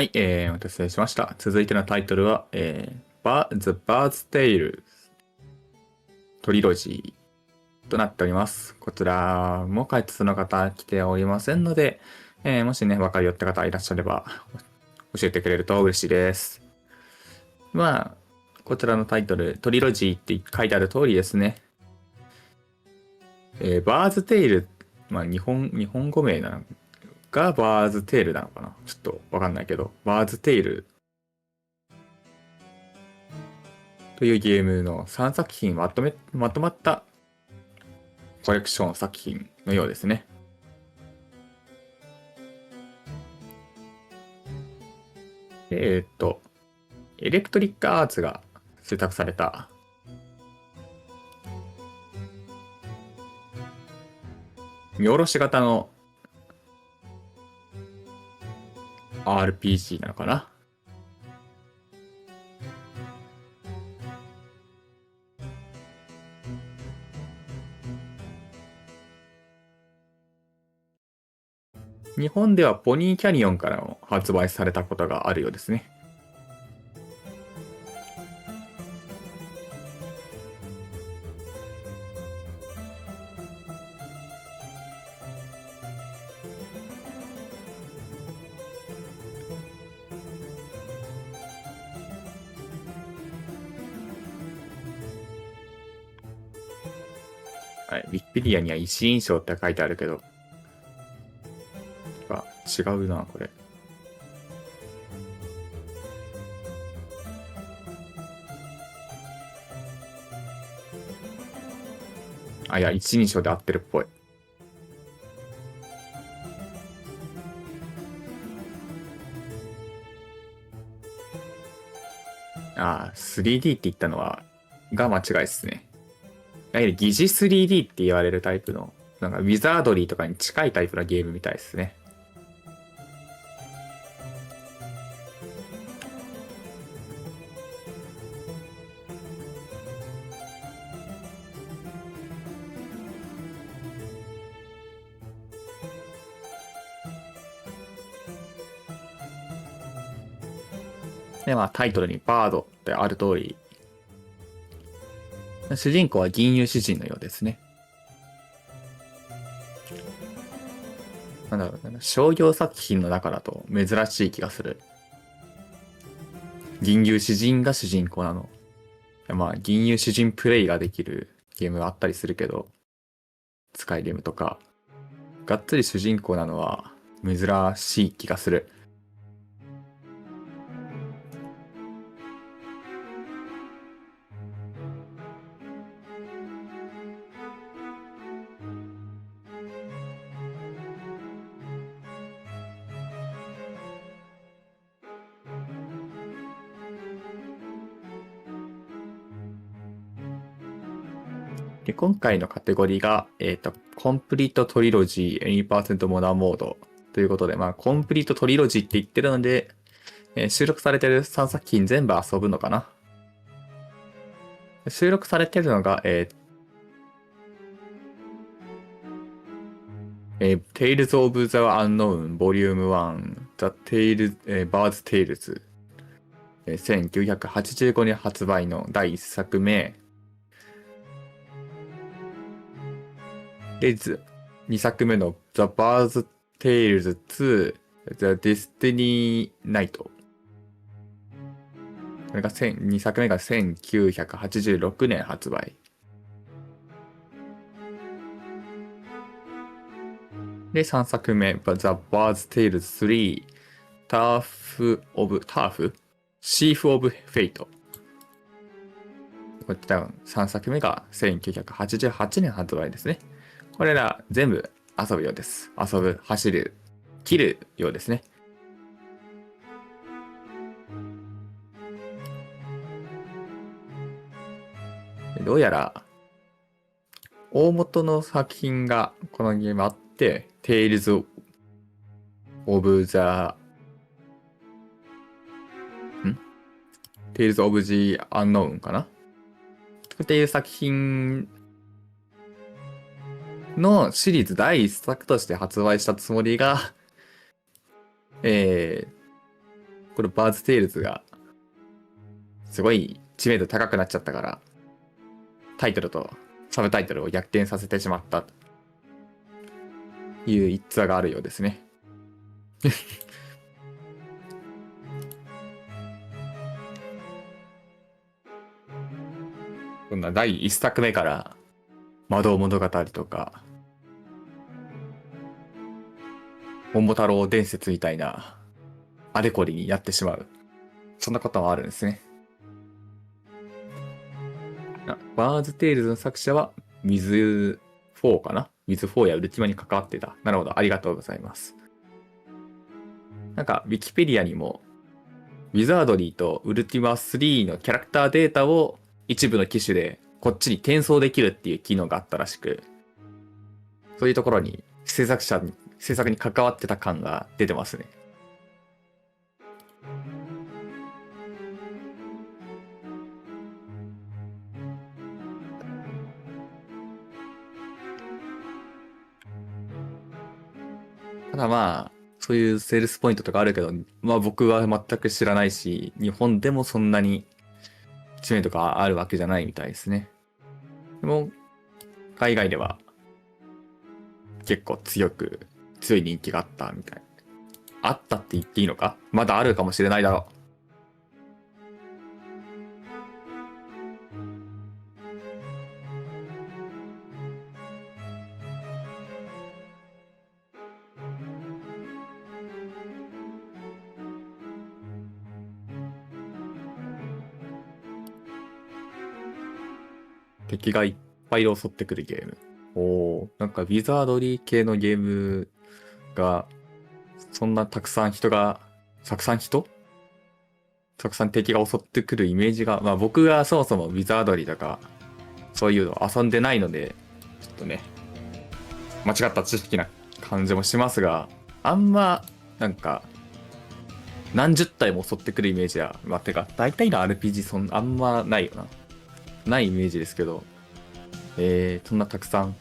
はい、お待たせしました。続いてのタイトルは、The Bird's Tale トリロジーとなっております。こちらも解説の方来ておりませんので、もしね、わかるよって方いらっしゃれば教えてくれると嬉しいです。まあ、こちらのタイトル、トリロジーって書いてある通りですね。バーズテイル、まあ日本語名なのがバーズテールなのかな、ちょっとわかんないけど、バーズテイルというゲームの3作品まとまったコレクション作品のようですね。エレクトリックアーツが制作された見下ろし型の RPG なのかな。日本ではポニーキャニオンからも発売されたことがあるようですね。はい、ウィキペディアには一印象って書いてあるけど、違うな、これ。あ、いや、一人称で合ってるっぽい。3D って言ったのが間違いですね。やはり疑似 3D って言われるタイプの、なんかウィザードリーとかに近いタイプのゲームみたいですね。で、まあタイトルにバードってある通り、主人公は銀融詩人のようですね。なんだろうな、商業作品の中だと珍しい気がする。銀融詩人が主人公なの。まあ、銀融詩人プレイができるゲームがあったりするけど、スカイリムとか、がっつり主人公なのは珍しい気がする。で、今回のカテゴリーが、コンプリートトリロジー 80% モダンモードということで、まあ、コンプリートトリロジーって言ってるので、収録されてる3作品全部遊ぶのかな。収録されてるのが、Tales of the Unknown Volume 1 The Tales, Bird's Tales、1985年発売の第1作目で、2作目の The Bird's Tales 2 The Destiny Night、 これが2作目が1986年発売で、3作目 The Bird's Tales 3 Turf of Sheaf of Fate、 こういった3作目が1988年発売ですね。これら全部遊ぶようです。遊ぶ、走る、切るようですね。どうやら大元の作品がこのゲームあって、Tales of the Tales of the Unknown かなっていう作品のシリーズ第一作として発売したつもりが、このバーズテイルズがすごい知名度高くなっちゃったから、タイトルとサブタイトルを逆転させてしまったという逸話があるようですね。そんな第1作目から魔導物語とか桃太郎伝説みたいなアレコリにやってしまう、そんなこともあるんですね。バーズテイルズの作者は水4かな、水4やウルティマに関わってた。なるほど、ありがとうございます。なんかウィキペディアにもウィザードリーとウルティマ3のキャラクターデータを一部の機種でこっちに転送できるっていう機能があったらしく、そういうところに制作に関わってた感が出てますね。ただまあ、そういうセールスポイントとかあるけど、まあ僕は全く知らないし、日本でもそんなに知名度があるわけじゃないみたいですね。でも、海外では結構強い人気があったみたい。あったって言っていいのか？まだあるかもしれないだろう。敵がいっぱい襲ってくるゲーム。おー、なんかウィザードリー系のゲームが、そんなたくさんたくさん敵が襲ってくるイメージが、まあ僕がそもそもウィザードリーとか、そういうの遊んでないので、ちょっとね、間違った知識な感じもしますが、あんま、なんか、何十体も襲ってくるイメージは、まあ、てか、大体の RPG あんまないよな。ないイメージですけど、そんなたくさん。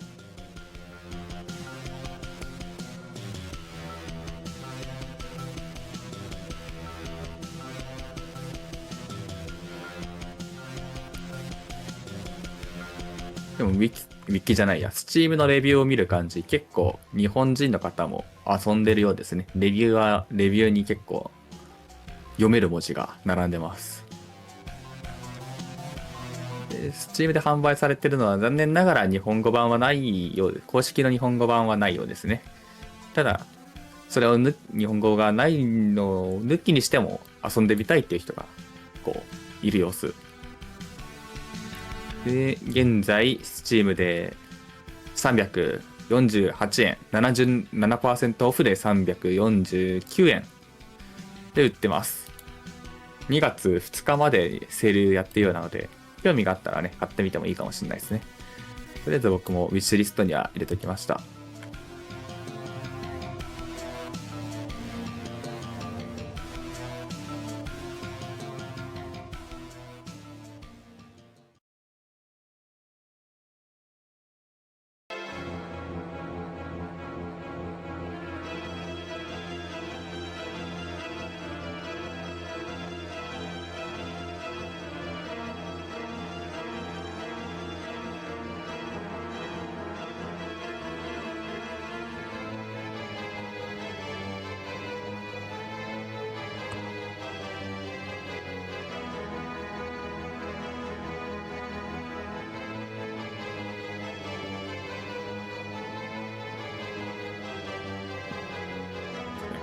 でもウィキじゃないや、スチームのレビューを見る感じ、結構日本人の方も遊んでるようですね。レビューに結構読める文字が並んでます。スチームで販売されてるのは残念ながら日本語版はないようで、公式の日本語版はないようですね。ただ、それを日本語がないのを抜きにしても遊んでみたいっていう人がこういる様子。で、現在、Steam で348円、77% オフで349円で売ってます。2月2日までセールやってるようなので、興味があったらね、買ってみてもいいかもしれないですね。とりあえず僕もウィッシュリストには入れておきました。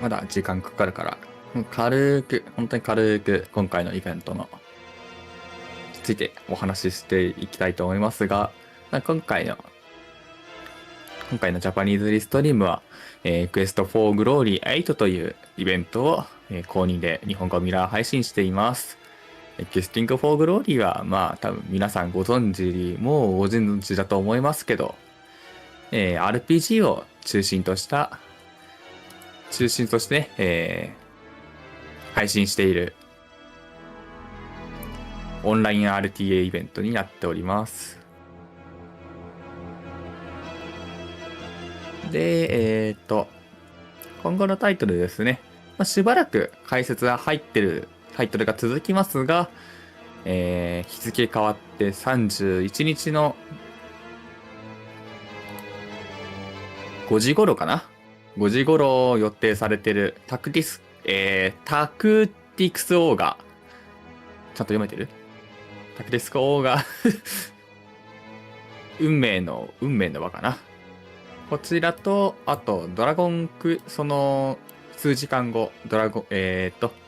まだ時間かかるから、本当に軽く今回のイベントのついてお話ししていきたいと思いますが、今回のジャパニーズリストリームは、クエスト4グローリー8というイベントを、公認で日本語ミラー配信しています。キスティング4グローリーは、まあ多分皆さんもうご存知だと思いますけど、RPG を中心としてね、配信しているオンライン RTA イベントになっております。で、今後のタイトルですね。しばらく解説が入ってるタイトルが続きますが、日付変わって31日の5時頃かな ?5 時頃予定されてるタクティクスオーガ。ちゃんと読めてる？タクティクスオーガ運命の輪かな。こちらと、あと、ドラゴンその、数時間後、待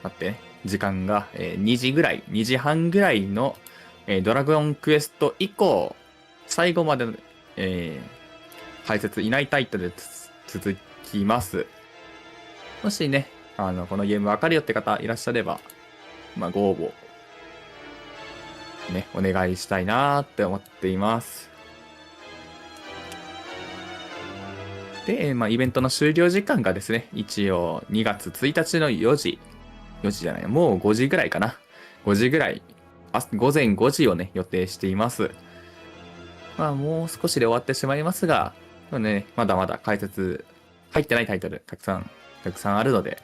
ってね。時間が、2時半ぐらいの、ドラゴンクエスト以降、最後までの、解説いないタイトルで続きます。もしね、このゲームわかるよって方いらっしゃれば、ご応募、ね、お願いしたいなーって思っています。で、イベントの終了時間がですね、一応2月1日の4時じゃない、もう5時ぐらいかな。5時ぐらい、午前5時をね、予定しています。もう少しで終わってしまいますが、ね、まだまだ解説入ってないタイトルたくさんあるので、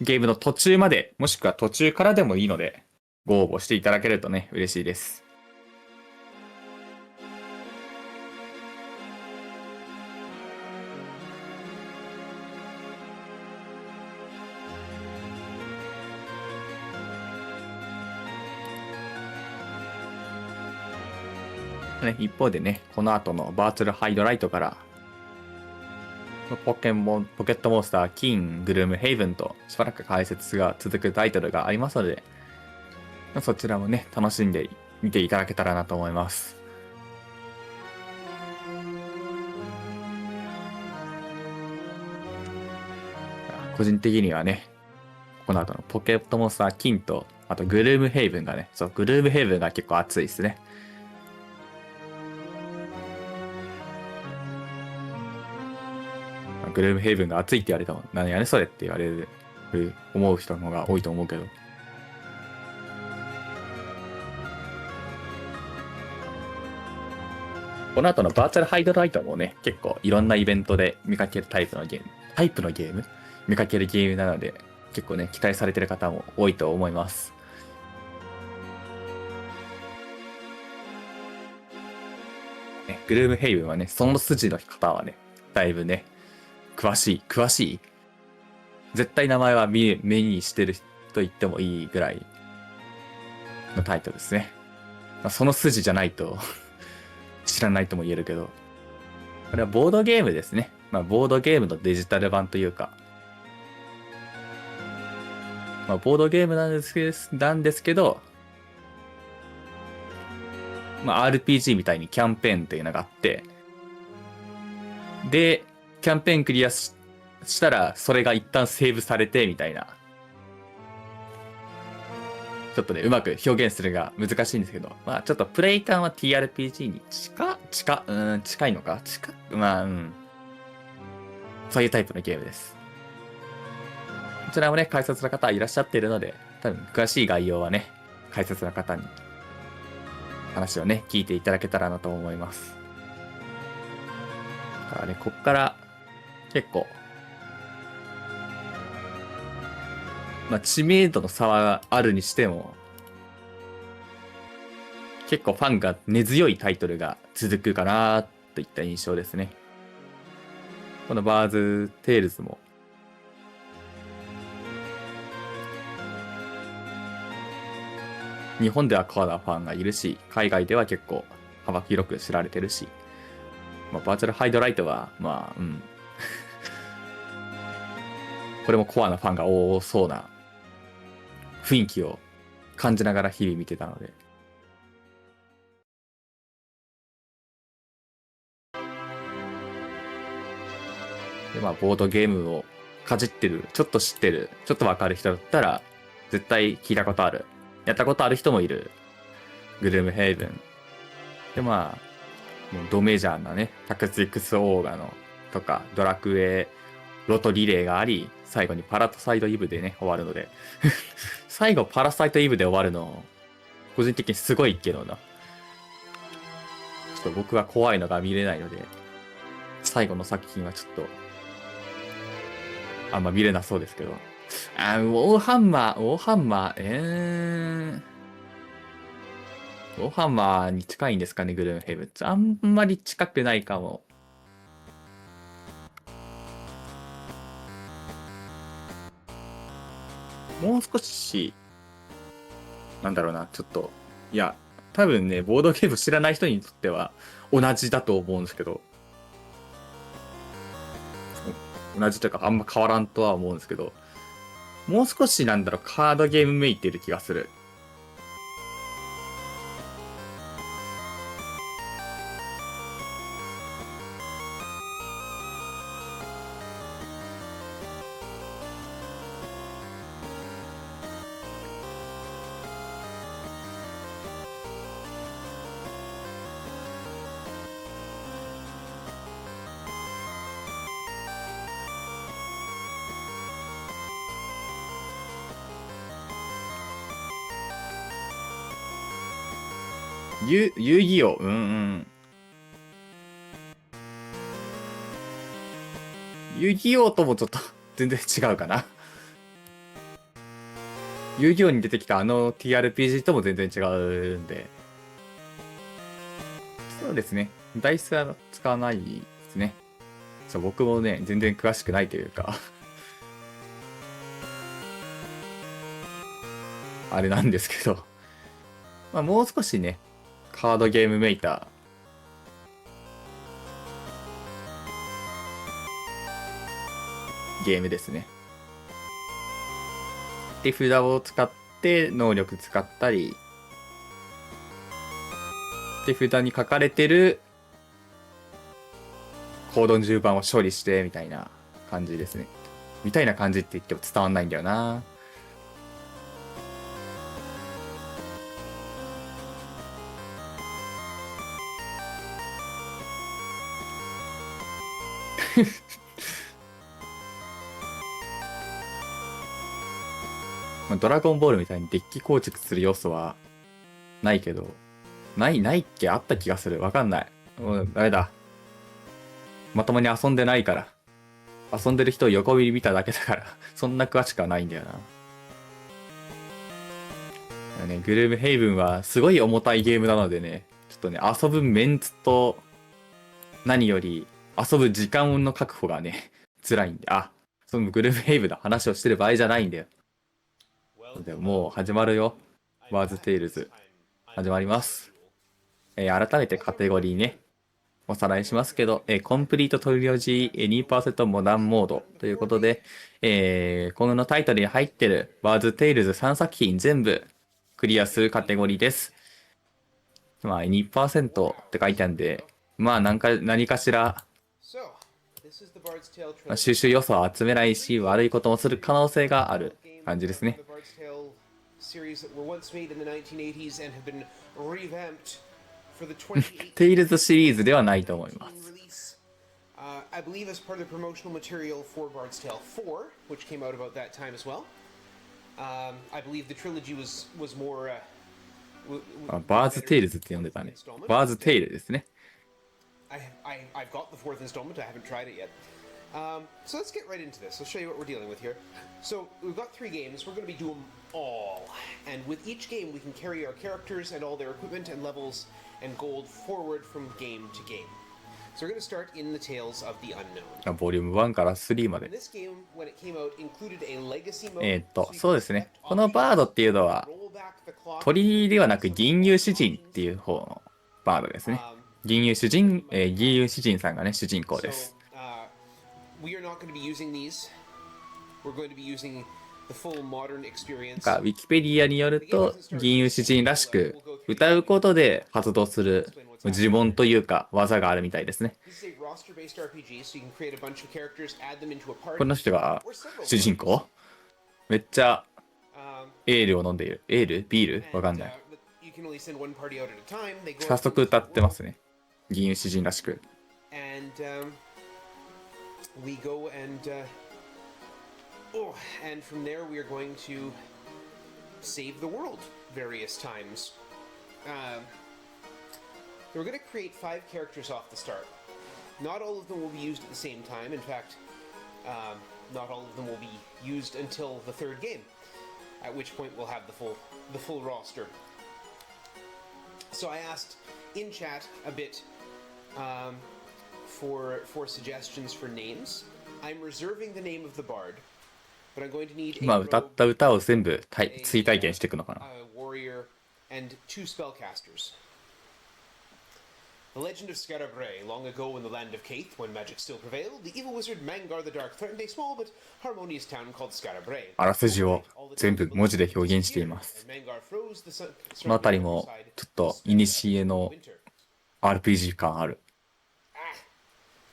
ゲームの途中まで、もしくは途中からでもいいので、ご応募していただけるとね、嬉しいです。ね、一方でね、この後のバーチャルハイドライトから、ポケットモンスター、キン、グルーム、ヘイブンとしばらく解説が続くタイトルがありますので、そちらもね、楽しんで見ていただけたらなと思います。個人的にはね、この後のポケットモンスター、キンと、あとグルームヘイブンがね、グルームヘイブンが結構熱いですね。グルームヘイブンが熱いって言われたもん。何やねそれって言われる、思う人の方が多いと思うけど。この後のバーチャルハイドライトもね、結構いろんなイベントで見かけるタイプのゲーム見かけるゲームなので、結構ね、期待されてる方も多いと思います。グルームヘイブンはね、その筋の方はね、だいぶね、詳しい絶対名前は目にしてると言ってもいいぐらいのタイトルですね。その筋じゃないと知らないとも言えるけど、これはボードゲームですね。ボードゲームのデジタル版というか、ボードゲームなんですけど、RPG みたいにキャンペーンっていうのがあって、で、キャンペーンクリアしたら、それが一旦セーブされて、みたいな。ちょっとね、うまく表現するが難しいんですけど、ちょっとプレイ感は TRPG に近いのかそういうタイプのゲームです。こちらもね、解説の方いらっしゃっているので、多分詳しい概要はね、解説の方に話をね、聞いていただけたらなと思います。だからね、こっから結構、知名度の差はあるにしても、結構ファンが根強いタイトルが続くかなといった印象ですね。このバーズテイルズも、日本ではコアなファンがいるし、海外では結構幅広く知られてるし、バーチャルハイドライトは、これもコアなファンが多そうな雰囲気を感じながら日々見てたので。で、ボードゲームをかじってる、ちょっと知ってる、ちょっとわかる人だったら、絶対聞いたことある。やったことある人もいる。グルームヘイブン。で、もうドメジャーなね、タクティクスオーガのとか、ドラクエ、ロトリレーがあり、最後にパラサイトイブでね、終わるので。最後パラサイトイブで終わるの、個人的にすごいけどな。ちょっと僕は怖いのが見れないので、最後の作品はちょっと、あんま見れなそうですけど。ウォーハンマー、ウォーハンマーに近いんですかね、グルームヘイブン。あんまり近くないかも。もう少し、なんだろうな、ちょっと、いや、多分ね、ボードゲーム知らない人にとっては同じだと思うんですけど、同じというかあんま変わらんとは思うんですけど、もう少しなんだろう、カードゲームめいてる気がする。遊戯王、遊戯王ともちょっと全然違うかな。遊戯王に出てきたTRPG とも全然違うんで。そうですね。ダイスは使わないですね。僕もね、全然詳しくないというかあれなんですけど。もう少しね、カードゲームめいたゲームですね。手札を使って能力使ったり、手札に書かれてる行動順番を処理してみたいな感じですね。みたいな感じって言っても伝わんないんだよな。ドラゴンボールみたいにデッキ構築する要素はないけど、ないっけあった気がする。わかんない。もうダメだ。まともに遊んでないから。遊んでる人を横見見ただけだからそんな詳しくはないんだよな。ね、グルームヘイブンはすごい重たいゲームなのでね、ちょっとね、遊ぶメンツと何より遊ぶ時間の確保がね、辛いんで、そのグルームヘイブンの話をしてる場合じゃないんだよ。でももう始まるよ。ワーズテイルズ。始まります。改めてカテゴリーね、おさらいしますけど、コンプリートトリロジー 2% モダンモードということで、このタイトルに入ってるワーズテイルズ3作品全部クリアするカテゴリーです。2% って書いてあるんで、何かしら、収集要素は集めないし、悪いこともする可能性がある感じですね。テイルズシリーズではないと思います。I believe as part of the promotional material for Bard's Tale 4, which came out about that time as well. I believe the trilogy was more. バーズテイルズって呼んでたね。バーズテイルですね。I've got the fourth installment. I haven't tried it yet. So let's get right into this. I'll show you what we're dealing with here. So we've got 3 games. We're going to be doing them all. And with each game, we can carry our characters and all their equipment and levels and gold forward from game to game. So we're going to start in the Tales of the Unknown. ボリューム1から3まで。This game, when it came out, included a legacy mode. そうですね。このバードっていうのは、鳥ではなく銀融詩人っていう方のバードですね。銀融詩人さんがね、主人公です。We are not going to be using these. We're going to be using the full modern experience. ウィキペディアによると、銀融詩人らしく、歌うことで発動する呪文というか技があるみたいですね。この人が主人公？めっちゃエールを飲んでいる。エール？ビール？わかんない。早速歌ってますね。銀融詩人らしく。We go and from there we are going to save the world various times. We're going to create 5 characters off the start. Not all of them will be used at the same time. In fact, not all of them will be used until the third game, at which point we'll have the full roster. So I asked in chat a bit for suggestions for names. I'm reserving the name of the bard, but I'm going to need a まあ歌った歌を全部追体験していくのかな。warrior and 2 spellcasters. The legend of Scarabray. Long ago in the land of Caith, when magic still prevailed, the evil wizard Mangar the Dark threatened a small but harmonious town called Scarabray. あらすじを全部文字で表現しています。このあたりもちょっと古の RPG 感ある。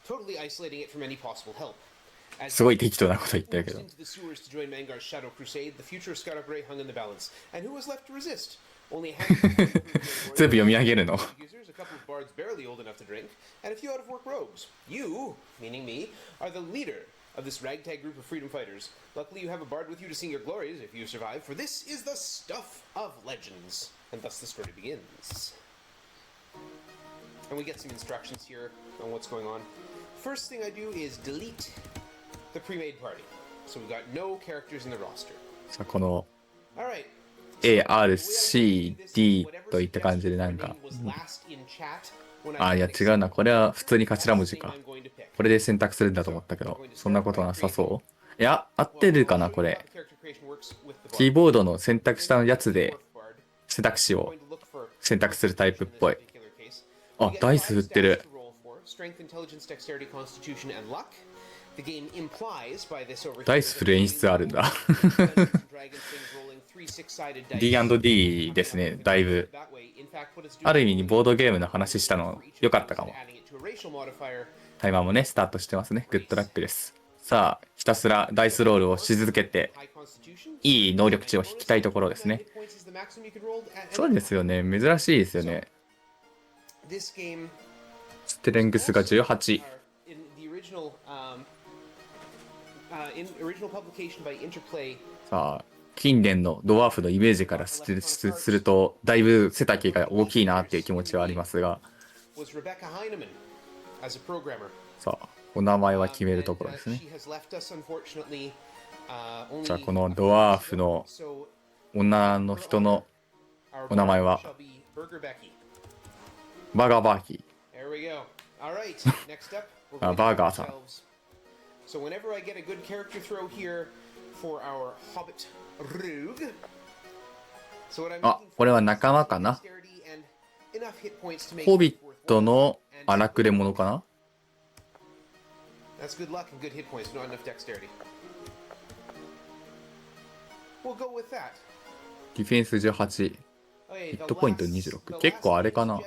Totally isolating it from any possible help. すごい適当なこと言ってるけど。全部読み上げるの。Of this ragtag group of freedom fighters. Luckily, you have a bard with you to sing your glories if you survive, for this is the stuff of legends. And thus the story begins. And we get some instructions here on what's going on. First thing I do is delete the pre-made party. So we've got no characters in the roster. さあこの Alright. ARCD といった感じでなんか、あ、いや違うな、これは普通に頭文字か。これで選択するんだと思ったけど、そんなことなさそう。いや、合ってるかなこれ。キーボードの選択したやつで選択肢を選択するタイプっぽい。あ、ダイス振ってる。ダイス振る演出あるんだ。D&D ですね、だいぶ。ある意味ボードゲームの話したの良かったかも。タイマーもね、スタートしてますね。グッドラックです。さあ、ひたすらダイスロールをし続けて、いい能力値を引きたいところですね。そうですよね、珍しいですよね。ステレングスが18。さあ、近年のドワーフのイメージからするとだいぶ背丈が大きいなっていう気持ちはありますが、さあお名前は決めるところですね。じゃあこのドワーフの女の人のお名前はバガバーキー。あ、バーガーさん。あ、これは仲間かな。ホビットの荒くれ者かな。ディフェンス18、ヒットポイント26。結構あれかな。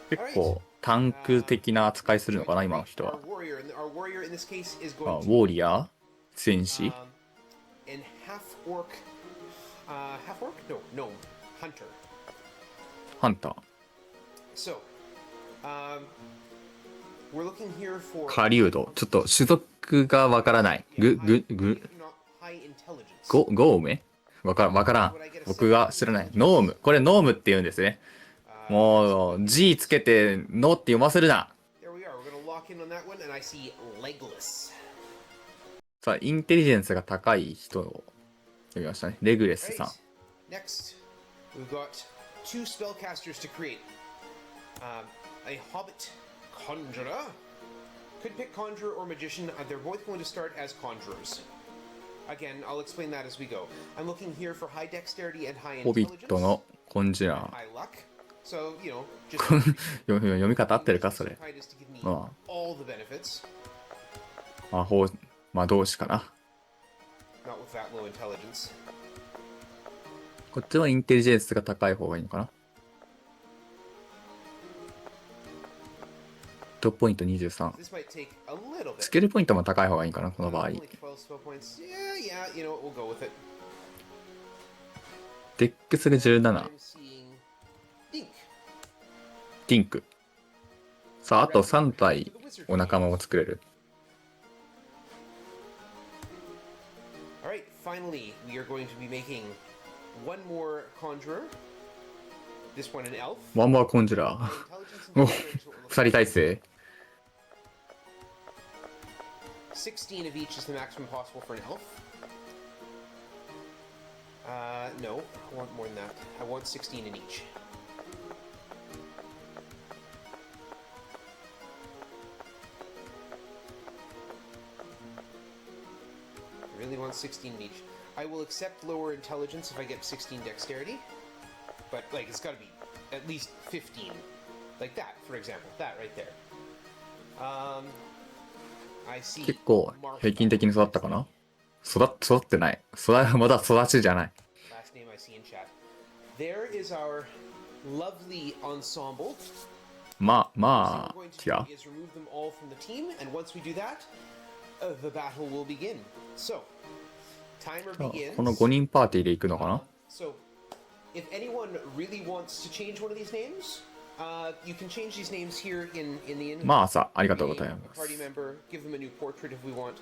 結構タンク的な扱いするのかな今の人は。あ、ウォーリアー、戦士。ハンター。狩人。ちょっと種族がわからない。ゴーメわからん。僕が知らない。ノーム。これノームって言うんですね。もう G つけてノって読ませるな。さあ、インテリジェンスが高い人を読みましたね。レグレスさん。ホビットのコンジュラー。読み方合ってるかそれ。まあ、魔法魔導士かな。こっちはインテリジェンスが高い方がいいのかな。ヒットポイント23。スキルポイントも高い方がいいかなこの場合。デックスが17。ティンク。さあ、あと3体お仲間を作れる。ワンモアコンジュラー。お、2人体制。16 of each is the maximum possible for an elf. No, I want more than that. I want 16 in each. I really want 16 in each. I will accept lower intelligence if I get 16 dexterity, but like it's got to be at least 15, like that, for example, that right there. I see. 結構平均的に育ったかな。育ってない。まだ育ちじゃない。Last name I see in chat. There is our lovely ensemble. まあ What we're going to 違 do う。 is remove them all from the team, and once we do that, the battle will begin. So, timer あ begins. この5人パーティーで行くのかな。 So, if anyone really wants to change one of these names, you can change these names here in the end. まあさ、ありがとうございま Party す。 member, give them a new portrait if we want.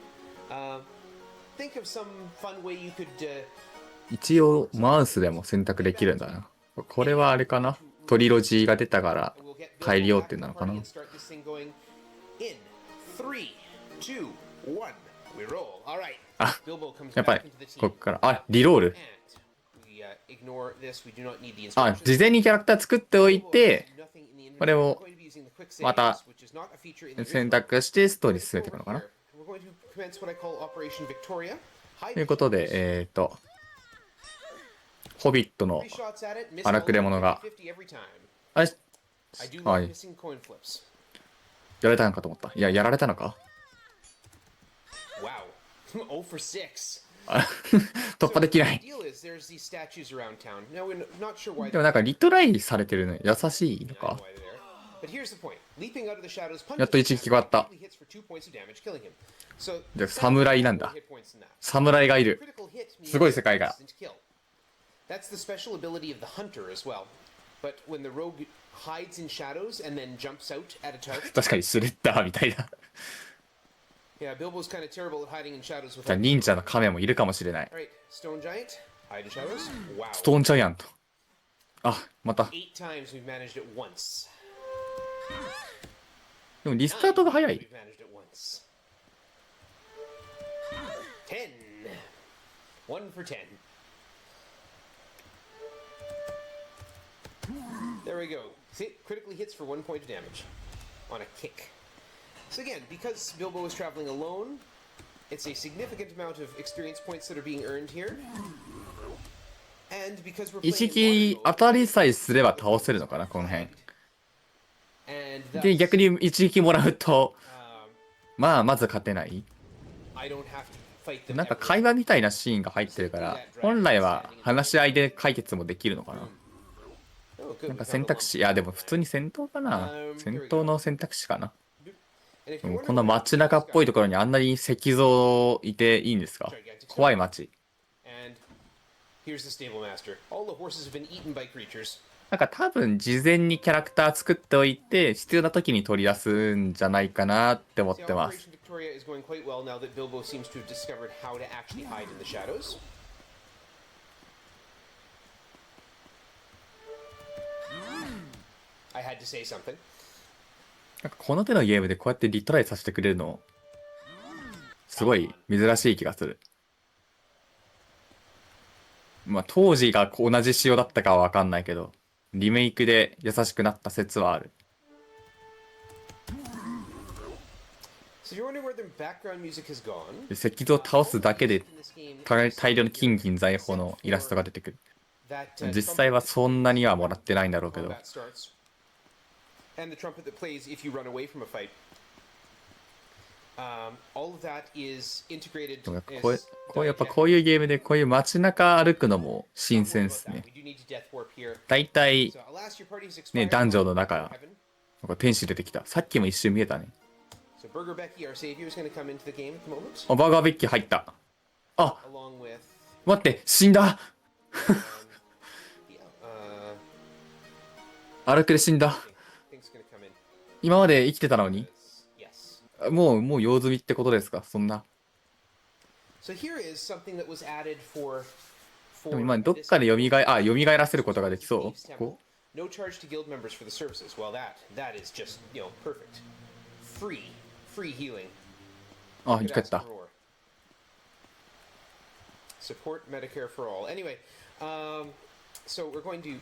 Think of some fun way you could. 一応マウスでも選択できるんだな。これはあれかな。トリロジーが出たから改良点なのかな。In 3, 2, 1, we roll. All right. あ、 Bilbo comes やっぱ back り into the こ team. っからあリロール。 And we ignore this. We do not need the あ instructions. 事前にキャラクター作っておいて Nothing in the inventory. これを We're going to be using the quick saves, また which is not a feature in the 選択してストーリー進めていく Over のかな。 here, we're going to commence what I call Operation Victoria. ということでホビットの Three shots at it, miss 荒 all くれ者が 50 every time. あ I do は love い missing coin flips. やられたのかと思った。いややられたのか。 Wow. 0 for 6. あ突破できな The い。 deal is there's these statues around town. Now we're not sure why でもなんかリトライされてるの優しいの I know か。 why they're there. But here's the point. Leaping out of the shadows, やっと一撃があった。 hits for 2 points of damage, killing him. So で侍なんだ。 hit points in that. 侍がいる。 Critical hit means すごい世界が。 instant kill. That's the special ability of the hunter as well. But when the rogue hides in shadows and then jumps out at a target, 確かにシュレッダーみたいな。 yeah, Bilbo's kind of terrible at hiding in shadows じゃあ without. 忍者の亀もいるかもしれない。 All right, stone giant, hide in shadows. Wow. ストーンジャイアント。あまた。 8 times we've managed it once. でもリスタートが早 We've い。 managed it once. 10. 1 for 10. There we go. See, critically hits for 1 point of damage on a kick. So again, because Bilbo is traveling alone, it's a significant amount of experience points that are being earned here. And because we're 一 playing 撃 in 当たりさえすれば倒せるのかなこの辺。 and で thus, 逆に一撃もらうと um, まあまず勝てない。 I don't have to fight them なんか ever. 会話みたいなシーンが入ってるから本来は話し合いで解決もできるのかな。 Oh, good, なんか we found 選 a 択 lump. 肢いやでも普通に戦闘かな。戦闘の選択肢かな。 And if で you も wonder こんな why 街中っぽいところにあんなに石像いていいんですか。怖い街。 And here's the stable master. All the horses have been eaten by creatures. なんか多分事前にキャラクター作っておいて必要な時に取り出すんじゃないかなって思っ See, てます。 Operation Victoria is going quite well now that Bilbo seems to have discovered how to actually hide in the shadows. I had to say something. なんかこの手のゲームでこうやってリトライさせてくれるのすごい珍しい気がする。まあ当時が同じ仕様だったかは分かんないけどリメイクで優しくなった説はある。 So if you're wondering where the background music has gone, で石像を倒すだけで in this game, 大量の金銀財宝のイラストが出てくる。 that 実際はそんなにはもらってないんだろうけど combat starts, and the trumpet that plays if you run away from a fight. All of that is integrated. でもやっぱこういうゲームでこういう街中歩くのも新鮮ですね。 We do need to death warp here. だいたい So alas, your party's expired. ねダンジョンの中 Heaven. なんか天使出てきた。さっきも一瞬見えたね。 So Burger Becky, our savior, is going to come into the game at the moment, あバーガーベッキー入った。あ along with 待って死んだ。 yeah, 歩くで死んだ。 I think it's going to come in. 今まで生きてたのに Yes. もう用済みってことですか。そんな。 So here is something that was added for でも今どっかで蘇らせることができそう。 Thieves' こ Temple. No charge to guild members for the services. Well, that is just perfect. Free healing. あ、 Could 一回やっ ask た。 for more. Support Medicare for all. Anyway, so we're going to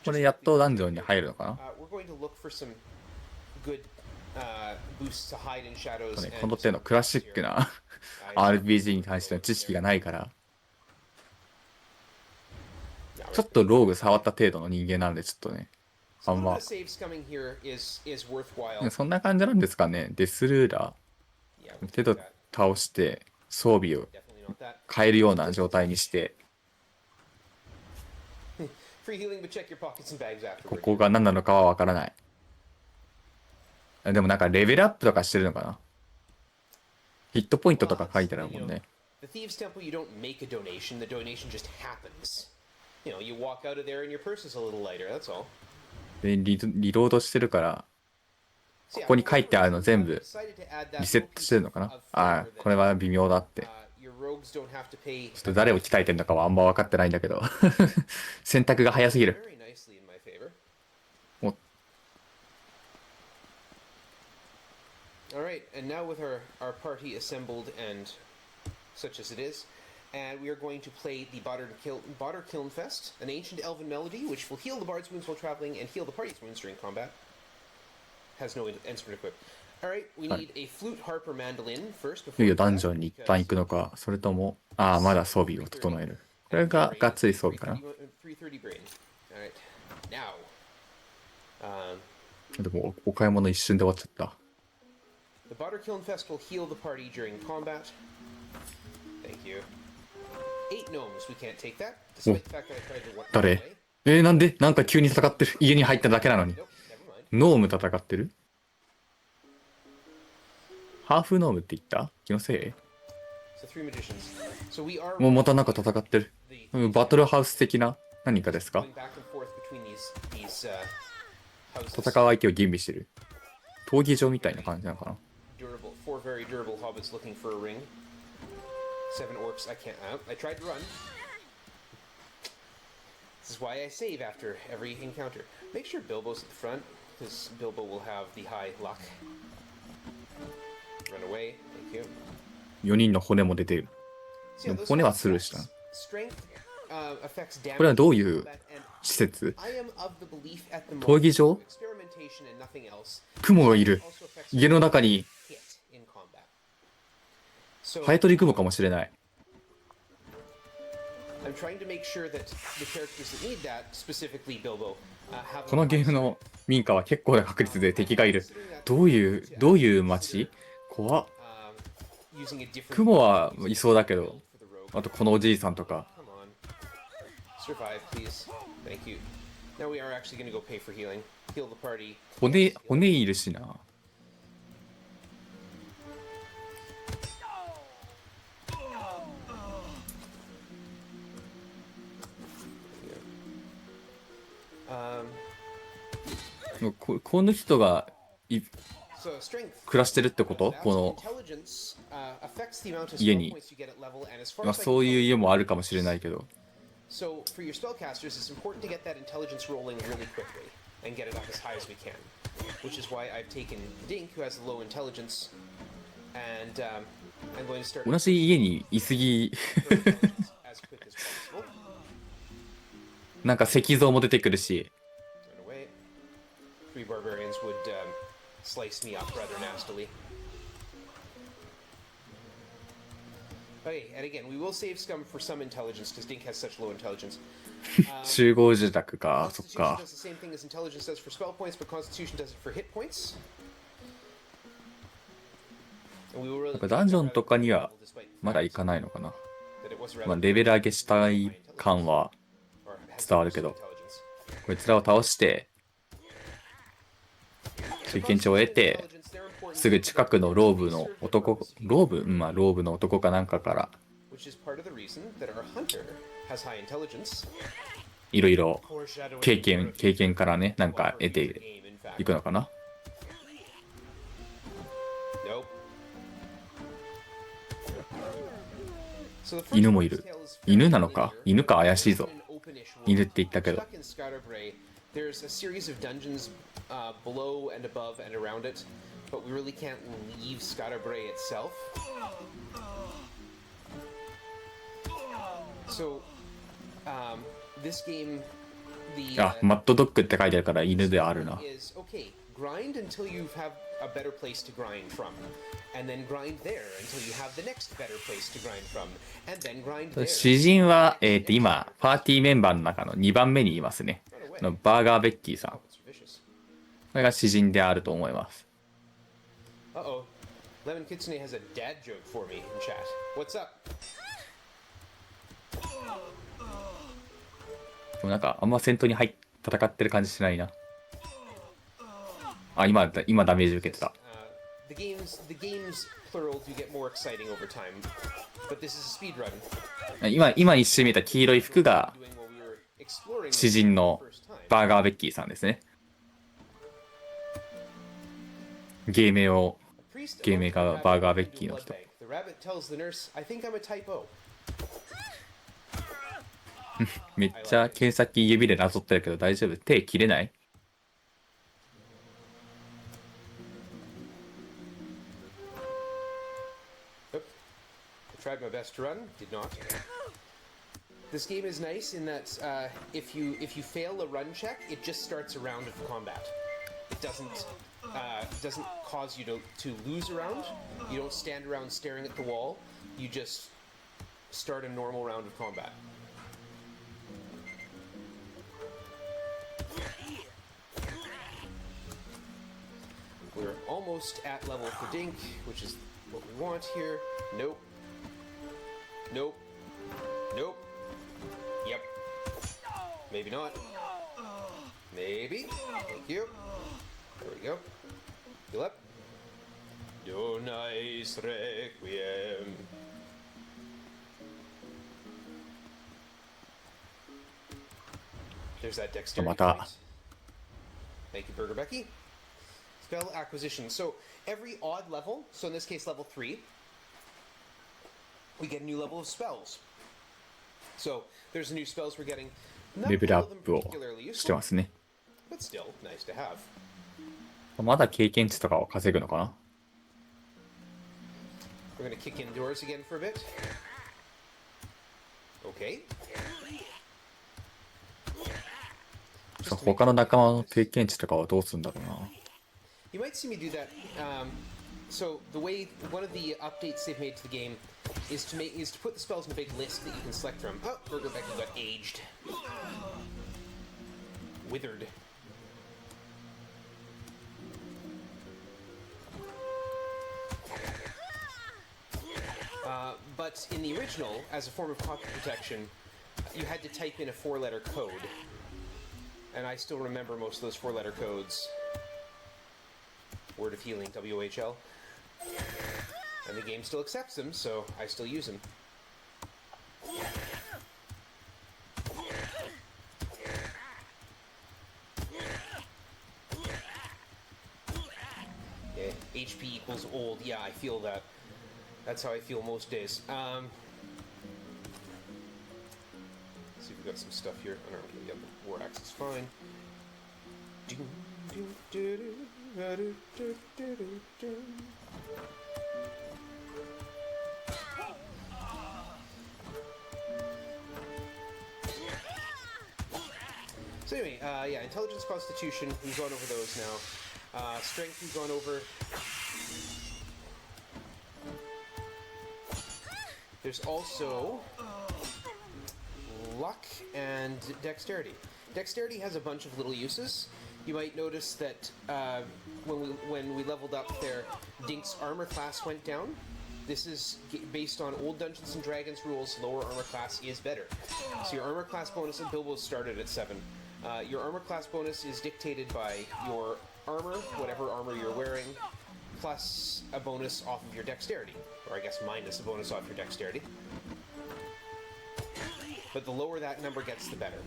これやっとダンジョンに入るのかな。 we're going to look for some good boosts to hide in shadows. ね、この手のクラシックなRPG に関しての知識がないから、ちょっとローグ触った程度の人間なんで、ちょっとね、あんま。そんな感じなんですかね。デスルーラー、手と倒して装備を変えるような状態にして、ここが何なのかはわからない。でもなんかレベルアップとかしてるのかな。ヒットポイントとか書いてあるもんね。でリロードしてるから、ここに書いてあるの全部リセットしてるのかな。ああ、これは微妙だって。ちょっと誰を鍛えてるのかはあんま分かってないんだけど選択が早すぎる。Alright, and now with our party assembled and such as it is, and we are going to play the Bodder Kiln Fest, an ancient elven melody which will heal the bard's wounds while traveling and heal the party's wounds during combat. Has no instrument equipped. Alright, we need a flute, harp, or mandolin first. いよいよダンジョンに一旦行くのか、それとも、ああ、まだ装備を整える。これががっつり装備かな。でも、お買い物一瞬で終わっちゃった。The Bodder Kiln Fest will heal the party during combat. Thank you. 8 gnomes, we can't take that. Despite the fact that I tried to walk away. 誰？なんで？なんか急に戦ってる。家に入っただけなのに。ノーム戦ってる？ハーフノームって言った？気のせい？もうまたなんか戦ってる。バトルハウス的な何かですか？戦う相手を吟味してる。闘技場みたいな感じなのかな。Four very durable hobbits looking for a ring. 7 orcs. I can't out. I tried to run. This is why I save after every encounter. Make sure Bilbo's at the front, because Bilbo will have the high luck. Run away. Thank you. 4人の骨も出てる。でも骨はスルーした。これはどういう施設？闘技場？雲がいる。家の中にハエトリ雲かもしれない。このゲームの民家は結構な確率で敵がいる。どういう街？怖っ。雲はいそうだけど、あとこのおじいさんとか。骨いるしな。この人が暮らしてるってこと？この家に。まあそういう家もあるかもしれないけど。So for your spellcasters, it's important to get that intelligence rolling really quickly and get it up as high as we can. Which is why I've taken Dink, who has low intelligence, and I'm going to start. 同じ家にいすぎ。なんか石像も出てくるし。Three barbarians would slice me up rather nastily. Okay, and again, we will save Scum for some intelligence because Dink has such low intelligence. 集合住宅か、そっか。Constitution does the same thing as intelligence does for spell points, but Constitution does it for hit points. なんかダンジョンとかにはまだ行かないのかな。まあレベル上げしたい感は伝わるけど、こいつらを倒して経験値を得て、すぐ近くのローブの男、ローブの男かなんかからいろいろ経験からね、なんか得ていくのかな。犬もいる。犬なのか？犬か怪しいぞ。犬って言ったけど。There's a series of dungeons below and above and around it. but we really can't leave Scatterbrae itself. So, this game, the あ、マッドドッグって書いてあるから犬であるな。 is okay. Grind until you have a better place to grind from, and then grind there until you have the next better place to grind from, and then grind there. 詩人は、今、パーティーメンバーの中の2番目にいますね。バーガーベッキーさん。Oh, it's vicious. これが詩人であると思います。Uh-oh. Lemon Kitsune has a dad joke for me in chat. What's up? でもなんか、あんま戦闘に戦ってる感じしないな。あ、今ダメージ受けてた。The games plural do get more exciting over time, but this is a speed run. 今一瞬見た黄色い服が Doing while we were exploring 詩人の the first time. バーガーベッキーさんですね。芸名がバーガーベッキーの人。The rabbit tells the nurse, "I think I'm a type O." めっちゃ剣先指でなぞってるけど大丈夫？手切れない？ I tried my best to run, did not. This game is nice in that if you fail a run check, it just starts a round of combat. It doesn't cause you to lose a round. You don't stand around staring at the wall. You just start a normal round of combat. We're almost at level for Dink, which is what we want here. Nope. Nope. Nope. Yep. Maybe not. Maybe. Thank you. There we go. Heal up. Do nice requiem. There's that dexterity Mata. point. Thank you, Burger Becky. Spell acquisition. So every odd level, so in this case level 3, we get a new level of spells. So there's new spells we're getting. Not レベルア all ッ of them プを particularly して useful, ますね。 but still nice to have. まだ経験値とかを稼ぐのかな？ We're gonna kick indoors again for a bit. Okay. そう他の仲間の経験値とかはどうするんだろうな。 You might see me do that. So one of the updates they've made to the game is to put the spells in a big list that you can select from. Oh, Burger Becky got aged, withered. But in the original, as a form of copy protection, you had to type in a 4-letter code. And I still remember most of those 4-letter codes. Word of Healing, WHL. And the game still accepts them, so I still use them. Yeah, HP equals old. Yeah, I feel that. That's how I feel most days. Let's see if we got some stuff here. I don't know. Yeah, the war axe is fine. So anyway, yeah, Intelligence, Constitution, we've gone over those now. Strength, we've gone over. There's also luck and dexterity. Dexterity has a bunch of little uses. You might notice that when we leveled up there, Dink's armor class went down. This is based on old Dungeons and Dragons rules. Lower armor class is better. So your armor class bonus, and Bilbo started at 7. Your armor class bonus is dictated by your armor, whatever armor you're wearing, plus a bonus off of your dexterity. Or I guess minus a bonus off your dexterity. But the lower that number gets, the better.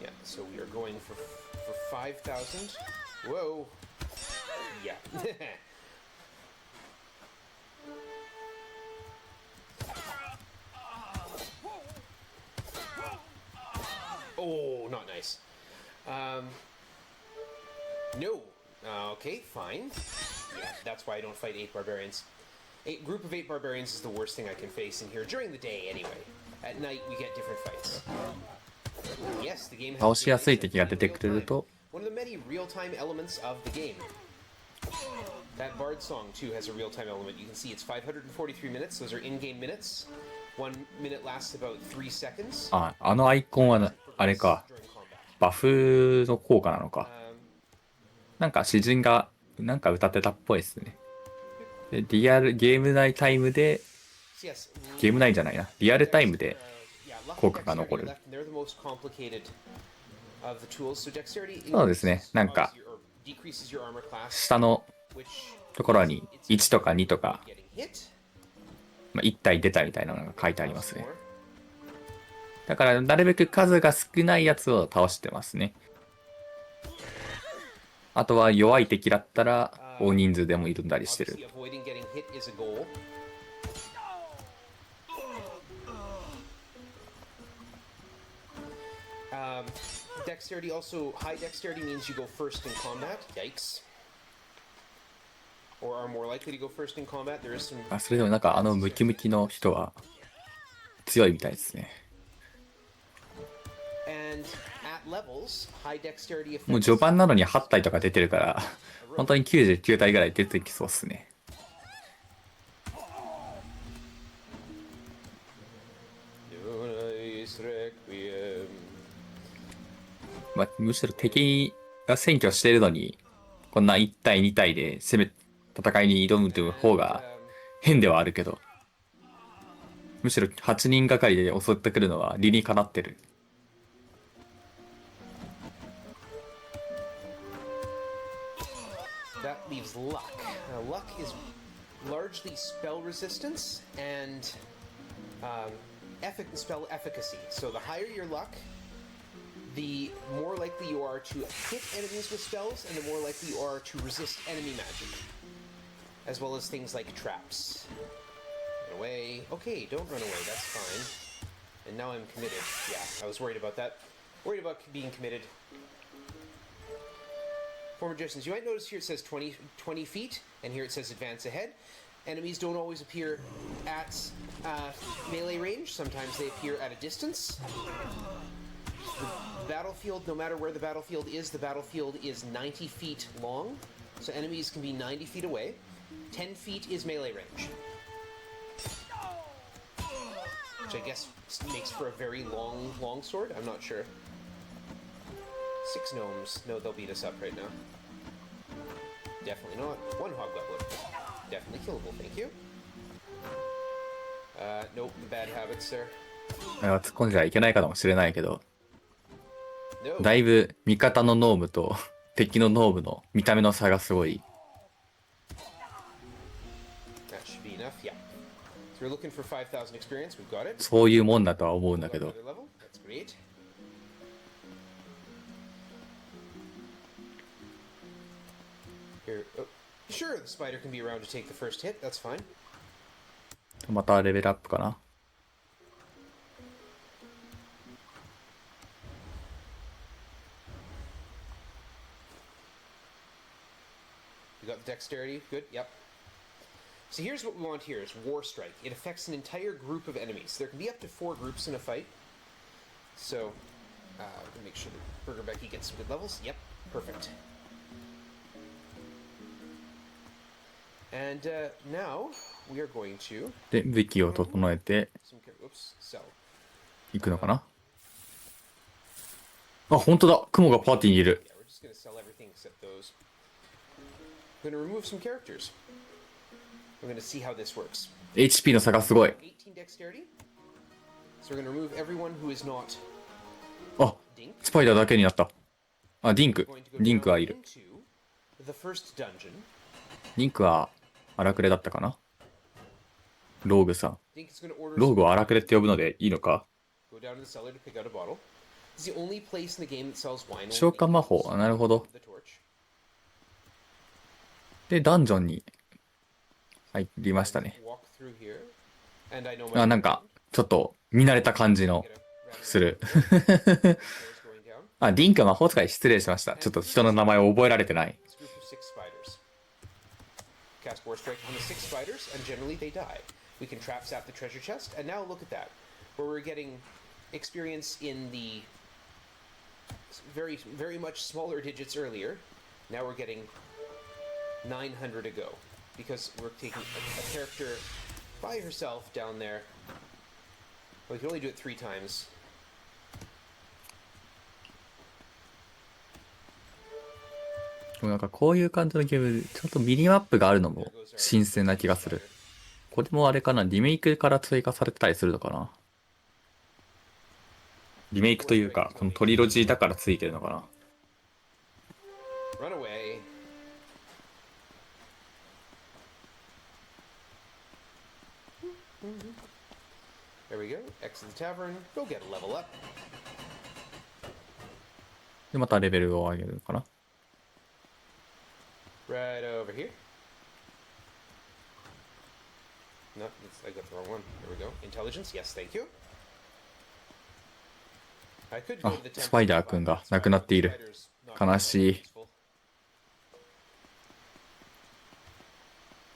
Yeah, so we are going for 5,000. Whoa. Yeah. Oh, not nice. No. Okay, fine. Yeah, that's why I don't fight 8 barbarians. Group of 8 barbarians is the worst thing I can face in here during the day, anyway. At night, we get different fights. Yes, the game has 倒しやすい敵が出てくれると、 one of the many real-time elements of the game. That bard song too has a real-time element. You can see it's 543 minutes. Those are in-game minutes. 1 minute lasts about 3 seconds. あのアイコンはあれか、 during combat. バフの効果なのか。 Um, なんか詩人がなんか歌ってたっぽいですね。で、リアル、ゲーム内タイムで、 yes. ゲーム内じゃないな、リアルタイムで Yeah, luck 効 and 果が残 dexterity る。 left, and they're the most complicated of the tools. So dexterity そうですね。なんか decreases your armor class, 下の which ところに1とか2とか、 getting hit. まあ、1体出たみたいなのが書いてありますね。 More. だからなるべく数が少ないやつを倒してますね。あとは弱い敵だったら大人数でもいるんだりしてる。 Obviously, avoiding getting hit is a goal. Dexterity also, high dexterity means you go first in combat. Yikes. Or are more likely to go first in combat. There is some. あ、それでもなんかあのムキムキの人は強いみたいですね。 And at levels, high dexterity もう effects. 序盤なのに8体とか出てるから、本当に99体ぐらい出てきそうっすね。まあ、むしろ敵が占拠してるのに、こんな1体2体で戦いに挑むという方が変ではあるけど、むしろ8人がかりで襲ってくるのは理にかなってる。 That leaves luck. Now, luck is largely spell resistance and spell efficacy. So the higher your luck, the more likely you are to hit enemies with spells, and the more likely you are to resist enemy magic, as well as things like traps. Run away. Okay, don't run away. That's fine. And now I'm committed. Yeah, I was worried about that. Worried about being committed. For magicians, you might notice here it says 20 feet, and here it says advance ahead. Enemies don't always appear at melee range. Sometimes they appear at a distance. The battlefield, no matter where the battlefield is 90 feet long. So enemies can be 90 feet away. 10 feet is melee range. Which I guess makes for a very long sword. I'm not sure. 6 gnomes. No, they'll beat us up right now. Definitely not. 1 hobgoblin. Definitely killable, thank you. Nope, bad habits there. 突っ込んじゃいけないかもしれないけど、 No. だいぶ味方のノームと敵のノームの見た目の差がすごい。 That should be enough, yeah. So we're looking for 5,000 experience, we've got it. そういうもんだとは思うんだけど、 Another level, that's great. Here, oh, sure, the spider can be around to take the first hit, that's fine. またレベルアップかな。 You got the dexterity, good, yep. So here's what we want here is War Strike. It affects an entire group of enemies. There can be up to 4 groups in a fight. So, we're gonna make sure that Burger Becky gets some good levels. Yep, perfect. And now we are going to で、武器を整えて oops, sell. いくのかな。あ、本当だ。雲がパーティーにいる。 Yeah, we're just gonna sell everything except those. We're gonna remove some characters. We're gonna see how this works. HP の差がすごい。 18 dexterity. So we're gonna remove everyone who is not あ、 Dink. スパイダーだけになった。あ、ディンク。 Going to go ディンク down はいる。 into the first dungeon. ディンクは荒くれだったかな。ローグさん。 Dink is gonna order ローグを荒くれって呼ぶのでいいのか。 go down to the cellar to pick out a bottle. It's the only place in the game that sells wine. 召喚魔法。あ、なるほど。 The torch. で、ダンジョンに入りましたね。 Walk through here. And I know my あ、なんか、ちょっと見慣れた感じの get a する。 Stairs going down. あ、リンクは魔法使い失礼しました。ちょっと人の名前を覚えられてない。This group of 6 spiders. Cast War Strike on the 6 spiders, and generally they die. We can trap zap the treasure chest, and now look at that. Where we're getting experience in the very, very much smaller digits earlier. Now we're getting 900 to go. Because we're taking a character by herself down there. Well, we can only do it 3 times. なんかこういう感じのゲーム、ちょっとミニマップがあるのも新鮮な気がする。これもあれかな、リメイクから追加されてたりするのかな。リメイクというか、このトリロジーだからついてるのかな。Run away. There we go. Exit the tavern. Go get a level up. で、またレベルを上げるのかな。Right over here. No, I got the wrong one. There we go. Intelligence. Yes, thank you. I could go あ to the、temple. スパイダーくんが亡くなっている。 Spider's not 悲しい。 useful.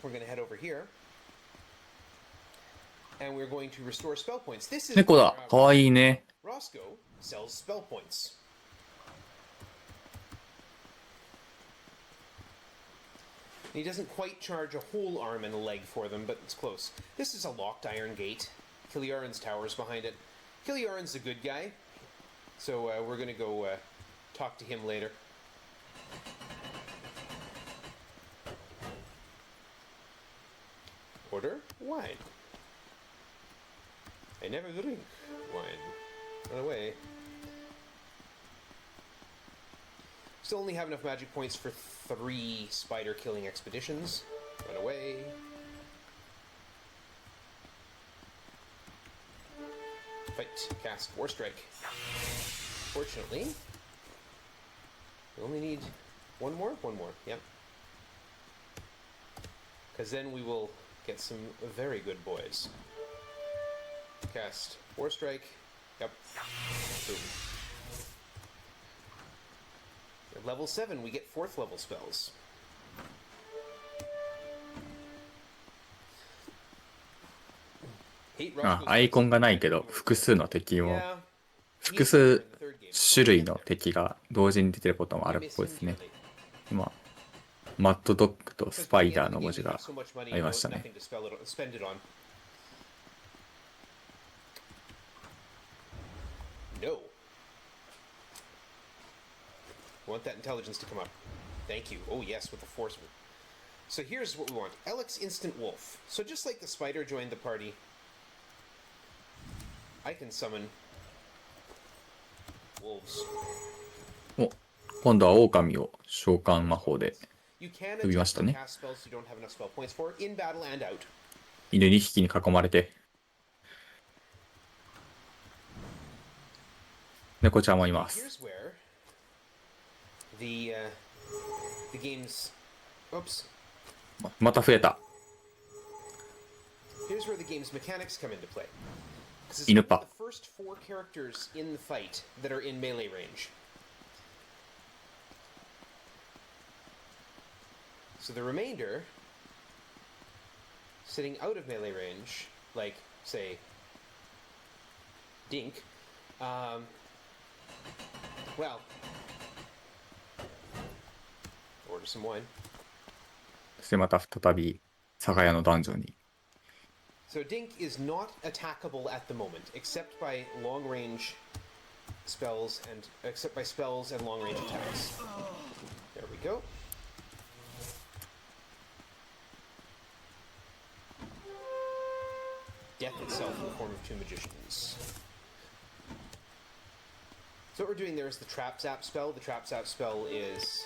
We're going to head over here. And we're going to restore spell points. This is 猫だ。かわいいね。 Roscoe sells spell points. He doesn't quite charge a whole arm and a leg for them, but it's close. This is a locked iron gate. Killiaran's tower's behind it. Killiaran's a good guy, so we're gonna go talk to him later. Order wine. I never drink wine. Run away. Still only have enough magic points for 3 spider killing expeditions. Run away. Fight. Cast War Strike. Fortunately, we only need one more? One more, yep. Because then we will get some very good boys. Cast War Strike. Yep. Boom. At level 7, we get 4th level spells. Hate あ、 Roscoe's アイコンがないけど、複数の敵を、複数種類の敵が同時に出てることもあるっぽいですね。今、マッドドッグとスパイダーの文字がありましたね。No. Want that intelligence to come up. Thank you. Oh yes, with the force. So here's what we want. Alex Instant Wolf. So just like the spider joined the party, I can summon wolves. お、今度は狼を召喚魔法で You can 呼びま attempt した to ね。 cast spells you don't have enough spell points for in battle and out. 犬2匹に囲まれて。猫ちゃんもいます。 Here's where the game's oops. また増えた。 Here's where the game's mechanics come into play. This is Inupa. the first 4 characters in the fight that are in melee range. So the remainder, sitting out of melee range, like, say, Dink, well, order some wine. そしてまた再び、酒屋のダンジョンに。 So Dink is not attackable at the moment, except by long range spells and except by spells and long range attacks. There we go. Death itself in the form of 2 magicians. So what we're doing there is the Trap Zap spell. The Trap Zap spell is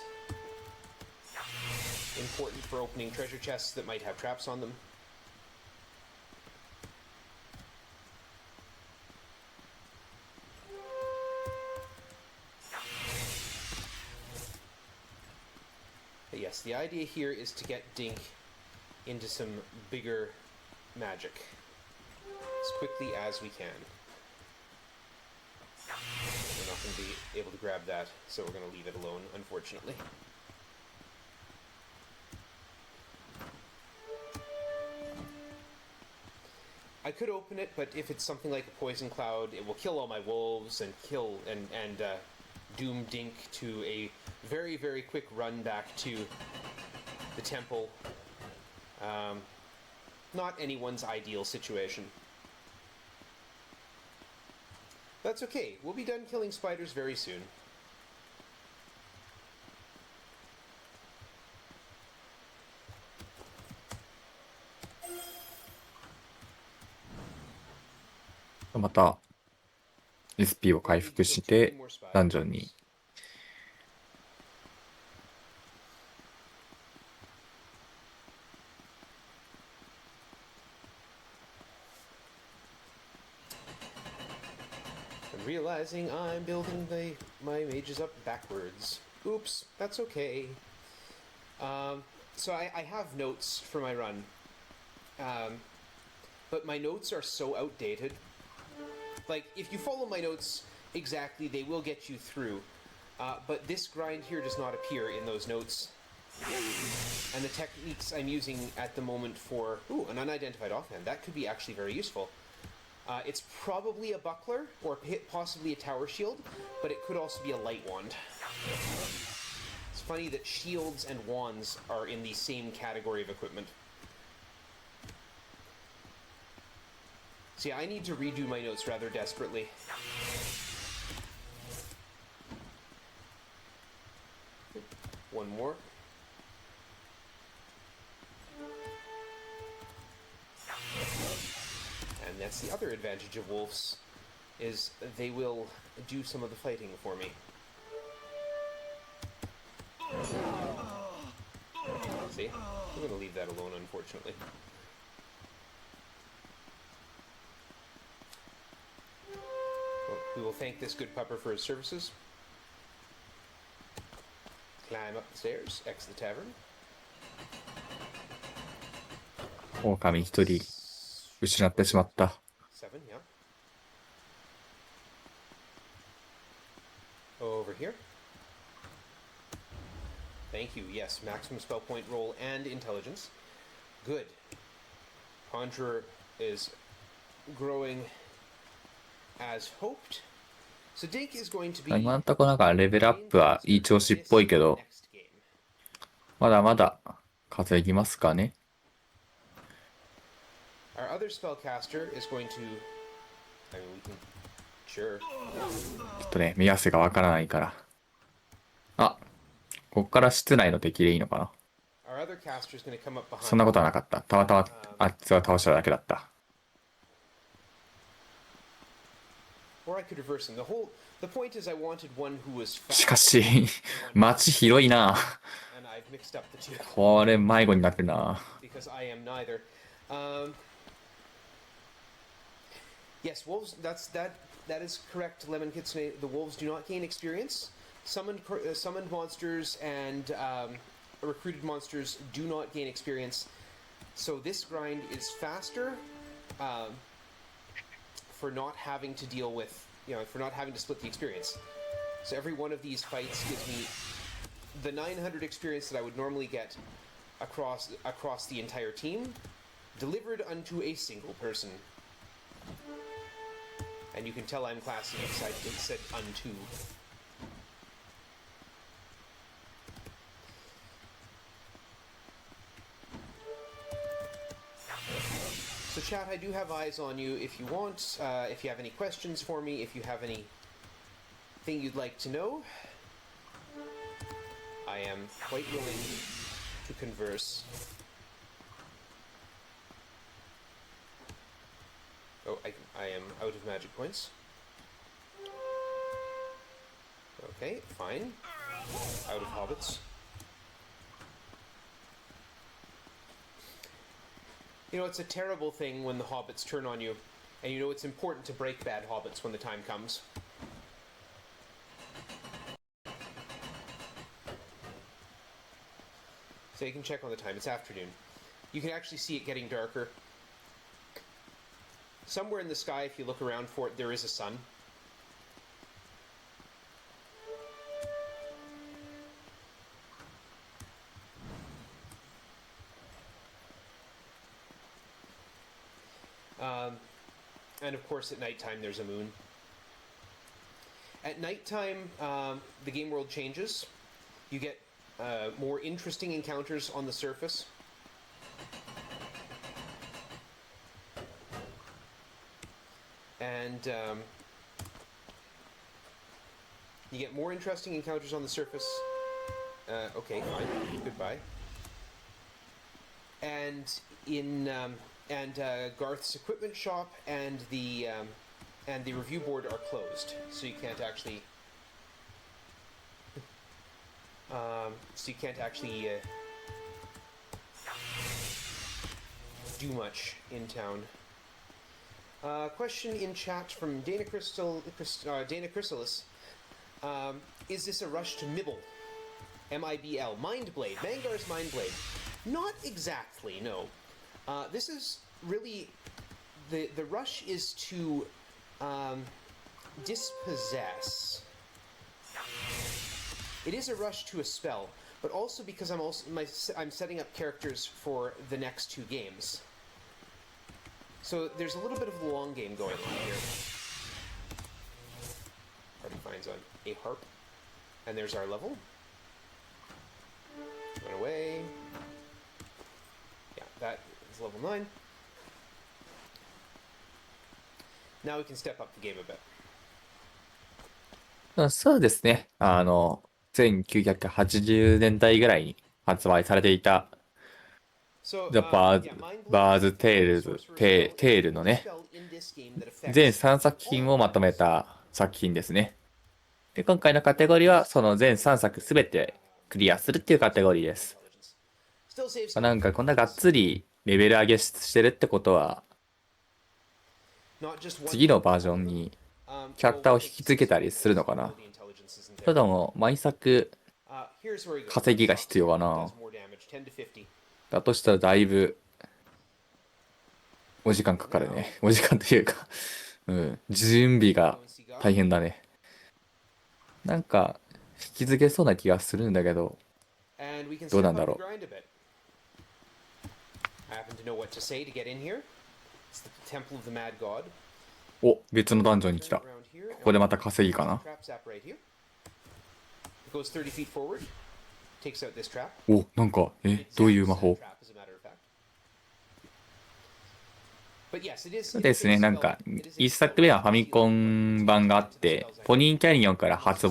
important for opening treasure chests that might have traps on them. But yes, the idea here is to get Dink into some bigger magic as quickly as we can. going to be able to grab that, so we're going to leave it alone, unfortunately. I could open it, but if it's something like a poison cloud, it will kill all my wolves and doom Dink to a very, very quick run back to the temple. Not anyone's ideal situation. That's okay. We'll be done killing spiders very soon.また SP を回復してダンジョンに。Realizing I'm building my mages up backwards. Oops, that's okay. So I have notes for my run. But my notes are so outdated. Like, if you follow my notes exactly, they will get you through. But this grind here does not appear in those notes. And the techniques I'm using at the moment for... Ooh, an unidentified offhand. That could be actually very useful. It's probably a buckler, or possibly a tower shield, but it could also be a light wand. It's funny that shields and wands are in the same category of equipment. See, I need to redo my notes rather desperately. One more. And that's the other advantage of wolves, is they will do some of the fighting for me. See? I'm going to leave that alone, unfortunately. Well, we will thank this good pupper for his services. Climb up the stairs, exit the tavern. 狼一人失ってしまった。7, yeah. Over here. Thank you. Yes, maximum spell point roll and intelligence. Good. Conjurer is growing as hoped. So Dink is going to be... 今んとこなんかレベルアップはいい調子っぽいけど、まだまだ稼ぎますかね。Our other spellcaster is going to... I mean, we can... Sure. ちょっとね、目安がわからないから。あ、こっから室内の敵でいいのかな。Our other caster is going to come up behind. そんなことはなかった。たまたまあっちは倒しただけだった。Or I could reverse him. The point is I wanted one who was fast. しかし、街広いな。And I've mixed up the two. これ迷子になってるな。Because I am neither. Yes, wolves. That is correct, Lemon Kitsune. The wolves do not gain experience. Summoned monsters and recruited monsters do not gain experience. So this grind is faster for not having to deal with, for not having to split the experience. So every one of these fights gives me the 900 experience that I would normally get across the entire team, delivered unto a single person. And you can tell I'm classy because I said unto. So chat, I do have eyes on you if you want, if you have any questions for me, if you have anything you'd like to know. I am quite willing to converse. Oh, I am out of magic points. Okay, fine. Out of hobbits. It's a terrible thing when the hobbits turn on you, and it's important to break bad hobbits when the time comes. So you can check on the time. It's afternoon. You can actually see it getting darker. Somewhere in the sky, if you look around for it, there is a sun. And of course, at nighttime, there's a moon. At nighttime, the game world changes. You get more interesting encounters on the surface. And you get more interesting encounters on the surface. Okay, fine. Goodbye. And in Garth's equipment shop and the review board are closed, so you can't actually do much in town. Question in chat from Dana Chrysalis. Is this a rush to Mibble? M-I-B-L. Mindblade. Mangar's Mindblade. Not exactly, no. This is really... The rush is to dispossess. It is a rush to a spell, but also because I'm setting up characters for the next two games. So there's a little bit of a long game going on here. Party finds on a harp. And there's our level. Run away. Yeah, that is level 9. Now we can step up the game a bit. そうですね。1980年代ぐらいに発売されていた So, The Bard's Tale のね、全3作品をまとめた作品ですね。で、今回のカテゴリーはその全3作すべてクリアするっていうカテゴリーです。なんかこんながっつりレベル上げしてるってことは、次のバージョンにキャラクターを引き継げたりするのかな。ただも毎作稼ぎが必要かな。だとしたらだいぶお時間かかるね。お時間というか準備が大変だね。なんか引き継げそうな気がするんだけど、どうなんだろう。お、別のダンジョンに来た。ここでまた稼ぎかな。お、なんか、どういう魔法ですね、なんか、一作目はファミコン版があって、ポニーキャニオンから発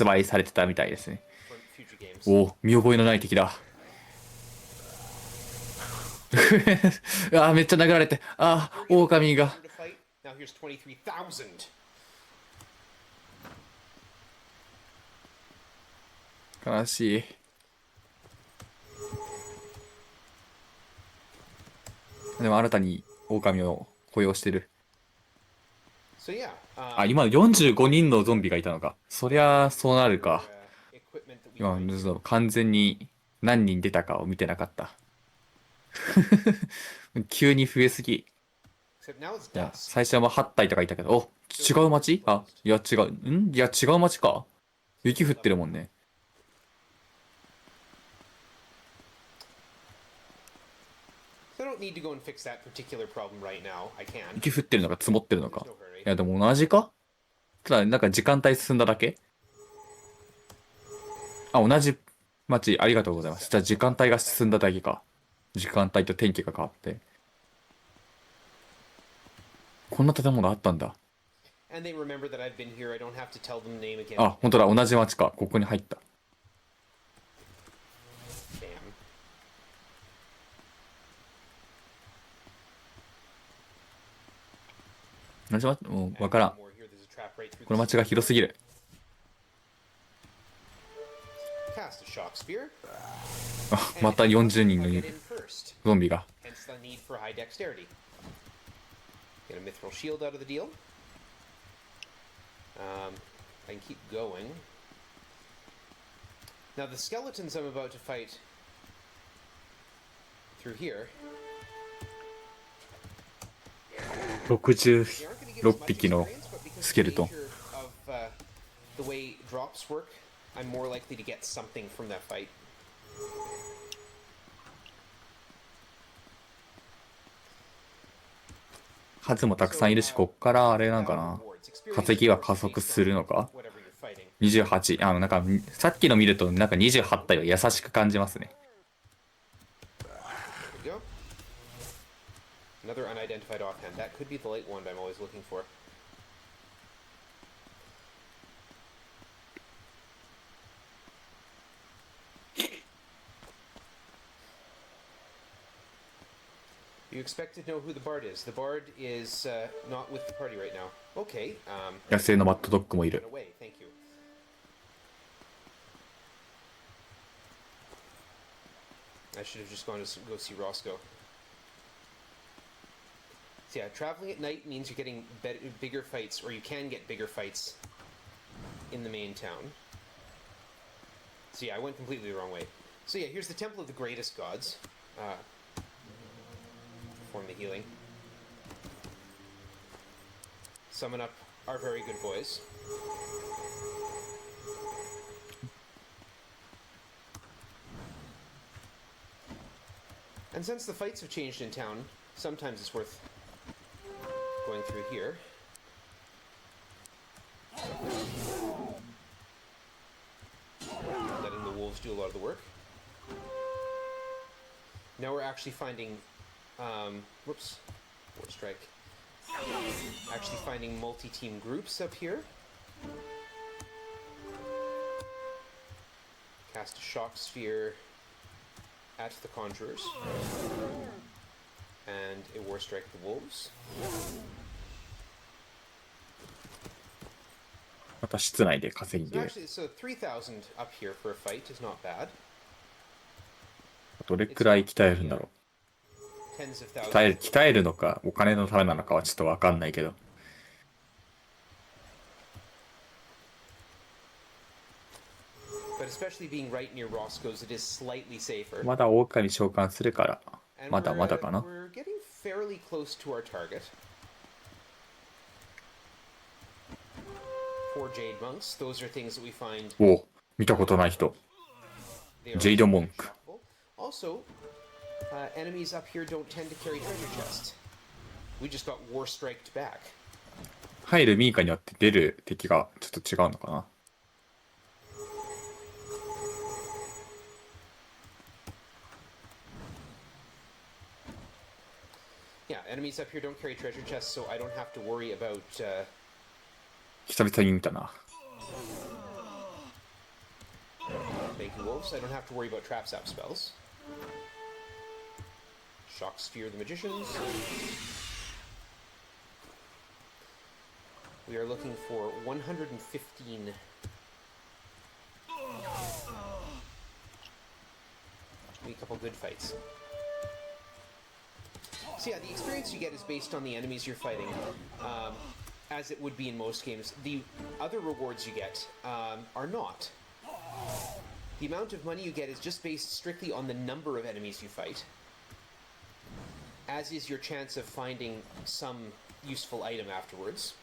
売されてたみたいですね。お、見覚えのない敵だ。めっちゃ殴られて、狼が。悲しい。でも新たに狼を雇用してる。今45人のゾンビがいたのか。そりゃそうなるか。今完全に何人出たかを見てなかった。急に増えすぎ。いや、最初は8体とかいたけど、違う町？いや違う。いや違う町か。雪降ってるもんね。雪降ってるのか積もってるのか。いやでも同じか？ただなんか時間帯進んだだけ？同じ町ありがとうございます。じゃあ時間帯が進んだだけか。時間帯と天気が変わって。こんな建物あったんだ。本当だ、同じ町か。ここに入った。同じ町？もうわからん。この町が広すぎる。また40人のゾンビが。Get a mithril shield out of the deal. I can keep going. Now the skeletons I'm about to fight through here. 66匹のスケルトン。The way drops work, I'm more likely to get something from that fight. 数もたくさんいるし、こっからあれなんかな。化石は加速するのか？ 28。なんか、さっきの見ると、なんか28体は優しく感じますね。Another unidentified offhand. That could be the light wand I'm always looking for. You expect to know who the bard is. The bard is not with the party right now. Okay. 野生のマットドッグもいる。Away. Thank you. I should have just gone to go see Roscoe. So yeah, traveling at night means you're getting bigger fights, or you can get bigger fights in the main town. So yeah, I went completely the wrong way. So yeah, here's the Temple of the Greatest Gods. Perform the healing. Summon up our very good boys. And since the fights have changed in town, sometimes it's worth going through here. Letting the wolves do a lot of the work. Now we're actually finding, whoops, War Strike. Actually finding multi-team groups up here. Cast a Shock Sphere at the Conjurers. And a War Strike the Wolves. また室内で稼ぎ So で。 actually, so 3,000 up here for a fight is not bad. どれくらい鍛えるんだろ Tens of う。 thousands. 鍛えるのか、お金のためなのかはちょっとわかんないけど。 But especially being right near Roscoe's, it is slightly safer. まだ狼召喚するから、 And まだまだかな。 we're getting fairly close to our target. 4 Jade Monks. Those are things that we find. お、見たことない人。 They are Jade also Monk. shockable. Also, enemies up here don't tend to carry treasure chests. We just got war striked back. 入るミーカによって出る敵がちょっと違うのかな。 Yeah, enemies up here don't carry treasure chests, so I don't have to worry about. 久々に見たな。 Thank you, wolves. I don't have to worry about trap zap spells. Shock Sphere the Magicians. We are looking for 115. A couple good fights. So yeah, the experience you get is based on the enemies you're fighting, as it would be in most games. The other rewards you get are not. The amount of money you get is just based strictly on the number of enemies you fight, as is your chance of finding some useful item afterwards.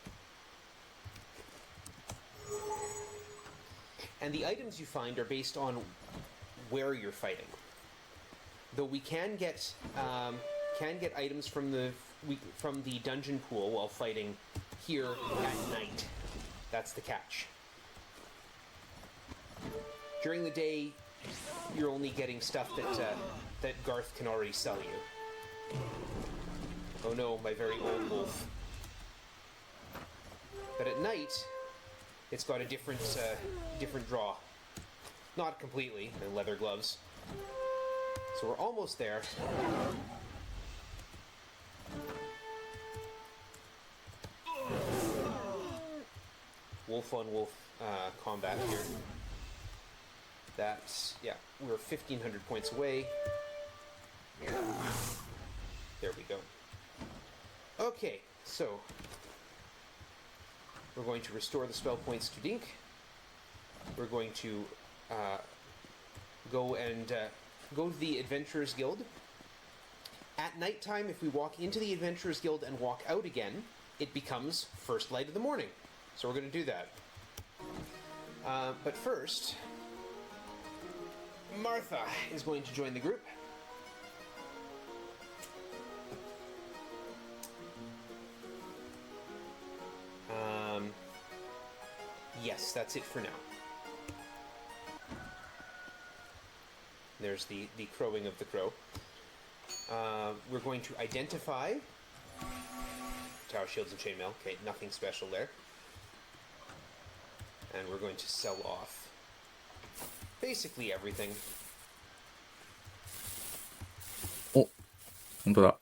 And the items you find are based on where you're fighting. Though we can get items from the dungeon pool while fighting here at night. That's the catch. During the day, you're only getting stuff that Garth can already sell you. Oh no, my very old wolf. But at night, it's got a different draw. Not completely, and leather gloves. So we're almost there. Wolf on wolf combat here. That's, yeah, we're 1,500 points away. There we go. Okay, so we're going to restore the spell points to Dink. We're going to go to the Adventurers Guild. At nighttime, if we walk into the Adventurers Guild and walk out again, it becomes first light of the morning. So we're going to do that. But first, Martha is going to join the group. yes, that's it for now. There's the crowing of the crow. We're going to identify tower shields and chainmail. Okay, nothing special there. And we're going to sell off basically everything. お、本当だ。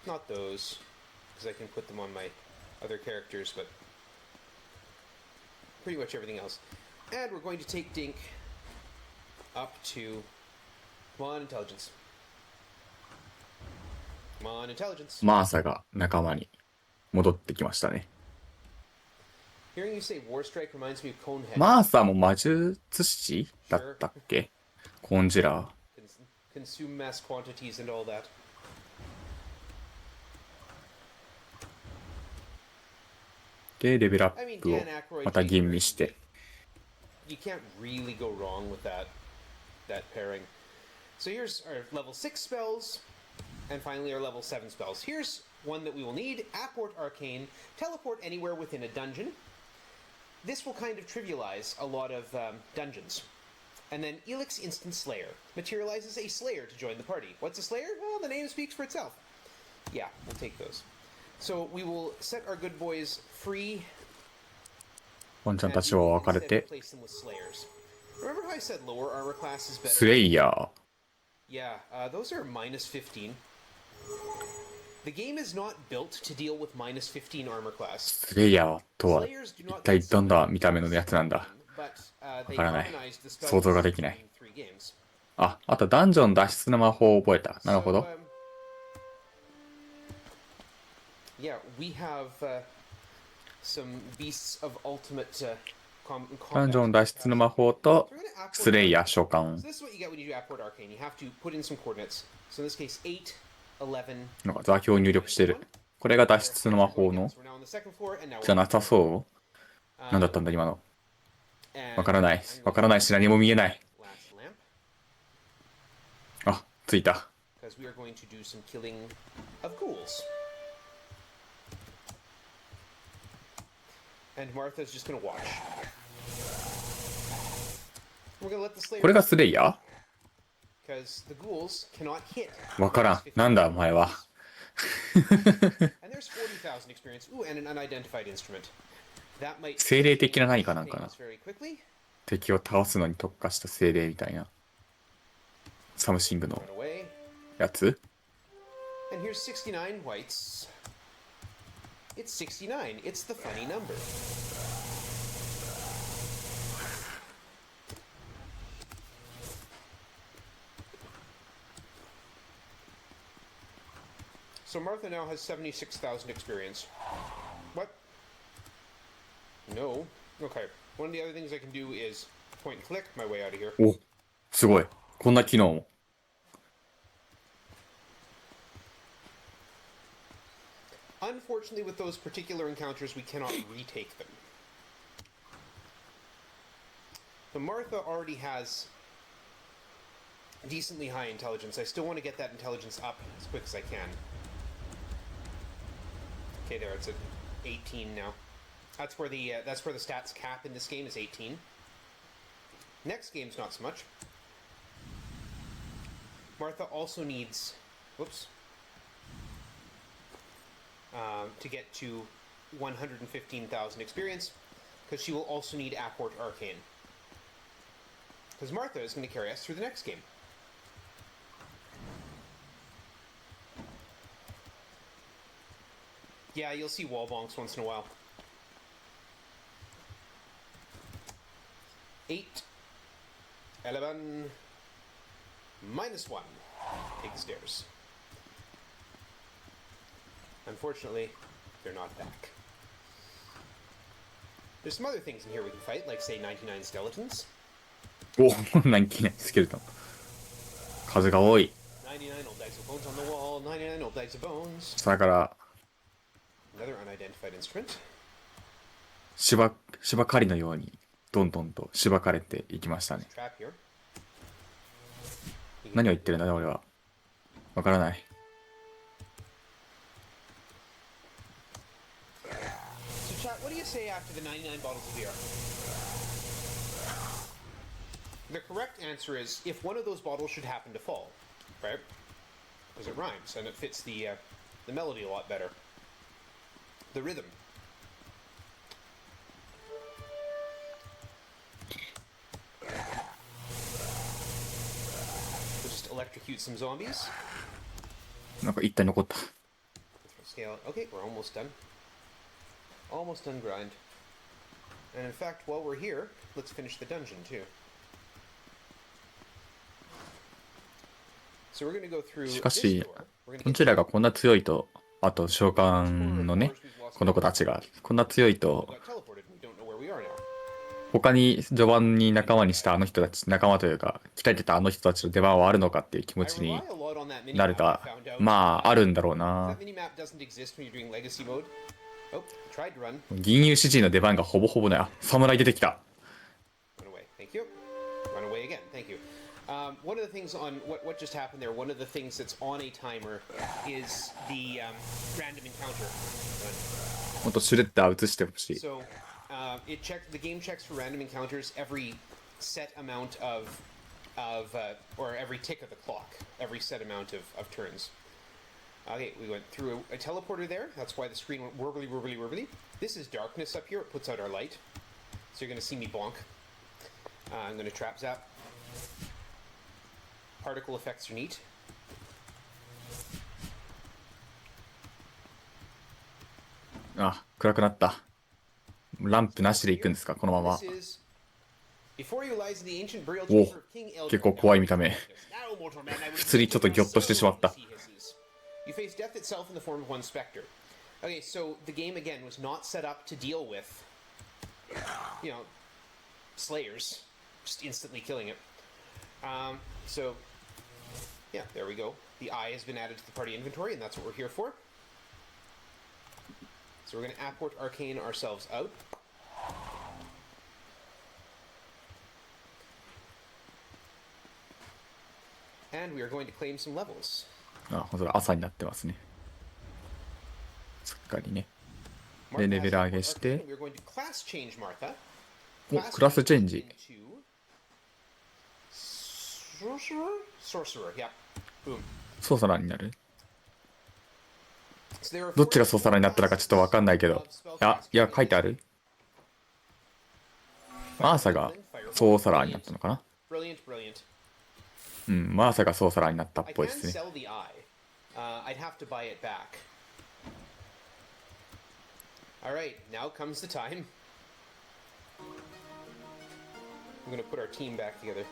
Not those, because I can put them on my other characters, but pretty much everything else. And we're going to take Dink up to... Come on, intelligence. Come on, intelligence. マーサが仲間に戻ってきましたね。 Hearing you say War Strike reminds me of Conehead. マーサも魔術師だったっけ？コンジュラー。Consume mass quantities and all that. で、レベルアップをまた吟味して。 You can't really go wrong with that pairing. So here's our level 6 spells, and finally our level 7 spells. Here's one that we will need: Apport Arcane, teleport anywhere within a dungeon. This will kind of trivialize a lot of dungeons. And then Elix Instant Slayer materializes a Slayer to join the party. What's a Slayer? Well, the name speaks for itself. Yeah, we'll take those. So we will set our good boys free. ワンちゃんたちは分かれて、 Remember how I said lower armor class is better? スレイヤー。 Yeah, those are minus 15. The game is not built to deal with minus 15 armor class. スレイヤーとは一体どんな見た目のやつなんだ。わからない。想像ができない。あ、あとダンジョン脱出の魔法を覚えた。なるほど。Yeah, we have some beasts of ultimate ダンジョン脱出の魔法とスレイヤー召喚。 So this is what you get when you do Apport Arcane. You have to put in some coordinates. So in this case, 8, 11. なんか座標を入力してる。これが脱出の魔法のじゃなさそう。何だったんだ今の。わからない。わからないし何も見えない。あ、ついた。 Because we are going to do some killing of ghouls. And Martha's just gonna watch. We're gonna let the Slayer. これがスレイヤー？ Because the ghouls cannot hit. わからん。なんだお前は。 And there's 40,000 experience. Ooh, and an unidentified instrument. That might. 精霊的な何かなんかな。 Very quickly. 敵を倒すのに特化した精霊みたいな。サムシングのやつ？ And here's 69 whites. It's 69. It's the funny number. So Martha now has 76,000 experience. What? No. Okay. One of the other things I can do is point and click my way out of here. お、すごい。こんな機能も。 Unfortunately, with those particular encounters, we cannot retake them. But Martha already has decently high intelligence. I still want to get that intelligence up as quick as I can. Okay, there, it's at 18 now. That's where the stats cap in this game is 18. Next game's not so much. Martha also needs, whoops, to get to 115,000 experience, because she will also need Apport Arcane. Because Martha is going to carry us through the next game. Yeah, you'll see wall bonks once in a while. 8, 11, -1. Take the stairs. Unfortunately, they're not back. There's some other things in here we can fight, like, say, 99 skeletons. お、何気ないスケルトン。数が多い。 99 old bags of bones on the wall, 99 old bags of bones. それから、 Another unidentified instrument. 芝刈りのように、どんどんとしばかれていきましたね。Trap here. 何を言ってるんだね、俺は。わからない。 So chat, say after the 99 bottles of beer? The correct answer is if one of those bottles should happen to fall, right? Because it rhymes and it fits the melody a lot better. The rhythm. We'll just electrocute some zombies. なんか一体残った。Scale. Okay, we're almost done. Almost done grind. And in fact, while we're here, let's finish the dungeon too. So we're going to go through しか this し door. We're going こ to ちらがこんな強いと、あと召喚のね、この子たちがこんな強いと、 got teleported and we don't know where we are now. 他に序盤に仲間にしたあの人たち、仲間というか鍛えてたあの人たちの出番はあるのかっていう気持 I ちに rely a lot on that なる minimap, か、 I found out. まああるんだろうな。 That minimap doesn't exist when you're doing legacy mode. Oh, I tried to run. 銀融詩人の出番がほぼほぼない。あ、侍出てきた。 Run away. Thank you. Run away again. Thank you. One of the things on what just happened there, one of the things that's on a timer is the random encounter. もっとシュレッダー映してほしい。 So the game checks for random encounters every set amount of or every tick of the clock, every set amount of turns. Okay, we went through a teleporter there. That's why the screen went warbly, warbly, warbly. This is darkness up here. It puts out our light. So you're going to see me bonk. I'm going to trap zap. Particle effects are neat. あ、暗くなった。ランプなしで行くんですか、このまま。 This is before you lies the ancient burial お、 chamber of King Eldred. 結構怖い見た目。 Now, mortal man, I will 普通にちょっとギョッとしてしまった。 he hisses. You face death itself in the form of one specter. Okay, so the game again was not set up to deal with, you know, slayers, just instantly killing it. So, yeah, there we go. The eye has been added to the party inventory, and that's what we're here for. So we're going to apport arcane ourselves out. And we are going to claim some levels. あ、ほんとだ、朝になってますね。すっかりね。で、 Martha レベル has 上げ apport して arcane. We're going to class change Martha. お、クラスチェンジ。 Sorcerer, yeah. Boom. ソーサラーになる。 So there are どっちがソーサラーになったのかちょっとわかんないけど。いや、書いてある。マーサがソーサラーになったのかな。 Brilliant, brilliant. うん、マーサがソーサラーになったっ I ぽ can いですね。 sell the eye. I'd have to buy it back. All right, now comes the time. I'm gonna put our team back together.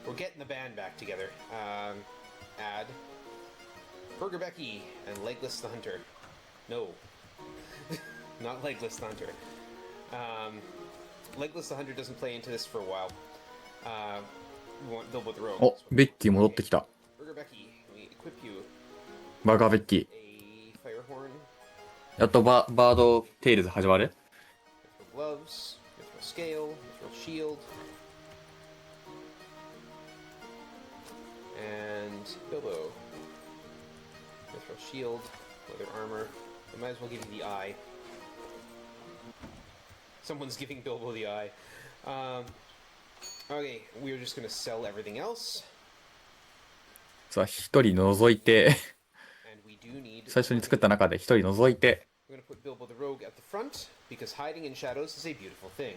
We're getting the band back together. Add Burger Becky and Legless the Hunter. No, not Legless the Hunter. Legless the Hunter doesn't play into this for a while. We want Bilbo the Rogue. お、ベッキー戻ってきた。 Burger Becky, we equip you バーガーベッキー。 a fire horn, やっとバードテイルズ始まる。 mithril gloves, mithril scale, mithril shield, and Bilbo. Mithril shield, leather armor. I might as well give you the eye. Someone's giving Bilbo the eye. Okay, we're just gonna sell everything else, さあ、一人除いて、 and we do need. 最初に作った中で一人除いて、 We're gonna put Bilbo the Rogue at the front because hiding in shadows is a beautiful thing.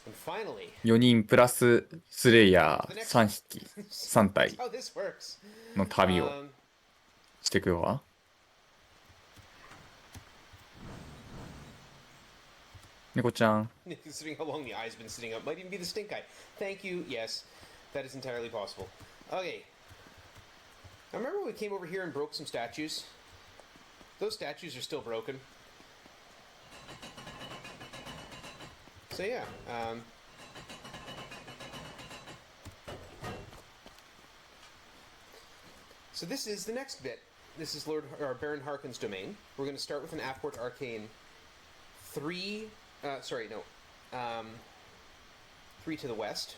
And finally, 4人プラススレイヤー3匹、3体 how this works. の旅をしていくわ。猫ちゃん。 Considering how long the eye's been sitting up, might even be the stink eye. Thank you. Yes, that is entirely possible. Okay. I remember when we came over here and broke some statues. Those statues are still broken. So yeah. So this is the next bit. This is Baron Harkon's domain. We're going to start with an Apport Arcane 3. Sorry, no. 3 to the west.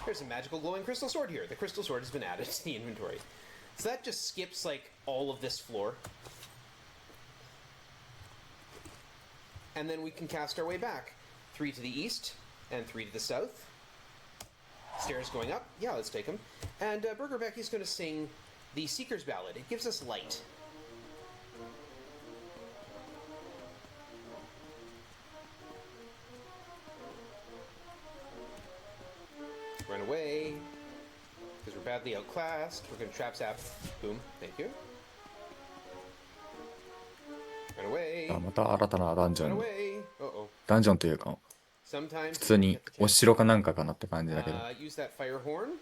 There's a magical glowing crystal sword here. The crystal sword has been added to the inventory. So that just skips, like, all of this floor. And then we can cast our way back. 3 to the east, and 3 to the south. Stairs going up. Yeah, let's take them. And Burger Becky's going to sing the Seeker's Ballad. It gives us light. Run away. Because we're badly outclassed. We're going to trap zap. Boom. Thank you. Run away. あ、また新たなダンジョ Run ン。 away. Uh-oh. ダンジョンというか、 Sometimes 普通にお城かなんかかなって感じだけど。 use that fire horn.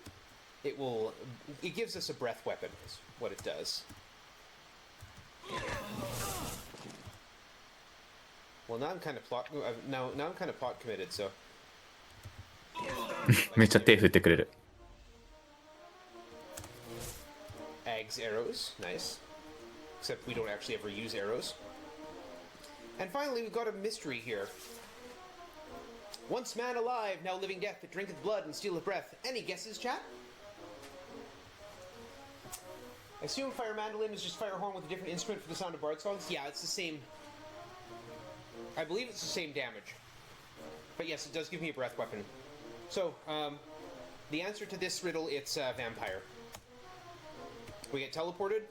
It gives us a breath weapon, is what it does. Well, now I'm kind of plot committed, so. めっちゃ手振ってくれる。 Ags arrows, nice. Except we don't actually ever use arrows. And finally, we've got a mystery here. Once man alive, now living death that drinketh blood and stealeth breath. Any guesses, chat? I assume fire mandolin is just fire horn with a different instrument for the sound of bard songs. Yeah, it's the same. I believe it's the same damage. But yes, it does give me a breath weapon. So, the answer to this riddle, it's vampire. We get teleported.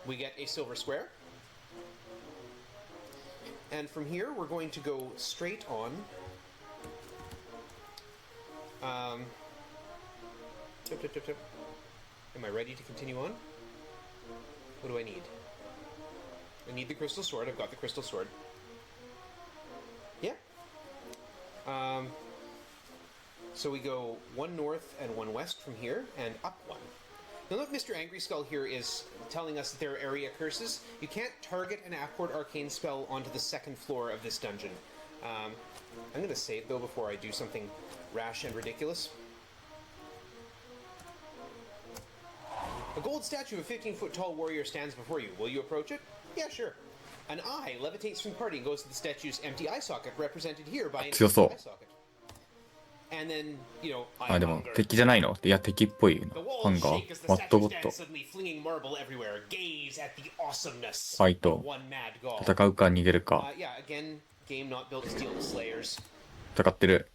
We get a silver square. And from here, we're going to go straight on. Tip, tip, tip, tip. Am I ready to continue on? What do I need? I need the crystal sword. I've got the crystal sword. Yeah. So we go one north and one west from here, and up one. Now look, Mr. Angry Skull here is telling us that there are area curses. You can't target an Accord Arcane spell onto the second floor of this dungeon. I'm going to save, though, before I do something rash and ridiculous. A gold statue of a 15-foot-tall warrior stands before you. Will you approach it? Yeah, sure. An eye levitates from the party and goes to the statue's empty eye socket, represented here by an empty eye socket. And then, you know, あ、でも敵じゃないの？いや、敵っぽいな。ハンガー、マットボット。ファイト。戦うか逃げるか。戦ってる。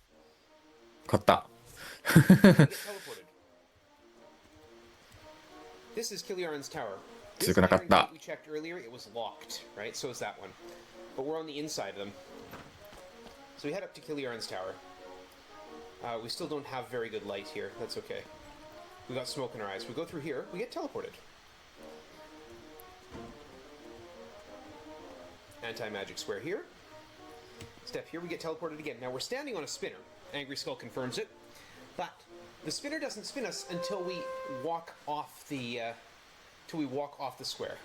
勝った。強くなかった。We still don't have very good light here. That's okay. We got smoke in our eyes. We go through here, we get teleported. Anti-magic square here. Step here, we get teleported again. Now we're standing on a spinner. Angry Skull confirms it. But the spinner doesn't spin us until we walk off the square.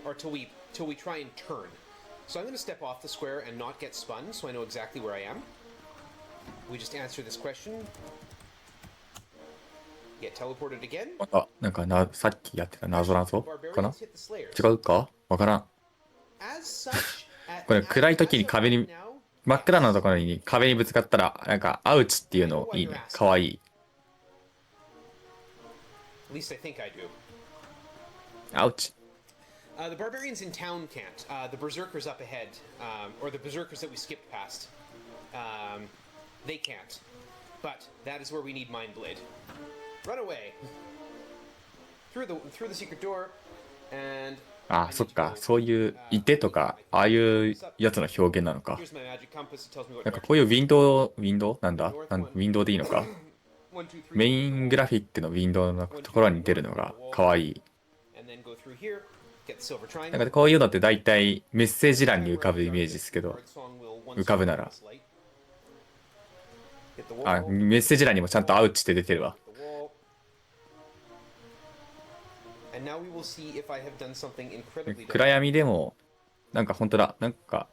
Or till we try and turn. So I'm going to step off the square and not get spun, so I know exactly where I am. We just answer this question. Get teleported again. あ、なんかさっきやってた謎かな？違うか？わからん。これ暗い時に壁に、真っ暗なところに壁にぶつかったら、なんかアウチっていうのいいね。かわいい。アウチ。The barbarians in town can't. The berserkers up ahead, or the berserkers that we skipped past. They can't. But that is where we need Mind Blade. Run away. Through the secret door, and... あ、そっか。そういういてとか、ああいうやつの表現なのか。なんかこういうウィンドウなんだ？ウィンドウでいいのか？メイングラフィックのウィンドウのところに出るのがかわいい。なんかこういうのって大体メッセージ欄に浮かぶイメージですけど、浮かぶなら。あ、メッセージ欄にもちゃんとアウチって出てるわ。暗闇でも、なんか本当だ、なんか、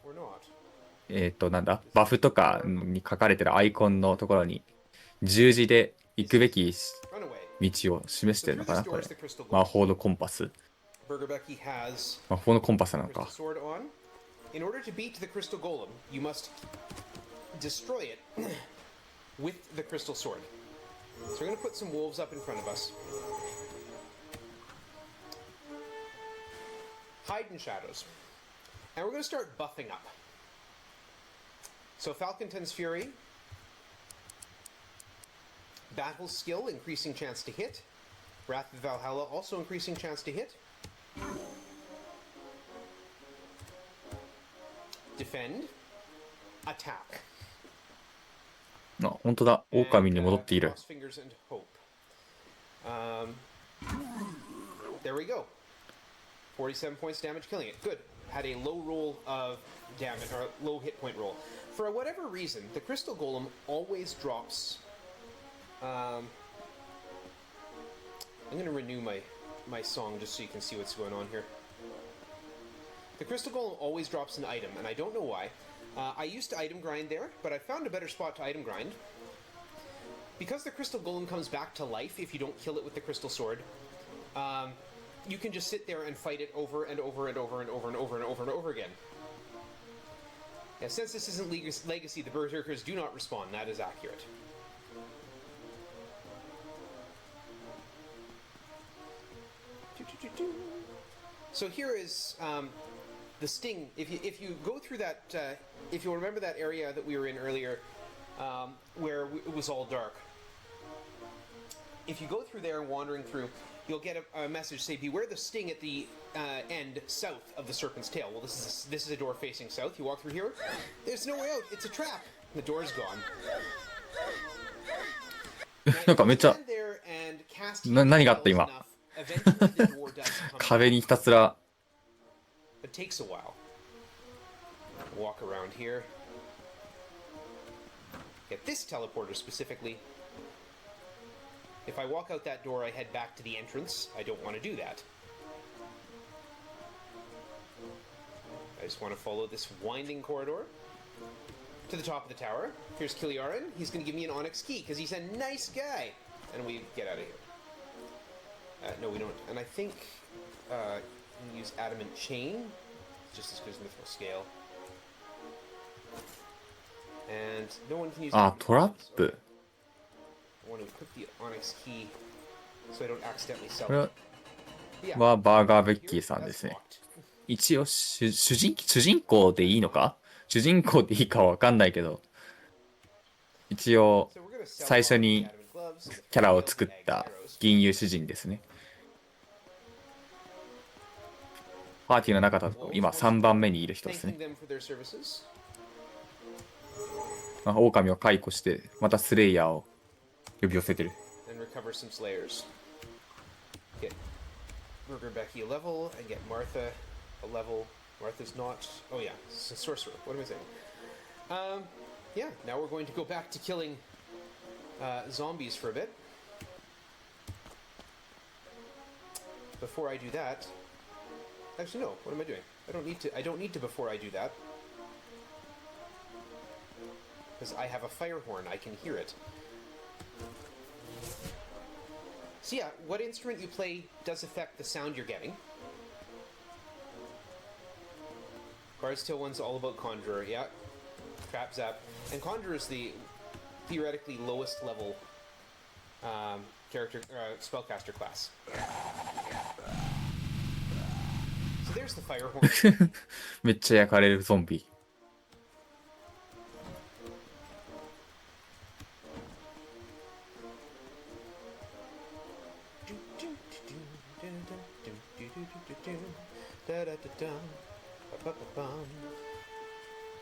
なんだ、バフとかに書かれてるアイコンのところに、十字で行くべき道を示してるのかな、これ。魔法のコンパス。魔法のコンパスなのか。In order to beat the crystal golem, you must destroy it with the crystal sword. So we're going to put some wolves up in front of us. Hide in shadows. And we're going to start buffing up. So Falconton's Fury. Battle Skill, increasing chance to hit. Wrath of Valhalla, also increasing chance to hit. Defend. Attack. あ、本当だ。狼に戻っている。 Cross fingers and hope. There we go. 47 points damage, killing it. Good. Had a low roll of damage, or low hit point roll. For whatever reason, the Crystal Golem always drops. I'm going to renew my song just so you can see what's going on here. The Crystal Golem always drops an item, and I don't know why. I used to item grind there, but I found a better spot to item grind. Because the Crystal Golem comes back to life if you don't kill it with the Crystal Sword, you can just sit there and fight it over and over and over and over and over and over and over again. Yeah, since this isn't Legacy, the Berserkers do not respawn. That is accurate. So here is the sting. If you go through that, if you remember that area that we were in earlier, where it was all dark. If you go through there and wandering through, you'll get a message say, "Beware the sting at the end south of the Serpent's Tail." Well, this is a door facing south. You walk through here. There's no way out. It's a trap. The door's gone. なんかめっちゃ、 Stand there and cast 何があった今。 Eventually the door does come 壁にひたすら It takes a while. Walk around here. Get this teleporter specifically. If I walk out that door, I head back to the entrance. I don't want to do that. I just want to follow this winding corridor to the top of the tower. Here's Kiliaran. He's going to give me an Onyx key because he's a nice guy. And we get out of here. No, we don't. And I think you can use Adamant Chain. Just as good as Mithril Scale. And no one can use... あ、トラップ。 I want to equip the Onyx key so I don't accidentally sell これ it. Yeah. はバーガーベッキー Here, さんです that's ね。 locked. 一応主人公でいいのか、主人公でいいかわかんないけど、一応 So we're gonna sell 最初 off に the Adamant gloves and the キャラを flails 作っ and た arrows. 銀融詩人ですね。パーティーの中だと今3番目にいる人です Thanking ね。 them for their services. まあ、狼を解雇してまたスレイヤーを呼び寄せてる。 And recover some slayers. Get Ruger and Becky a level, and get Martha a level. Martha's not... Oh yeah, it's a sorcerer. What am I saying? Yeah, now we're going to go back to killing zombies for a bit. Before I do that... Actually, no. What am I doing? I don't need to before I do that. Because I have a fire horn. I can hear it. So yeah, what instrument you play does affect the sound you're getting. Bard's Tale 1's all about Conjurer, yeah. Trap Zap. And Conjurer is the theoretically lowest level spellcaster class. So there's the fire horn. めっちゃ焼かれるゾンビ。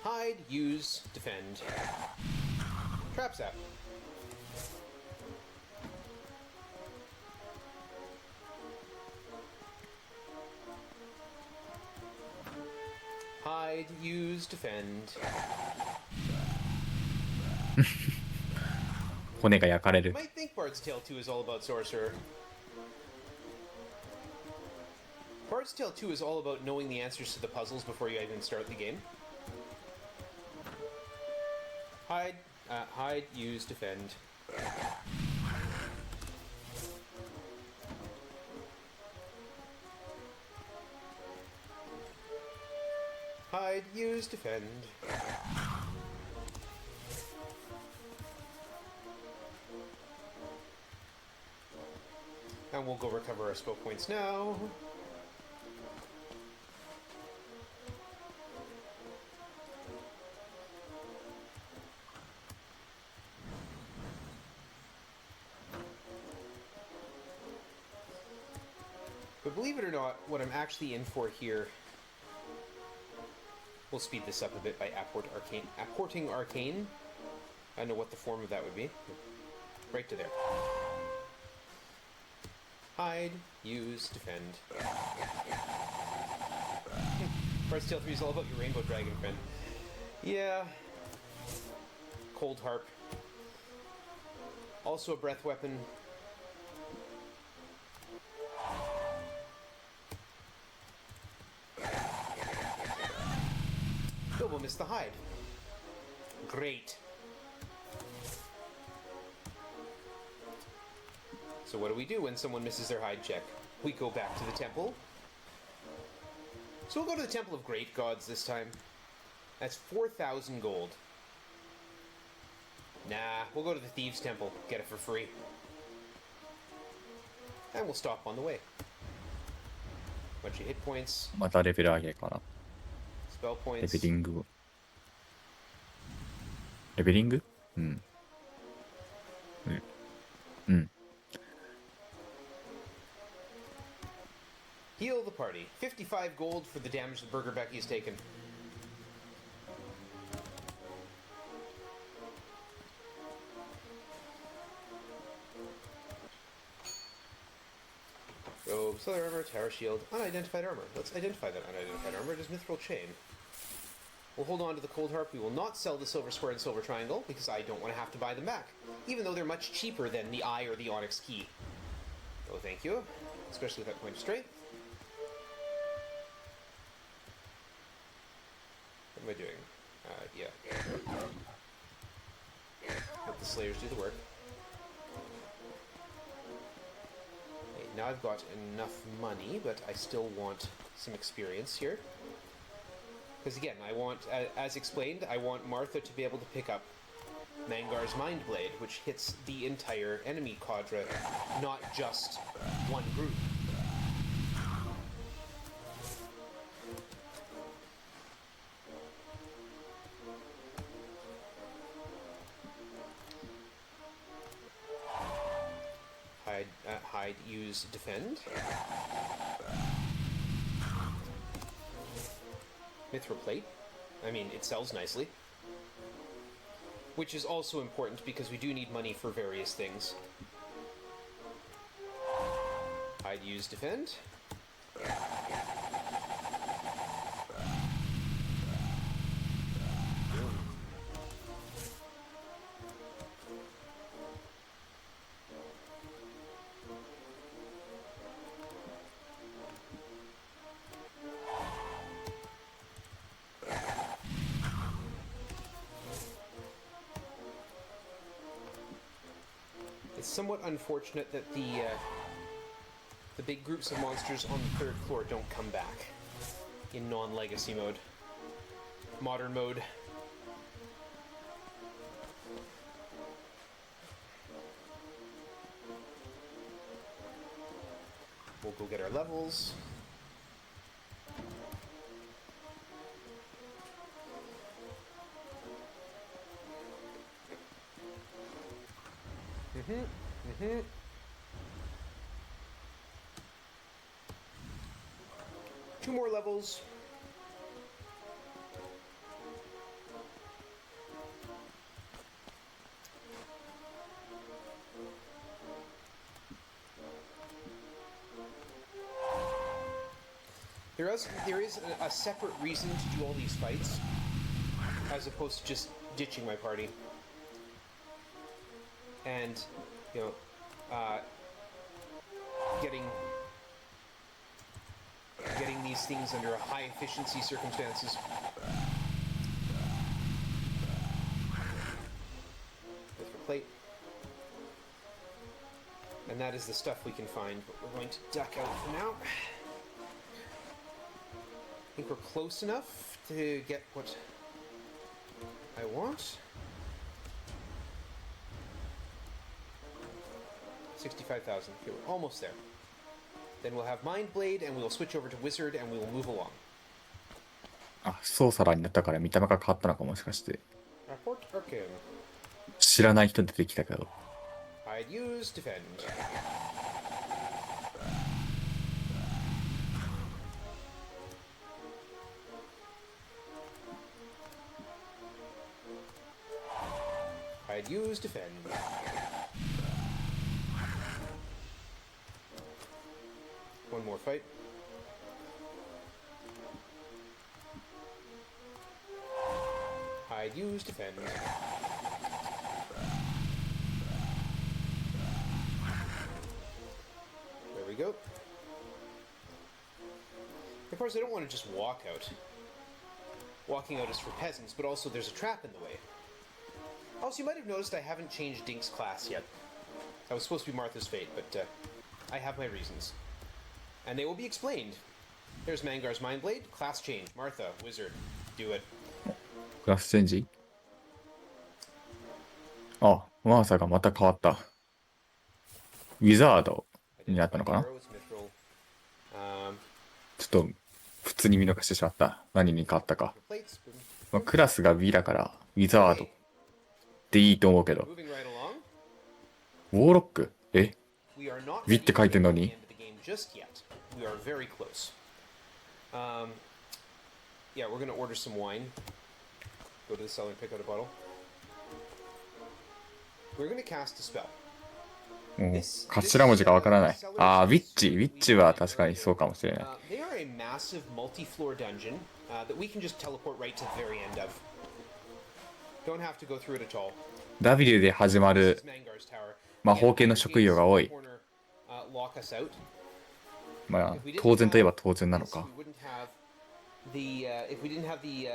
Hide, use, defend. Trap Zap. Hide, use, defend. 骨が焼かれる You。might think Bard's Tale 2 is all about Sorcerer. Bard's Tale 2 is all about knowing the answers to the puzzles before you even start the game. Hide, use, defend. Hide, use, defend. And we'll go recover our spell points now. But believe it or not, what I'm actually in for here... We'll speed this up a bit by apporting arcane. I don't know what the form of that would be. Right to there. Hide, use, defend. Bard's Tale 3 is all about your rainbow dragon friend. Yeah. Cold harp. Also a breath weapon. Bilbo missed the hide. Great. So what do we do when someone misses their hide check? We go back to the temple. So we'll go to the Temple of Great Gods this time. That's 4,000 gold. Nah, we'll go to the Thieves' Temple. Get it for free. And we'll stop on the way. Bunch of hit points. またレベル上げかな。 Spell レ points. ベリングを。レベリング？うん。うん。Heal the party. 55 gold for the damage that Burger Becky has taken. So, Solar Armor, Tower Shield, Unidentified Armor. Let's identify that unidentified armor. It is Mithril Chain. We'll hold on to the Cold Harp. We will not sell the Silver Square and Silver Triangle, because I don't want to have to buy them back, even though they're much cheaper than the Eye or the Onyx Key. Oh, thank you. Especially with that point of strength. What am I doing? Yeah. Let the Slayers do the work. Okay, now I've got enough money, but I still want some experience here. Because again, I want, as explained, I want Martha to be able to pick up Mangar's Mind Blade, which hits the entire enemy cadre, not just one group. Hide, use, defend. Mithril plate. I mean, it sells nicely. Which is also important because we do need money for various things. Hide, use, defend. It's somewhat unfortunate that the big groups of monsters on the third floor don't come back in non-legacy mode. Modern mode. We'll go get our levels. Two more levels. There is a separate reason to do all these fights, as opposed to just ditching my party. And, you know, getting these things under high efficiency circumstances. Different plate. And that is the stuff we can find, but we're going to duck out for now. I think we're close enough to get what I want. 65,000. Okay, we're almost there. Then we'll have Mind Blade, and we'll switch over to Wizard, and we will move along. あ、ソーサラーになったから見た目が変わったのかもしかして。 Report Arkham. 知らない人出てきたけど。 I'd use defend. Hide, use, defend. One more fight. Hide, use, defend. There we go. Of course, I don't want to just walk out. Walking out is for peasants, but also there's a trap in the way. Also, you might have noticed I haven't changed Dink's class yet. I was supposed to be Martha's Fate, but I have my reasons. And they will be explained. There's Mangar's Mindblade, class change. Martha, wizard, do it. クラスチェンジ。あ、マーサがまた変わった。ウィザードになったのかな。ちょっと普通に見逃してしまった。何に変わったか。まあ、クラスが B だからウィザードでいいと思うけど。ウォーロックえ ?B って書いてんのにYeah, we're gonna order some wine. Go to the cellar and pick out a bottle. We're gonna cast a spell. 頭文字がわからない。ああ、ウィッチは確かにそうかもしれない。They are a massive multi-floor dungeon that we can just teleport right to the very end of. Don't have to go through it at all. W で始まる魔法系の職業が多い。まあ、当然といえば当然なのか。If we didn't have the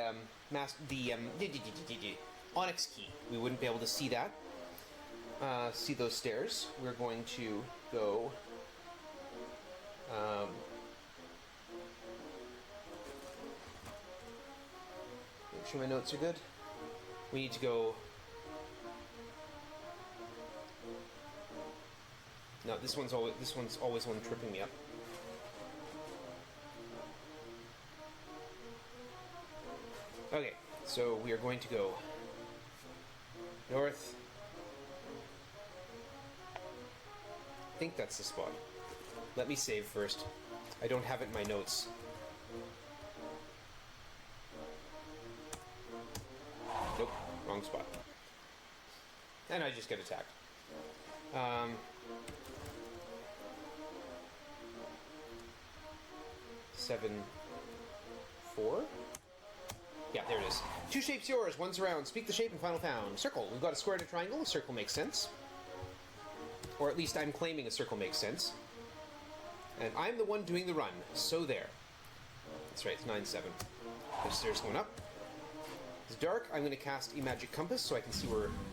Onyx key, we wouldn't be able to see that. See those stairs. We're going to go. Make sure my notes are good. We need to go. No, this one's always one tripping me up. Okay, so we are going to go north. I think that's the spot. Let me save first. I don't have it in my notes. Nope, wrong spot. And I just get attacked. 7, 4? Yeah, there it is. Two shapes yours, one's around. Speak the shape and final found. Circle. We've got a square and a triangle. A circle makes sense. Or at least I'm claiming a circle makes sense. And I'm the one doing the run. So there. That's right, it's 9-7. There's stairs going up. It's dark. I'm going to cast a magic compass so I can see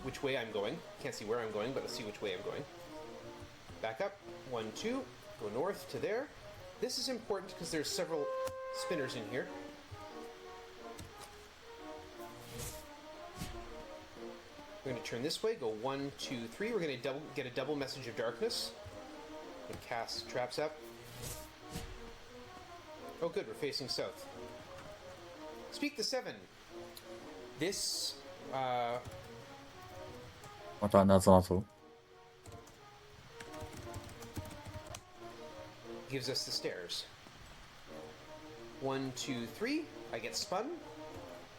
which way I'm going. Can't see where I'm going, but let's see which way I'm going. Back up. 1, 2. Go north to there. This is important because there's several spinners in here. We're going to turn this way, go 1, 2, 3. We're going to get a double message of darkness. And cast traps up. Oh good, we're facing south. Speak the 7. This, また謎々 gives us the stairs. 1, 2, 3. I get spun.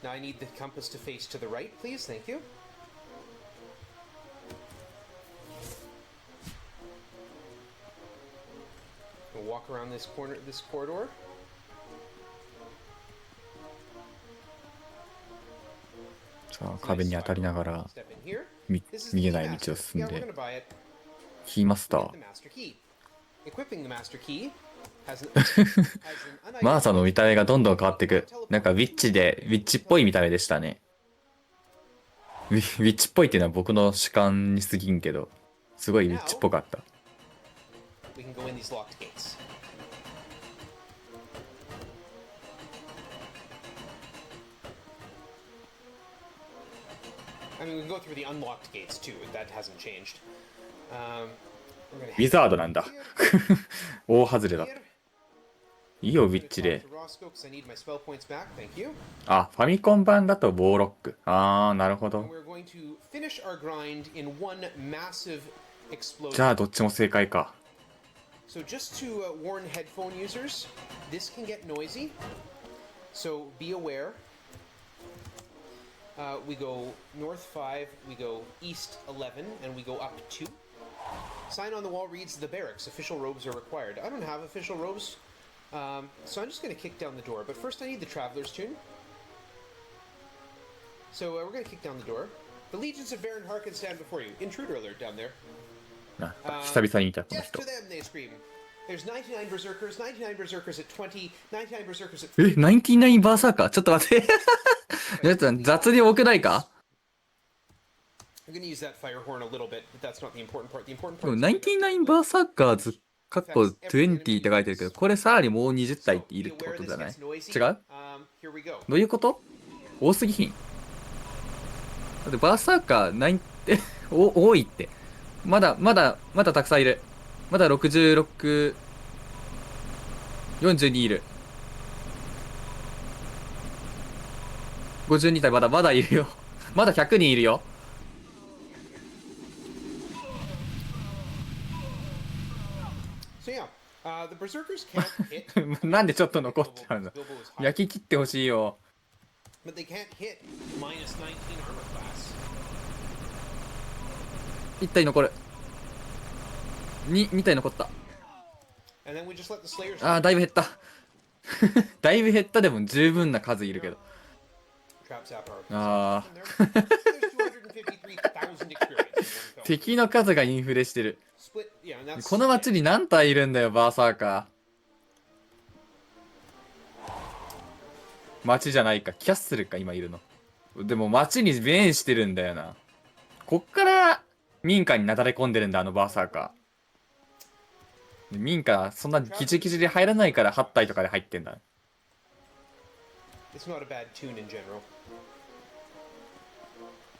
Now I need the compass to face to the right, please. Thank you. We'll walk around this corridor.さあ、壁に当たりながら見えない道を進んで。キーマスター。マーサの見た目がどんどん変わっていく。なんかウィッチっぽい見た目でしたね。ウィッチっぽいっていうのは僕の主観に過ぎんけど、すごいウィッチっぽかった。I mean, we can go through the unlocked gates too. That hasn't changed. ウィザードなんだ。大外れだった。いいよ、ウィッチで。あ、ファミコン版だとボーロック。あー、なるほど。じゃあ、どっちも正解か。So just to warn headphone users, this can get noisy. So be aware. we go north 5, we go east 11, and we go up 2. Sign on the wall reads the barracks. Official robes are required. I don't have official robes, so I'm just going to kick down the door. But first I need the Traveler's Tune. So we're going to kick down the door. The legions of Baron Harkin stand before you. Intruder alert down there. 久々に見たこの Death 人 to them, they scream. There's 99 berserkers, 99 berserkers at 20, 99 berserkers at え、99バーサーカーちょっと待って。ちょっと雑に多くないか？ I'm going to use that fire horn a little bit, but that's not the important part. The important でも part is 99バーサーカーズかっこ20って書いてるけど、これさらにもう20体いるってことじゃない？違う？ here we go. どういうこと？多すぎひん。だってバーサーカー9って多いって。まだたくさんいる。まだ66、42いる。52体まだいるよ。まだ100人いるよ。So yeah, the berserkers can't hit. なんでちょっと残っちゃうんだ。 Bilbo is high, 焼き切ってほしいよ。 but they can't hit minus 19 armor class. 1体残る。2体残った。 And then we just let the slayers. あー、だいぶ減った。だいぶ減ったでも十分な数いるけど。 Trap zap our. あ There's 253,000 experience in one film. 敵の数がインフレしてる。 Split, yeah, and that's この町に何体いるんだよ、バーサーカー。町じゃないか、キャッスルか、今いるの。でも町に面してるんだよな。こっから民家になだれ込んでるんだ、あのバーサーカー。民家、そんなギチギチで入らないから8体とかで入ってんだ。 It's not a bad tune in general.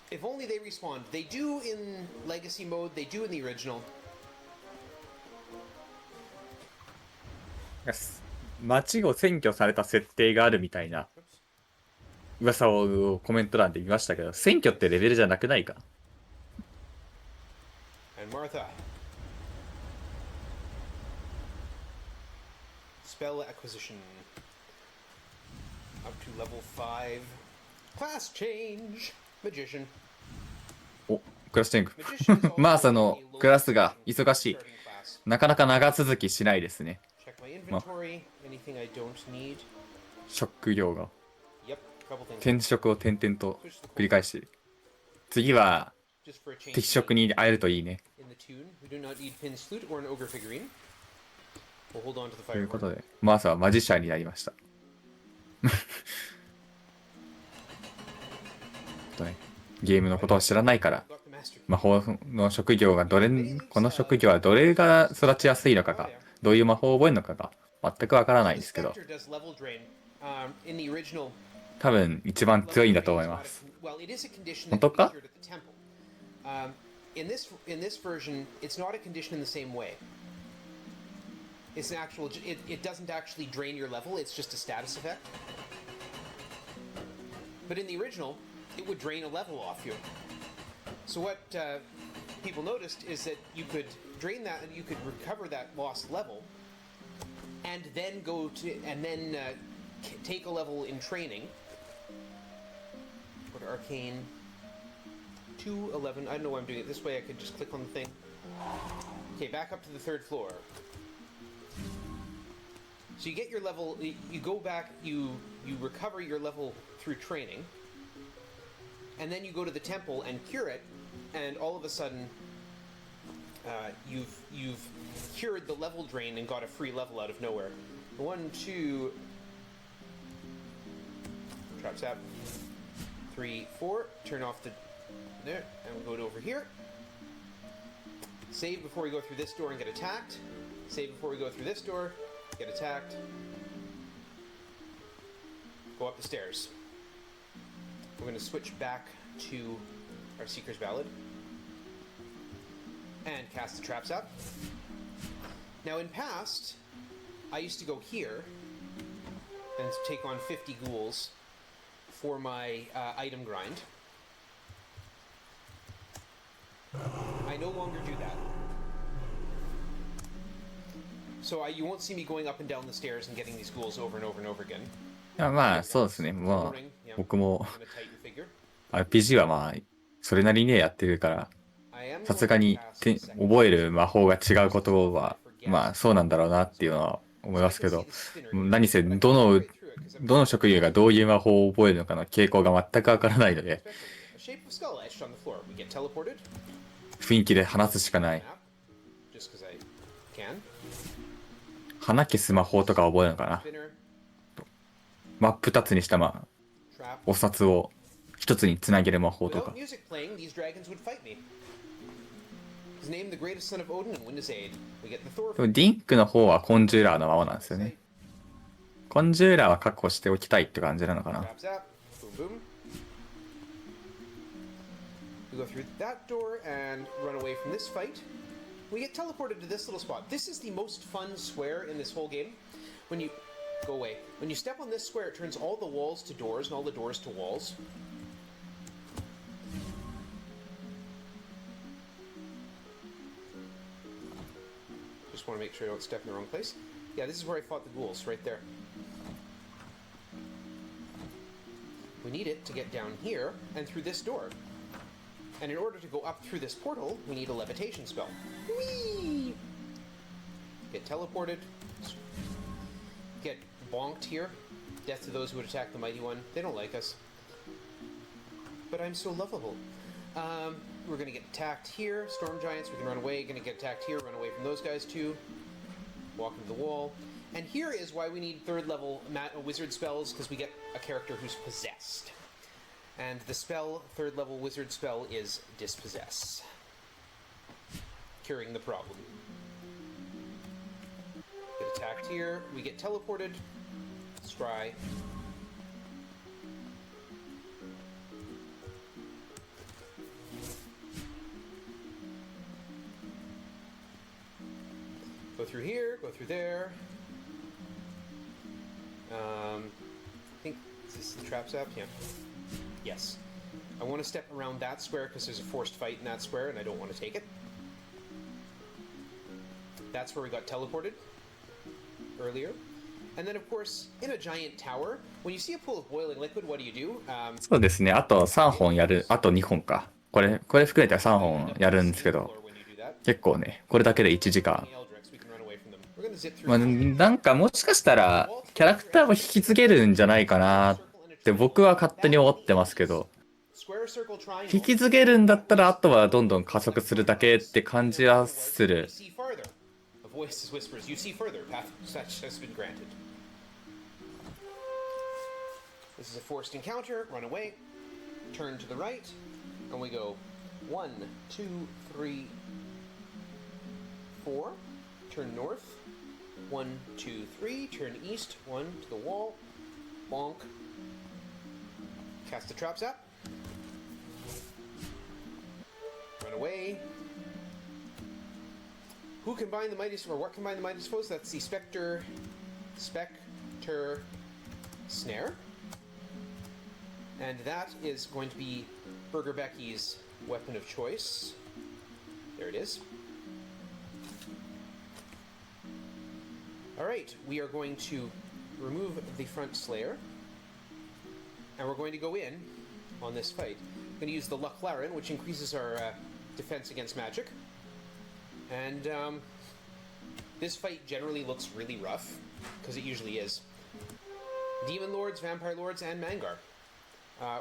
If only they respawned. They do in Legacy mode, they do in the original. 町を占拠された設定があるみたいな噂をコメント欄で見ましたけど、占拠ってレベルじゃなくないか？ And Martha. Spell acquisition. Up to level 5. Class change. Magician. お、クラスチェング。マーサのクラスが忙しい。なかなか長続きしないですね。Check my inventory. Anything I don't need. 職業が。 Yep, couple things. 転職を転々と繰り返している。次は Just for a change. 敵職に会えるといいね。 In the tune, we do not need Pin's flute or an ogre figurine. We'll hold on to the という fire. ことで、マーサはマジシャンになりました。とね、ゲームのことを知らないから、 Got the master. 魔法の職業がこの職業はどれが育ちやすいのかが、どういう魔法を覚えるのかが全くわからないん The ですけど、 specter does level drain. In the original, 多分一番強いんだと思います。 well, it is a condition that 本当 can be か？ cured at the temple. In this version, it's not a condition in the same way. It's an actual. It doesn't actually drain your level. It's just a status effect. But in the original, it would drain a level off you. So what people noticed is that you could drain that, and you could recover that lost level, and then take a level in training. Go to arcane. 211. I don't know why I'm doing it this way. I could just click on the thing. Okay, back up to the 3rd floor. So you get your level. You go back. You recover your level through training, and then you go to the temple and cure it, and all of a sudden, you've cured the level drain and got a free level out of nowhere. 1, 2. Trap zap. 3, 4. Turn off the. There, and we'll go over here. Save before we go through this door and get attacked. Save before we go through this door, get attacked. Go up the stairs. We're going to switch back to our Seeker's Ballad. And cast the traps up. Now in past, I used to go here and take on 50 ghouls for my item grind. I no longer do that. So you won't see me going up and down the stairs and getting these ghouls over and over and over again. まあそうですね。まあ僕も I'm gonna tighten figure. RPG はまあ、それなりにやってるから、さすがに覚える魔法が違うことは、まあそうなんだろうなっていうのは思いますけど、何せどの職業がどういう魔法を覚えるのかの傾向が全くわからないので、雰囲気で話すしかない。花消す魔法とか覚えるのかな。真っ二つにしたお札を一つにつなげる魔法とか。でもディンクの方はコンジューラーのままなんですよね。コンジューラーは確保しておきたいって感じなのかな。We go through that door and run away from this fight. We get teleported to this little spot. This is the most fun square in this whole game. When you go away, when you step on this square, it turns all the walls to doors and all the doors to walls. Just want to make sure I don't step in the wrong place. Yeah, this is where I fought the ghouls, right there. We need it to get down here and through this door. And in order to go up through this portal, we need a levitation spell. Whee! Get teleported. Get bonked here. Death to those who would attack the Mighty One. They don't like us. But I'm so lovable. We're gonna get attacked here. Storm Giants, we can run away. Gonna get attacked here, run away from those guys too. Walk into the wall. And here is why we need third level wizard spells, because we get a character who's possessed. And the spell, third level wizard spell, is Dispossess. Curing the problem. Get attacked here, we get teleported. Scry. Go through here, go through there. I think, is this the trap zap? Yeah. Yes. I want to step around that square because there's a forced fight in that square and I don't want to take it. That's where we got teleported earlier. And then of course, in a giant tower, when you see a pool of boiling liquid, what do? そうですね。あと3本やる。あと2本か。これ含めては3本やるんですけど、結構ね、これだけで1時間。まあ、なんかもしかしたら、キャラクターを引き継げるんじゃないかなって僕は勝手に思ってますけど、引き継げるんだったらあとはどんどん加速するだけって感じはする。This is a forced encounter. Run away. Turn to the right. And we go 1, 2, 3, 4. Turn north. 1, 2, 3. Turn east. 1 to the wall. Bonk. Cast the trap zap. Run away. Who combined the mightiest, or what combined the mightiest foes? That's the Spectre Snare. And that is going to be Burger Becky's weapon of choice. There it is. Alright, we are going to remove the front Slayer. And we're going to go in on this fight. We're going to use the Luck Laren, which increases our defense against magic. And this fight generally looks really rough, because it usually is. Demon Lords, Vampire Lords, and Mangar.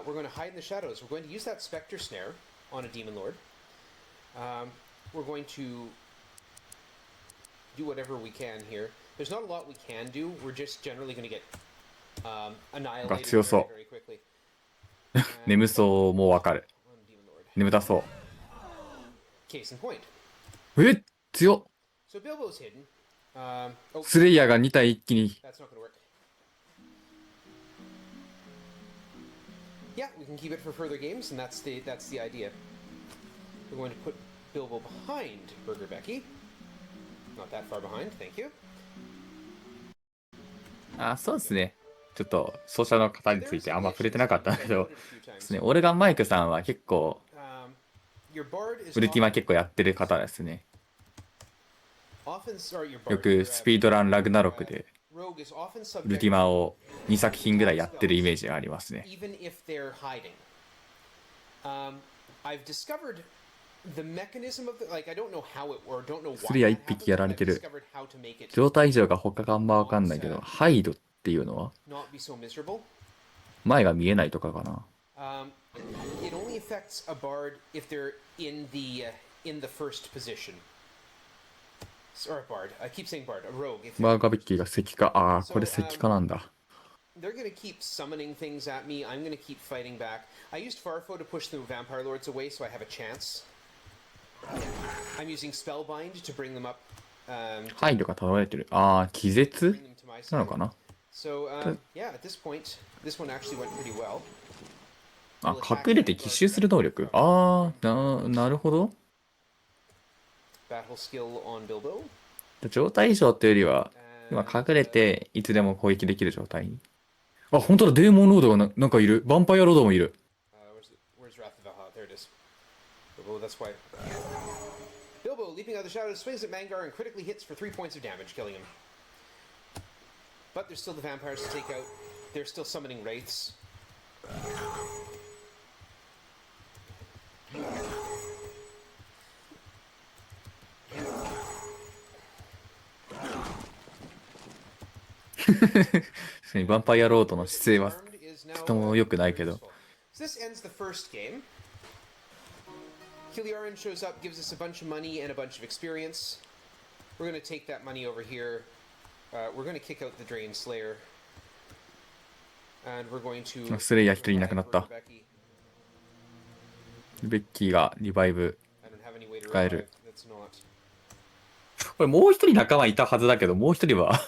We're going to hide in the shadows. We're going to use that Spectre Snare on a Demon Lord. We're going to do whatever we can here. There's not a lot we can do. We're just generally going to get annihilated very quickly. 眠そうもわかる。眠たそう。Case in point. 強っ。So Bilbo's hidden. スレイヤーが2体一気に。That's not going to work. Yeah, we can keep it for further games, and that's the idea. We're going to put Bilbo behind Burger Becky. Not that far behind, thank you. あ、そうですね。ちょっと奏者の方についてあんま触れてなかったんだけどですね。オルガンマイクさんは結構ウルティマ結構やってる方ですね。よくスピードランラグナロクでウルティマを2作品ぐらいやってるイメージがありますね。I've discovered the mechanism of the, like, I don't know how it or don't know ス why リア that 1匹 happens, やら but れ I've てる。 discovered how to make it 状態異常が他があんまわかんないけど、ハイドっていうのは not be so miserable. 前が見えないとかかな。It only affects a bard if they're in the first position. Or a bard. I keep saying bard. A rogue. If バーガビッキーが石化。ああ、これ石化なんだ。they're gonna keep summoning things at me. I'm gonna keep fighting back. I used Farfo to push the vampire lords away, so I have a chance. I'm using Spellbind to bring them up. ハイドが倒れてる。ああ、気絶 Bring them to my なの side. かな。 So yeah, at this point, this one actually went pretty well. あ、隠れて奇襲する能力。ああ、なるほど。 Battle skill on Bilbo. 状態異常っていうよりは、今隠れていつでも攻撃できる状態に。あ、本当だ、デーモンロードがなんかいる。ヴァンパイアロードもいる。Where's Wrath of Valhalla? There it is. Bilbo, that's why. Bilbo, leaping out of the shadows, swings at Mangar and critically hits for 3 points of damage, killing him. But there's still the vampires to take out. They're still summoning wraiths.ヴァンパイアロードの姿勢はとても良くないけど。 So this ends the first game. Kiliaran shows up, gives us a bunch of money and a bunch of experience. We're going to take that money over here. We're going to kick out the Drain Slayer. And we're going to... スレイヤー一人いなくなった。ベッキーがリバイブ使える。これもう一人仲間いたはずだけど、もう一人は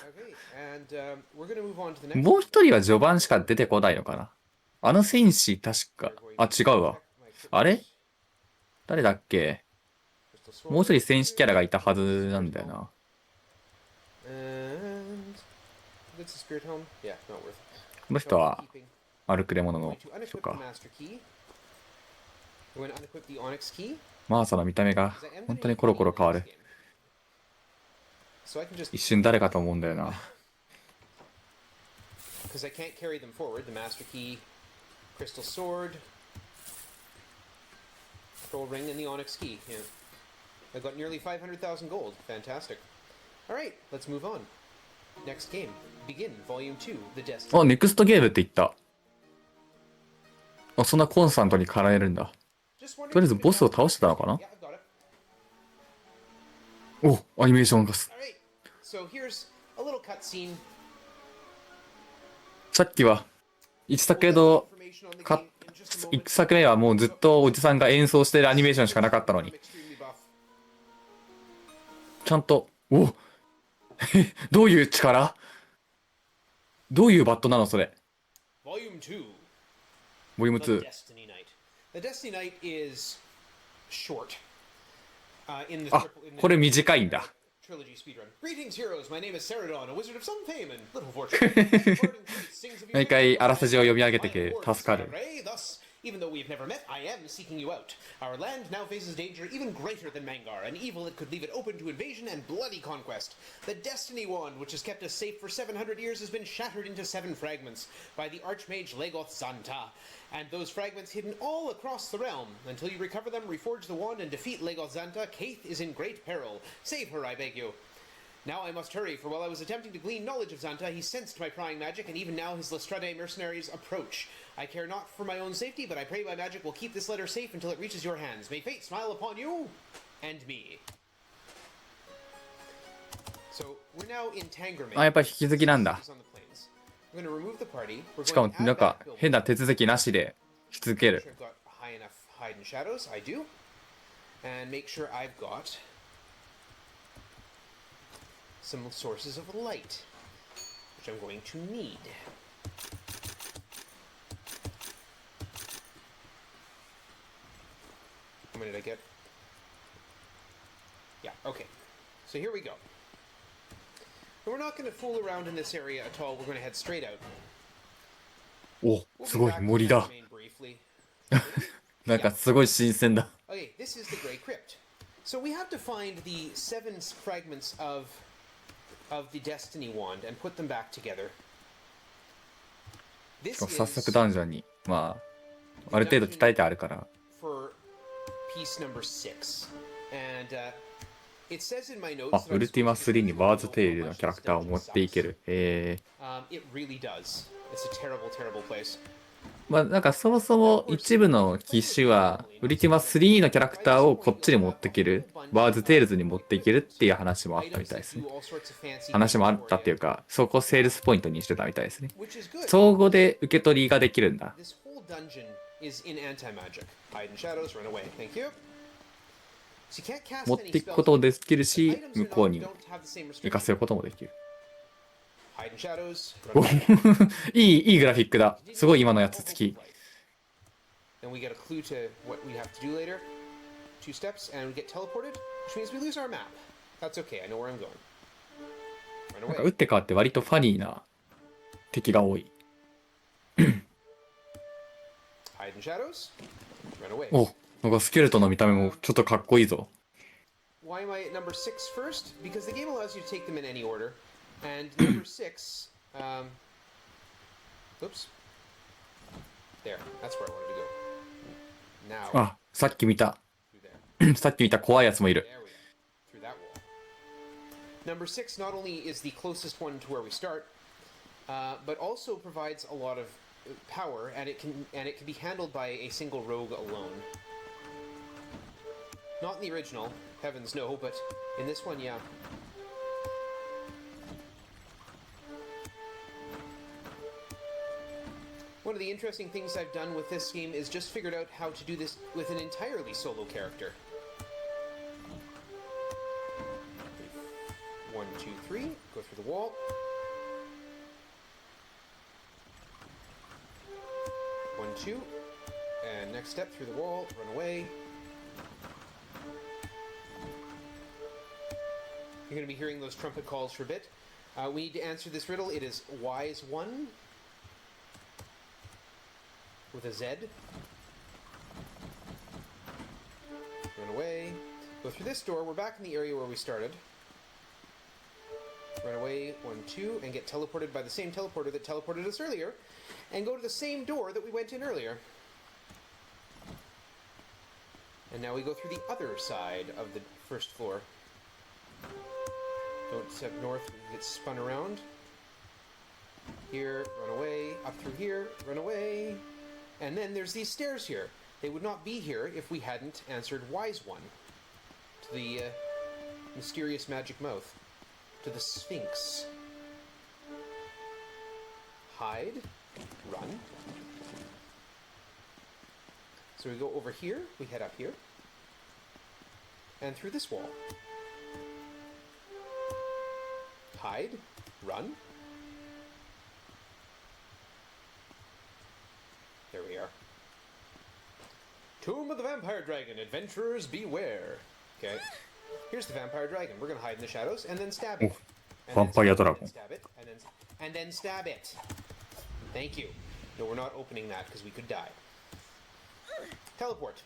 もう一人は序盤しか出てこないのかな。あの戦士確か、あ、違うわ。あれ誰だっけ。もう一人戦士キャラがいたはずなんだよな。この人はアルクレモノの人か。マーサの見た目が本当にコロコロ変わる。一瞬誰かと思うんだよな。Because I can't carry them forward. The Master Key, Crystal Sword, Troll Ring, and the Onyx Key. Yeah. I got nearly 500,000 gold. Fantastic. Alright, let's move on. Next game. Begin, Volume 2, The Destiny. あ、ネクストゲームって言った。あ、そんなコンスタントに絡えるんだ。とりあえずボスを倒してたのかな。お、アニメーションがす。Alright, so here's a little cutscene. さっきは1作目1作目はもうずっとおじさんが演奏してるアニメーションしかなかったのに、ちゃんと、おどういう力、どういうバットなのそれ。ボリューム2。 The Destiny Knight is short. あ、これ短いんだ。Trilogy speedrun. Greetings, heroes. My name is Ceradon, a wizard of some fame and little fortune. 毎回あらすじを読み上げてく助かる。 Thus, even though we have never met, I am seeking you out. Our land now faces danger even greater than Mangar, an evil that could leave it open to invasion and bloody conquest. The Destiny Wand, which has kept us safe for 700 years, has been shattered into 7 fragments by the Archmage Legoth Zanta. And those fragments hidden all across the realm. Until you recover them, reforge the wand, and defeat Legoth Zanta, Kaith is in great peril. Save her, I beg you. Now I must hurry, for while I was attempting to glean knowledge of Zanta, he sensed my prying magic, and even now his Lestrade mercenaries approach. I care not for my own safety, but I pray my magic will keep this letter safe until it reaches your hands. May fate smile upon you and me. So we're now in Tangerman. あ、やっぱり引き継ぎなんだ。 We're going to remove the party. しかもなんか変な手続きなしで引き続ける。 I've got high enough hide in shadows. I do. And make sure I've got some sources of light, which I'm going to need. How many did I get? Yeah, okay. So here we go. And we're not going to fool around in this area at all. We're going to head straight out. お、すごい森だ。なんかすごい新鮮だ。 Okay, this is the Grey Crypt. So we have to find the 7 fragments of the Destiny Wand and put them back together. 早速ダンジョンに、まあある程度鍛えてあるから piece number 6. And it says in my notes あ、 that I'm ウルティマ supposed to 3に figure バー out ズ how テイル much のキャラ this クターを dungeon 持っていけ sucks. る。It really does. It's a terrible, terrible place. まあなんかそもそも一部の機種はウルティマ3のキャラクターをこっちに持っていける、バーズテイルズに持っていけるっていう話もあったみ Items たい that ですね。 do all sorts of fancy 話もあ things っ for たっていう you, か、そこセールスポイントにしてたみたいですね。 which is good. 相互で受け取りができるんだ。 This whole dungeon is in anti-magic. Hide in shadows, run away. Thank you. So you can't cast 持っ any ていく spells. こともできる The し、 items 向 are こう not, に don't have the same 行かせ restriction. ることもできる。 Hide in shadows, お run away. いいグラフィックだ。すごい今のやつ好き。 Then we get a clue to what we have to do later. 2 steps, and we get teleported, which means we lose our map. That's okay, I know where I'm going. Run なんか away. 打って変わって割とファニーな敵が多い。 Hide in shadows, run away. お、なんかスケルトンの見た目もちょっとかっこいいぞ。 Why am I at number 6 first? Because the game allows you to take them in any order. And number 6, oops. There, that's where I wanted to go. Now, あ、さっき見た。 through there. さっき見た怖いやつもいる。 There we go. Through that wall. Number 6 not only is the closest one to where we start, but also provides a lot of power, and it can be handled by a single rogue alone. Not in the original, heavens no, but in this one, yeah. One of the interesting things I've done with this game is just figured out how to do this with an entirely solo character. 1, 2, 3, go through the wall. 1, 2, and next step through the wall, run away. You're going to be hearing those trumpet calls for a bit. We need to answer this riddle. It is wise 1 with a Z. Run away. Go through this door. We're back in the area where we started. Run away, 1, 2, and get teleported by the same teleporter that teleported us earlier. And go to the same door that we went in earlier. And now we go through the other side of the first floor. Don't step north, we get spun around. Here, run away. Up through here, run away. And then there's these stairs here. They would not be here if we hadn't answered Wise 1 to the mysterious magic mouth, to the Sphinx. Hide, run. So we go over here, we head up here, and through this wall. Hide, run. There we are. Tomb of the Vampire Dragon, adventurers beware. Okay. Here's the Vampire Dragon. We're gonna hide in the shadows and then stab it. And then Vampire stab it, Dragon. and stab it, and then stab it. Thank you. No, we're not opening that because we could die. Teleport.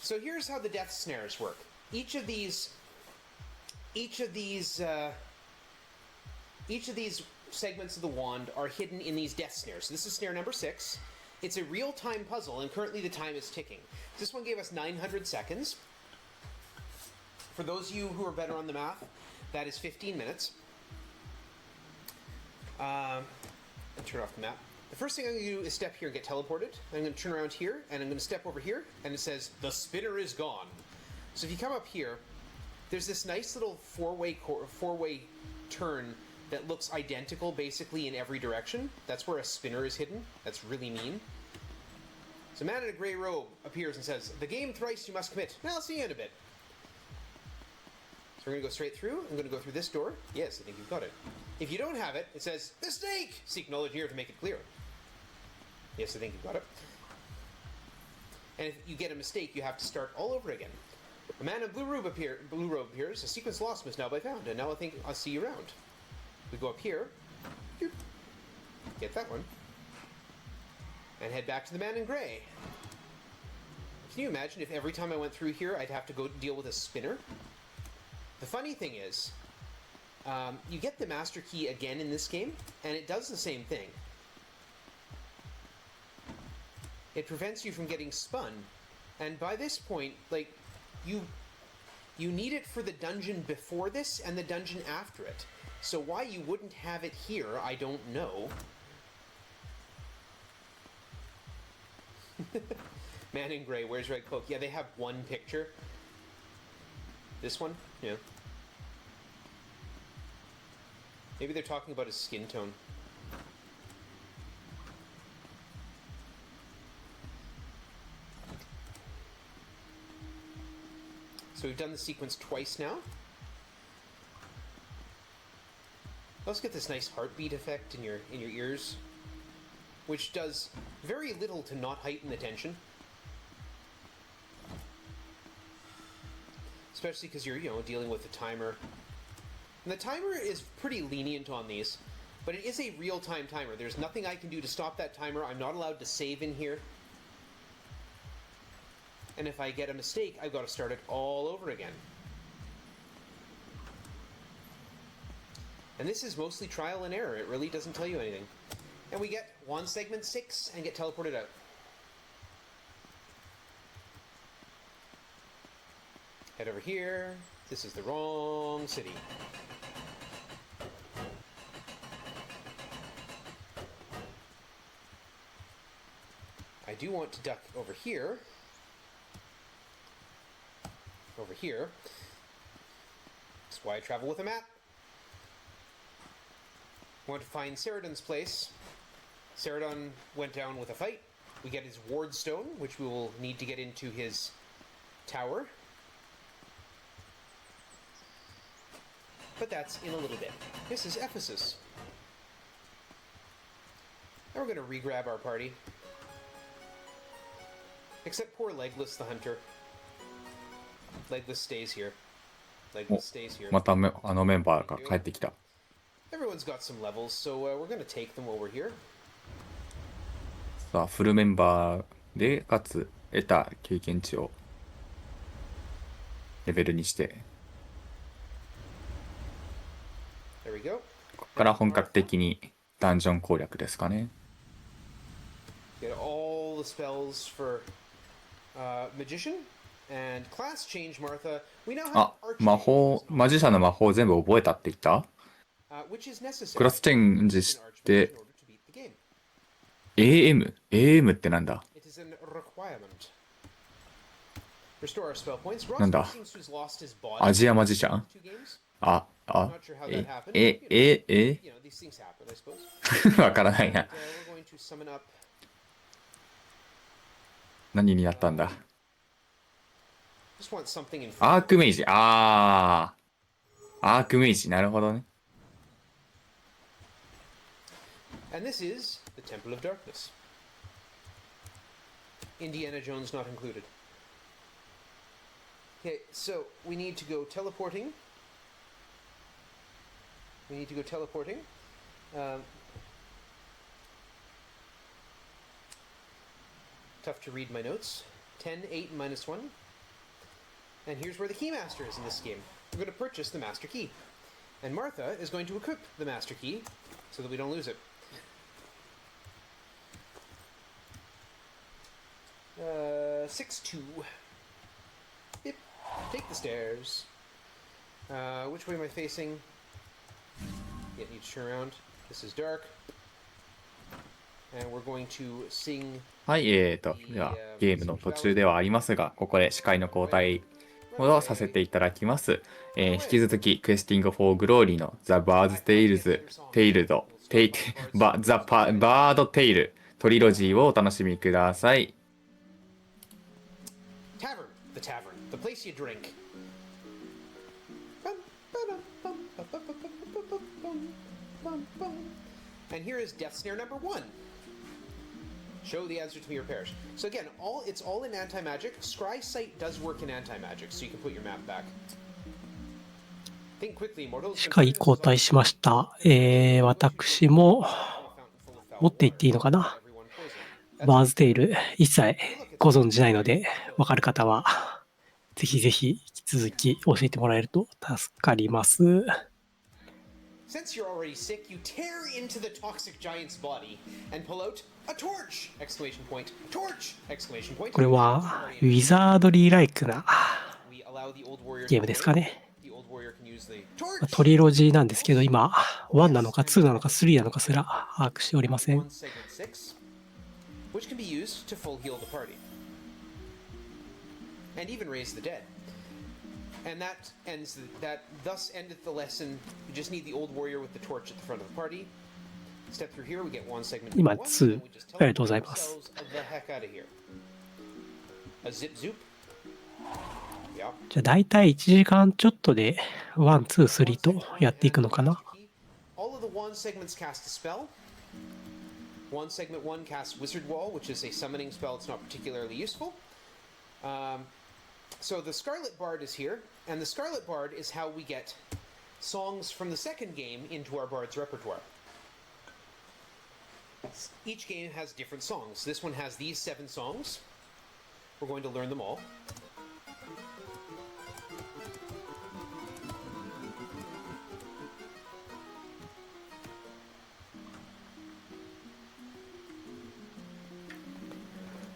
So here's how the death snares work. Each of these segments of the wand are hidden in these death snares. So this is snare number 6. It's a real-time puzzle, and currently the time is ticking. This one gave us 900 seconds. For those of you who are better on the math, that is 15 minutes. And turn off the map. The first thing I'm going to do is step here and get teleported. I'm going to turn around here, and I'm going to step over here, and it says, the spinner is gone. So if you come up here, there's this nice little four-way turn that looks identical basically in every direction. That's where a spinner is hidden. That's really mean. So a man in a grey robe appears and says, the game thrice you must commit. I'll see you in a bit. So we're going to go straight through. I'm going to go through this door. Yes, I think you've got it. If you don't have it, it says, mistake! Seek knowledge here to make it clear. Yes, I think you've got it. And if you get a mistake, you have to start all over again. A man in blue robe appears. A sequence lost must now be found. And now I think I'll see you around. We go up here. Get that one. And head back to the man in grey. Can you imagine if every time I went through here, I'd have to go deal with a spinner? The funny thing is, you get the master key again in this game, and it does the same thing. It prevents you from getting spun And by this point, like, you need it for the dungeon before this and the dungeon after it. So why you wouldn't have it here, I don't know. Man in gray, where's red cloak? Yeah, they have one picture. This one? Yeah. Maybe they're talking about his skin tone. So we've done the sequence twice now. Let's get this nice heartbeat effect in your ears, which does very little to not heighten the tension. Especially because you're, dealing with the timer. And the timer is pretty lenient on these, but it is a real-time timer. There's nothing I can do to stop that timer. I'm not allowed to save in here. And if I get a mistake, I've got to start it all over again. And this is mostly trial and error. It really doesn't tell you anything. And we get one segment 6 and get teleported out. Head over here. This is the wrong city. I do want to duck over here. Over here. That's why I travel with a map. I want to find Ceridon's place. Ceridon went down with a fight. We get his ward stone, which we will need to get into his tower. But that's in a little bit. This is Ephesus. And we're going to re-grab our party. Except poor Legless the Hunter. Legless stays here. Legless stays here. またメンバーが帰ってきた。Everyone's got some levels, so we're going to take them while we're here. さあ、フルメンバーで、かつ得た経験値をレベルにして、There we go. ここから本格的にダンジョン攻略ですかね。Get all the spells for Magician and class change, Martha. We now have あ、魔法、マジシャンの魔法全部覚えたって言った？ which is necessary クラスチェンジし in て、 order to beat the game. AM ってなんだ？ It is a requirement. Restore our spell points. なんだ？ Ross seems to have lost his body アジアマジシャン？ two games. あ、Not sure how that happened. You know, these things happen, I suppose. わからないな。 We're going to summon up 何になったんだ？ just want something in アークメイジ。アークメイジ。なるほどね。And this is the Temple of Darkness. Indiana Jones not included. Okay, so we need to go teleporting. Tough to read my notes. 10, 8, minus 1. And here's where the Keymaster is in this game. We're going to purchase the Master Key. And Martha is going to equip the Master Key so that we don't lose it. 6-2. Yep. Take the stairs. Which way am I facing? Yeah, need to turn around. This is dark. And we're going to sing. はい、ではゲームの途中ではありますが、ここで司会の交代をさせていただきます。引き続き、クエスティング・フォー・グローリーの The Bird's Tales The Bird Tale トリロジーをお楽しみください。Tavern, the tavern, the place you drink. And here is Death Snare number 1. Show the answer to me or perish. So again, it's all in anti-magic. Scry Sight does work in anti-magic, so you can put your map back. Think quickly, mortals. 司会交代しました。私も持っていっていいのかな？バーズテイル一切ご存じないので、わかる方はぜひぜひ引き続き教えてもらえると助かります。Since you're already sick, you tear into the toxic giant's body and pull out a torch! Exclamation point. Torch! Exclamation point. これはウィザードリーライクな We allow the old warrior ゲー to ムですか play. ね。The old warrior can use the ト torch. リロジーなんですけど、今、1なのか2なのか3なのかすら把握しておりません。 One segment 6, which can be used to full heal the party. And even raise the dead. And that thus endeth the lesson. You just need the old warrior with the torch at the front of the party. Step through here, we get one segment. 今 one, 2 and we just ありがとうござい teleport ます。 ourselves the heck out of here. A zip zoop. Yeah. じゃあ大体1時間ちょっとで1、2、3とやっていくのかな。 All of the wand segments cast a spell. Wand segment 1 casts Wizard Wall, which is a summoning spell. It's not particularly useful. So the Scarlet Bard is here, and the Scarlet Bard is how we get songs from the second game into our Bard's repertoire. Each game has different songs. This one has these 7 songs. We're going to learn them all.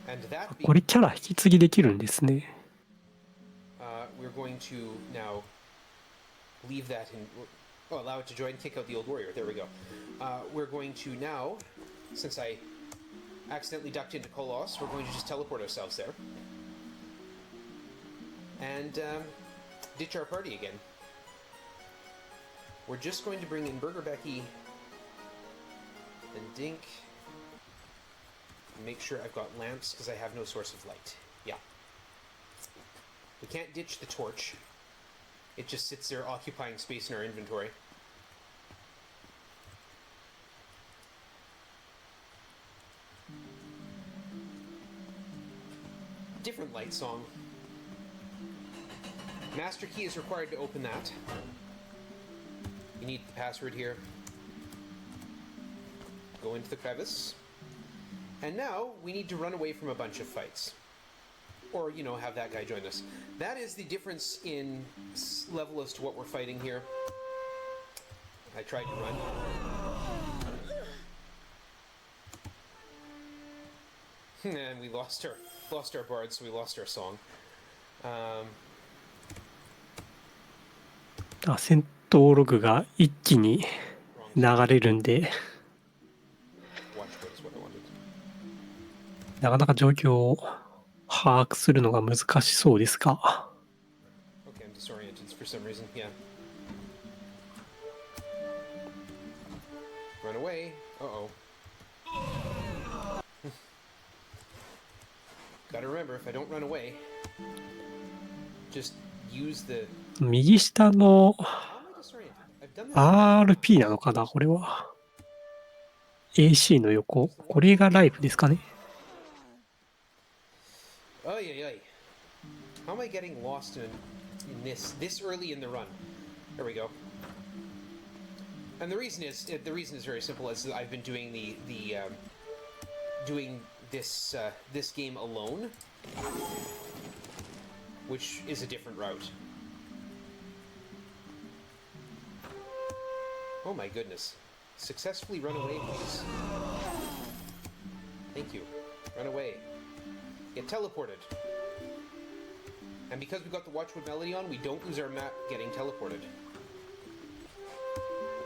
And that これキャラ引き継ぎできるんですね。we're going to now leave that in. Oh, allow it to join, kick out the old warrior. There we go. We're going to now, since I accidentally ducked into Kolos, we're going to just teleport ourselves there. And ditch our party again. We're just going to bring in Burger Becky and Dink. And make sure I've got lamps, because I have no source of light. Yeah. We can't ditch the torch. It just sits there occupying space in our inventory. Different light song. Master key is required to open that. You need the password here. Go into the crevice. And now we need to run away from a bunch of fights. Or, you know, have that guy join us. That is the difference in level as to what we're fighting here. I tried to run. And we lost our bard, so we lost our song. 戦闘ログが一気に流れるんで、 Watch what is what I wanted. なかなか状況を把握するのが難しそうですが。 Okay, I'm disoriented for some reason. Yeah. Run away. Uh-oh. Gotta remember, if I don't run away, just use the... 右下の How am I disoriented? I've done this. RP なのかなこれは。AC の横。これがライフですかね。 Oy, oy, oy. How am I getting lost in this early in the run? There we go. And the reason is very simple. Is that I've been doing doing this game alone, which is a different route. Oh my goodness! Successfully run away, please. Thank you. Run away. Get teleported. And because we've got the Watchwood Melody on, we don't lose our map getting teleported.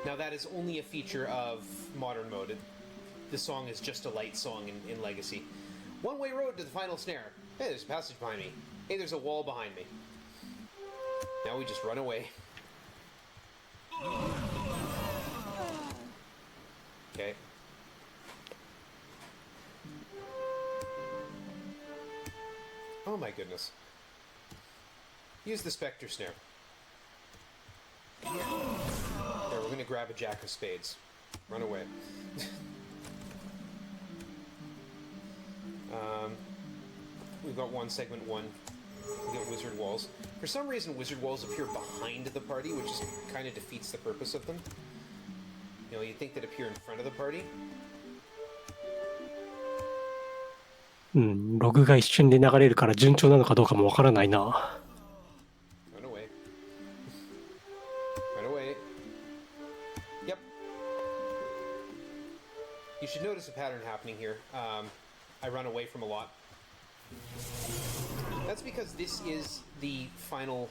Now that is only a feature of modern mode. The song is just a light song in Legacy. One-way road to the final snare. Hey, there's a passage behind me. Hey, there's a wall behind me. Now we just run away. Okay. Oh my goodness. Use the Spectre Snare. There, we're gonna grab a Jack of Spades. Run away. We've got one segment 1. We got Wizard Walls. For some reason, Wizard Walls appear behind the party, which is kind of defeats the purpose of them. You know, you'd think they'd appear in front of the party. ログが一瞬で流れるから順調なのかどうかもわからないな。 Run away. Run away. Yep. You should notice a pattern happening here. I run away from a lot. That's because this is the final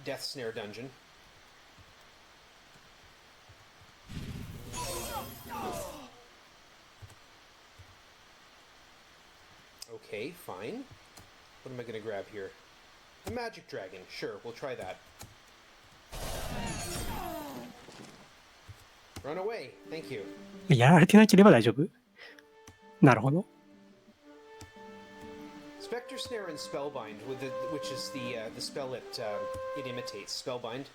death snare dungeon. Okay, fine. What am I going to grab here? A magic dragon. Sure, we'll try that. Run away. Thank you. やられてなければ大丈夫。なるほど。Spectre Snare and Spellbind, which is the spell it imitates. Spellbind.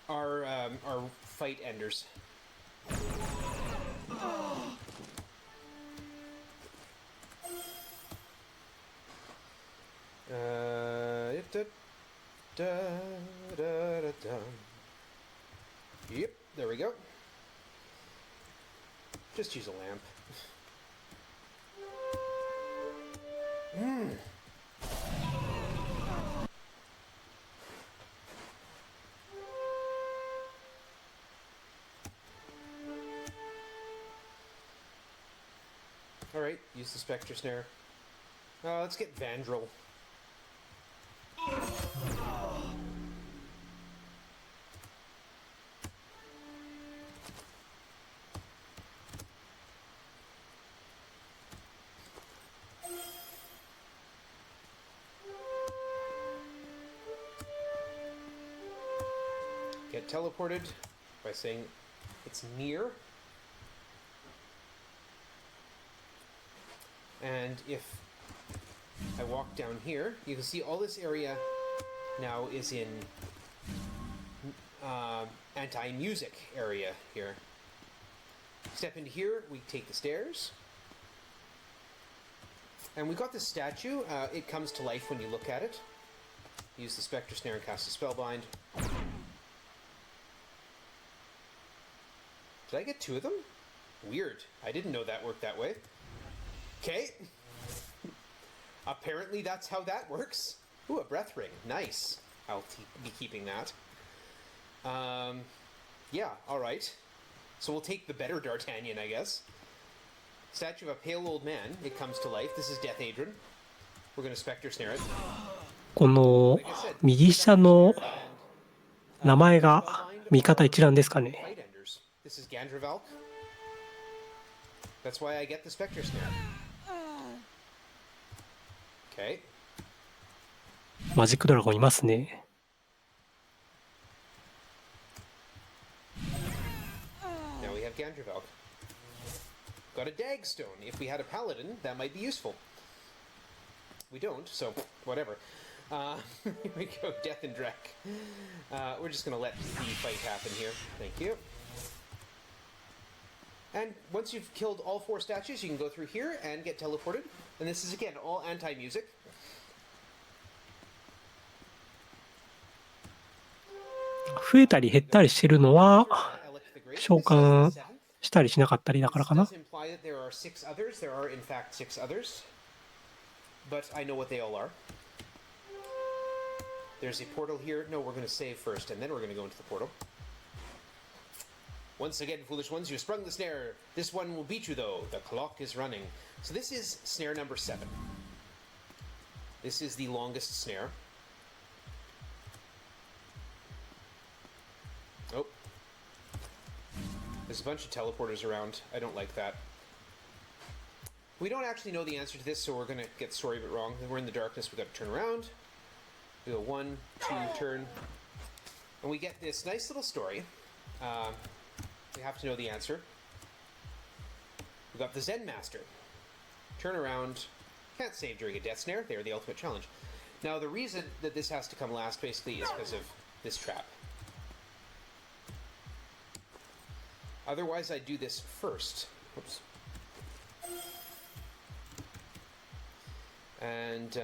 Are fight enders. Yep, there we go. Just use a lamp. Alright, use the Spectre Snare. Let's get Vandrel. Get teleported by saying it's near. And if I walk down here, you can see all this area now is in anti-music area here. Step into here, we take the stairs. And we got this statue. It comes to life when you look at it. Use the Spectre Snare and cast a Spellbind. Did I get two of them? Weird. I didn't know that worked that way. Okay. Apparently that's how that works. Ooh, a breath ring. Nice. I'll be keeping that. Yeah, alright. So we'll take the better D'Artagnan, I guess. Statue of a pale old man. It comes to life. This is Death Adrian. We're going to Spectre Snare it. この右下の名前が味方一覧ですかね。 Fight enders. This is Gandravalk. That's why I get the Spectre Snare. Okay. マジックドラゴンいますね。Now we have Gandravalk. Got a Dagstone. If we had a Paladin, that might be useful. We don't, so whatever. Here we go, Death and Drek. We're just going to let the fight happen here. Thank you. And once you've killed all four statues, you can go through here and get teleported. And this is, again, all anti-music. 増えたり減ったりしてるのは Alec the Great. 召 This is the 喚 seventh. したりしなかったりだからか This な。 does imply that there are 6 others. There are, in fact, 6 others. But I know what they all are. There's a portal here. No, we're going to save first, and then we're going to go into the portal. Once again, foolish ones, you sprung the snare. This one will beat you, though. The clock is running. So this is snare number 7. This is the longest snare. Oh. There's a bunch of teleporters around. I don't like that. We don't actually know the answer to this, so we're going to get the story a bit wrong. We're in the darkness. We've got to turn around. We go 1, 2, turn. And we get this nice little story. We have to know the answer. We've got the Zen Master. Turn around. Can't save during a death snare. They're the ultimate challenge. Now, the reason that this has to come last, basically, is because of this trap. Otherwise, I do this first. Whoops. And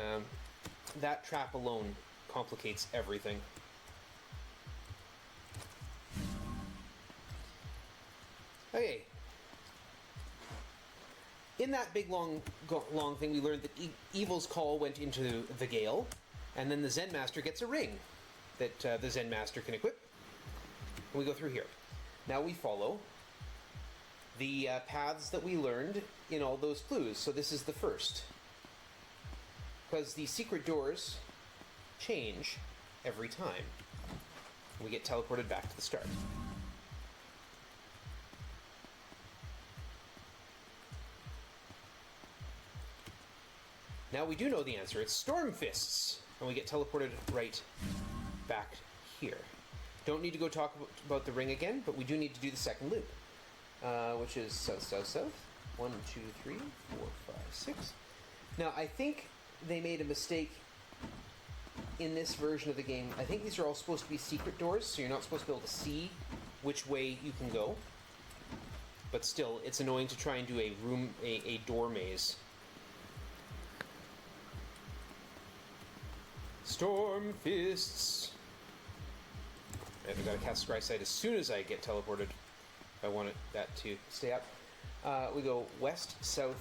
that trap alone complicates everything. Okay. in that big long thing, we learned that Evil's call went into the Gale, and then the Zen Master gets a ring that the Zen Master can equip. And we go through here. Now we follow the paths that we learned in all those clues. So this is the first. Because the secret doors change every time. We get teleported back to the start. Now we do know the answer. It's Storm Fists. And we get teleported right back here. Don't need to go talk about the ring again, but we do need to do the second loop. Which is south, south, south. 1, 2, 3, 4, 5, 6. Now, I think they made a mistake in this version of the game. I think these are all supposed to be secret doors, so you're not supposed to be able to see which way you can go. But still, it's annoying to try and do a door maze. Storm Fists. I've got to cast Scry Sight as soon as I get teleported. I want that to stay up. We go west, south,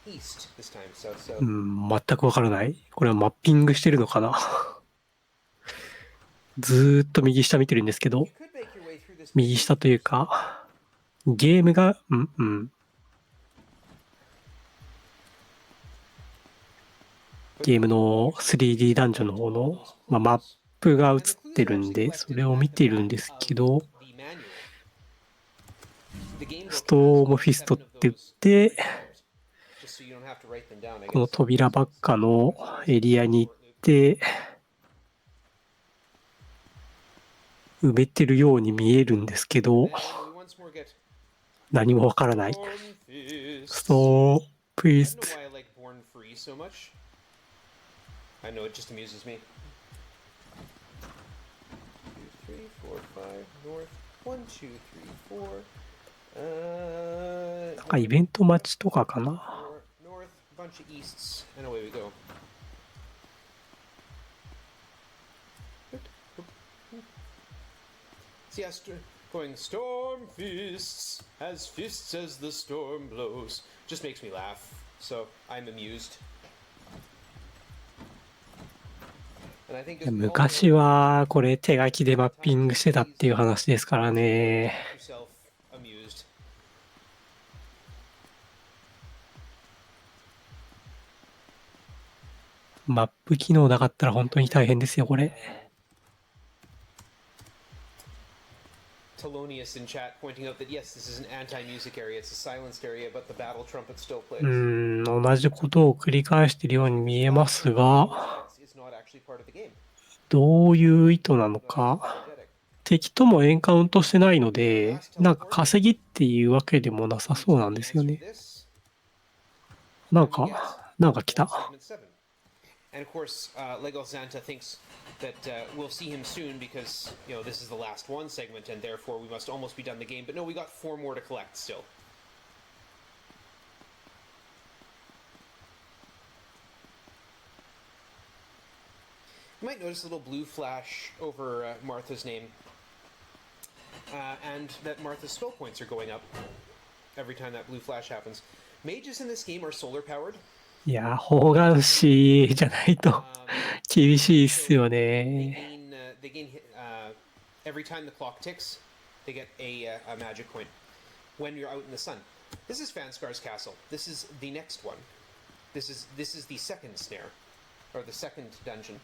east this time. South, south. 全くわからない。これはマッピングしてるのかな。ずーっと右下見てるんですけど、右下というか、ゲームが、ゲームの 3D ダンジョンの方の、マップが映ってるんで、それを見てるんですけど、ストームフィストって言って、この扉ばっかのエリアに行って、埋めてるように見えるんですけど、何もわからない。ストームフィスト。I know it just amuses me. 2, 3, 4, 5, north. 1, 2, 3, 4. なんかイベント待ちとかかな。North, bunch of easts, and away we go. See us going storm fists as the storm blows. Just makes me laugh, so I'm amused. 昔はこれ手書きでマッピングしてたっていう話ですからね。マップ機能なかったら本当に大変ですよこれ。Telonius in chat pointing out that yes, this is an anti-music area. It's a silenced area, but the battle trumpet still plays. 同じことを繰り返しているように見えますが、どういう意図なのか。敵ともエンカウントしてないので、なんか稼ぎっていうわけでもなさそうなんですよね。なんか来た。And of course, Lego Santa thinks that we'll see him soon because, you know, this is the last one segment and therefore we must almost be done the game. But no, we got 4 more to collect still. You might notice a little blue flash over Martha's name. And that Martha's spell points are going up every time that blue flash happens. Mages in this game are solar powered. いや、方眼紙じゃないと厳しいっすよね。They gain every time the clock ticks, they get a magic point when you're out in the sun. This is Fanscar's castle. This is the next one. This is the second snare, or the second dungeon.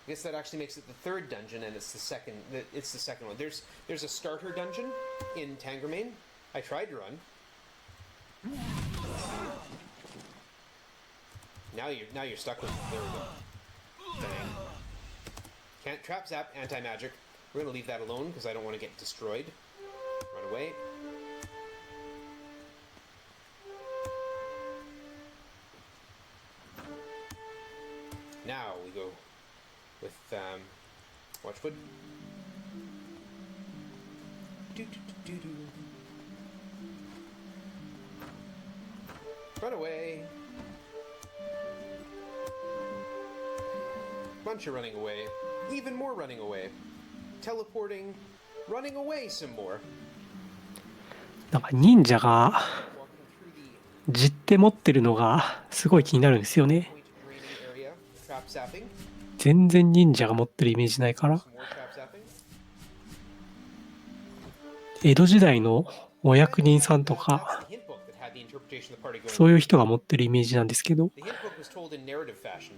I guess that actually makes it the third dungeon, and it's the second one. There's a starter dungeon in Tangermain. I tried to run. Now you're stuck with. There we go. Dang. Can't trap zap anti-magic. We're gonna leave that alone because I don't want to get destroyed. Run away. Now we go with Watchwood. Run away. Bunch of running away. Even more running away. Teleporting. Running away some more. なんか忍者が実手持ってるのがすごい気になるんですよね。 Point draining area, trap zapping, 全然忍者が持ってるイメージないから。 some more trap zapping. 江戸時代のお役人さんと That's か the hint book that had the interpretation of the party going. そういう人が持ってるイメージなんですけど、 The hint book was told in narrative fashion.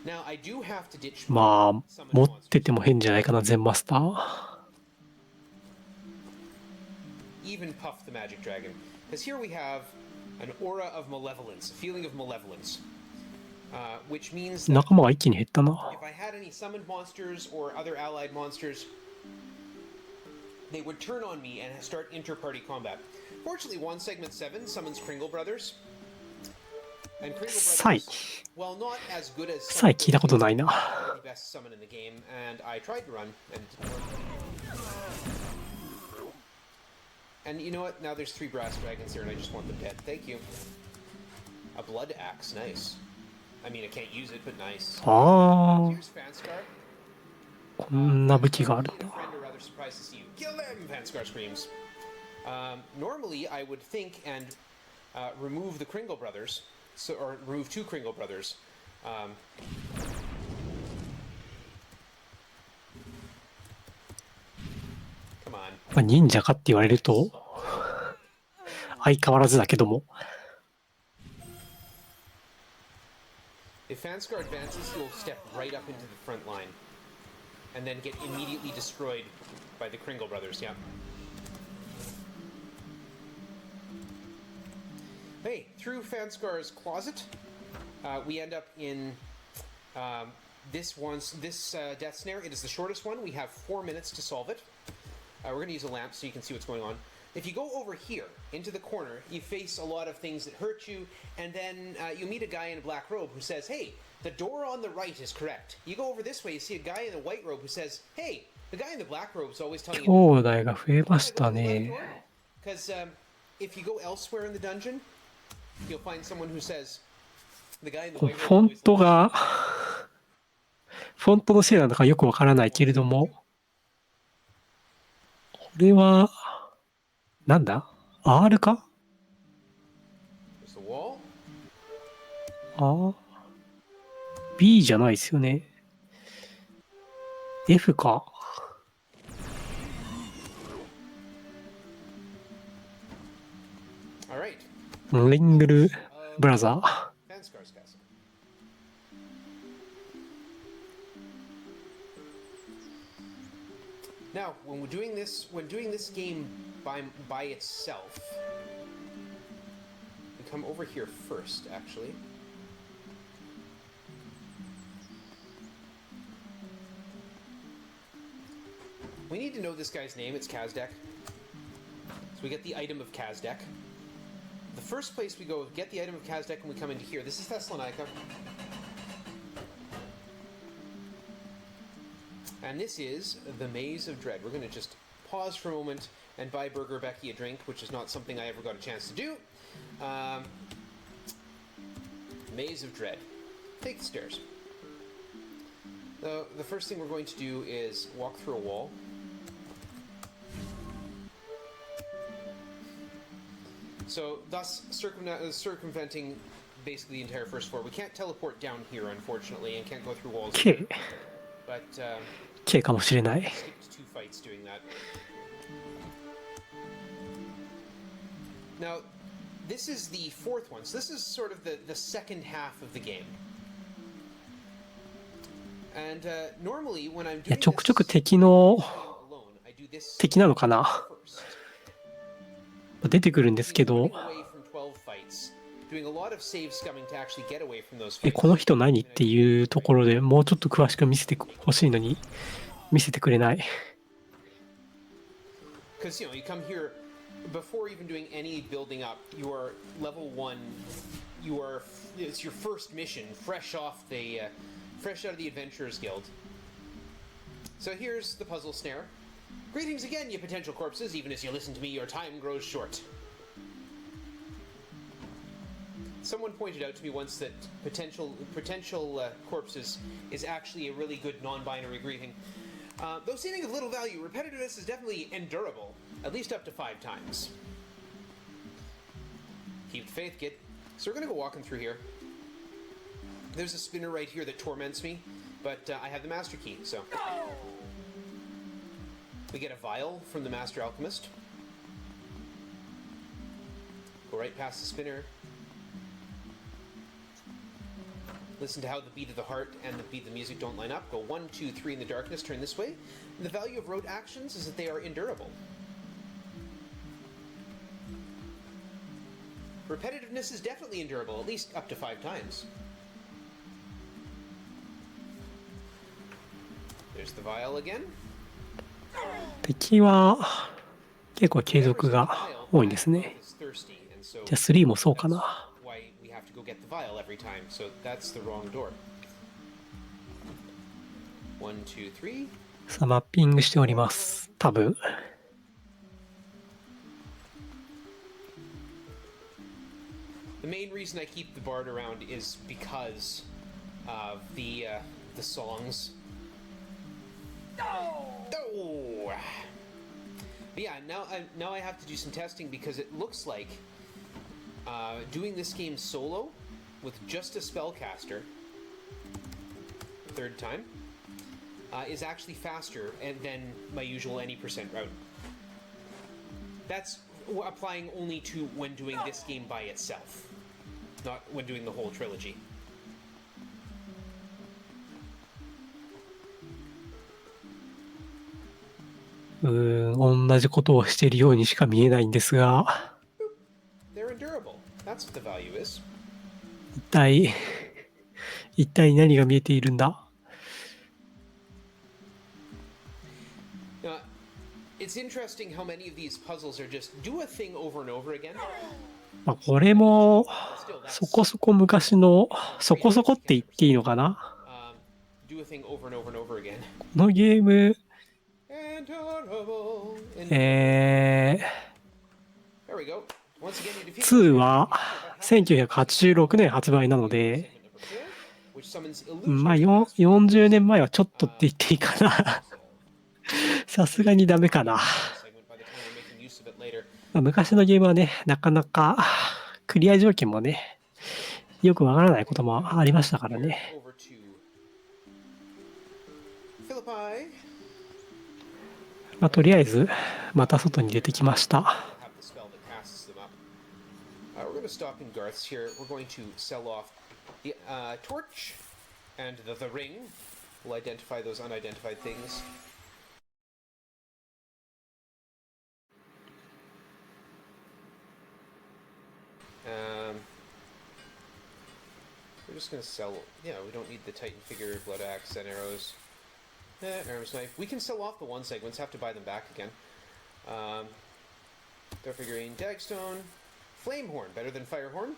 Now I do have to ditch まあ summon 持っ monsters. てても変じゃないかな、全マスター。 Even puff the magic dragon. Because here we have an aura of malevolence, a feeling of malevolence. Which means that 仲間が一気に減ったな。 if I had any summoned monsters or other allied monsters, they would turn on me and start inter-party combat. Fortunately, one segment 7 summons Kringle Brothers. And Kringle サイ Brothers, while not as good as サイ聞いたことないな。 the best summon in the game, and I tried to run and it didn't work. And you know what? Now there's 3 brass dragons here, and I just want them dead. Thank you. A blood axe, nice. I mean, I can't use it, but nice. あ Here's Fanscar. あ、こんな武器があるんだ。 Friend or rather surprised to see you. Kill them! Fanscar screams. Normally, I would think and remove the Kringle brothers, or remove 2 Kringle brothers. Come on. まあ、忍者かって言われると相変わらずだけども、 If Fanscar advances, he'll step right up into the front line, and then get immediately destroyed by the Kringle brothers. Yeah. Hey, through Fanscar's closet, we end up in this death snare. It is the shortest one. We have 4 minutes to solve it. We're going to use a lamp so you can see what's going on. If you go over here into the corner, you face a lot of things that hurt you, and then you meet a guy in a black robe who says, "Hey, the door on the right is correct." You go over this way, you see a guy in a white robe who says, "Hey, the guy in the black robe is always telling you." 兄弟が増えましたね。 Because if you go elsewhere in the dungeon, you'll find someone who says, "The guy in the フ white ォ robe ン always." トがフォントのせいなのかよくわからないけれども、これはなんだ ?R か There's the wall. あ B じゃないですよね。F か。 All right. リングルブラザー。 Fanscar's castle. Now, when doing this game by itself, we come over here first, actually. We need to know this guy's name. It's Kazdek. So we get the item of Kazdek. The first place we go, get the item of Kazdek, and we come into here. This is Thessalonica. And this is the Maze of Dread. We're going to just pause for a moment and buy Burger Becky a drink, which is not something I ever got a chance to do. Maze of Dread. Take the stairs. The first thing we're going to do is walk through a wall. So, thus circumventing basically the entire first floor. We can't teleport down here, unfortunately, and can't go through walls. K But K かもしれない。 skipped 2 fights doing that. Now, this is the 4th one. So this is sort of the second half of the game. And normally when I'm いや doing ちょくちょく this 敵の alone, I do this 敵なのかな first. 出てくるんですけど、 Running away from 12 fights, doing a lot of save scumming to actually get away from those え fights. この人何っていうところでもうちょっと詳しく見せてほしいのに見せてくれない。 Because you come here before even doing any building up. You are level 1. It's your first mission, fresh out of the Adventurers Guild. So here's the puzzle snare. Greetings again, you potential corpses. Even as you listen to me, your time grows short. Someone pointed out to me once that potential corpses is actually a really good non-binary greeting. Though seeming of little value, repetitiveness is definitely endurable, at least up to 5 times. Keep the faith, kid. So we're gonna go walking through here. There's a spinner right here that torments me, but I have the master key, so. We get a vial from the master alchemist. Go right past the spinner. Listen to how the beat of the heart and the beat of the music don't line up. Go 1, 2, 3 in the darkness, turn this way. And the value of rote actions is that they are endurable. Repetitiveness is definitely endurable, at least up to 5 times. There's the vial again. 敵は結構継続が多いんですね。じゃあ3もそうかな。Go get the vial every time, so that's the wrong door. 1, 2, 3. さあマッピングしております。多分。The main reason I keep the bard around is because of the songs. Oh! But yeah, now I have to do some testing because it looks like doing this game solo with just a spellcaster, third time, is actually faster than my usual any percent route. That's applying only to when doing this game by itself, not when doing the whole trilogy. 同じことをしているようにしか見えないんですが。They're endurable. That's what the value is. 一体何が見えているんだ？ It's interesting how many of these puzzles are just do a thing over and over again. まあこれもそこそこ昔のそこそこって言っていいのかな？ Do a thing over and over and over again. このゲーム2は1986年発売なので、まあ40年前はちょっとって言っていいかな。さすがにダメかな。まあ、昔のゲームはね、なかなかクリア条件もね、よくわからないこともありましたからね。まあ、とりあえずまた外に出てきました。We're going to stop in Garth's here. We're going to sell off the torch and the ring. We'll identify those unidentified things. We're just going to sell... Yeah, we don't need the Titan figure, blood axe, and arrows. Arrows knife. We can sell off the one segments, have to buy them back again. Their figurine, Dagstone. Flamehorn, better than Firehorn.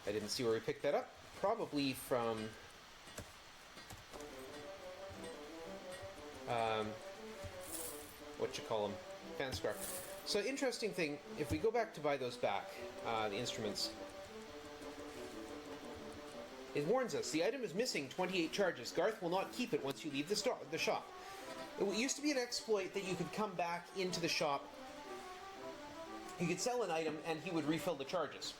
I didn't see where we picked that up. Probably from... what you call them? Fanscar. So interesting thing, if we go back to buy those back, the instruments, it warns us, the item is missing 28 charges. Garth will not keep it once you leave the shop. It used to be an exploit that you could come back into the shop, you could sell an item and he would refill the charges.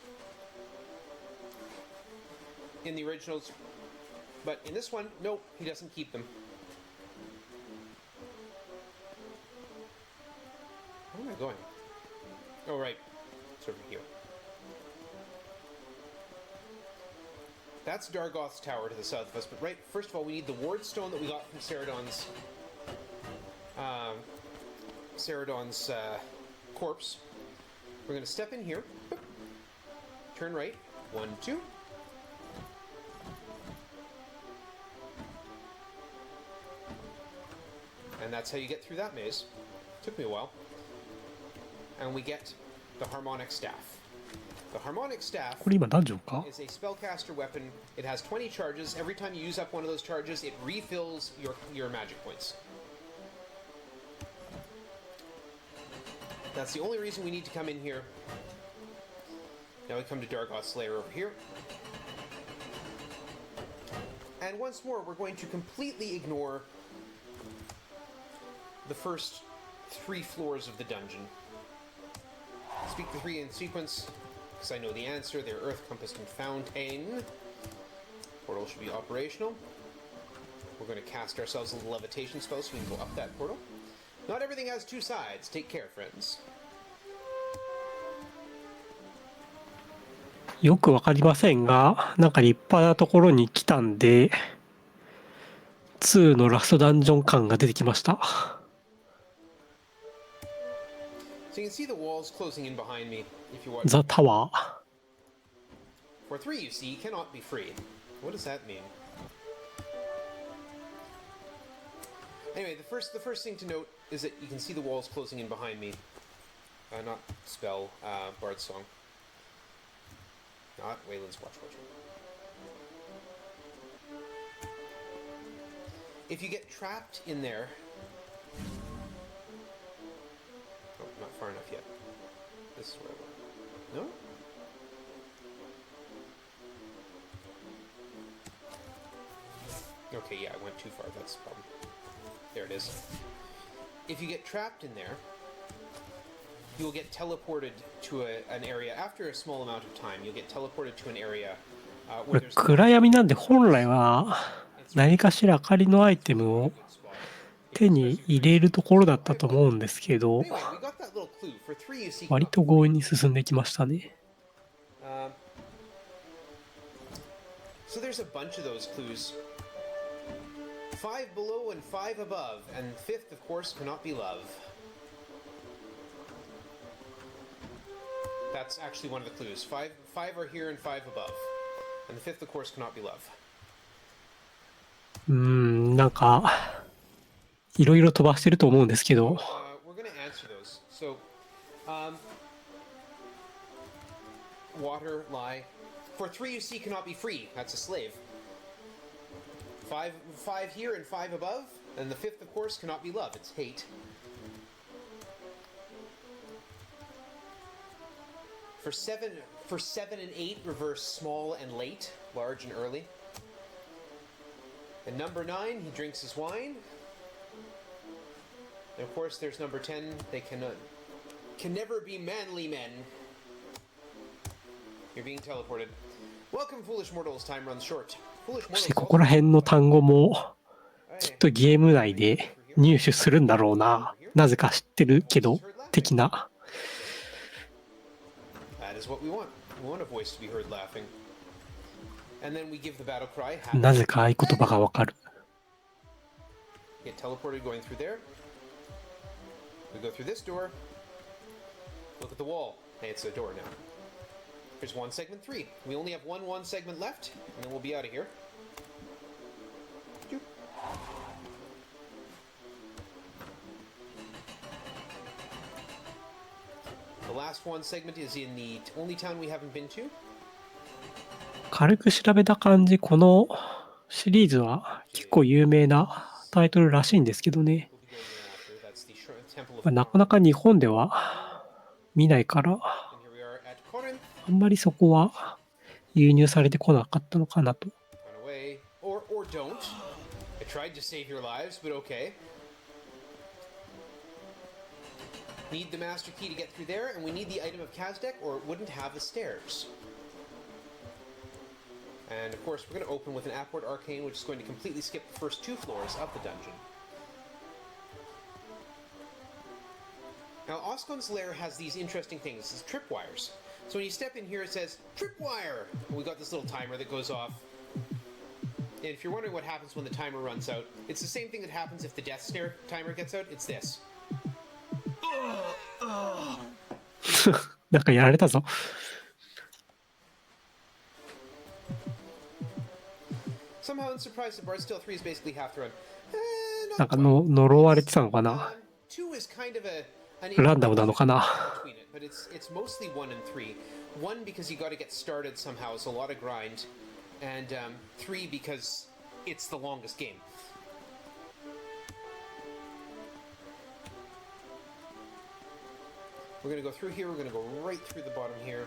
In the originals, but in this one, nope, he doesn't keep them. Where am I going? Oh, right. It's over here. That's Dargoth's tower to the south of us, but right, first of all, we need the ward stone that we got from Ceradon's corpse. We're going to step in here, turn right, 1, 2. And that's how you get through that maze. Took me a while. And we get the harmonic staff. The harmonic staff これ今ダンジョンか？ is a spellcaster weapon. It has 20 charges. Every time you use up one of those charges, it refills your magic points. That's the only reason we need to come in here. Now we come to Dargoth's lair over here. And once more, we're going to completely ignore the first 3 floors of the dungeon. Speak the 3 in sequence, because I know the answer. They're Earth, Compass, and Fountain. Portal should be operational. We're going to cast ourselves a little levitation spell so we can go up that portal. Not everything has two sides. Take care, friends. よくわかりませんが、なんか立派なところに来たんで、2のラストダンジョン感が出てきました。So you can see the walls closing in behind me if you watch. ザ・タワー。For 3, you see, cannot be free. What does that mean? Anyway, the first thing to note is that you can see the walls closing in behind me. Not spell, Bard's song. Not Wayland's Watch. If you get trapped in there... Oh, not far enough yet. This is where I went. No? Okay, yeah, I went too far. That's the problem. There it is. If you get trapped in there, you'll get teleported to an area. After a small amount of time, you'll get teleported to an area これ暗闇なんで本来は何かしら明かりのアイテムを手に入れるところだったと思うんですけど、割と強引に進んできましたね。So there's a bunch of those clues. 5 below and 5 above, and 5th, of course, cannot be love. That's actually one of the clues. 5 are here and 5 above. And the 5th, of course, cannot be love. なんかいろいろ飛ばしてると思うんですけど。We're going to answer those. So, water, lie. For 3, you see, cannot be free. That's a slave. 5 here and 5 above. And the 5th, of course, cannot be love. It's hate. For 7 and 8, reverse small and late, large and early. And number 9, he drinks his wine. And of course, there's number 10. They can never be manly men. You're being teleported. Welcome, foolish mortals. Time runs short. Foolish そして mortals. ここら辺の単語もきっとゲーム内で入手するんだろうな。なぜか知ってるけど的な。That is what we want. We want a voice to be heard laughing. And then we give the battle cry. なぜか合言葉がわかる。Get teleported going through there. We go through this door. Look at the wall. Hey, it's a door now. Here's one segment 3. We only have one segment left, and then we'll be out of here. Doop. The last one segment is in the only town we haven't been to. 軽く調べた感じ、このシリーズは結構有名なタイトルらしいんですけどね。なかなか日本では見ないから、あんまりそこは輸入されてこなかったのかなと。Need the master key to get through there, and we need the item of Kazdek, or it wouldn't have the stairs. And of course, we're going to open with an Apport Arcane, which is going to completely skip the first 2 floors of the dungeon. Now, Oscon's lair has these interesting things, these tripwires. So when you step in here, it says, Tripwire! And we got this little timer that goes off. And if you're wondering what happens when the timer runs out, it's the same thing that happens if the death stare timer gets out. It's this. なんかやられたぞ。Somehow I'm surprised that Bard's Tale 3 is basically half the run. なんかの呪われてたのかな。2 is kind of an ランダムなのかな。between it, but it's mostly 1 and 3. 1 because you got to get started somehow, it's a lot of grind, and 3 because it's the longest game. We're going to go through here, we're going to go right through the bottom here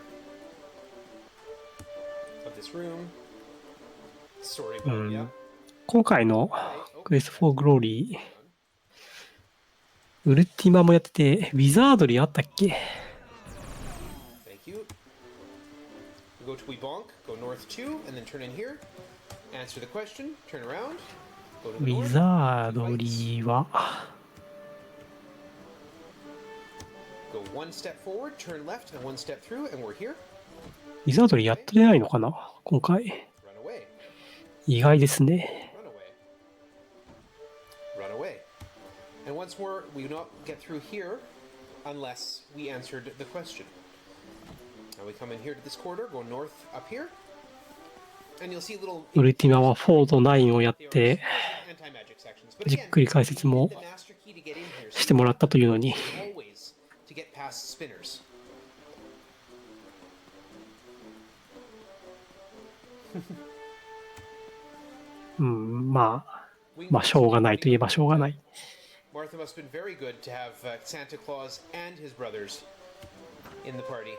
of this room. Sorry about yeah. 今回のクエストフォーグローリー、ウルティマもやってて、ウィザードリーあったっけ？ Thank you. go to we bonk, go north 2, and then turn in here. Answer the question, turn around, go to ウ the ィ north. ザードリーは Go one step forward, turn left, and one step through, and we're here. ウィザードリーやってないのかな今回。 Run away. 意外ですね。 Run away. Run away. And once more, we do not get through here unless we answered the question. Now we come in here to this corridor, go north up here, and you'll see a little. ウルティマは4と9をやって anti-magic sections. But じ again, っくり解説も the master key to get in here. してもらったというのに Always to get past spinners. うんまあしょうがないといえばしょうがない。 Martha must have been very good to have Santa Claus and his brothers in the party.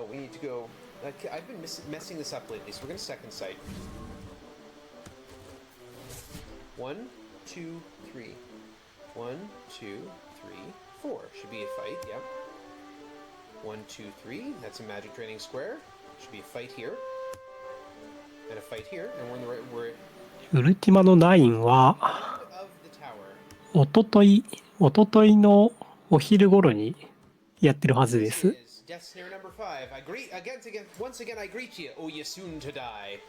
We need to go. I've been messing this up lately, so we're going to second sight. 1, 2, 3. 1, 2, 3, 4. Should be a fight, yep. 1, 2, 3. That's a magic training square. Should be a fight here. And a fight here. And we're in the right. We're ウルティマの9は of the tower. おとといのお昼頃にやってるはずで This す。 is Death Snare number 5. Once again, I greet you. Oh, you soon to die.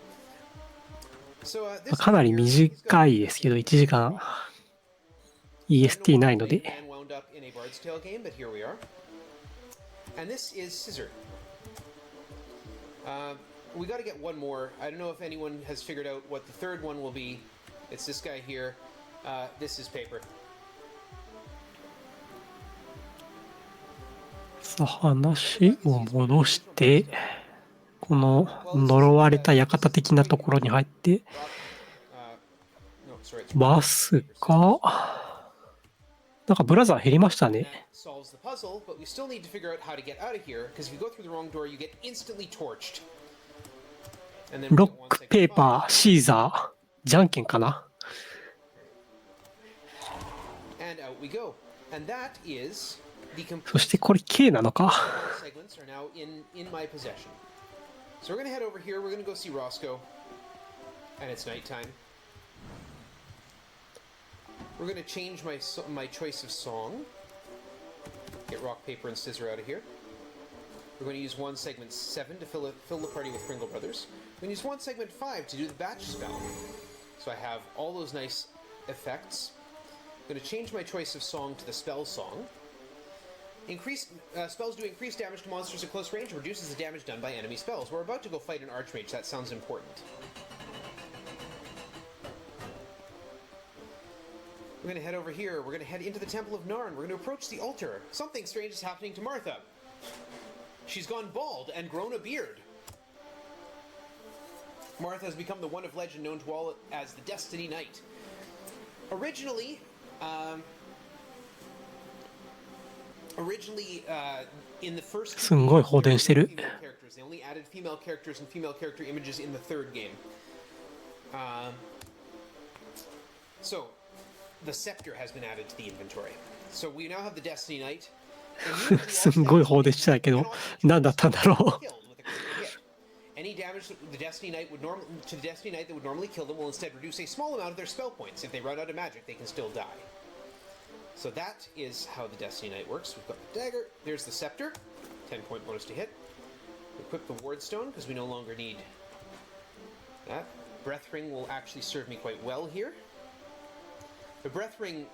So, this かなり短いですけど1時間 EST ないので man wound up in a Bard's Tale game, but here we are. And this is Scissor. We got to get one more. I don't know if anyone has figured out what the third one will be. It's this guy here. This is Paper. さあ話を戻してこの呪われた館的なところに入って No, sorry, it's バスかなんかブラザー減りましたね。 solves the puzzle, but we still need to figure out how to get out of here, because if you go through the wrong door, you get instantly torched. And then ロック、ペーパー、シーザー、じゃんけんかな。 and out we go. And that is the そし complete てこれ K なのか。 segments are now in my possession. So we're gonna head over here. We're gonna go see Roscoe, and it's nighttime. We're gonna change my choice of song. Get rock, paper, and scissor out of here. We're going to use one segment 7 to fill the party with Pringle Brothers. We're going to use one segment 5 to do the batch spell. So I have all those nice effects. I'm going to change my choice of song to the spell song. Spells do increased damage to monsters at close range, reduces the damage done by enemy spells. We're about to go fight an Archmage. That sounds important. We're going to head over here. We're going to head into the Temple of Narn. We're going to approach the altar. Something strange is happening to Martha. She's gone bald and grown a beard. Martha has become the one of legend known to all as the Destiny Knight. Originally, in the first すんごい放電してる。 characters, they only added female characters and female character images in the third game. So, the scepter has been added to the inventory. So we now have the Destiny Knight. すんごい放電してたけど何だったんだろう。 Any damage that the Destiny Knight would to the Destiny Knight that would normally kill them will instead reduce a small amount of their spell points. If they run out of magic, they can still die. So that is how the Destiny Knight works. We've got the dagger. There's the scepter. 10-point bonus to hit. Equip the ward stone because we no longer need that. Breath ring will actually serve me quite well here. The breath ring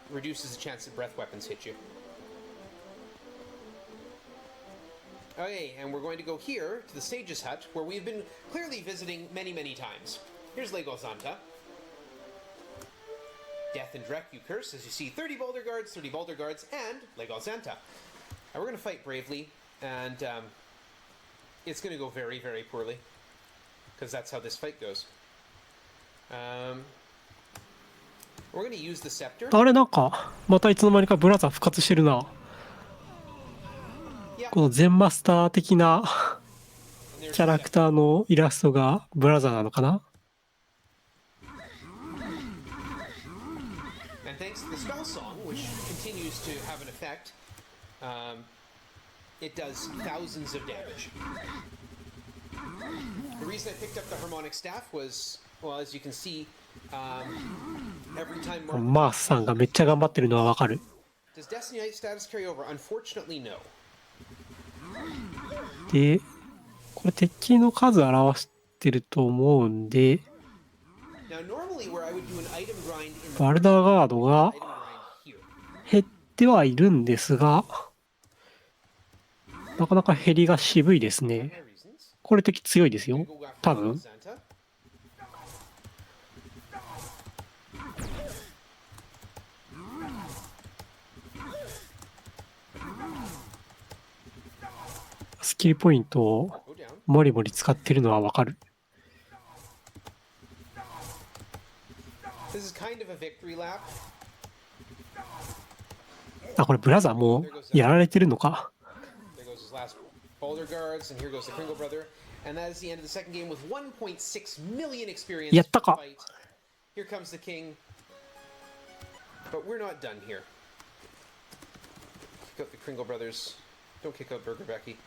reduces the chance that breath weapons hit you. Okay, and we're going to go here to the Sage's Hut, where we've been clearly visiting many, many times. Here's Lego Zanta. Death and Drek, you curse, as you see 30 Boulder Guards, and Lego Zanta. Now we're going to fight bravely, and it's going to go very, very poorly, because that's how this fight goes. We're going to use the scepter. あれなんかまたいつの間にかブラザー復活してるな。この全マスター的なキャラクターのイラストがブラザーなのかな。 And thanks to the spell song, which continues to have an effect, it does thousands of damage. The reason I picked up the harmonic staff was, well, as you can see, every time マースさんがめっちゃ頑張ってるのはわかる。 Does Destiny Knight status carry over? Unfortunately, no. で、これ敵の数表してると思うんで、 Now, normally where I would do an item grind in the バルダーガードが item grind here. 減ってはいるんですが、なかなか減りが渋いですね。 My reasons. これ敵強いですよ。 Go after 多分。 Santa. スキルポイントを Go down. モリモリ使ってるのはわかる。 This is kind of a victory lap. あ、これブラザーもうやられてるのか。 There goes his last boulder guards, and here goes the Kringle brother. And that is the end of the second game with 1.6 million experience. やったか。 Fight. Here comes the king. But we're not done here. Kick out the Kringle brothers. Don't kick out Burger Becky.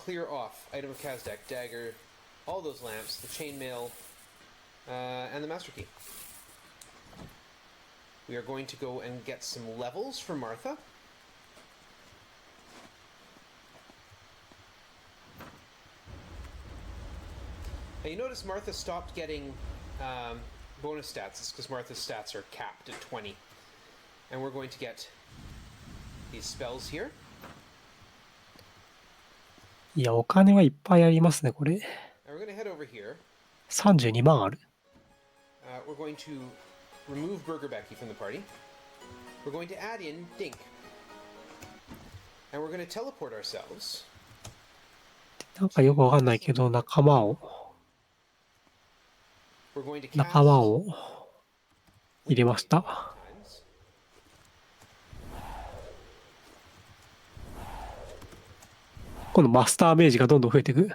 Clear off. Item of Kazdek, dagger, all those lamps, the chainmail, and the master key. We are going to go and get some levels for Martha. Now you notice Martha stopped getting bonus stats. It's because Martha's stats are capped at 20. And we're going to get these spells here. いや、お金はいっぱいありますね、これ。 Now we're going to head over here. 32万ある。 We're going to remove Burger Becky from the party. We're going to add in Dink. And we're going to teleport ourselves. なんかよくわかんないけど、仲間を We're going to 仲間 cast を入れました。 times. 今度マスターメージがどんどん増えていく。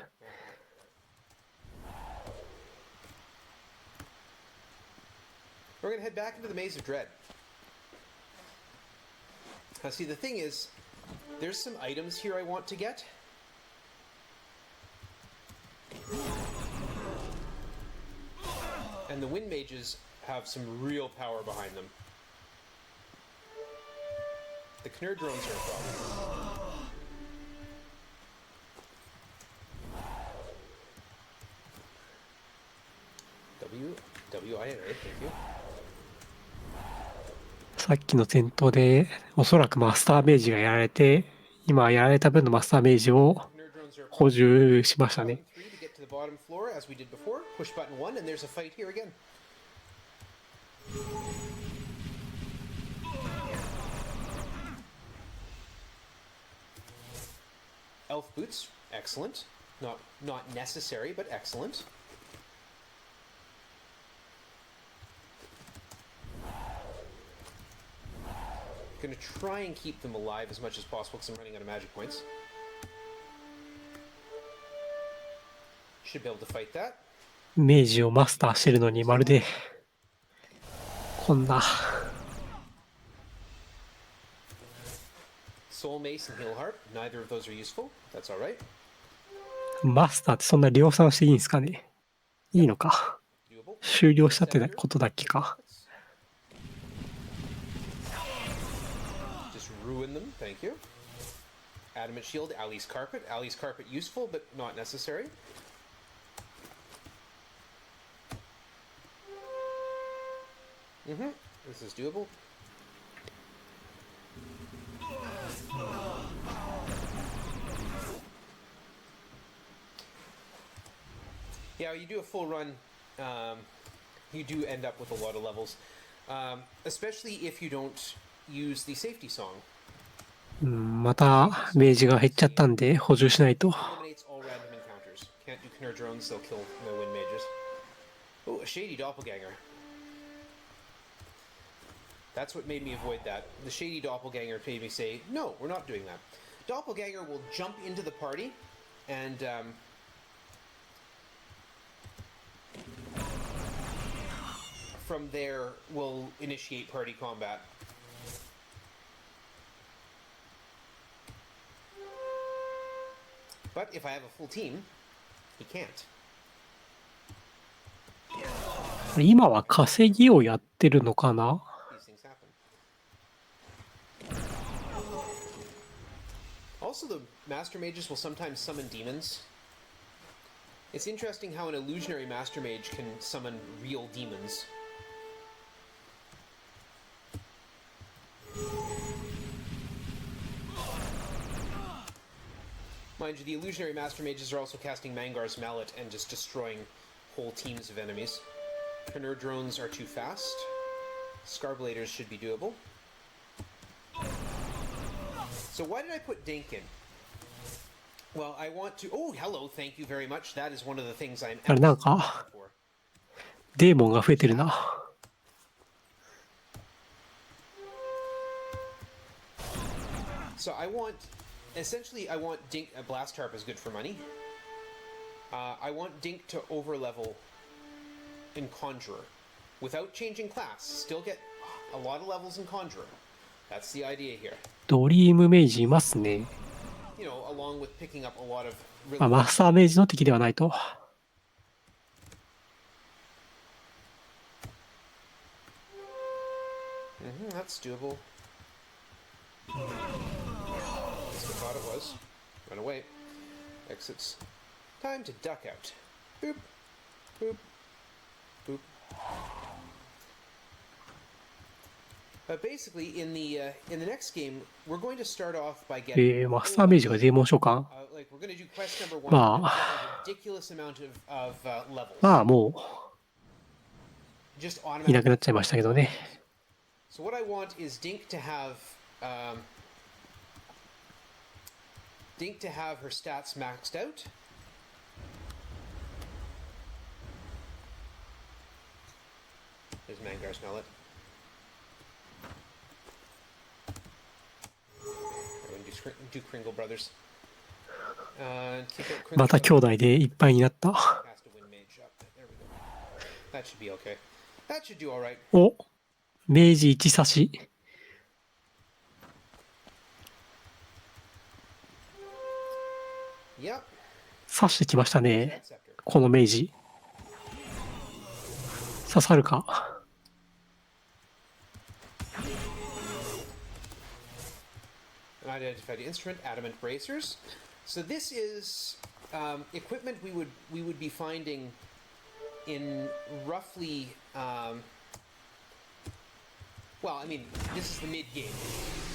We're going to head back into the Maze of Dread. Now, see, the thing is, there's some items here I want to get. And the Wind Mages have some real power behind them. The Knurr drones are a problem. WINA, thank you. さっきの戦闘でおそらくマスターメージがやられて、今やられた分のマスターメージを Knurr drones are a 補充しましたね。 3 to get to the bottom floor as we did before. Push button 1 and there's a fight here again. Elf boots, excellent. Not necessary, but excellent. Gonna try and keep them alive as much as possible because I'm running out of magic points. Should be able to fight that. メージをマスターしてるのにまるでこんな Soul Mace and Heal Harp, neither of those are useful. That's alright. マスターってそんな量産していいんですかね。いいのか。 Doable. 終了したってことだっけか。 Just ruin them, thank you. Adamant Shield, Ali's Carpet. Ali's Carpet useful, but not necessary. This is doable. Yeah, you do a full run, you do end up with a lot of levels. Especially if you don't use the safety song. またメージが減っちゃったんで補充しないと。 Eliminates all random encounters. Can't do Knurr drones, they'll kill no wind mages. Oh, a shady doppelganger. That's what made me avoid that. The shady doppelganger made me say, no, we're not doing that. Doppelganger will jump into the party and from there will initiate party combat. But if I have a full team, he can't. 今は稼ぎをやってるのかな。 These things happen. Also, the Master Mages will sometimes summon demons. It's interesting how an illusionary Master Mage can summon real demons. Mind you, the illusionary Master Mages are also casting Mangar's Mallet and just destroying whole teams of enemies. Preneur drones are too fast. Scarbladers should be doable. So why did I put Dink in? Well, I want to... Oh, hello, thank you very much. That is one of the things I'm あれなんか for. デーモンが増えてるな。 So I want... Essentially, I want Dink... Blast Harp is good for money. I want Dink to overlevel in Conjurer. Without changing class. Still get a lot of levels in Conjurer. That's the idea here. ドリームメイジいますね。 You know, along with picking up a lot of... まあ、マスターメイジの敵ではないと。 That's doable. That's what I thought it was. Run away. Exits. Time to duck out. Boop. Boop. Boop. Basically, in the next game, we're going to start off by getting... マスターメイジがデーモン召喚。 like, we're going to do quest number 1. まあ、 We're gonna get a ridiculous amount of levels. まあも Just ういなくなっちゃいましたけどね。 So what I want is Dink to have her stats maxed out. There's Mangar's Mallet. Everyone do Kringle Brothers. Keep out Kringle また兄弟でいっぱいになった。 Cast a Wind Mage up. There we go. That should be okay. That should do all right. お、明治一差し。 Yep. 刺してきましたね。 Scepter. この明治。刺さるか。 Unidentified instrument, adamant bracers. So this is equipment we would be finding in roughly. Well, I mean, this is the mid game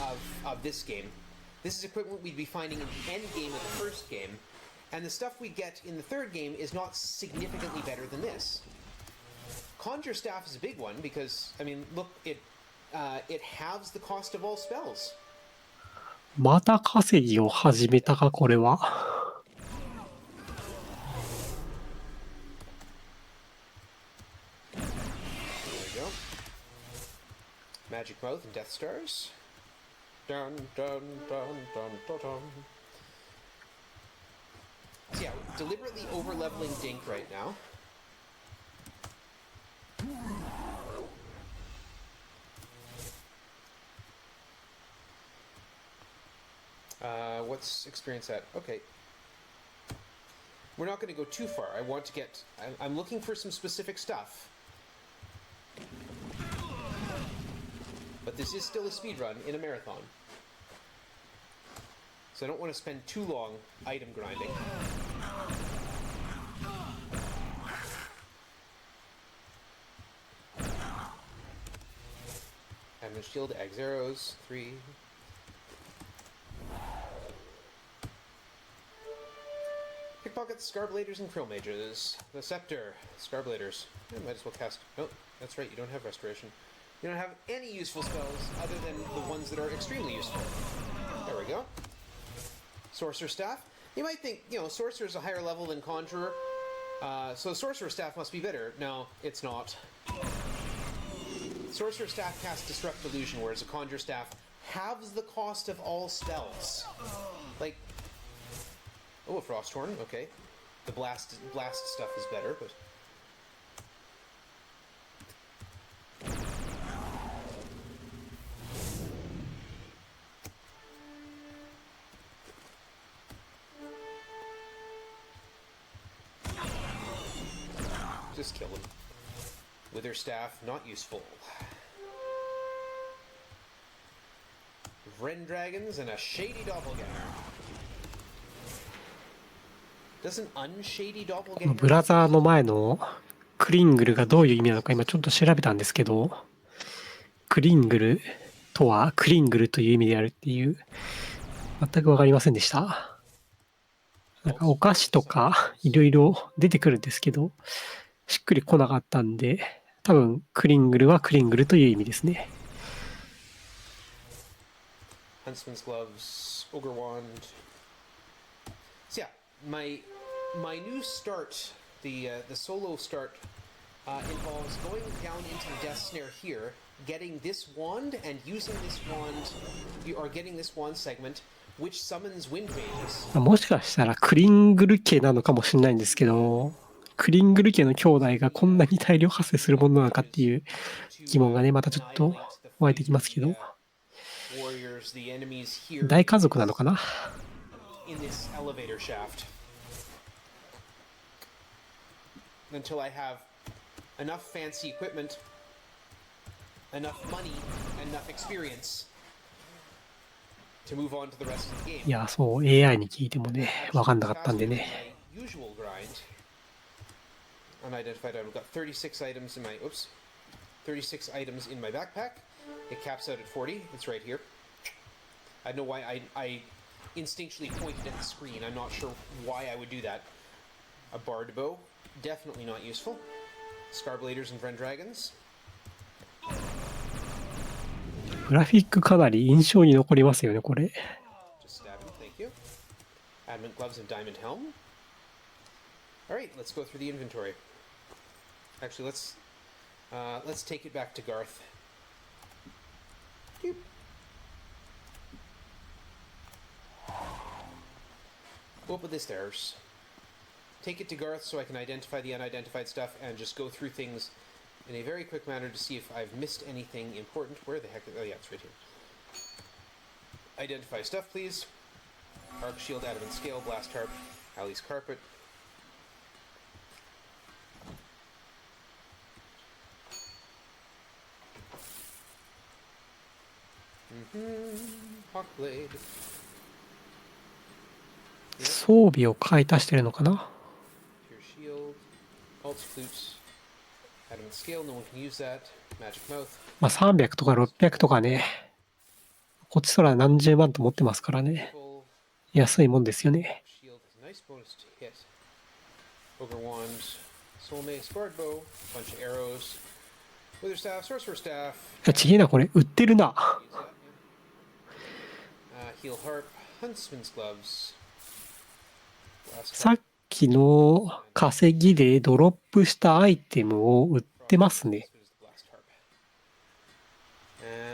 of this game. This is equipment we'd be finding in the end game of the first game, and the stuff we get in the third game is not significantly better than this. Conjure Staff is a big one because, I mean, look, it halves the cost of all spells. また稼ぎを始めたか、これは。 There we go. Magic Mouth and Death Stars. Dun dun dun dun dun dun. So yeah, deliberately over leveling Dink right now. What's experience at? Okay. We're not going to go too far. I want to get... I'm looking for some specific stuff. But this is still a speedrun in a marathon. So I don't want to spend too long item grinding. Adamant Shield, Axe Arrows, 3... Pickpockets, Scarbladers, and Krill Mages. The Scepter, Scarbladers. I might as well cast... Oh, that's right, you don't have Restoration. You don't have any useful spells other than the ones that are extremely useful. There we go. Sorcerer Staff. You might think, you know, Sorcerer is a higher level than Conjurer, so Sorcerer Staff must be better. No, it's not. Sorcerer Staff casts Disrupt Illusion, whereas a Conjure Staff halves the cost of all spells. Like... Oh, a Frosthorn, okay. The blast stuff is better, but... Just kill them. Wither staff, not useful. Vren dragons and a shady doppelganger. Doesn't unshady この doppelganger? ブラザーの前のクリングルがどういう意味なのか今ちょっと調べたんですけど、クリングルとはクリングルという意味であるっていう、全く分かりませんでした。なんかお菓子とかいろいろ出てくるんですけど、しっくりこなかったんで、多分クリングルはクリングルという意味ですね。Huntsman's gloves, ogre wand. So yeah, my new start, the solo start, involves going down into the death snare here, getting this wand and using this wand, or getting this wand segment, which summons wind mages. もしかしたらクリングル家なのかもしれないんですけど、クリングル家の兄弟がこんなに大量発生するものなのかっていう疑問がね、またちょっと湧いてきますけど、Warriors, the enemies here 大家族なのかな。 in this elevator shaft. Until I have enough fancy equipment, enough money, and enough experience to move on to the rest of the game. いや、そう、AI に聞いてもね、分かんなかったんでね。 My usual grind. Unidentified item. I've got 36 items in my 36 items in my backpack. It caps out at 40. It's right here. I don't know why I instinctually pointed at the screen. I'm not sure why I would do that. A barred bow. Definitely not useful. Scarbladers and Vren dragons. グラフィックかなり印象に残りますよね、これ。 Just stab him. Thank you. Adamant gloves and diamond helm. All right, let's go through the inventory. Actually, let's take it back to Garth. Doop. Go up with the stairs. Take it to Garth so I can identify the unidentified stuff and just go through things in a very quick manner to see if I've missed anything important. Where the heck? Oh yeah, it's right here. Identify stuff, please. Arc shield, adamant scale, blast harp, Allie's carpet. Hawk blade. 装備を買い足してるのかな。 Pure shield, alt flutes, adamant scale. No one can use that. Magic mouth. まあ300とか600とかね、こっちそら何十万と持ってますからね。 Full 安いもんですよね。 shield has a nice bonus to hit. Ogre wand, soul mace, bard bow, bunch of arrows, wither staff, sorcerer staff. いや、ちげえな、これ。売ってるな。 Use that, yeah. Heal harp, huntsman's gloves. Blast さ harp. っきの稼ぎでドロップしたアイテムを売ってますね。 As good as the blast harp.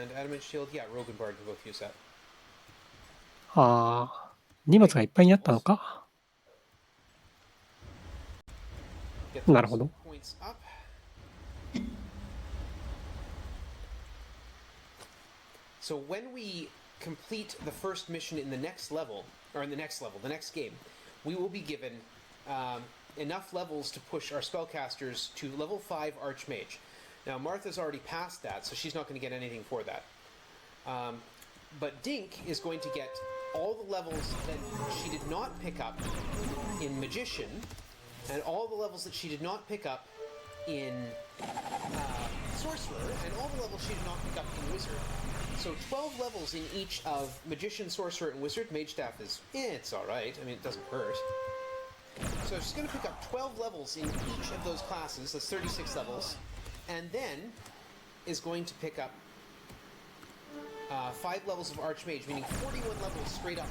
And adamant shield, yeah, rogue and bard can both use that. ああ、荷物がいっぱいにあったのか。 Get なる those ほど。 points up. So when we complete the first mission in the next level, or in the next level, the next game, we will be given enough levels to push our spellcasters to level 5 Archmage. Now Martha's already passed that, so she's not going to get anything for that. But Dink is going to get all the levels that she did not pick up in Magician, and all the levels that she did not pick up in Sorcerer, and all the levels she did not pick up in Wizard. So 12 levels in each of Magician, Sorcerer, and Wizard. Mage Staff is, it's alright. I mean, it doesn't hurt. So she's going to pick up 12 levels in each of those classes. That's 36 levels. And then is going to pick up 5 levels of Archmage, meaning 41 levels straight up.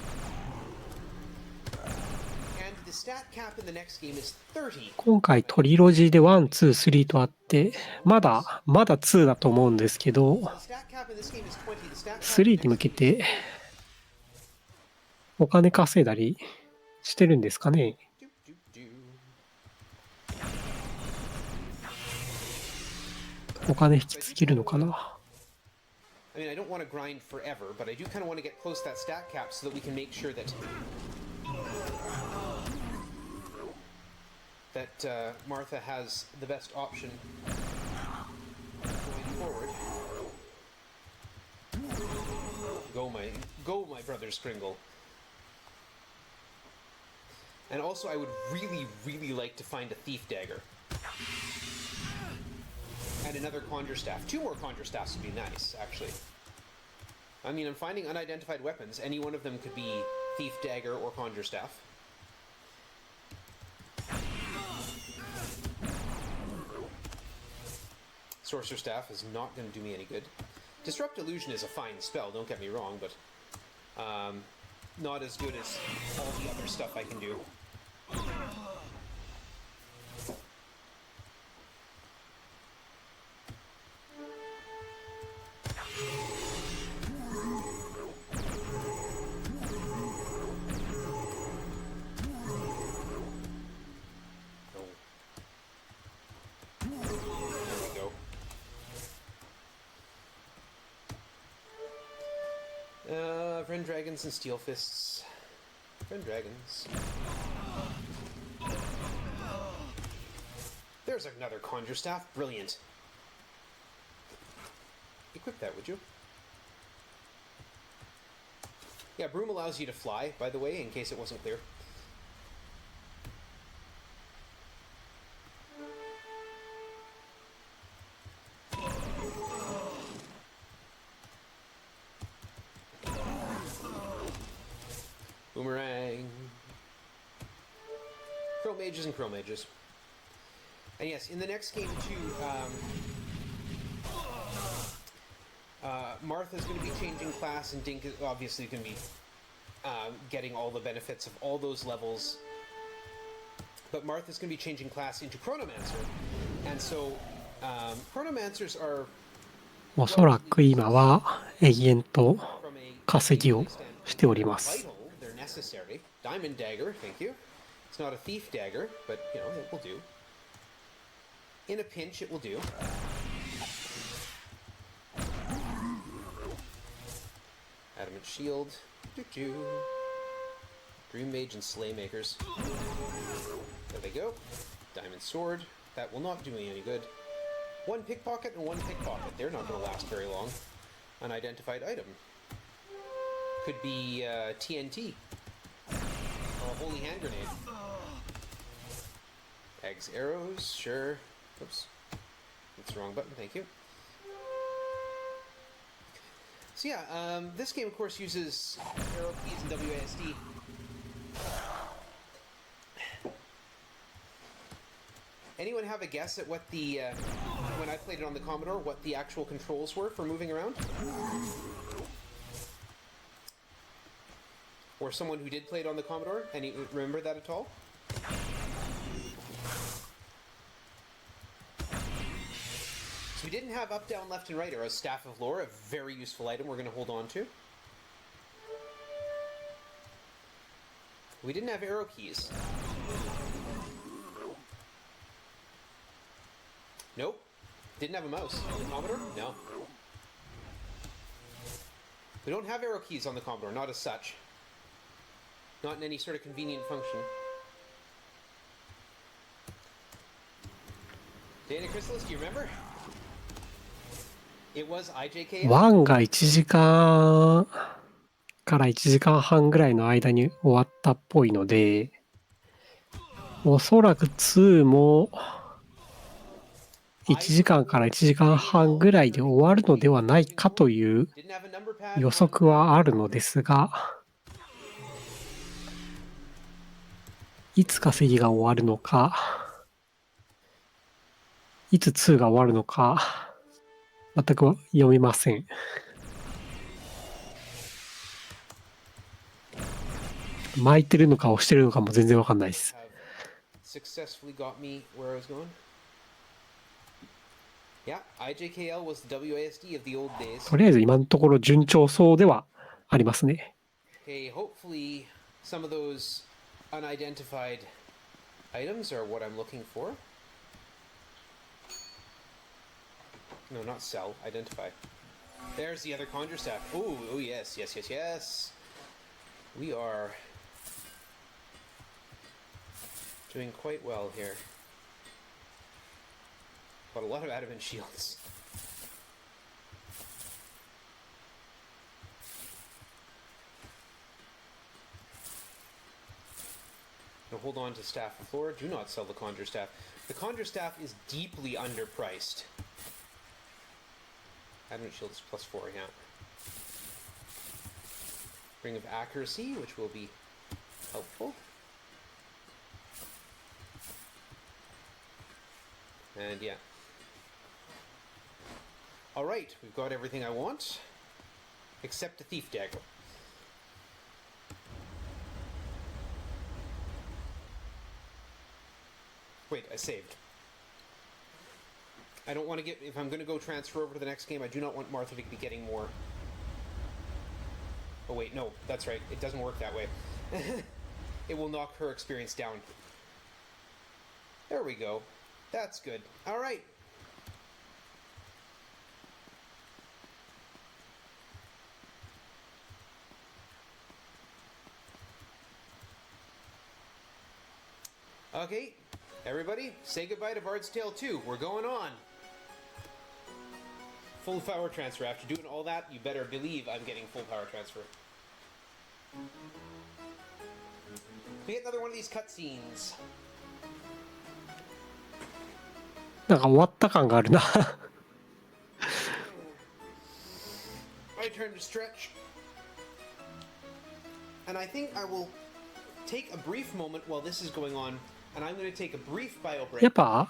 And the stat cap in the next game is 30. 今回トリロジーで1、2、3とあって、まだ2だと思うんですけど、 The stat cap in this game is 20. The stat cap 3に向けてお金稼いだりしてるんですかね。 Doop, doop, doo. お金引きつけるのかな。 I mean, I don't want to grind forever, but I do kind of want to get close to that stat cap so that we can make sure that that Martha has the best option going forward. Go my brother Skringle. And also I would really like to find a thief dagger. And another conjure staff. 2 more conjure staffs would be nice, actually. I mean, I'm finding unidentified weapons. Any one of them could be thief dagger or conjure staff. Sorcerer staff is not going to do me any good. Disrupt illusion is a fine spell, don't get me wrong, but not as good as all the other stuff I can do. Friend dragons and steel fists. Friend dragons. There's another conjure staff. Brilliant. Equip that, would you? Yeah, broom allows you to fly, by the way, in case it wasn't clear. Boomerang. Crow mages and crow mages. And yes, in the next game too, Martha's going to be changing class, and Dink is obviously going to be getting all the benefits of all those levels. But Martha's going to be changing class into Chronomancer, and so Chronomancers are おそらく今は永遠と稼ぎをしております。 They're necessary. Diamond dagger, thank you. It's not a thief dagger, but you know, it will do. In a pinch, it will do. Adamant shield. Doo-doo. Dream mage and slay makers. There they go. Diamond sword. That will not do me any good. 1 pickpocket and 1 pickpocket. They're not going to last very long. Unidentified item. Could be TNT. Or a holy hand grenade. Eggs, arrows, sure. Oops. That's the wrong button, thank you. So yeah, this game of course uses arrow keys and WASD. Anyone have a guess at what the, when I played it on the Commodore, what the actual controls were for moving around? Or someone who did play it on the Commodore, and you remember that at all? So we didn't have up, down, left, and right arrows. Staff of Lore, a very useful item we're going to hold on to. We didn't have arrow keys. Nope. Didn't have a mouse. On the Commodore? No. We don't have arrow keys on the Commodore, not as such. Not in any sort of convenient function. Dana Chrysalis, do you remember? It was IJK. 1が1時間から1時間半ぐらいの間に終わったっぽいので、おそらく2も1時間から1時間半ぐらいで終わるのではないかという予測はあるのですが、いつ稼ぎが終わるのか、いつ2が終わるのか、全く読みません。巻いてるのか押してるのかも全然わかんないです。とりあえず今のところ順調そうではありますね。Unidentified items are what I'm looking for. No, not sell. Identify. There's the other conjure staff. Oh, oh yes, yes, yes, yes. We are Doing quite well here. But a lot of adamant shields. Now hold on to Staff of Floor. Do not sell the Conjure Staff. The Conjure Staff is deeply underpriced. Adamant Shield is +4, yeah. Ring of Accuracy, which will be helpful. And yeah. Alright, we've got everything I want. Except a Thief Dagger. Wait, I saved. I don't want to get... If I'm going to go transfer over to the next game, I do not want Martha to be getting more. Oh wait, no, that's right. It doesn't work that way. It will knock her experience down. There we go. That's good. Alright. Okay, everybody, say goodbye to Bard's Tale 2. We're going on. Full power transfer. After doing all that, you better believe I'm getting full power transfer. We get another one of these cutscenes. なんか終わった感があるな。My turn to stretch. And I think I will take a brief moment while this is going on, and I'm going to take a brief bio break. やっぱ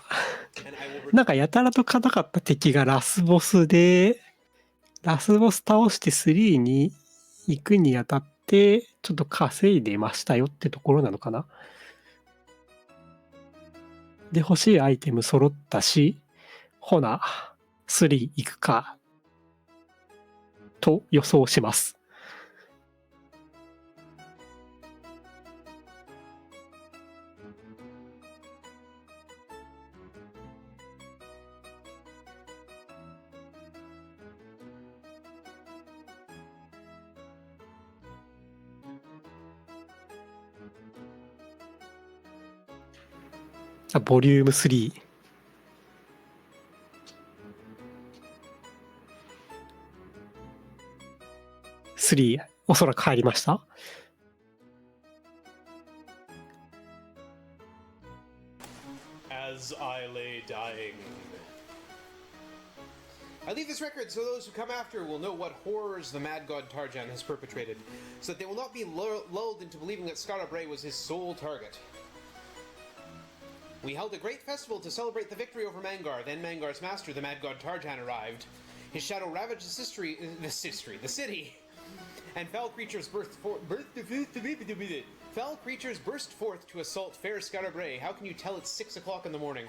and I will なんかやたらと硬かった敵がラスボスで、ラスボス倒して3に行くにあたってちょっと稼いでましたよってところなのかな。で欲しいアイテム揃ったし、ほな3行くかと予想します。ボリューム3。3、おそらく入りました。As I lay dying. I leave this record so those who come after will know what horrors the mad god Tarjan has perpetrated, so that they will not be lulled into believing that Skara Brae was his sole target. We held a great festival to celebrate the victory over Mangar. Then Mangar's master, the mad god Tarjan, arrived. His shadow ravaged the city, and fell creatures burst forth to assault fair Skara Brae. How can you tell it's 6 o'clock in the morning?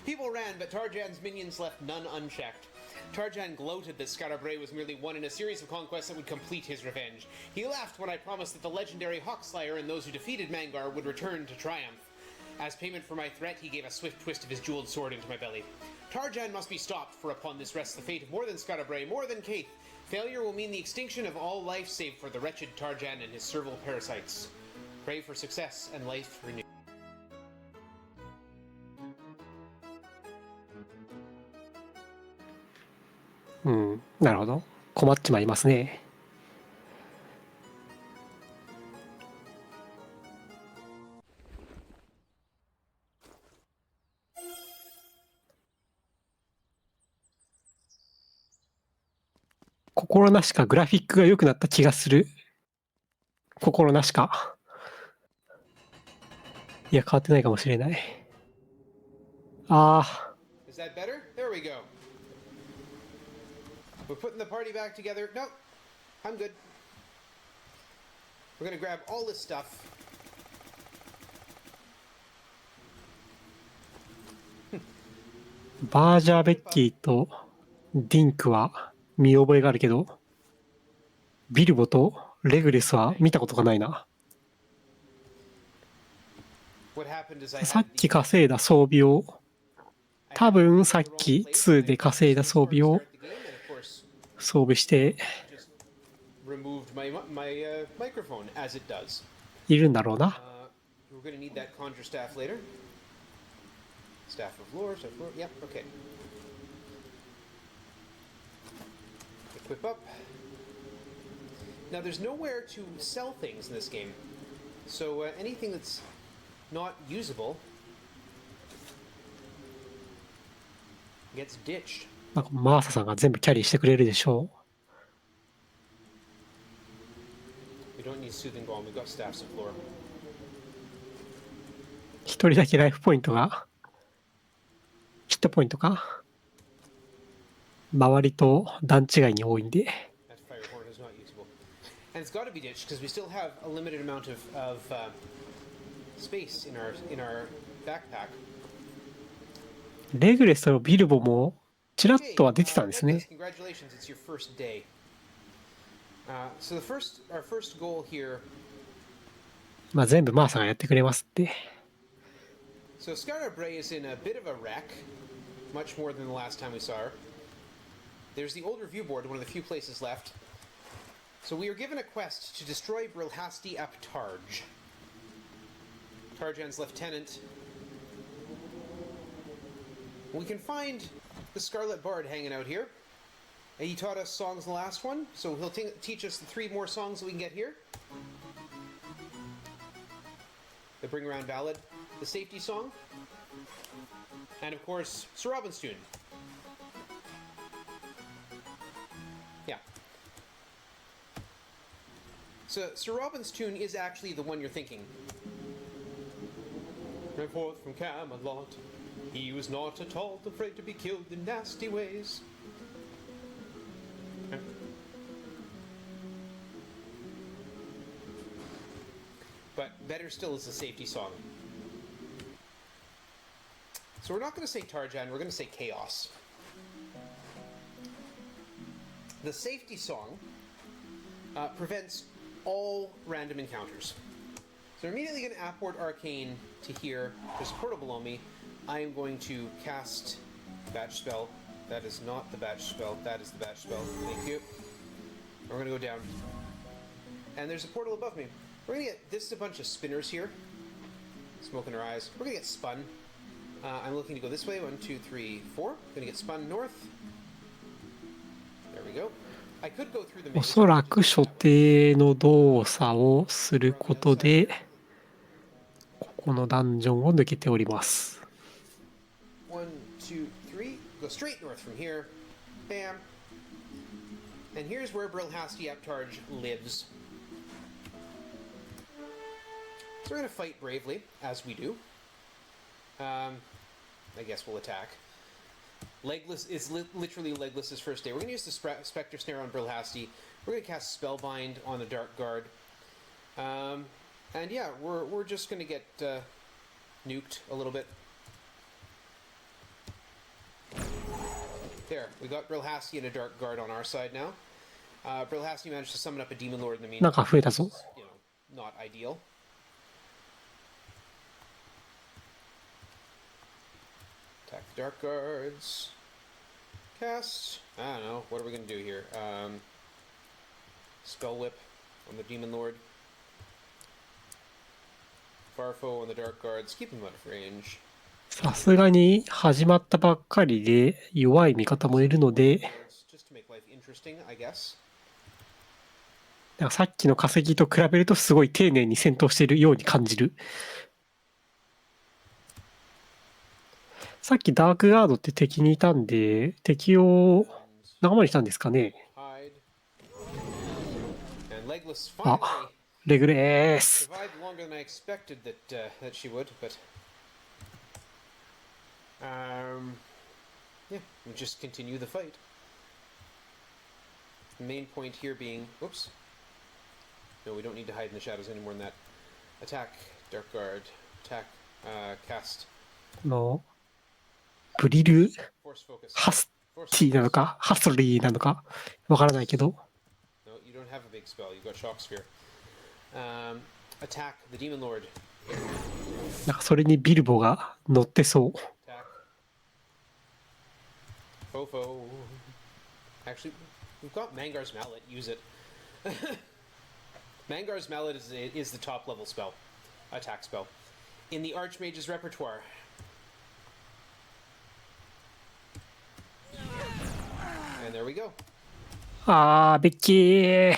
People ran, but Tarjan's minions left none unchecked. Tarjan gloated that Skara Brae was merely one in a series of conquests that would complete his revenge. He laughed when I promised that the legendary Hawkslayer and those who defeated Mangar would return to triumph. As payment for my threat, he gave a swift twist of his jeweled sword into my belly. Tarjan must be stopped, for upon this rests the fate of more than Skara Brae, more than Kaith. Failure will mean the extinction of all life save for the wretched Tarjan and his servile parasites. Pray for success and life renewed. うん、なるほど。困っちまいますね。心なしかグラフィックが良くなった気がする。心なしか。いや、変わってないかもしれない。ああ。Is that better? There we go. We're putting the party back together. No, I'm good. We're gonna grab all this stuff. バージャーベッキーとディンクは見覚えがあるけど、ビルボとレグレスは見たことがないな。さっき稼いだ装備を、多分さっき2で稼いだ装備を装備しているんだろうな。Staff of lore, yep, okay. Equip up. Now there's nowhere to sell things in this game. So anything that's not usable gets ditched. なんかマーサさんが全部キャリーしてくれるでしょ We don't need soothing balm, we've got staffs of lore. う。一人だけライフポイントが、ヒットポイントか。周りと段違いに多いんで。That fire horn is not usable. And it's got to be ditched because we still have a limited amount of space in our backpack. レグレスとビルボもちらっとは出てたんですね。 Congratulations, it's your first day. So our first goal here. まあ全部マーサがやってくれますって。So Skylar Bray is in a bit of a wreck, much more than the last time we saw her. There's the old review board, one of the few places left. So we are given a quest to destroy Brilhasti ap Tarj. Tarjan's lieutenant. We can find the Scarlet Bard hanging out here. He taught us songs in the last one, so he'll teach us the 3 more songs that we can get here. The Bring Around Ballad, the Safety Song, and of course, Sir Robin's tune. Yeah. So Sir Robin's tune is actually the one you're thinking. Ran forth from Camelot. He was not at all afraid to be killed in nasty ways. Okay. But better still is the safety song. So we're not going to say Tarjan, we're going to say Chaos. The safety song prevents all random encounters. So we're immediately going to apport Arcane to here. There's a portal below me. I am going to cast Batch Spell. That is not the Batch Spell. That is the Batch Spell. Thank you. We're going to go down. And there's a portal above me. We're going to get... This is a bunch of spinners here. Smoke in our eyes. We're going to get spun. I'm looking to go this way. 1, 2, 3, 4. Going to get spun north. There we go. I could go through the main... おそらく所定の動作をすることで、ここのダンジョンを抜けております。1, 2, 3. Go straight north from here. Bam. And here's where Brilhasti ap Tarj lives. So we're going to fight bravely, as we do. I guess we'll attack. Legless is literally Legless's first day. We're going to use the Spectre Snare on Brilhasti. We're going to cast Spellbind on the Dark Guard. And yeah, we're just going to get nuked a little bit. There, we got Brilhasti and a Dark Guard on our side now. Brilhasti managed to summon up a Demon Lord in the meantime. なんか増えたぞ。You know, not ideal. Attack the Dark Guards. Cast. I don't know. What are we going to do here? Spell Whip on the Demon Lord. Farfo on the Dark Guards. Keep them out of range. さすがに始まったばっかりで弱い味方もいるので、 Just to make life interesting, I guess. なんかさっきの化石と比べるとすごい丁寧に戦闘しているように感じる。さっきダークガードって敵にいたんで、敵を仲間にしたんですかね。 Hide. And Legless あ、 finally レグレース。 survived longer than I expected that she would, but yeah, we just continue the fight. The main point here being, oops. No, we don't need to hide in the shadows any more than that. Attack, Dark Guard, attack, cast, このブリル force focus. ハス Force ティなのかハスリーなのかわからないけど、 No, you don't have a big spell. You've got Shock Sphere. Attack the Demon Lord. なんかそれにビルボが乗ってそう。 Attack. Fofo. Actually, we've got Mangar's Mallet. Use it. Mangar's Mallet is the top level spell. Attack spell. In the Archmage's repertoire. we go. あー、ベッキー。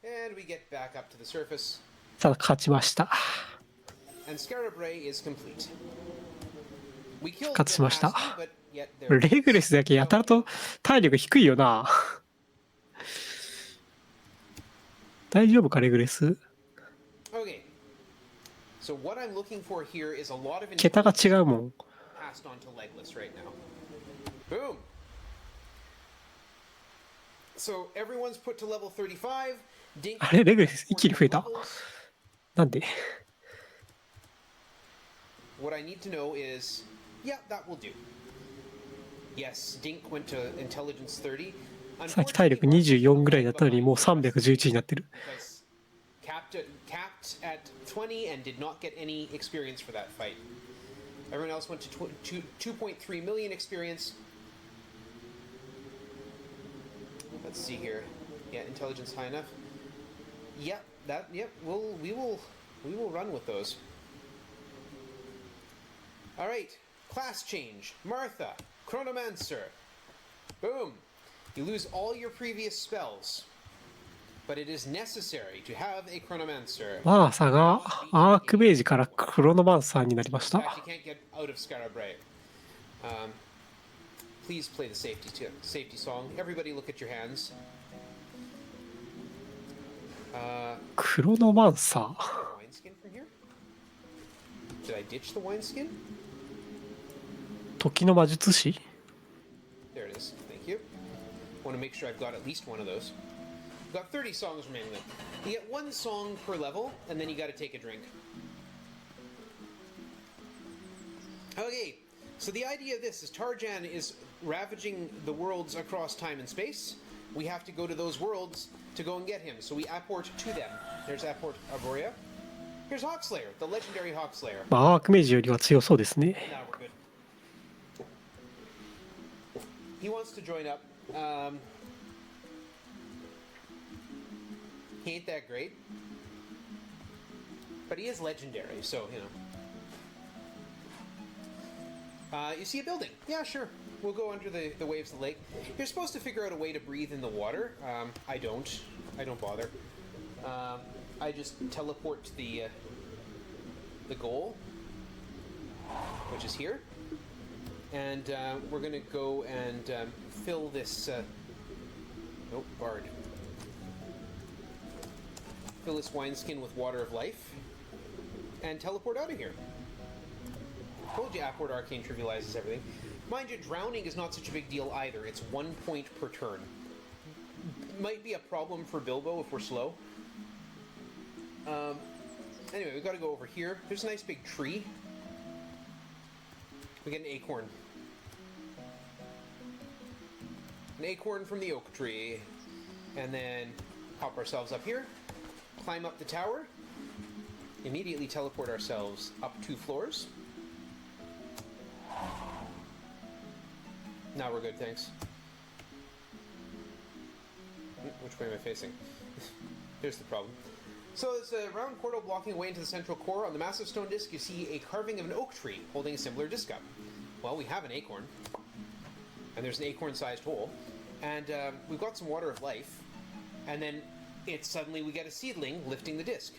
And we get back up to the surface. さあ、勝ちました。And Scarabray is complete. We killed 勝ちしました。 the nasty, but yet there レグレスだけやたらと体力低いよな。大丈夫か、レグレス。 Okay. So what I'm looking for here is a lot of 桁が違うもん。 passed on to Legless right now. Boom. So everyone's put to level 35. Dink あれ、レグレス一気に増えた。 levels. なんで What I need to know is, yeah, that will do. Yes, Dink went to intelligence 30. さっき体力24ぐらいだったのにもう311になってる。 Because capped at 20 and did not get any experience for that fight. Everyone else went to 2.3 million experience. Let's see here. Yeah, intelligence high enough. Yep, we will run with those. All right, class change. Martha, Chronomancer. Boom. You lose all your previous spells, but it is necessary to have a Chronomancer. マーサがアークベージからクロノマンサーになりまし In た。 fact, you can't get out of Scarabray. Please play the safety song. Everybody look at your hands. クロノマンサー。 Wineskin from here? Did I ditch the wineskin? 時の魔術師 There it is. Thank you. Want to make sure I've got at least one of those. We've got 30 songs remaining then. You get one song per level, and then you got to take a drink. Okay, so the idea of this is Tarjan is ravaging the worlds across time and space. We have to go to those worlds to go and get him. So we apport to them. There's apport Arborea. Here's Hawkslayer, the legendary Hawkslayer. まあ、アークメージよりは強そうですね。 Now we're good. He wants to join up. He ain't that great. But he is legendary, so, you know. You see a building? Yeah, sure. We'll go under the waves of the lake. You're supposed to figure out a way to breathe in the water. I don't. I don't bother. I just teleport to the goal, which is here. And we're going to go and fill this... nope, bard. Fill this wineskin with water of life. And teleport out of here. Told you Apport Arcane trivializes everything. Mind you, drowning is not such a big deal either. It's 1 point per turn. Might be a problem for Bilbo if we're slow. Anyway, we've got to go over here. There's a nice big tree. We get an acorn. An acorn from the oak tree. And then pop ourselves up here. Climb up the tower. Immediately teleport ourselves up 2 floors. Now we're good, thanks. Which way am I facing? Here's the problem. So it's a round portal blocking away into the central core. On the massive stone disc, you see a carving of an oak tree holding a similar disc up. Well, we have an acorn. And there's an acorn-sized hole. And we've got some water of life. And then suddenly we get a seedling lifting the disc.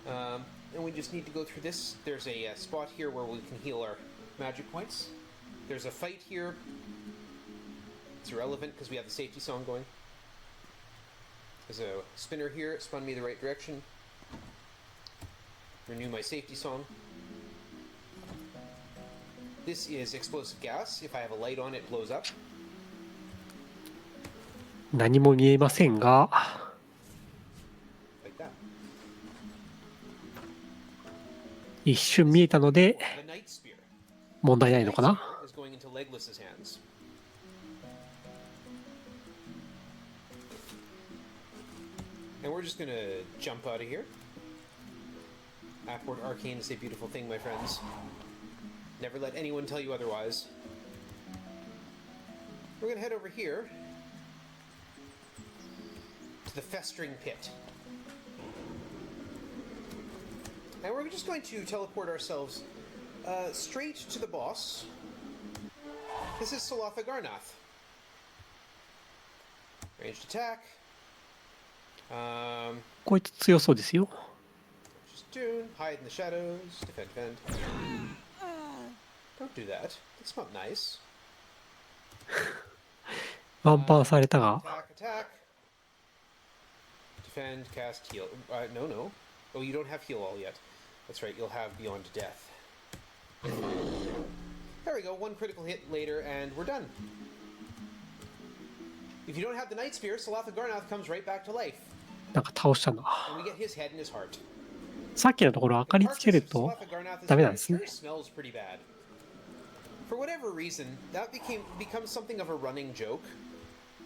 And we just need to go through this. There's a spot here where we can heal our magic points. There's a fight here. It's irrelevant because we have the safety song going. There's a spinner here. It spun me the right direction. Renew my safety song. This is explosive gas. If I have a light on, it blows up. 何も見えませんが、 Like that. 一瞬見えたので The Night Spear. 問題ないのか Night な。 Spear is going into Legless's hands. And we're just gonna jump out of here. Apport Arcane is a beautiful thing, my friends. Never let anyone tell you otherwise. We're gonna head over here to the Festering Pit. And we're just going to teleport ourselves straight to the boss. This is Salatha Garnath. Ranged attack. こいつ強そうですよ。 Just tune. Hide in the shadows. Defend, defend. Don't do that. That's not nice. ワンパンされたが。 Attack, attack. Defend, cast, heal. No, no. Oh, you don't have heal all yet. That's right, you'll have Beyond Death. There we go, one critical hit later, and we're done. If you don't have the Night Spear, Salatha Garnoth comes right back to life. なんか倒したな。 And we get his head and his heart. さっきのところ明かりつけるとダメなんですね。 Smells pretty bad. For whatever reason, that becomes something of a running joke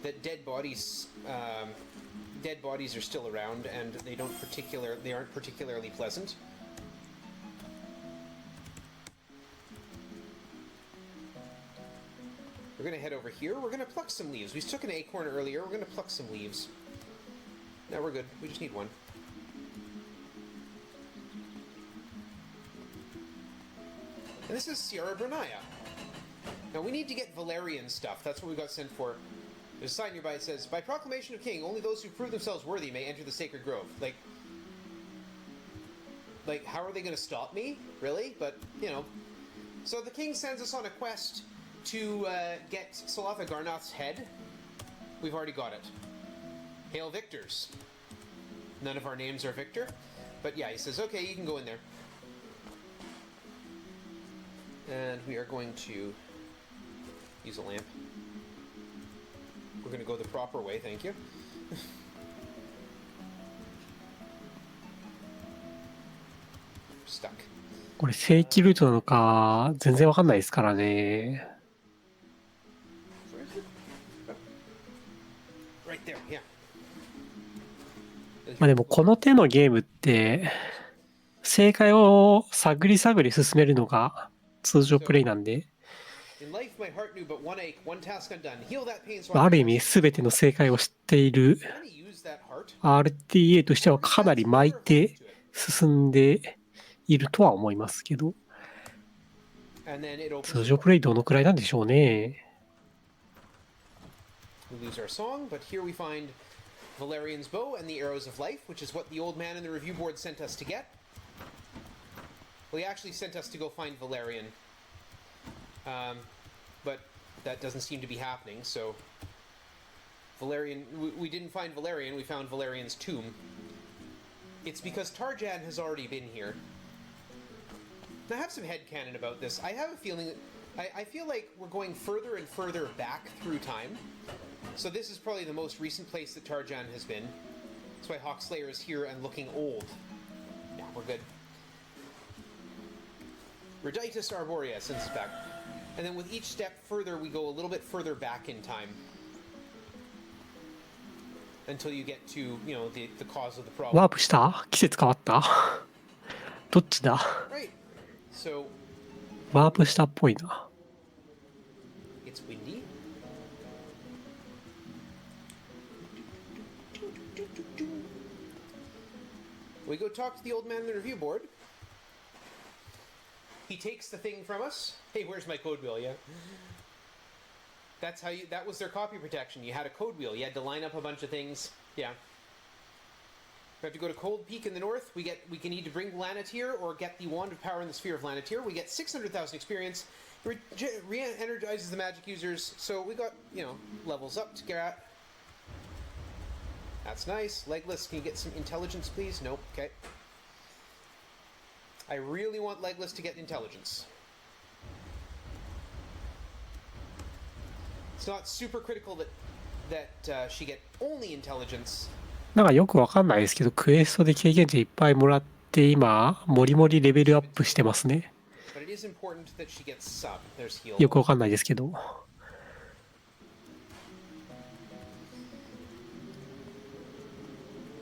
that dead bodies are still around and they aren't particularly pleasant. We're gonna head over here. We're gonna pluck some leaves. We took an acorn earlier. We're gonna pluck some leaves. Now we're good. We just need one. And this is Sierra Brunaya. Now we need to get Valerian stuff. That's what we got sent for. There's a sign nearby that says, "By proclamation of king, only those who prove themselves worthy may enter the sacred grove." Like, how are they going to stop me? Really? But, you know. So the king sends us on a quest to get Salatha Garnoth's head. We've already got it. Hail victors. None of our names are Victor. But yeah, he says, okay, you can go in there. And we are going to use a lamp. We're going to go the proper way, thank you. Stuck. これ正規ルートなのか全然わかんないですからね。 Right there, yeah. まあでもこの手のゲームって正解を探り探り進めるのが通常プレイなんで、 In life, my heart knew but one ache, one task undone. Heal that pain so まあ I ある意味全ての正解を知っている Can I use that heart? RTA としてはかなり巻いて進んでいるとは思いますけど、 And then it opens 通常プレイどのくらいなんでしょうね。 We lose our song, but here we find Valerian's bow and the arrows of life, which is what the old man in the review board sent us to get. Well, he actually sent us to go find Valerian. But that doesn't seem to be happening, so Valerian, we didn't find Valerian, we found Valerian's tomb. It's because Tarjan has already been here. Now, I have some headcanon about this. I have a feeling that I feel like we're going further and further back through time. So this is probably the most recent place that Tarjan has been. That's why Hawkslayer is here and looking old. Yeah, we're good. Reditus Arborea sends us back. And then with each step further, we go a little bit further back in time. Until you get to, you know, the cause of the problem. ワープした？季節変わった？どっちだ？ Right. So ワープしたっぽいな。 it's windy. We go talk to the old man in the review board. He takes the thing from us. Hey, where's my code wheel? Yeah. That's how you. That was their copy protection. You had a code wheel. You had to line up a bunch of things. Yeah. We have to go to Cold Peak in the north. We can either bring Lanatir or get the Wand of Power in the Sphere of Lanatir. We get 600,000 experience. Re-energizes the magic users. So we got, you know, levels up to get at. That's nice. Legless, can you get some intelligence, please? Nope. Okay. I really want Legless to get intelligence. It's not super critical that she get only intelligence. なんかよくわかんないですけど、クエストで経験値いっぱいもらって今もりもりレベルアップしてますね。 But it is important that she gets some. There's heal. よくわかんないですけど。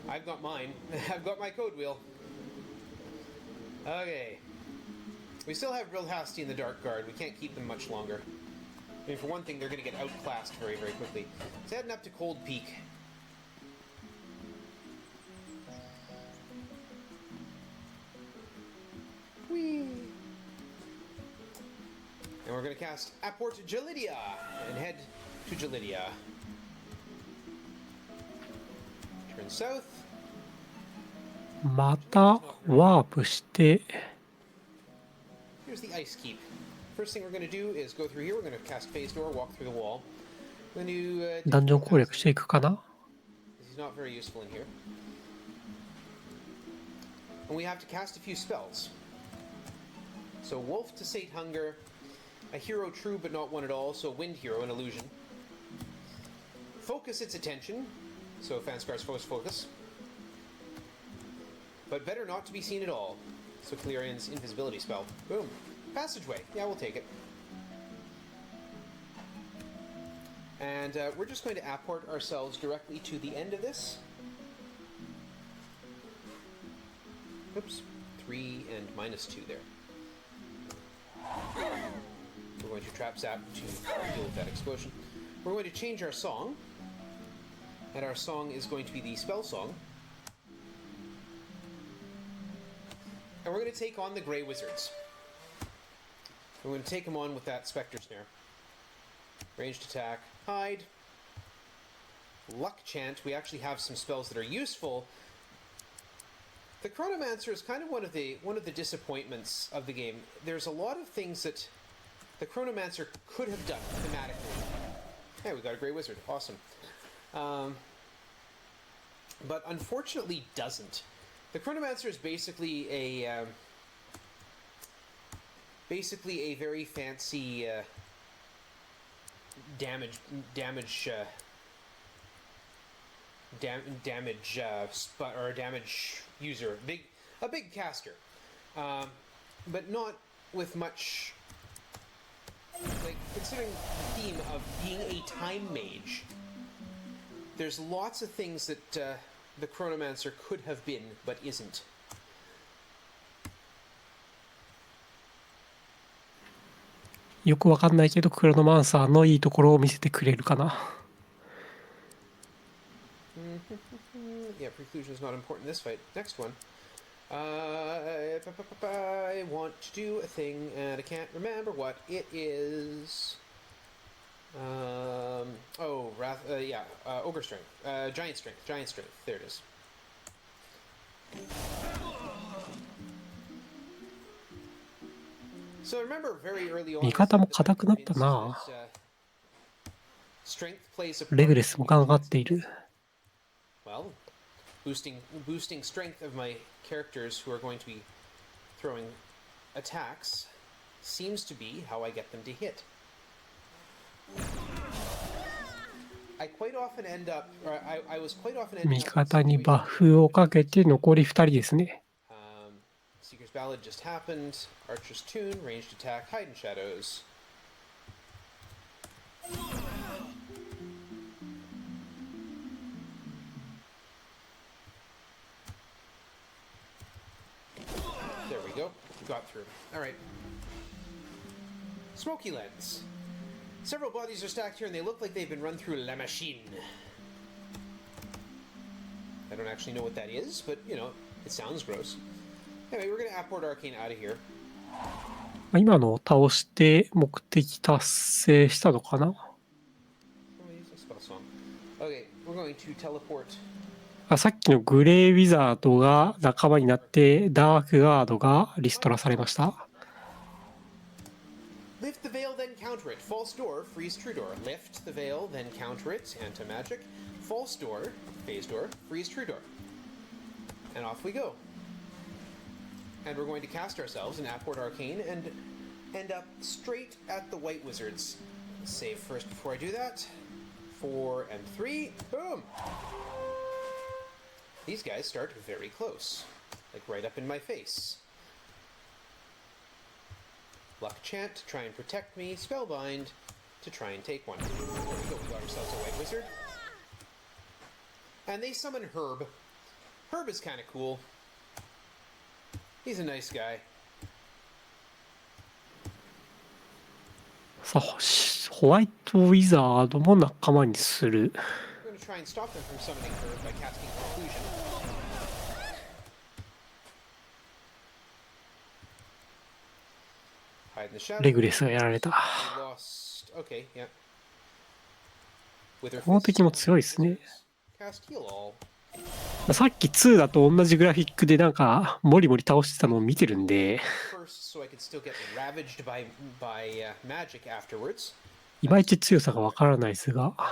I've got mine. I've got my code wheel. Okay. We still have Real Hasty in the Dark Guard. We can't keep them much longer. I mean, for one thing, they're going to get outclassed very, very quickly. It's heading up to Cold Peak. Whee! And we're going to cast Apport Gelidia and head to Gelidia. turn south. またワープして Here's the ice keep. First thing we're going to do is go through here. We're going to cast phase door, walk through the wall. We're going to ダンジョン攻略していくかな。 he's not very useful in here. And we have to cast a few spells. So Wolf to sate hunger, a hero true but not one at all, so wind hero, an illusion. Focus its attention, so Fanscar's focus. But better not to be seen at all, so Clearion's invisibility spell. Boom. Passageway, yeah, we'll take it. And we're just going to apport ourselves directly to the end of this. Oops, 3 and -2 there. We're going to trap zap to deal with that explosion. We're going to change our song, and our song is going to be the spell song. And we're going to take on the Grey Wizards. We're going to take them on with that Spectre Snare. Ranged attack, hide, luck chant. We actually have some spells that are useful. The Chronomancer is kind of one of the disappointments of the game. There's a lot of things that the Chronomancer could have done thematically. Hey, we got a Grey Wizard. Awesome. But unfortunately doesn't. The Chronomancer is basically a very fancy damage user, a big caster, but not with much. Like, considering the theme of being a time mage, there's lots of things that the Chronomancer could have been, but isn't. よくわかんないけどクロノマンサーのいいところを見せてくれるかな。Yeah, preclusion is not important in this fight. Next one. I want to do a thing, and I can't remember what it is. Ogre strength. Giant strength. There it is. So remember very early on. 味方も硬くなったな。レグレスもガン上がっている。Well, boosting strength of my characters who are going to be throwing attacks seems to be how I get them to hit. I quite often end up, or I was quite often ending 味 up in 方に situations バフをかけて残り2人ですね。Seeker's Ballad just happened, Archer's Tune, ranged attack, hide in shadows. There we go. We got through. Alright. Smoky Lens. Several bodies are stacked here and they look like they've been run through La Machine. I don't actually know what that is, but, you know, it sounds gross. Anyway, we're going to apport Arcane out of here. 今のを倒して目的達成したのかな。 Okay, we're going to teleport. さっきのグレーウィザードが仲間になってダークガードがリストラされました。Lift the veil, then counter it. False door, freeze true door. Lift the veil, then counter it. Anti-magic. False door, phase door, freeze true door. And off we go. And we're going to cast ourselves in Apport Arcane and end up straight at the White Wizards. Save first before I do that. 4 and 3. Boom! These guys start very close. Like right up in my face. Luck Chant to try and protect me. Spellbind to try and take one. There we go, we got ourselves a White Wizard. And they summon Herb. Herb is kind of cool. He's a nice guy. さあ、ホワイトウィザードも仲間にする。I'm going to try and stop them from summoning Herb by casting Conclusion. Hide in the shadow. レグレスがやられた。 Lost. Okay, yeah. With her この敵も強いですね。 Cast Heal All. さっき2だと同じグラフィックでなんかモリモリ倒してたのを見てるんで、いまいち強さがわからないですが、ま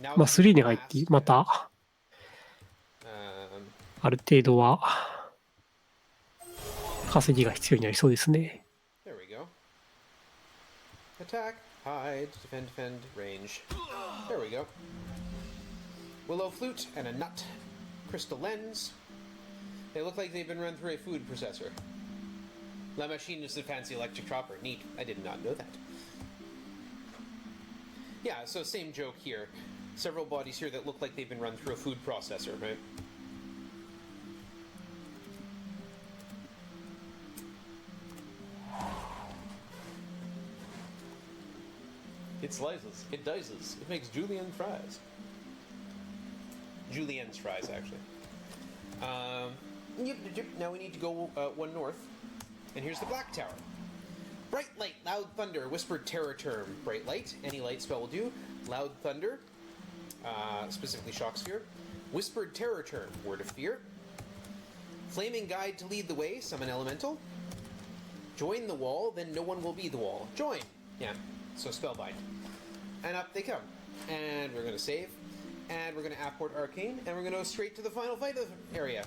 あ3に入ってまたある程度は稼ぎが必要になりそうですね。Attack, hide, defend, defend, range. There we go. Willow flute and a nut. Crystal lens. They look like they've been run through a food processor. La machine is a fancy electric chopper. Neat. I did not know that. Yeah, so same joke here. Several bodies here that look like they've been run through a food processor, right? It slices. It dices. It makes julienne fries. Julienne's fries, actually. Now we need to go one north. And here's the Black Tower. Bright light, loud thunder, whispered terror term. Bright light, any light spell will do. Loud thunder, specifically shock sphere. Whispered terror term, word of fear. Flaming guide to lead the way, summon elemental. Join the wall, then no one will be the wall. Join. Yeah, so spellbind. And up they come. And we're going to save. And we're going to apport arcane. And we're going to go straight to the final fight area.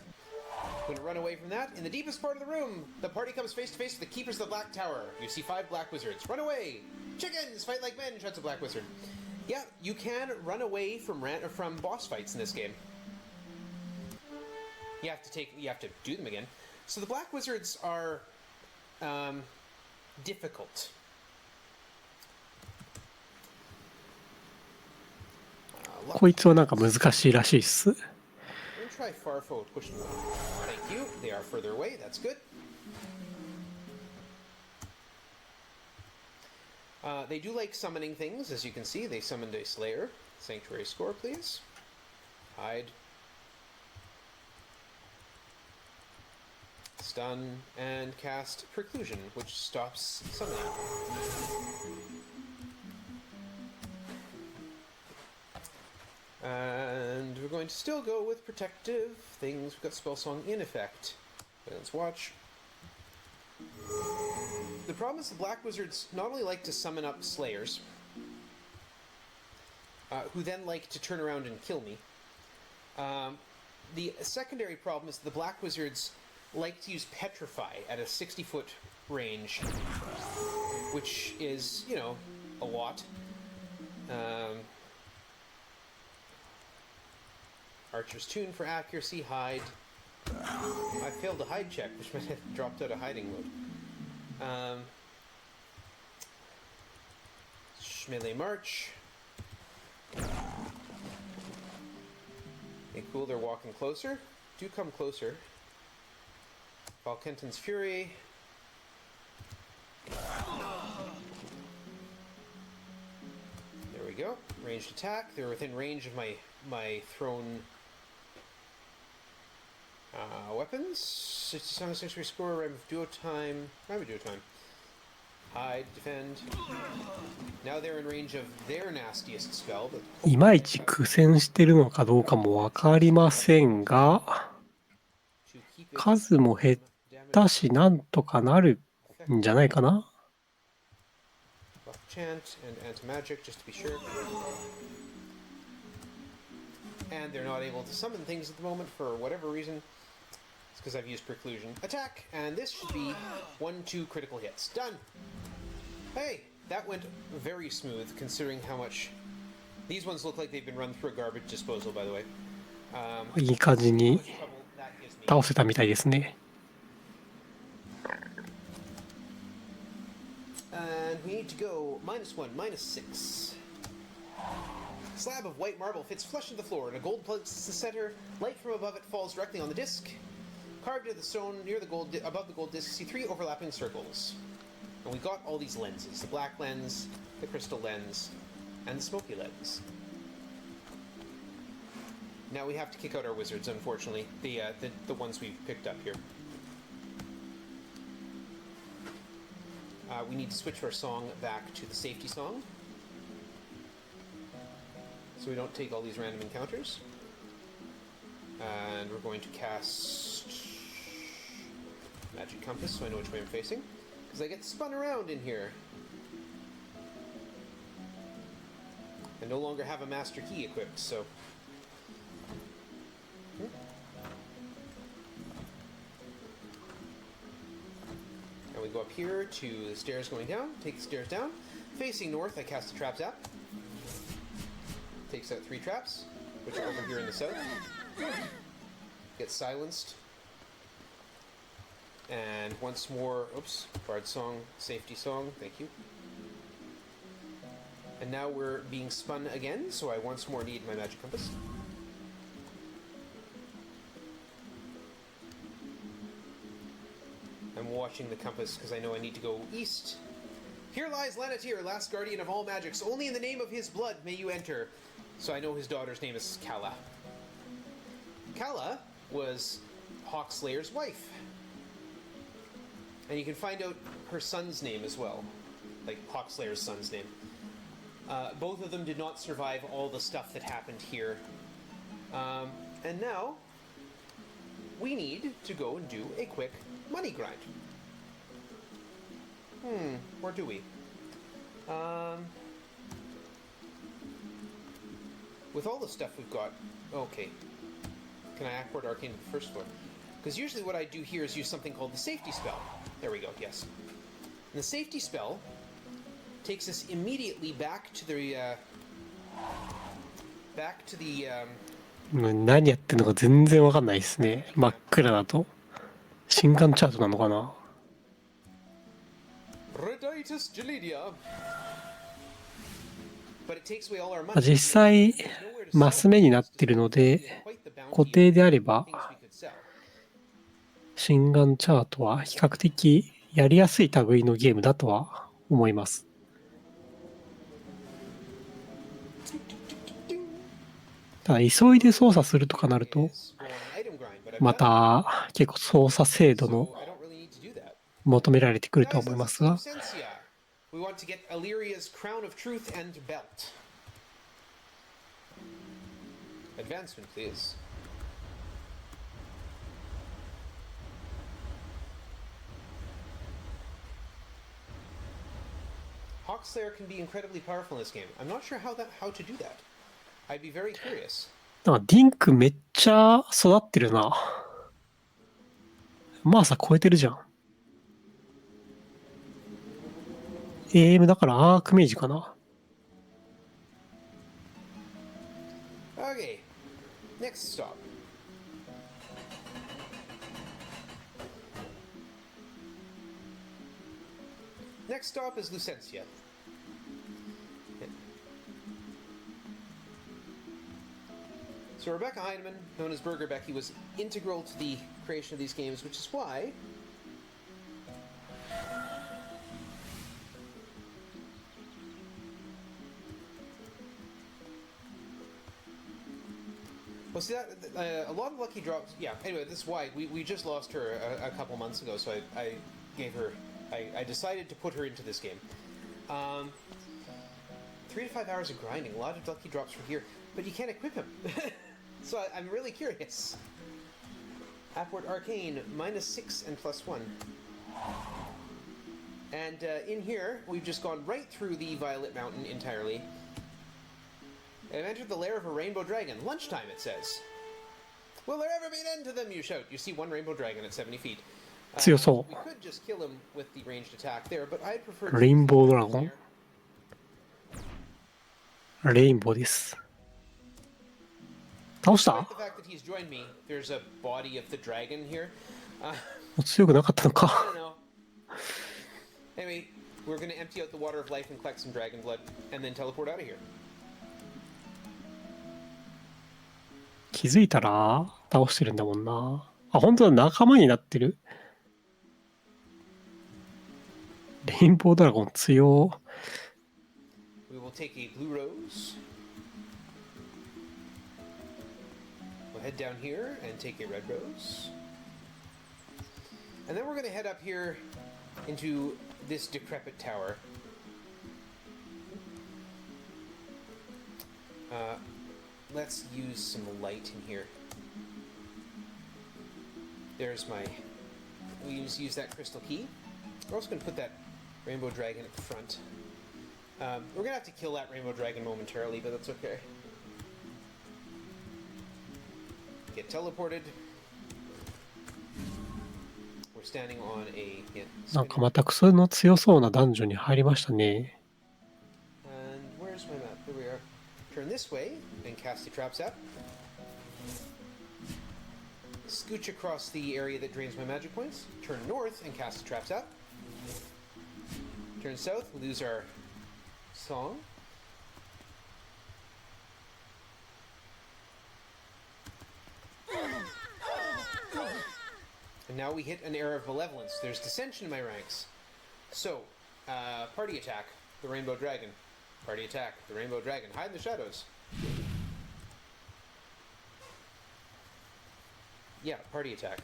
We're going to run away from that. In the deepest part of the room, the party comes face to face with the keepers of the Black Tower. You see 5 black wizards. Run away! Chickens! Fight like men! Shouts a black wizard. Yeah, you can run away from boss fights in this game. You have to do them again. So the black wizards are difficult. こいつはなんか難しいらしいっす。Try far forward, push them. Thank you. They are further away. That's good. They do like summoning things, as you can see. They summoned a Slayer. Sanctuary score, please. Hide. Stun and cast Preclusion, which stops summoning. And we're going to still go with protective things. We've got Spell Song in effect. Let's watch. The problem is the Black Wizards not only like to summon up Slayers, who then like to turn around and kill me. The secondary problem is the Black Wizards like to use Petrify at a 60-foot range, which is, you know, a lot. Archer's Tune for accuracy, hide. I failed a hide check, which meant I dropped out of hiding mode. Melee March. Okay, cool, they're walking closer. Do come closer. Valkenton's Fury. There we go. Ranged attack. They're within range of my thrown weapons. 67 century score, Rhyme of Duo Time. Hide, defend. Now they're in range of their nastiest spell. いまいち苦戦してるのかどうかもわかりませんが、数も減ったし、なんとかなるんじゃないかな。Chant and anti-magic, just to be sure. And they're not able to summon things at the moment for whatever reason. It's because I've used Preclusion. Attack! And this should be 1-2 critical hits. Done! Hey! That went very smooth, considering how much... These ones look like they've been run through a garbage disposal, by the way. いい感じに倒せたみたいですね。And we need to go -1, -6. Slab of white marble fits flush into the floor, and a gold plug sits in the center. Light from above it falls directly on the disc. Carved into the stone near the gold, above the gold disc, see 3 overlapping circles. And we got all these lenses: the black lens, the crystal lens, and the smoky lens. Now we have to kick out our wizards, unfortunately, the ones we've picked up here. We need to switch our song back to the safety song, so we don't take all these random encounters. And we're going to cast Magic Compass so I know which way I'm facing. Because I get spun around in here. I no longer have a Master Key equipped, so... And we go up here to the stairs going down, take the stairs down. Facing north, I cast the Traps app. Takes out 3 traps, which are over here in the south. Gets silenced. And once more, oops, Bard Song, Safety Song, thank you. And now we're being spun again, so I once more need my Magic Compass. I'm watching the compass because I know I need to go east. Here lies Lanatir, last guardian of all magics. Only in the name of his blood may you enter. So I know his daughter's name is Kala. Kala was Hawkslayer's wife. And you can find out her son's name as well. Like Hawkslayer's son's name. Both of them did not survive all the stuff that happened here. And now, we need to go and do a quick money grind. Or do we? With all the stuff we've got... Okay. Can I Aquard Arcane to the first floor? Because usually what I do here is use something called the Safety Spell. There we go, yes. And the Safety Spell takes us immediately back to the...何やってんのか全然わかんないですね。真っ暗だと。新刊チャートなのかな。実際、マス目になってるので、固定であれば、心眼チャートは比較的やりやすい類のゲームだとは思います。ただ急いで操作するとかなると、また結構操作精度の求められてくるとは思いますが。Advancement, please. Hawkslayer can be incredibly powerful in this game. I'm not sure how to do that. I'd be very curious. なんかディンクめっちゃ育ってるな。マーサ超えてるじゃん。AM だからアークメイジかな。Okay, next stop. Next stop is Lucencia. So Rebecca Heinemann, known as Burger Becky, was integral to the creation of these games, which is why well, see that a lot of lucky drops. Yeah. Anyway, this is why we just lost her a couple months ago. So I gave her. I decided to put her into this game. 3 to 5 hours of grinding. A lot of lucky drops from here, but you can't equip him. So I'm really curious. Upward Arcane -6 and +1. And in here, we've just gone right through the Violet Mountain entirely. I've entered the lair of a rainbow dragon. Lunchtime, it says. Will there ever be an end to them, you shout. You see one rainbow dragon at 70 feet. 強そ We could just kill him with the ranged attack there, but I'd prefer う。レインボードラゴン。レインボーです。倒した？ Despite the fact that he's joined me, there's a body of the dragon here. もう強くなかったの I か。 don't know. Anyway, we're going to empty out the water of life and collect some dragon blood, and then teleport out of here. 気づいたら倒してるんだもんな。あ、本当だ、仲間になってる。レインボードラゴン強。We will take a blue rose. We'll head down here and take a red rose. And then we're going to head up here into this decrepit tower. Let's use some light in here. There's my... We use that crystal key. We're also going to put that rainbow dragon at the front. We're going to have to kill that rainbow dragon momentarily, but that's okay. Get teleported. We're standing on a... Yeah, なんかまたクソの強そうなダンジョンに入りましたね。And where's my map? There we are. Turn this way and cast the traps out. Scooch across the area that drains my magic points. Turn north and cast the traps out. Turn south, we lose our song. And now we hit an era of malevolence. There's dissension in my ranks. So, party attack, the rainbow dragon. Party attack, the rainbow dragon. Hide in the shadows. Yeah, party attack.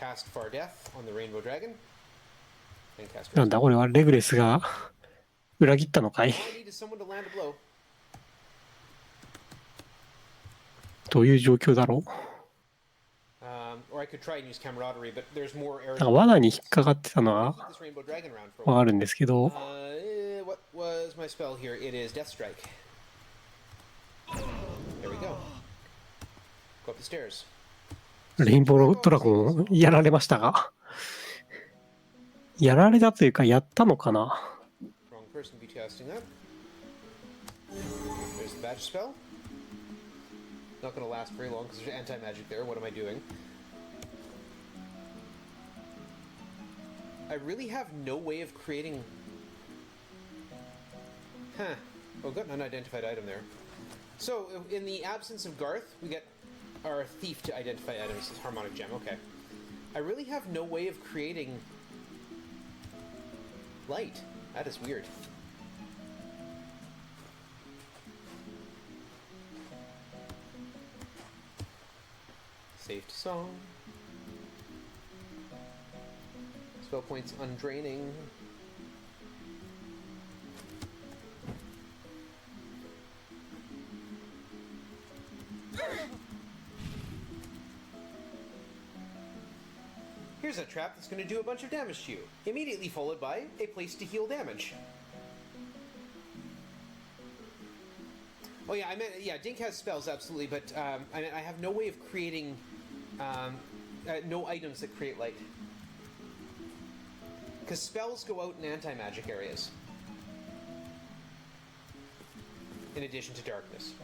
Cast Far Death on the rainbow dragon. And cast... なんだこれはレグレスが裏切ったのかい。 All I need is someone to land a blow. どういう状況だろう。 Or I could try and use camaraderie, but there's more なん errors. か罠に引っかかってたのは Keep this rainbow dragon around for a わ while. かるんですけど、 What was my spell here? It is Death Strike. There we go. Go up the stairs. レインボードラゴンやられましたが、やられたというかやったのかな。 Wrong person to be casting that. There's the badge spell. Not going to last very long because there's anti-magic there. What am I doing? I really have no way of creating... Huh. Oh, got an unidentified item there. So, in the absence of Garth, we get our thief to identify items. This harmonic gem, okay. I really have no way of creating light. That is weird. Saved song. Spell points undraining. Here's a trap that's going to do a bunch of damage to you, immediately followed by a place to heal damage. Oh yeah, I meant, yeah, Dink has spells, absolutely, but I have no way of creating, no items that create light. Because spells go out in anti-magic areas. In addition to darkness.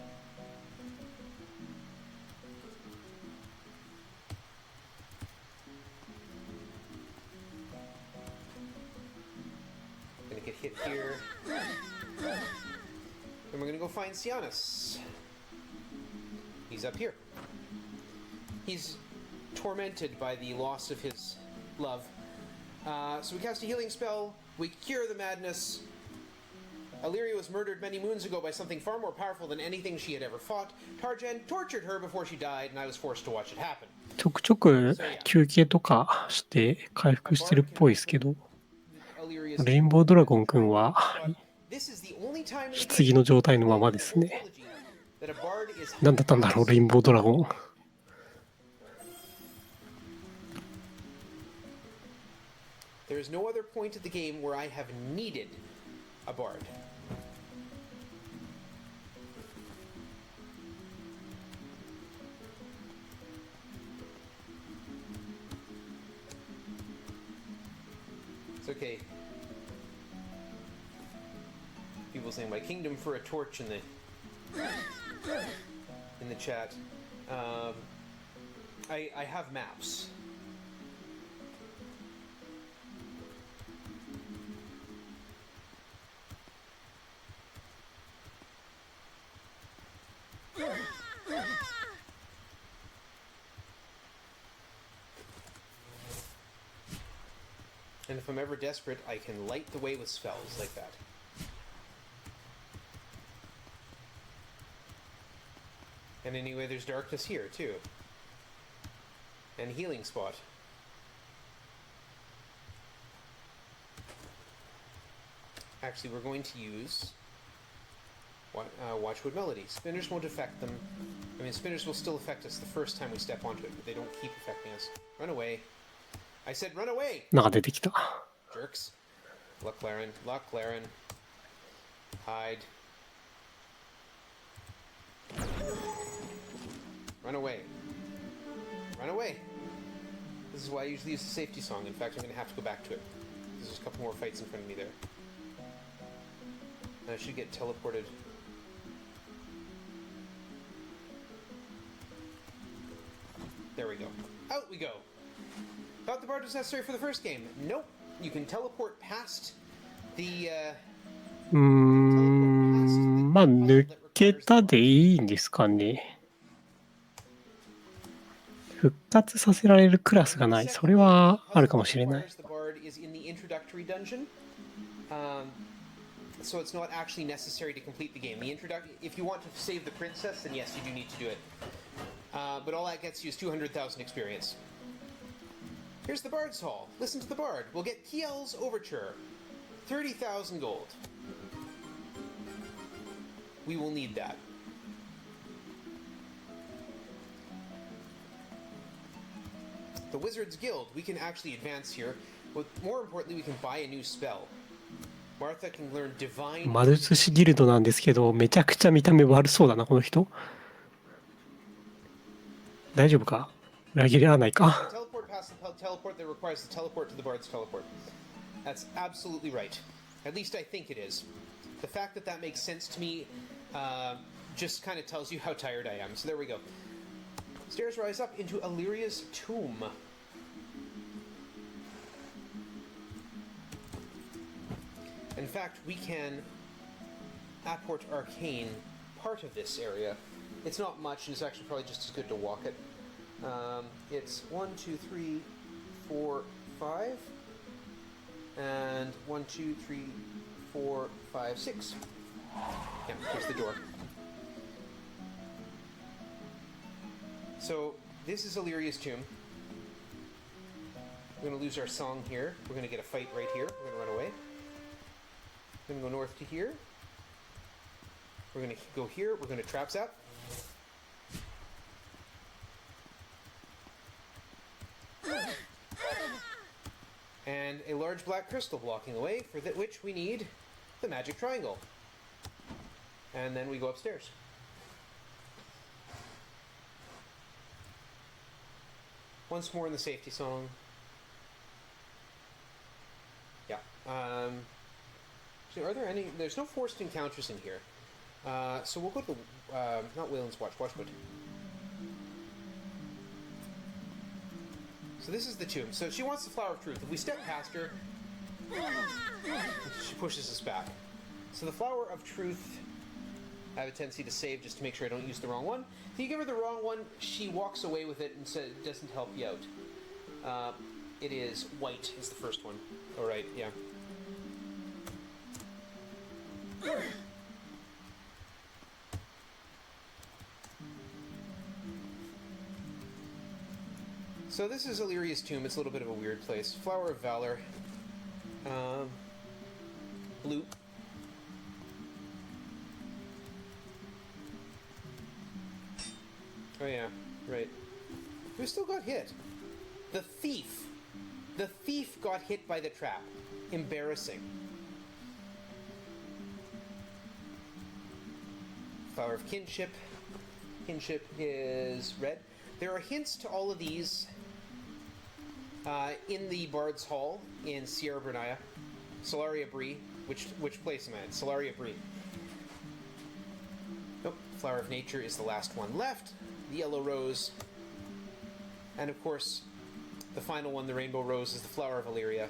Gonna get hit here. And we're gonna go find Sianis. He's up here. He's tormented by the loss of his love. So we cast a healing spell, we cure the madness. Illyria was murdered many moons ago by something far more powerful than anything she had ever fought. Tarjan tortured her before she died, and I was forced to watch it happen. ちょくちょく休憩とかして回復してるっぽいですけど、レインボードラゴンくんは棺の状態のままですね。何だったんだろう、レインボードラゴン。There is no other point of the game where I have needed a bard. It's okay. People saying my kingdom for a torch in the chat. I have maps. And if I'm ever desperate, I can light the way with spells like that. And anyway, there's darkness here, too. And healing spot. Actually, we're going to use Watchwood Melody. Spinners won't affect them. I mean, spinners will still affect us the first time we step onto it, but they don't keep affecting us. Run away. I said run away! なんか出てきた。 Jerks. Luck Laren. Luck Laren. Hide. Run away. Run away! This is why I usually use the safety song. In fact, I'm going to have to go back to it. There's a couple more fights in front of me there. And I should get teleported. There we go. Out we go! Thought the bard was necessary for the first game. Nope. You can teleport past the, まあ、抜けたでいいんですかね。復活させられるクラスがない。それはあるかもしれない。So it's not actually necessary to complete the game. If you want to save the princess, then yes, you do need to do it. But all that gets you is 200,000 experience. Here's the Bard's Hall. Listen to the Bard. We'll get Kiel's Overture. 30,000 gold. We will need that. The Wizard's Guild. We can actually advance here. But more importantly, we can buy a new spell. Martha can learn Divine... 魔術師ギルドなんですけど、めちゃくちゃ見た目悪そうだな、この人。大丈夫か？裏切らないか？ Teleport past the teleport that requires the teleport to the Bard's teleport. That's absolutely right. At least I think it is. The fact that that makes sense to me just kind of tells you how tired I am. So there we go. Stairs rise up into Illyria's tomb. In fact, we can apport arcane part of this area. It's not much, and it's actually probably just as good to walk it. It's 1, 2, 3, 4, 5, and 1, 2, 3, 4, 5, 6. Yeah, here's the door. So this is Illyria's tomb. We're going to lose our song here. We're going to get a fight right here. We're going to run away. We're going to go north to here. We're going to go here. We're going to trap zap. And a large black crystal blocking the way, for which we need the magic triangle. And then we go upstairs. Once more in the safety song. Yeah. So are there any... There's no forced encounters in here. So we'll go to the... not Wayland's Watch, Watchwood. So this is the tomb. So she wants the Flower of Truth. If we step past her, she pushes us back. So the Flower of Truth, I have a tendency to save just to make sure I don't use the wrong one. If you give her the wrong one, she walks away with it and says it doesn't help you out. It is white is the first one. All right, yeah. So this is Illyria's tomb. It's a little bit of a weird place. Flower of Valor. Blue. Oh yeah, right. Who still got hit? The thief. The thief got hit by the trap. Embarrassing. Flower of Kinship. Kinship is red. There are hints to all of these in the Bard's Hall in Sierra Bernaya. Solaria Bree. Which place am I at? Solaria Bree. Nope. Flower of Nature is the last one left. The Yellow Rose. And of course, the final one, the Rainbow Rose, is the Flower of Illyria.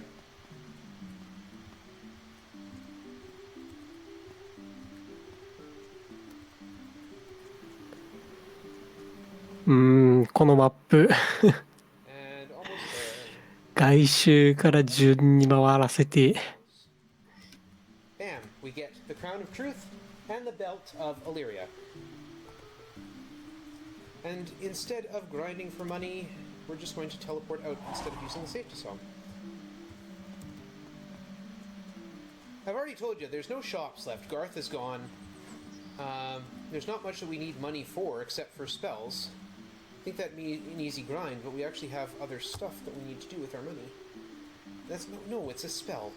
Mm, このマップ And almost there. 外周から順に回らせて Bam! We get the Crown of Truth and the Belt of Illyria. And instead of grinding for money, we're just going to teleport out instead of using the safety song. I've already told you, there's no shops left. Garth is gone. There's not much that we need money for except for spells. I think that'd be an easy grind, but we actually have other stuff that we need to do with our money. That's no, it's a spell.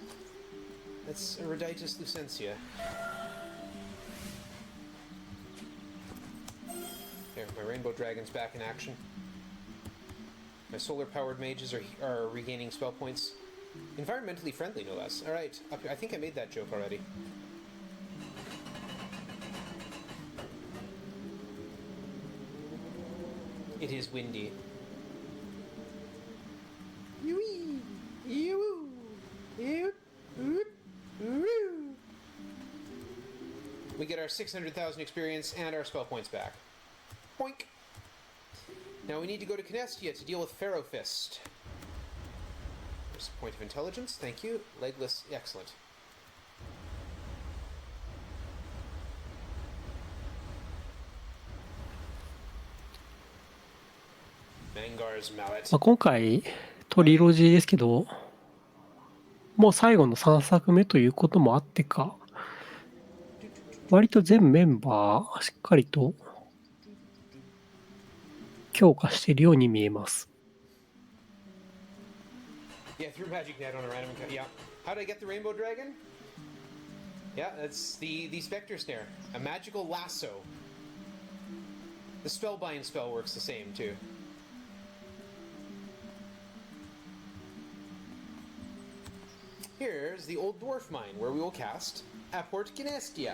That's Eruditus Lucentia. There, my Rainbow Dragon's back in action. My solar-powered mages are regaining spell points. Environmentally friendly, no less. Alright, I think I made that joke already. It is windy. We get our 600,000 experience and our spell points back. Boink! Now we need to go to Canestia to deal with Pharaoh Fist. There's a point of intelligence, thank you. Legless, excellent. Mangar's Mallet. 今回トリロジーですけど、もう最後の3作目ということもあってか、割と全メンバーしっかりと強化しているように見えます。Yeah, threw magic net on a random. Yeah. How did I get the rainbow dragon? Yeah, that's the specter snare, a magical lasso. The spellbind spell works the same too. Here's the old dwarf mine where we will cast Apport Canestia.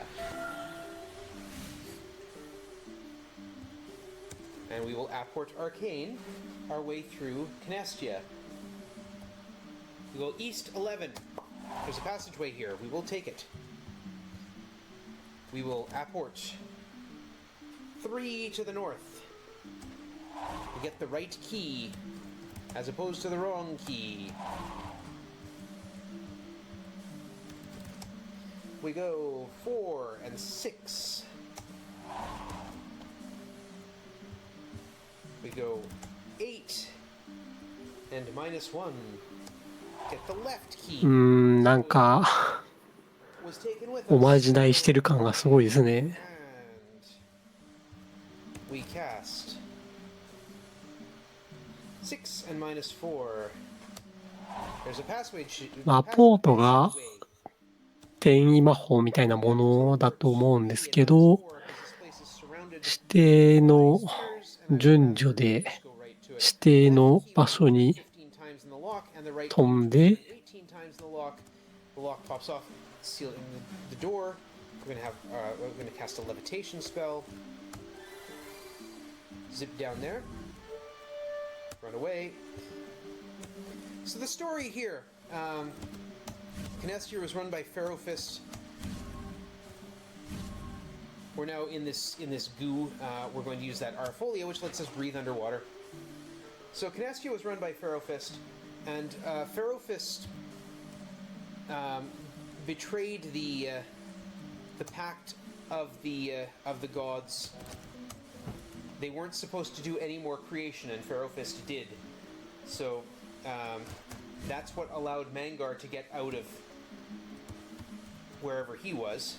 And we will Apport Arcane our way through Canestia. We go east 11. There's a passageway here. We will take it. We will Apport 3 to the north. We get the right key as opposed to the wrong key. We go 4 and 6. We go 8 and -1. Get the left key. なんかおまじないしてる感がすごいですね。We cast 6 and -4. There's a passway. アポートが転移魔法みたいなものだと思うんですけど、指定の順序で指定の場所に飛んで、we're gonna cast a levitation spell. Zip down there. Run away. So the story here. Canestia was run by Pharaoh Fist. We're now in this goo. We're going to use that Arfolia, which lets us breathe underwater. So Canestia was run by Pharaoh Fist, and Pharaoh Fist betrayed the pact of the gods. They weren't supposed to do any more creation, and Pharaoh Fist did. So that's what allowed Mangar to get out of wherever he was.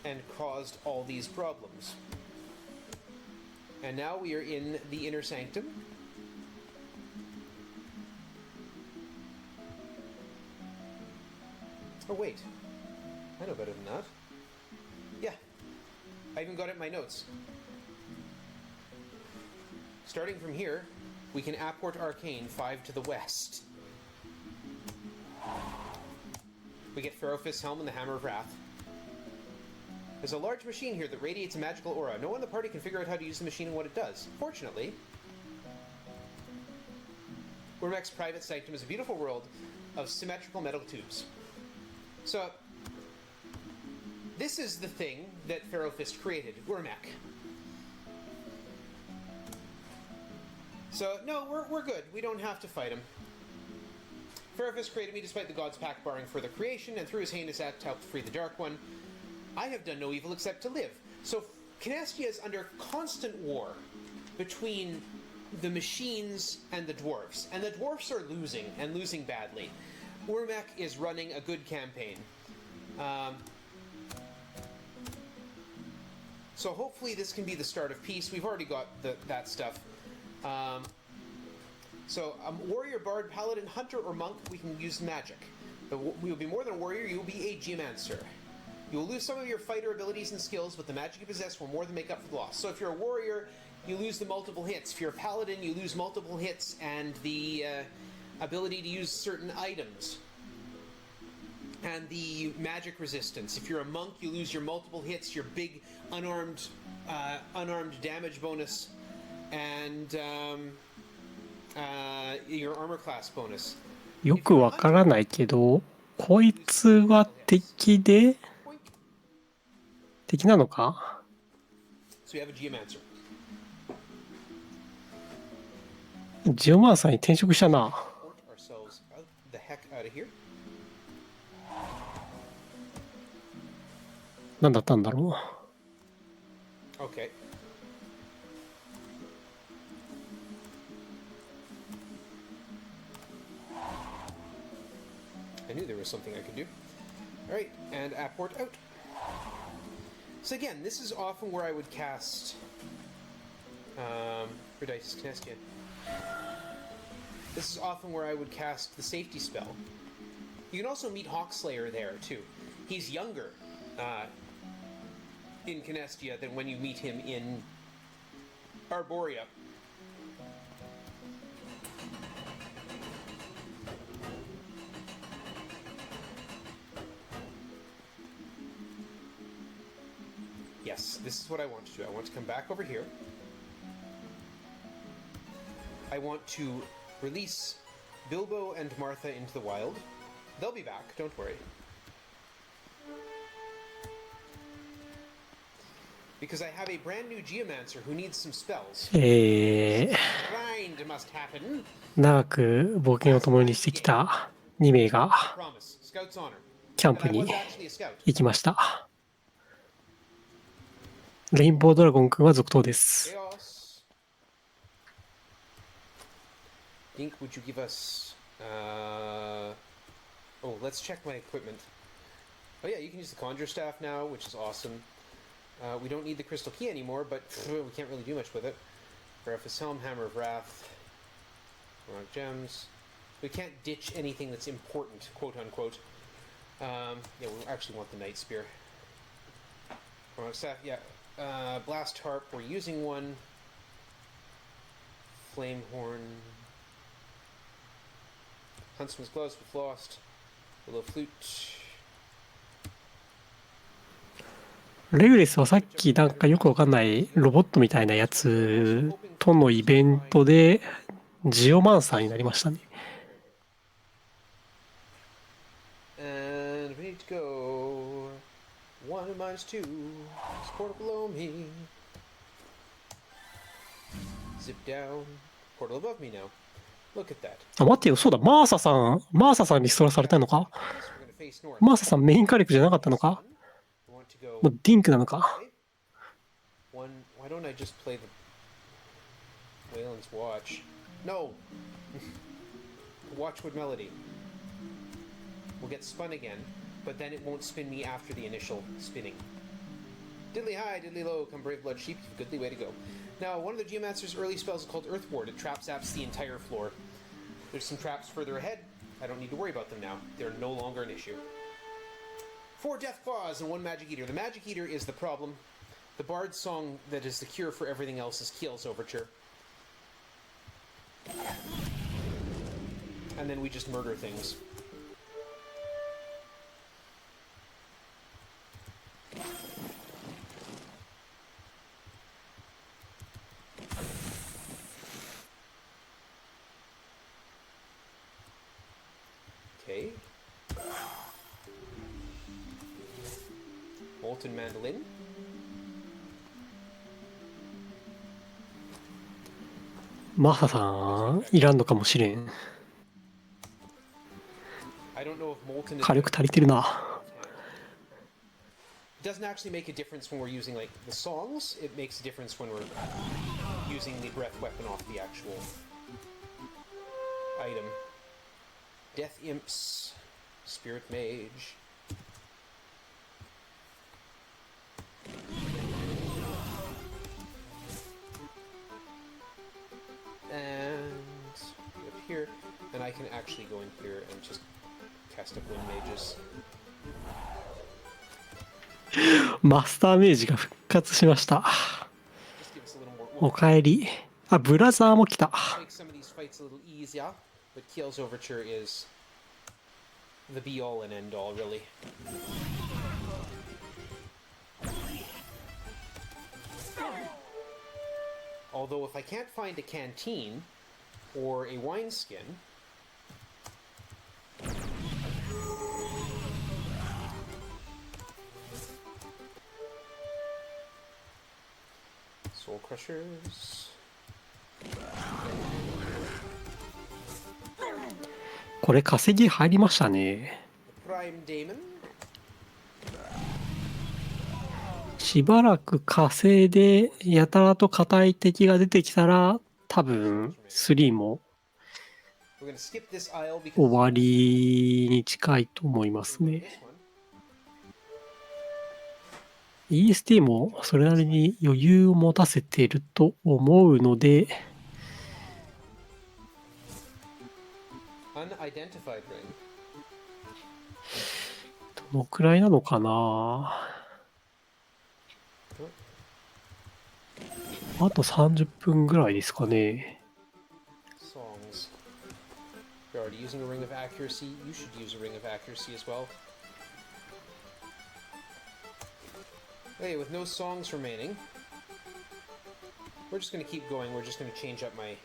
And caused all these problems. And now we are in the inner sanctum. Oh wait, I know better than that. Yeah, I even got it in my notes. Starting from here, we can Apport Arcane 5 to the west. We get Pharaoh Fist's Helm and the Hammer of Wrath. There's a large machine here that radiates a magical aura. No one in the party can figure out how to use the machine and what it does. Fortunately, Wormek's private sanctum is a beautiful world of symmetrical metal tubes. So, this is the thing that Pharaoh Fist created, Wormek. So, no, we're good. We don't have to fight him. Pharaoh Fist created me despite the gods' pact barring further creation, and through his heinous act to help free the Dark One. I have done no evil except to live. So Canestia is under constant war between the machines and the dwarfs. And the dwarfs are losing, and losing badly. Urmek is running a good campaign. So hopefully this can be the start of peace. We've already got that stuff. So warrior, bard, paladin, hunter, or monk, we can use magic. We will be more than a warrior, you will be a geomancer. You will lose some of your fighter abilities and skills, but the magic you possess will more than make up for the loss. So if you're a warrior, you lose the multiple hits. If you're a paladin, you lose multiple hits and the ability to use certain items. And the magic resistance. If you're a monk, you lose your multiple hits, your big unarmed damage bonus, and your armor class bonus. よくわからないけど、こいつは敵で、敵なのか？ So we have a geomancer. ジオマンさんに転職したな。Ourselves the heck out of here. 何だったんだろう。Okay. I knew there was something I could do. Alright, and apport out. So again, this is often where I would cast Reditis Kinestia. This is often where I would cast the safety spell. You can also meet Hawkslayer there too. He's younger in Kinestia than when you meet him in Arborea. Yes, this is what I want to do. I want to come back over here. I want to release Bilbo and Martha into the wild. They'll be back, don't worry. Because I have a brand new Geomancer who needs some spells. Grind must happen. 長く冒険を共にしてきた2名が Promise. Scout's honor. キャンプ And I に was actually a scout. 行きました。レインボードラゴンくんは続投です。Chaos. Dink, would you give us... Oh, let's check my equipment. Oh yeah, you can use the Conjure Staff now, which is awesome. We don't need the Crystal Key anymore, but we can't really do much with it. Graphic Helm, Hammer of Wrath, Rock Gems. We can't ditch anything that's important, quote unquote. Yeah, we actually want the Night Spear. Rock Staff, yeah. Blast Harp, we're using one. Flame Horn. Huntsman's Gloves, we've lost. Willow Flute. レグレスはさっきなんかよくわかんないロボットみたいなやつとのイベントでジオマンサーになりましたね。And we need to go 1 minus 2. Portal below me. Zip down. Portal above me now. Look at that. あ、待ってよ、そうだ、マーサさんリストラされたのか？ We're gonna face north. マーサさんメイン火力じゃなかったのか？ We want to go もうディンクなのか？ one. Why don't I just play the Wayland's Watch? No. Watchwood Melody. We'll get spun again, but then it won't spin me after the initial spinning. Diddly high, diddly low, come brave blood sheep, goodly way to go. Now, one of the Geomancer's early spells is called Earth Ward. It trap zaps the entire floor. There's some traps further ahead. I don't need to worry about them now. They're no longer an issue. 4 Death Claws and 1 Magic Eater. The Magic Eater is the problem. The Bard's song that is the cure for everything else is Keel's Overture. And then we just murder things. Okay. Molten Mandolin. マーサさんいらんのかもしれん。 I don't know if Molten is 火力足りてるな。doesn't actually make a difference when we're using like the songs. It makes a difference when we're using the breath weapon off the actual item. Death Imps, Spirit Mage. And up here, and I can actually go in here and just cast up Wind Mages. マスターメージが復活しました。 Just give us a little more. おかえり。あ、ブラザーも来た。 Make some of these fights a little easier, but Kiel's Overture is the be-all and end-all, really. Although if I can't find a canteen or a wineskin, Soul Crushers. これ稼ぎ入りましたね。 Prime Daemon. しばらく稼いでやたらと硬い敵が出てきたら多分3も We're gonna skip this aisle because 終わりに近いと思いますね。 EST もそれなりに余裕を持たせていると思うので Unidentified ring. どのくらいなのかな。あと30分ぐらいですかね。 Songs. You're already using a ring of accuracy. You should use a ring of accuracy as well. Okay, with no songs remaining, we're just going to keep going. We're just going to change up my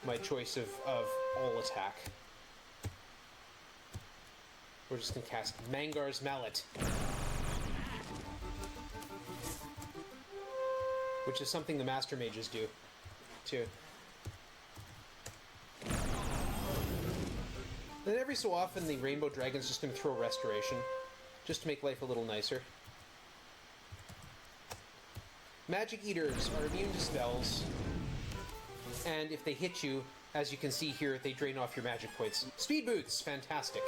my choice of all attack. We're just going to cast Mangar's Mallet, which is something the Master Mages do, too. Then every so often the Rainbow Dragon's just going to throw Restoration, just to make life a little nicer. Magic Eaters are immune to spells, and if they hit you, as you can see here, they drain off your magic points. Speed Boots, fantastic.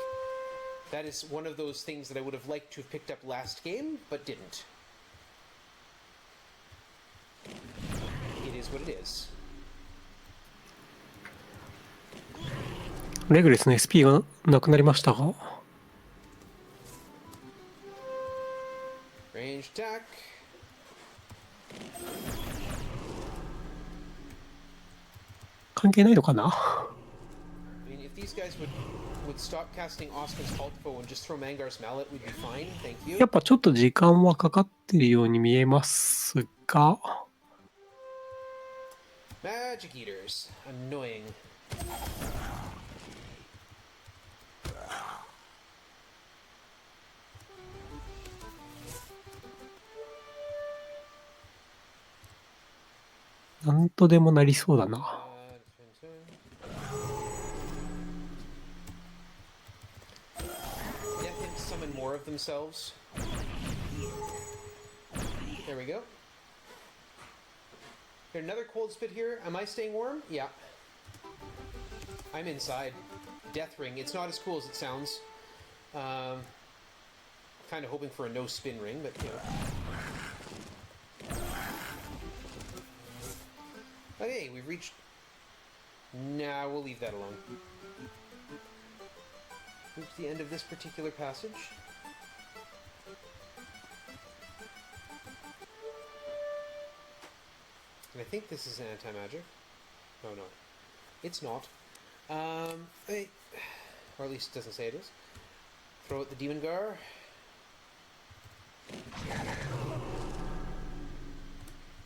That is one of those things that I would have liked to have picked up last game, but didn't. It is what it is. レグレスの SP がなくなりましたが Range attack. 関係ないのかな。 I mean, if these guys would stop casting Oscar's Haltfo and just throw Mangar's Mallet, we'd be fine. Thank you. やっぱちょっと時間はかかってるように見えますが Magic Eaters. Annoying.なんとでもなりそうだな。 Let them summon more of themselves. There we go. There's another cold spit here. Am I staying warm? Yeah. I'm inside. Death Ring. It's not as cool as it sounds. Kind of hoping for a no spin ring, but you know. Okay, we've reached... Nah, we'll leave that alone. Reached the end of this particular passage. And I think this is an anti-magic. No, no. It's not. Or at least it doesn't say it is. Throw out the Demon Gar.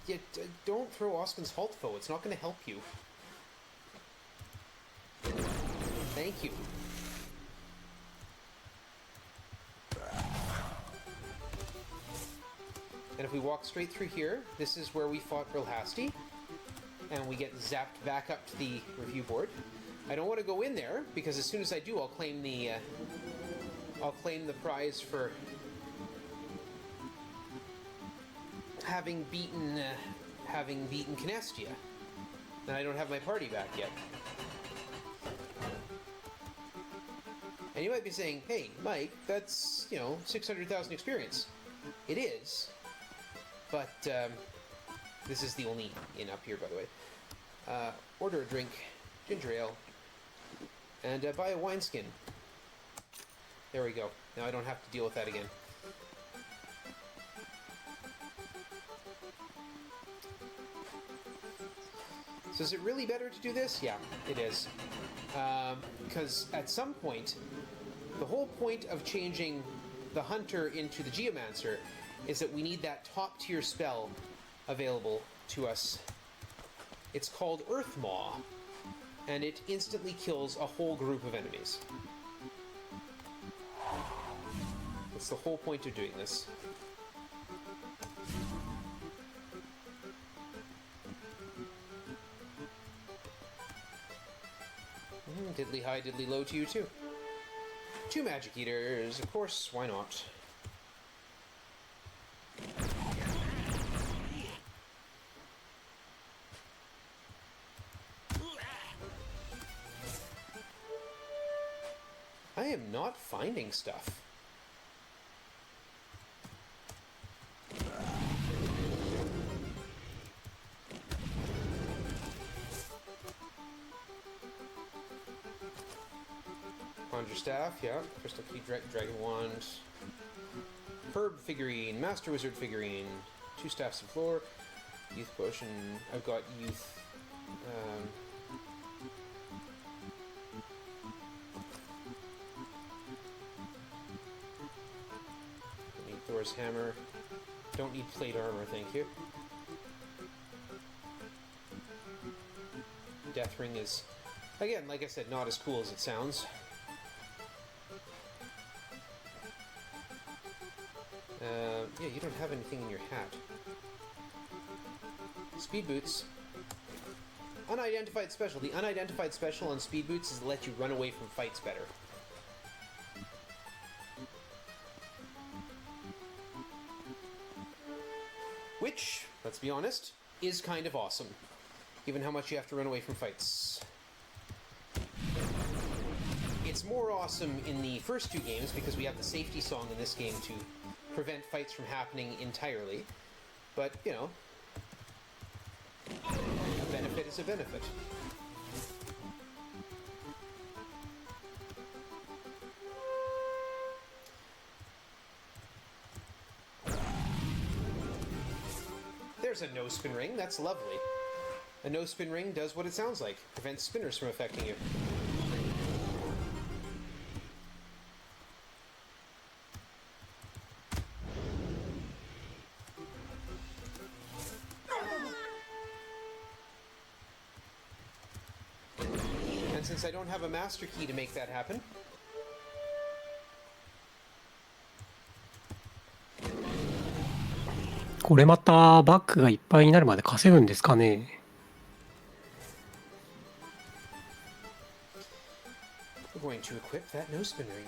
Yeah, don't throw Oskin's Haltfo. It's not going to help you. Thank you. And if we walk straight through here, this is where we fought Brilhasti. And we get zapped back up to the review board. I don't want to go in there because as soon as I do, I'll claim the prize for having beaten Canestia. And I don't have my party back yet. And you might be saying, hey, Mike, that's, 600,000 experience. It is. But, this is the only inn up here, by the way. Order a drink, ginger ale, and buy a wineskin. There we go. Now I don't have to deal with that again. So is it really better to do this? Yeah, it is. Because at some point, the whole point of changing the Hunter into the Geomancer is that we need that top tier spell available to us. It's called Earth Maw, and it instantly kills a whole group of enemies. That's the whole point of doing this. Diddly high, diddly low to you too. 2 magic eaters, of course, why not? I am not finding stuff. Conjure Staff, yeah. Crystal Key, Dragon Wand. Herb Figurine, Master Wizard Figurine. 2 Staffs of Lore. Youth Potion. I've got Youth. Don't need Thor's Hammer. Don't need Plate Armor, thank you. Death Ring is, again, like I said, not as cool as it sounds. Yeah, you don't have anything in your hat. Speed Boots. Unidentified Special. The unidentified special on Speed Boots is to let you run away from fights better. Which, let's be honest, is kind of awesome, given how much you have to run away from fights. It's more awesome in the first 2 games because we have the safety song in this game to prevent fights from happening entirely. But, a benefit is a benefit. There's a no-spin ring, that's lovely. A no-spin ring does what it sounds like, prevents spinners from affecting you. And since I don't have a master key to make that happen,これまたバッグがいっぱいになるまで稼ぐんですかね。we're going to equip that no-spin ring.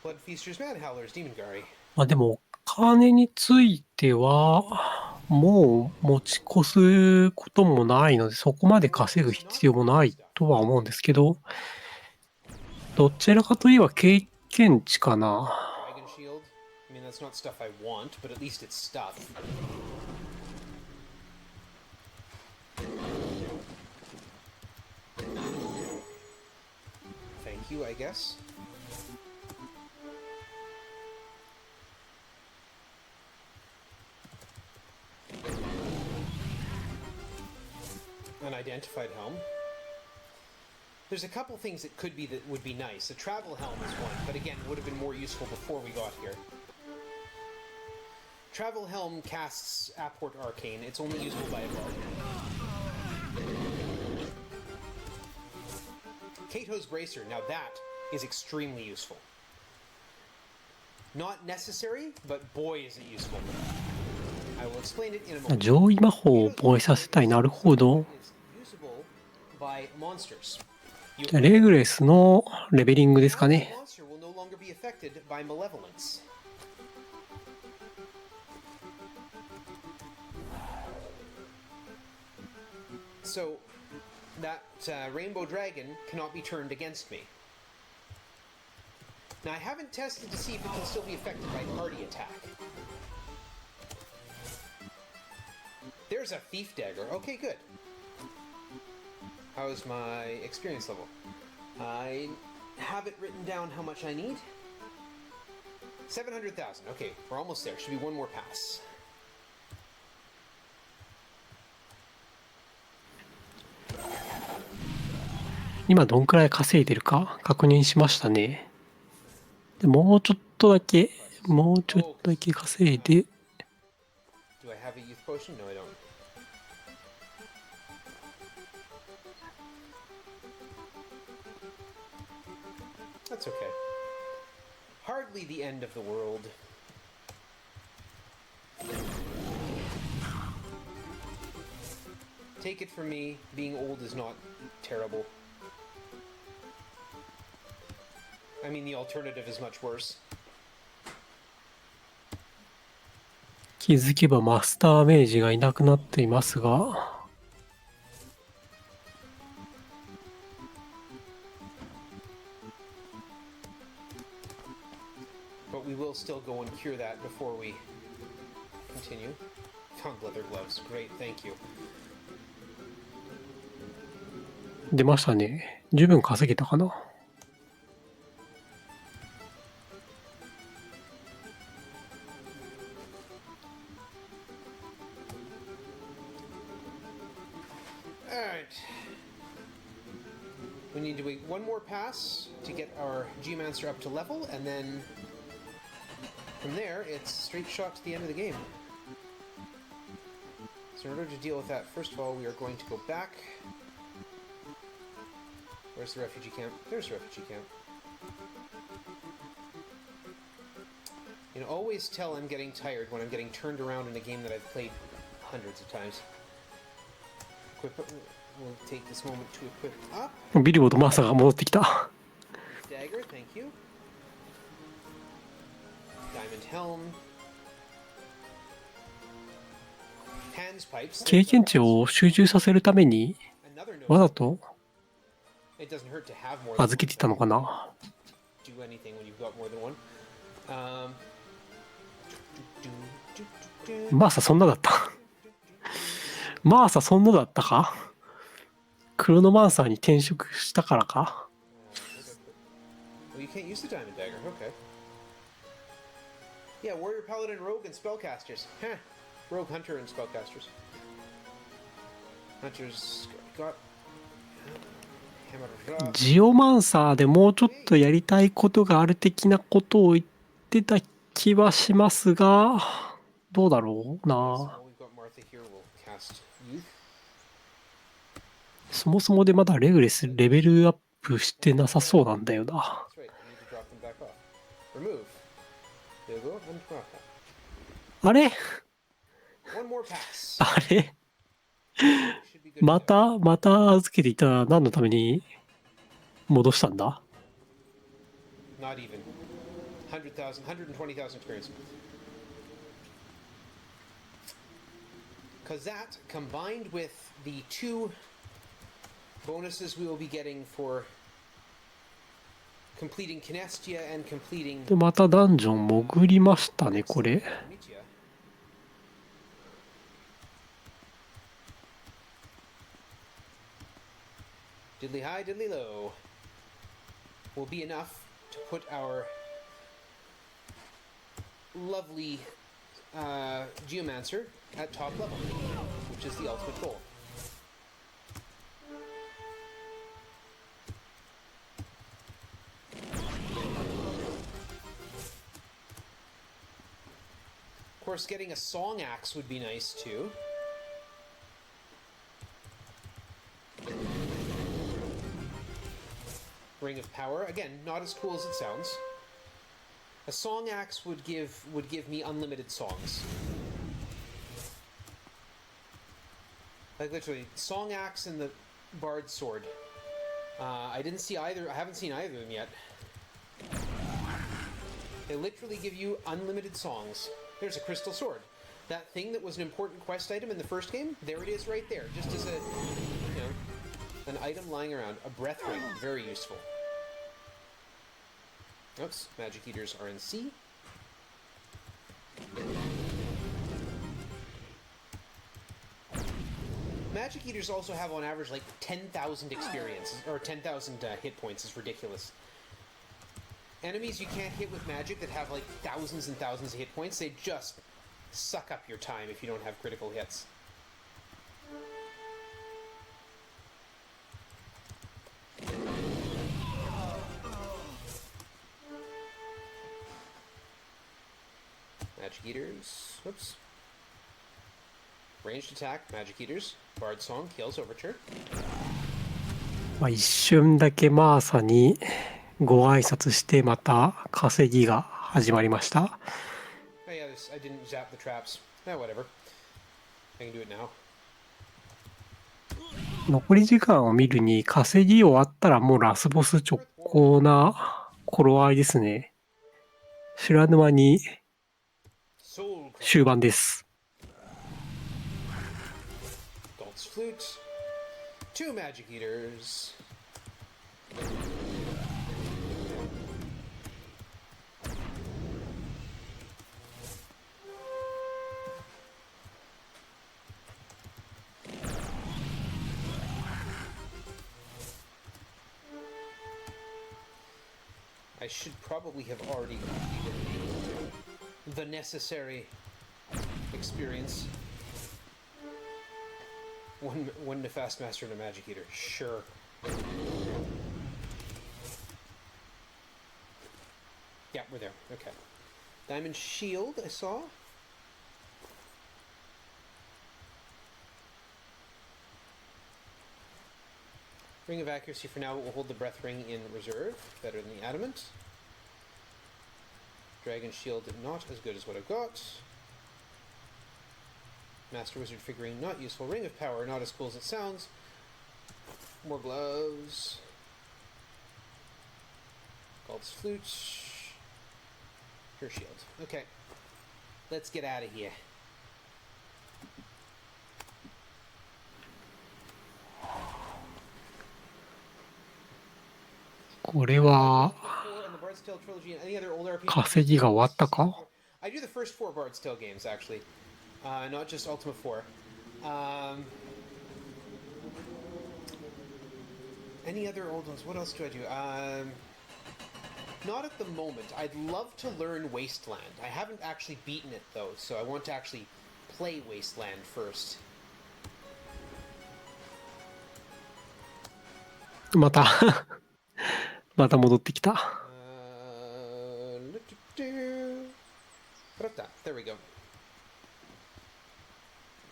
Blood Feasters, Man Howlers, Demon Gari. まあでも、お金については、もう持ち越すこともないので、そこまで稼ぐ必要もないとは思うんですけど、どちらかといえば経験値かな。Dragon Shield. I mean, that's not stuff I want, but at least it's stuff. Thank you, I guess. Unidentified helm. There's a couple things that could be that would be nice. A travel helm is one, but again, would have been more useful before we got here. Travel Helm casts Apport Arcane. It's only usable by a bard. Kato's Bracer. Now that is extremely useful. Not necessary, but boy is it useful. I will explain it in a moment. 上位魔法を防衛させたい。なるほど。It's usable by monsters. じゃあレグレスのレベリングですかね。 Monster will no longer be affected by malevolence. So that rainbow dragon cannot be turned against me. Now I haven't tested to see if it can still be affected by party attack. There's a thief dagger. Okay, good. How's my experience level? I have it written down how much I need. 700,000. Okay, we're almost there. Should be one more pass. 今どんくらい稼いでるか確認しましたね。でもうちょっとだけ稼いで。 Do I have a youth potion? No, I don't. That's okay. Hardly the end of the world. Take it from me, being old is not terrible. I mean, the alternative is much worse. 気づけばマスターメイジがいなくなっていますが。 But we will still go and cure that before we continue. Found leather gloves. Great, thank you. 出ましたね。十分稼げたかな。 Alright. We need to wait one more pass to get our Geomancer up to level, and then from there, it's straight shot to the end of the game. So in order to deal with that, first of all, we are going to go back. Where's the refugee camp? There's the refugee camp. You know, always tell I'm getting tired when I'm getting turned around in a game that I've played hundreds of times. Equip it. We'll take this moment to equip up. ビルボとマーサが戻ってきた。 Dagger, thank you. Diamond helm. Hands pipes. 経験値を集中させるために Another note. わざと It doesn't hurt to have more than 預けてたのかな。 do anything when you've got more than one. マーサそんなだった。マーサそんなだったか。クロノマンサーに転職したからか。 Well, you can't use the diamond dagger. Okay. Yeah, warrior, paladin, rogue, and spellcasters. Huh. Rogue, hunter, and spellcasters. Hunters got. ジオマンサーでもうちょっとやりたいことがある的なことを言ってた気はしますが、どうだろうな。そもそもでまだレグレスレベルアップしてなさそうなんだよな。あれあれまた預けていた何のために戻したんだ。 Not even. 100,000, 120,000 experience. Because that, combined with the 2 bonuses we will be getting for completing Kinestia and completing... で、またダンジョン潜りましたね、これ。Diddly high, diddly low will be enough to put our lovely Geomancer at top level, which is the ultimate goal. Of course, getting a song axe would be nice too. Ring of Power. Again, not as cool as it sounds. A song axe would give me unlimited songs. Like literally, song axe and the bard sword. I didn't see either. I haven't seen either of them yet. They literally give you unlimited songs. There's a crystal sword. That thing that was an important quest item in the first game, there it is right there. Just as a, you know, an item lying around. A breath ring, very useful. Oops, magic eaters are in C. Magic eaters also have on average like 10,000 experience, or 10,000 hit points. Is ridiculous. Enemies you can't hit with magic that have like thousands and thousands of hit points, they just suck up your time if you don't have critical hits. Magic eaters, whoops. Ranged attack, magic eaters, bard song, kills, overture. まあ一瞬だけマーサにご挨拶してまた稼ぎが始まりました。Oh yeah, I didn't zap the traps. Whatever. I can do it now. 残り時間を見るに稼ぎ終わったらもうラスボス直行な頃合いですね。知らぬ間に終盤です。Gold's flute. 2 magic eaters. I should probably have already completed the necessary experience. One Nefast Master and a Magic Eater, sure. Yeah, we're there. Okay. Diamond Shield, I saw. Ring of Accuracy for now, but we'll hold the Breath Ring in reserve. Better than the Adamant. Dragon Shield, not as good as what I've got. Master Wizard figurine, not useful. Ring of Power, not as cool as it sounds. More gloves. Gald's Flute. Her shield. Okay. Let's get out of here. これは稼ぎが終わったか？ I do the first 4 Bard's Tale games actually, not just Ultima 4. Any other old ones? What else do I do? Not at the moment. I'd love to learn Wasteland. I haven't actually beaten it though, so I want to actually play Wasteland first. またまた戻ってきた。There we go.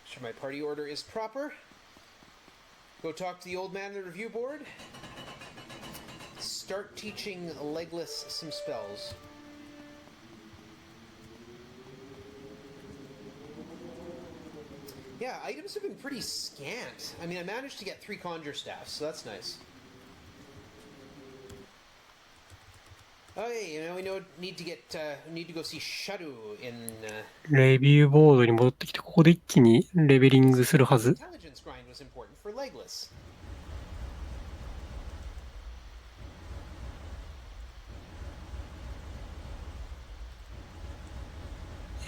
Sure my party order is proper. Go talk to the old man on the review board. Start teaching Legless some spells. Yeah, items have been pretty scant. I mean, I managed to get 3 conjure staffs, so that's nice. Okay, you know, we need to go see Shadow in. レビューボードに戻ってきて、ここで一気にレベリングするはず。Intelligence grind was important for Legless.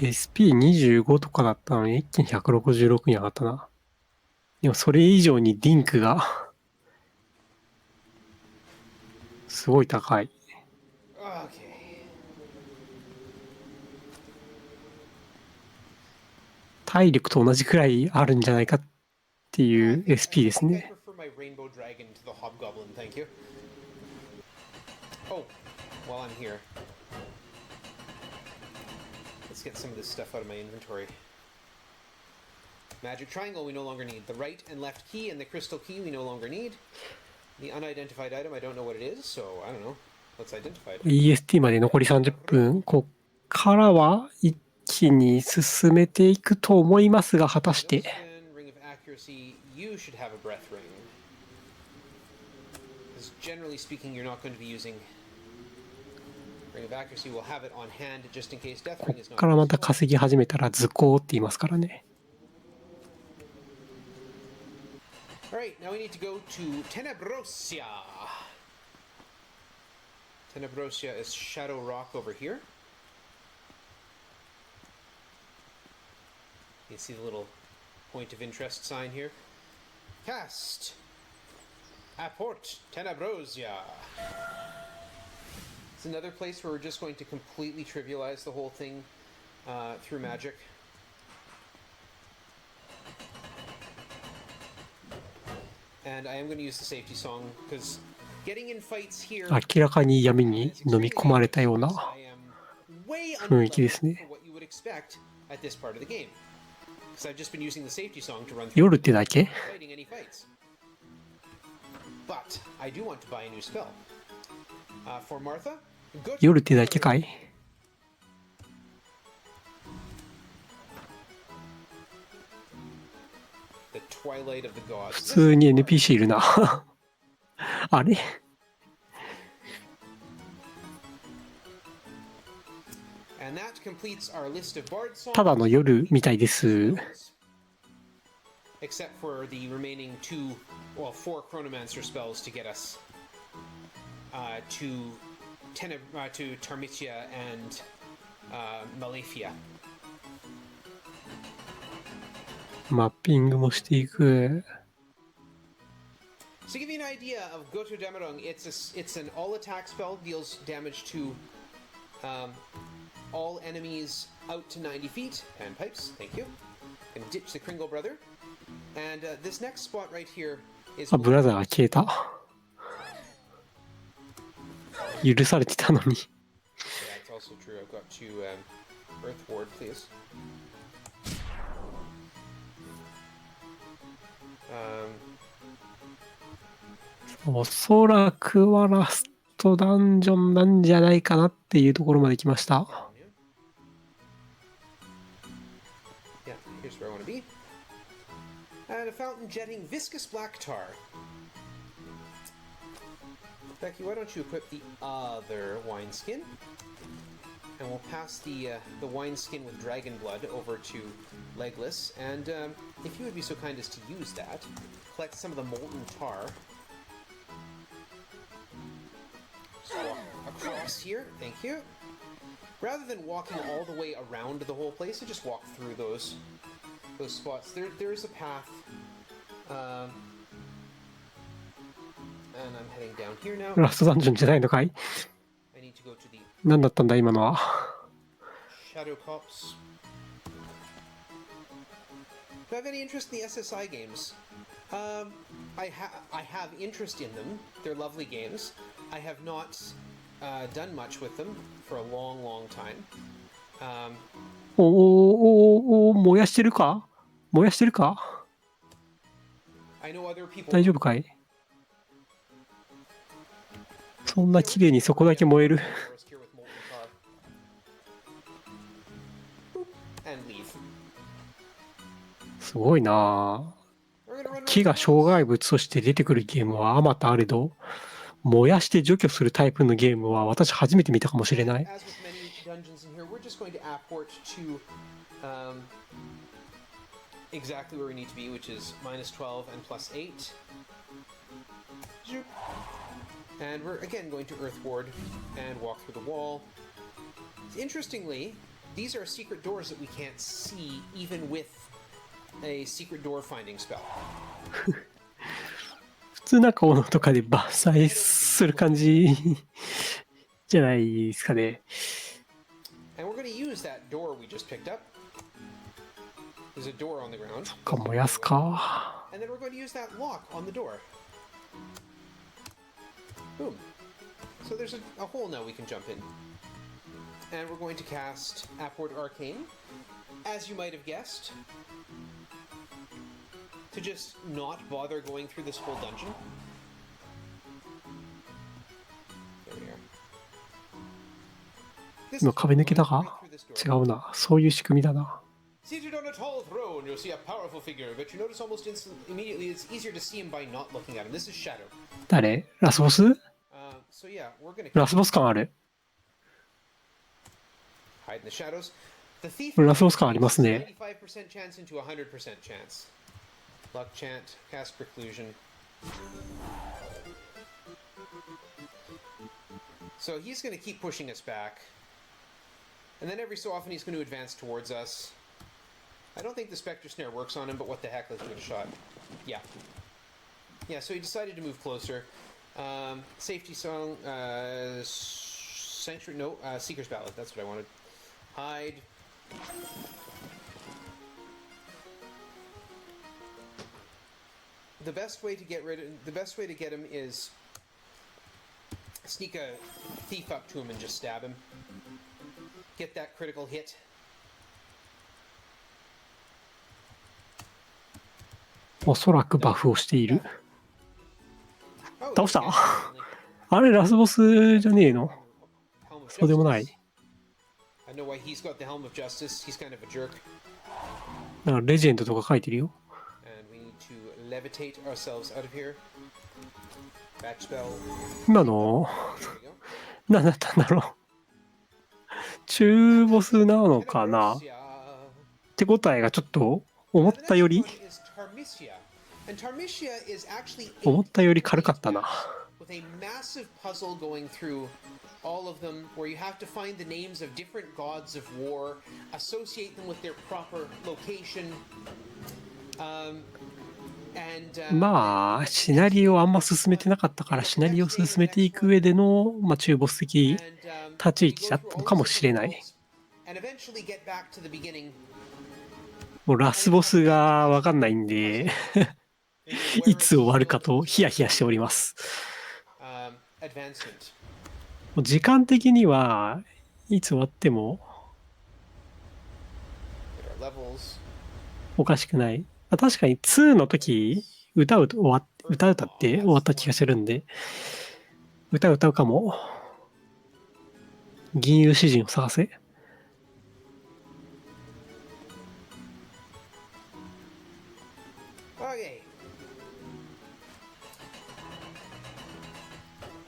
SP25 とかだったのに一気に166に上がったな。でもそれ以上にリンクがすごい高い。体力と同じくらいあるんじゃないかっていう SP ですね。Let's get some of this stuff out of my inventory. Magic triangle we no longer need. The right and left key and the crystal key we no longer need. The unidentified item, I don't know what it is, so I don't know. Let's identify it. EST まで残り30分。こっからは一気に進めていくと思いますが、果たして。Ring of accuracy, you should have a breath ring. Because generally speaking, you're not going to be using ring of accuracy. We'll have it on hand just in case death こ ring is っ not. からまた稼ぎ始めたら図工って言いますからね。Alright, now we need to go to Tenebrosia. Tenebrosia is Shadow Rock over here. You see the little point of interest sign here. Cast. Apport Tenebrosia. It's another place where we're just going to completely trivialize the whole thing through magic. And I am going to use the safety song because getting in fights here 明らかに闇に飲み込まれたような I am way 雰囲気ですね。 for what you would expect at this part of the game. Because I've just been using the safety song to run through 夜ってだけ fighting any fights. But I do want to buy a new spell. For Martha, go to 夜ってだけかい the Twilight of the 普 Gods. 通に NPC いるな。あれ And that completes our list of bard songs. ただの夜みたいです。 Except for the remaining four Chronomancer spells to get us to Tarmitia and Malefia. マッピングもしていく。 So to give you an idea of Goto Damarung, it's an all-attack spell, deals damage to all enemies out to 90 feet. And pipes, thank you. And ditch the Kringle brother. And this next spot right here is... あ、ブラザーが消えた。許されてたのに。 Yeah, it's also true. I've got to Earth Ward, please. おそらくはラストダンジョンなんじゃないかなっていうところまで来ました。 Yeah, here's where I want to be. And a fountain jetting viscous black tar. Becky, why don't you equip the other wineskin? And we'll pass the wineskin with dragon blood over to Legless. And if you would be so kind as to use that, collect some of the molten tar. Just walk across here, thank you. Rather than walking all the way around the whole place, you just walk through those spots. There is a path. And I'm heading down here now. ラストダンジョンじゃないのかい I need to go to the 何だったんだ今のは。 Shadow Cops. Do I have any interest in the SSI games? I have interest in them. They're lovely games. I have not done much with them for a long, long time. お、燃やしてるか燃やしてるか I know other people. 大丈夫かいそんな綺麗にそこだけ燃える。すごいなぁ。木が障害物として出てくるゲームはあまたあれど、燃やして除去するタイプのゲームは私初めて見たかもしれない。Exactly where we need to be, which is -12 and +8. And we're again going to Earth Ward and walk through the wall. Interestingly, these are secret doors that we can't see even with a secret door finding spell. 普通なんか斧とかで伐採する感じじゃないですかね。And we're going to use that door we just picked up. There's a door on the ground. そっか、燃やすか。 And then we're going to use that lock on the door. Boom. So there's a hole now we can jump in. And we're going to cast Upward Arcane, as you might have guessed, to just not bother going through this whole dungeon. There we are. This 今壁抜けたか？違うな。そういう仕組みだな。Seated on a tall throne, you'll see a powerful figure, but you notice almost immediately it's easier to see him by not looking at him. This is Shadow. 誰？ラスボス？ So yeah, we're gonna ラスボス感ある。 hide in the shadows. The thief ラスボス感ありますね。 95% chance into 100% chance. Luck chant, cast preclusion. So he's going to keep pushing us back. And then every so often he's going to advance towards us. I don't think the Spectre Snare works on him, but what the heck, let's give it a shot. Yeah. Yeah, so he decided to move closer. Safety song, Sanctuary, no, Seeker's Ballad, that's what I wanted. Hide. The best way to get him is sneak a thief up to him and just stab him. Get that critical hit. おそらくバフをしている。 Oh, 倒した？ okay. あれラスボスじゃねえの？ Helm of そうでもない。 I know why he's got the Helm of Justice. He's kind of a jerk. なんかレジェンドとか書いてるよ。 And we need to levitate ourselves out of here. Batch spell. 今の There we go. 何だったんだろう。中ボスなのかな？ Tenebrossia. 手応えがちょっと思ったより The next one is Tarmissia. And Tarmissia is actually 思ったより軽かったな。 with a massive puzzle going through all of them where you have to find the names of different gods of war, associate them with their proper location. And まあシナリオあんま進めてなかったからシナリオ進めていく上での、まあ、中ボス的 立ち位置だったのかもしれない。 and eventually get back to the beginning. もうラスボスがわかんないんでいつ終わるかとヒヤヒヤしております。 Advancement. もう時間的にはいつ終わっても There are levels. おかしくない。確かに2の時歌って終わった気がするんで歌うかも。銀融詩人を探せ。 Okay.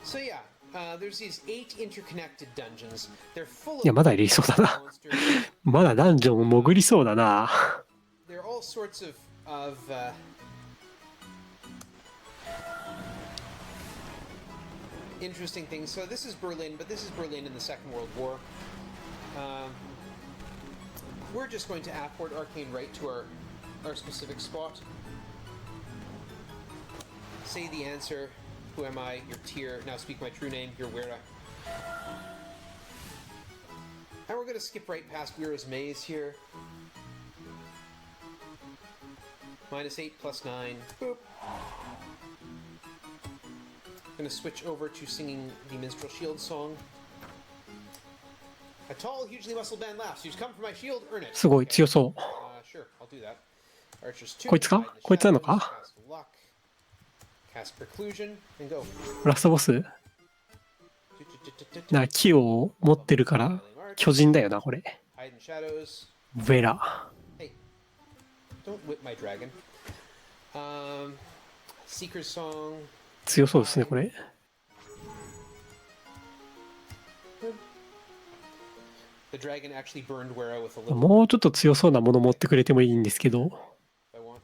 So yeah, there's these 8 interconnected dungeons. They're full いや of まだいりそうだな。 monsters. まだダンジョン潜りそうだな。 There are all sorts of interesting things. So this is Berlin, but this is Berlin in the Second World War. We're just going to apport Arcane right to our specific spot. Say the answer. Who am I? Your tier. Now speak my true name. You're Wera. And we're going to skip right past Wera's maze here. -8, +9. Boop. Gonna switch over to singing the Minstrel Shield song. A tall, hugely muscled man laughs. You've come for my shield, earn it. すごい強そう。 Sure, I'll do that. Archer's 2. こいつか？こいつなのか？ Cast luck. Cast preclusion and go. ラストボスな木を持ってるから巨人だよなこれ。 Hide in shadows. ベラ。 Hey, don't whip my dragon. Seeker's song. 強そうですねこれ。 The dragon actually burned Wera with a little. もうちょっと強そうなもの持ってくれてもいいんですけど。 I want.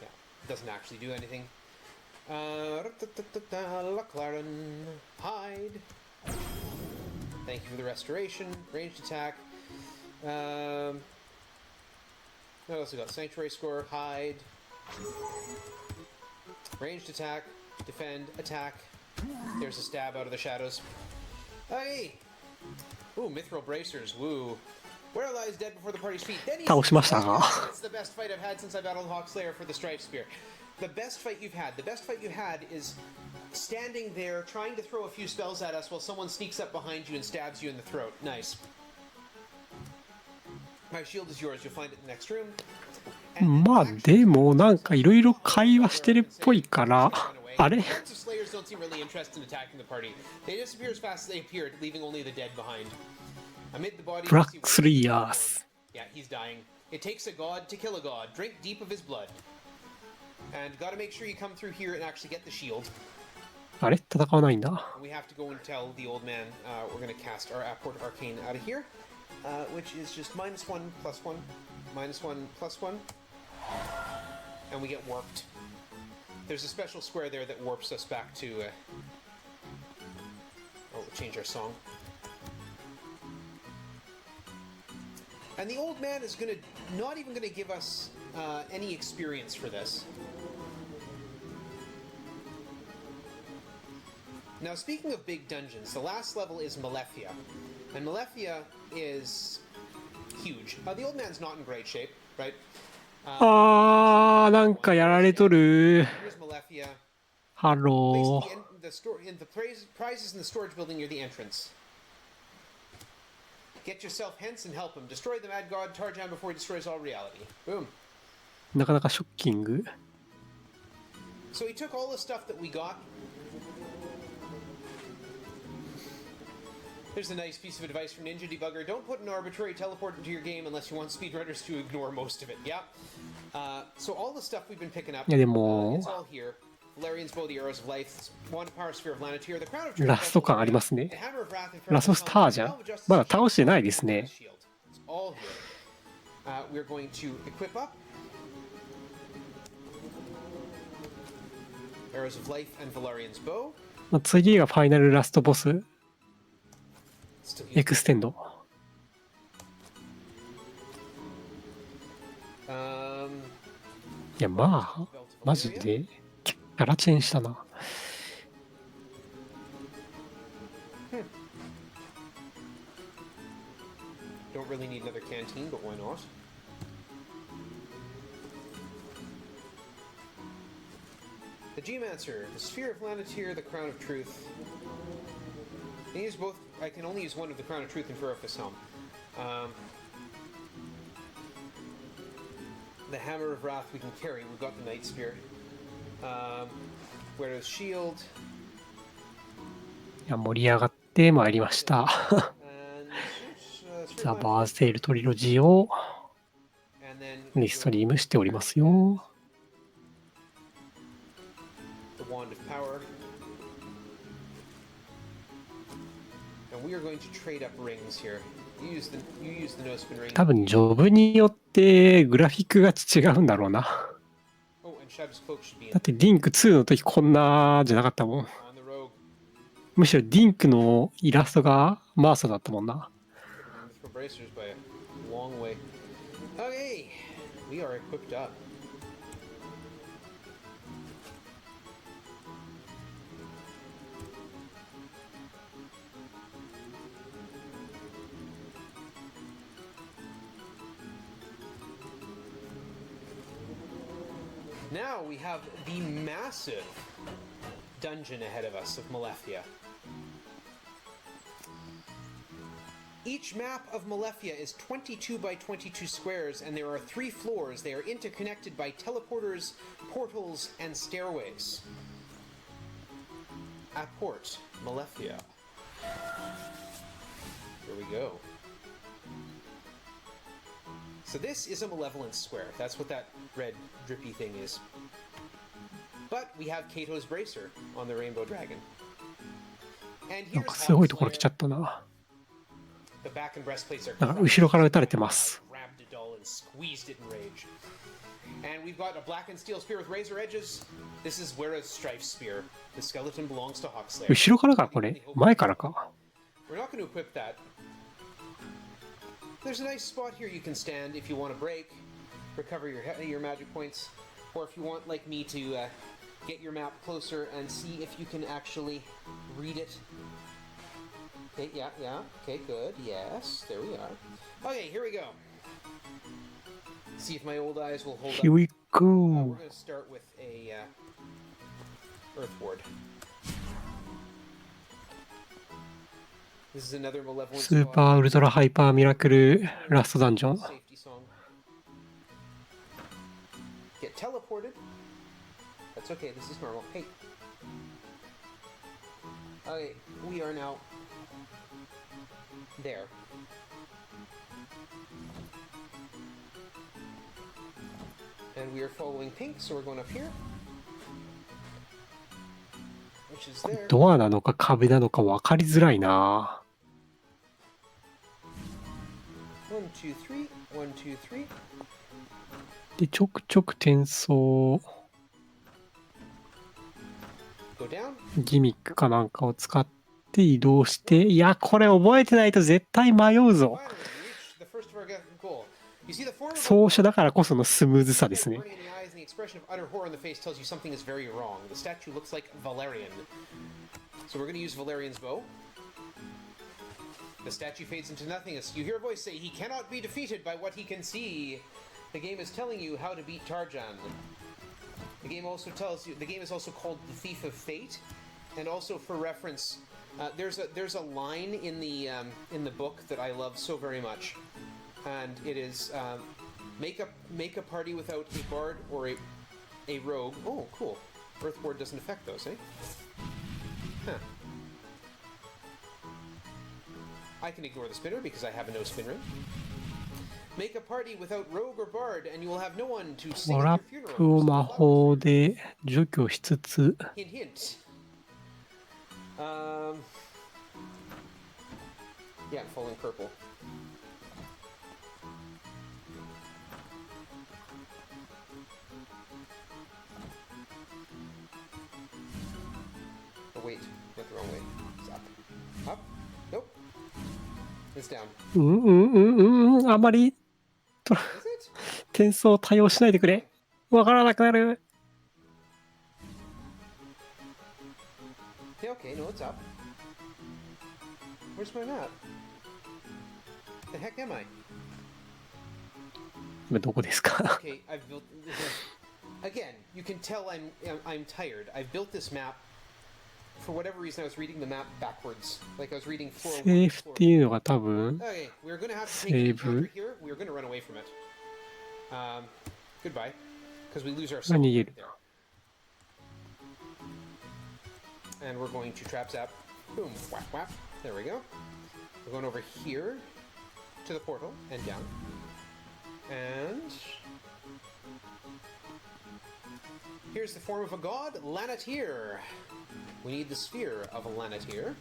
Yeah, it doesn't actually do anything. Laclaren, hide. Thank you for the restoration. Ranged attack. What else we got? Sanctuary score, hide. Ranged attack, defend, attack. There's a stab out of the shadows. Hey! Ooh, Mithril Bracers, woo. Where lies dead before the party's feet? Then he's 倒しましたが。 It's the best fight I've had since I battled Hawk Slayer for the Strife Spear. The best fight you've had. The best fight you had is standing there trying to throw a few spells at us while someone sneaks up behind you and stabs you in the throat. Nice. My shield is yours. You'll find it in the next room. まあでもなんかいろいろ会話してるっぽいからあれ Lots of slayers don't seem really interested in attacking the party. They disappear as fast as they appeared, leaving only the dead behind. Amid the bodies, Black you see Three one- Years. Yeah, he's dying. It takes a god to kill a god. Drink deep of his blood. And gotta make sure you come through here and actually get the shield. あれ戦わないんだ And we have to go and tell the old man we're gonna cast our Apport Arcane out of here, which is just -1 + 1, -1 + 1. And we get warped. There's a special square there that warps us back to. Oh, we'll change our song. And the old man is not even gonna give us any experience for this. Now, speaking of big dungeons, the last level is Malefia, and Malefia is huge. The old man's not in great shape, right? あーなんかやられとる Here's Malefia. ハロ Place ー the prizes in the storage building near the entrance. Get yourself hence and help him. Destroy the mad god Tarjan before he destroys all reality. Boom. なかなかショッキング So he took all the stuff that we got. There's a nice piece of advice from Ninja Debugger. Don't put an arbitrary teleport into your game unless you want speedrunners to ignore most of it. Yeah. So all the stuff we've been picking up, いやでも it's all here. Valerian's Bow, the Arrows of Life, Wand of Power, Sphere of Lanateer, the Crown of Truth, ラスト感ありますね the Hammer of Wrath, and ラストスターじゃんまだ倒してないですね Shield. It's all here. We're going to equip up Arrows of Life and Valerian's Bow. まあ次がファイナルラストボス Still エ use クステンド いやまあマジでキャラチェンしたな Don't really need another canteen, but why not? The Geomancer, the Sphere of Lanateer, the Crown of Truth. I use both. I can only use one of the Crown of Truth and Ferocus Helm. The Hammer of Wrath we can carry. We've got the Night Spear. Whereas Shield. いや盛り上がってまいりました And, ザ・バーステイルトリロジーを and then リストリームしておりますよ the Wand of Power. And we are going to trade up rings here. You use the no spin ring. 多分ジョブによってグラフィックが違うんだろうな Oh, and Shab's cloak should be in だってリンク2の時こんなじゃなかったもん on the rogue. むしろリンクのイラストがマーサだったもんな Mythical bracers by a long way. Okay, we are equipped up. Now we have the massive dungeon ahead of us of Malefia. Each map of Malefia is 22 by 22 squares, and there are 3 floors. They are interconnected by teleporters, portals, and stairways. Apport, Malefia. Here we go. So this is a Malevolence Square. That's what that red drippy thing is. But we have Kato's Bracer on the Rainbow Dragon. And なん here's かすごいところ来ちゃ Hawkslayer. ったな The back and breastplates are なんか後ろから撃たれてます grabbed a doll and squeezed it in rage. And we've got a black and steel spear with razor edges. This is Wera's Strife Spear. The skeleton belongs to Hawkslayer. 後ろからかこれ前からか We're not going to equip that. There's a nice spot here you can stand if you want to break, recover your magic points, or if you want, like me, to get your map closer and see if you can actually read it. Okay, yeah. Okay, good. Yes, there we are. Okay, here we go. See if my old eyes will hold Here up. we Go! We're going to start with a Earth Ward. This is another malevolent スーパーウルトラハイパーミラクルラストダンジョン。 safety song. Get teleported. That's okay, this is normal. Hey. Okay, we are now there. And we are following pink, so we're going up here. Which is there. ドアなのか壁なのか分かりづらいな。 1, 2, 3, 1, 2, 3. で、ちょくちょく転送 Go down. ギミックかなんかを使って移動して、いや、これ覚えてないと絶対迷うぞ。 Finally, we reached the first of our goal. You see the form of 走者だからこそのスムーズさですね。 burning in the eyes and the expression of utter horror on the face tells you something is very wrong. The statue looks like Valerian. So we're going to use Valerian's bow. The statue fades into nothingness. You hear a voice say, "He cannot be defeated by what he can see." The game is telling you how to beat Tarjan. The game also tells you the game is also called the Thief of Fate, and also for reference, there's a line in the book that I love so very much, and it is make a party without a bard or a rogue. Oh, cool. Earthward doesn't affect those, eh? Huh. I can ignore the spinner because I have a no spin ring. Make a party without rogue or bard, and you will have no one to sing ト at ラ your ップを funeral. 魔法で除去しつつ、 Hint, hint. Yeah, falling purple. Oh wait, went the wrong way. It's up. Up? Nope. It's down. あまり Is it? 転送対応しないでくれ。わからなくなる。 Yeah, okay, no, it's up. Where's my map? The heck am I? 今どこですか？ Okay, I've built. Again, you can tell I'm tired. I've built this map. For whatever reason, I was reading the map backwards. Like I was reading セ 401. ーフっていうのが多分 Okay, we're gonna have to take the Save. encounter here. We're gonna run away from it. Goodbye, because we lose our が soul 逃げる。 there. And we're going to trap zap. Boom, whap whap. There we go. We're going over here to the portal and down. And here's the form of a god, Lanatir. We need the sphere of a Lanatir.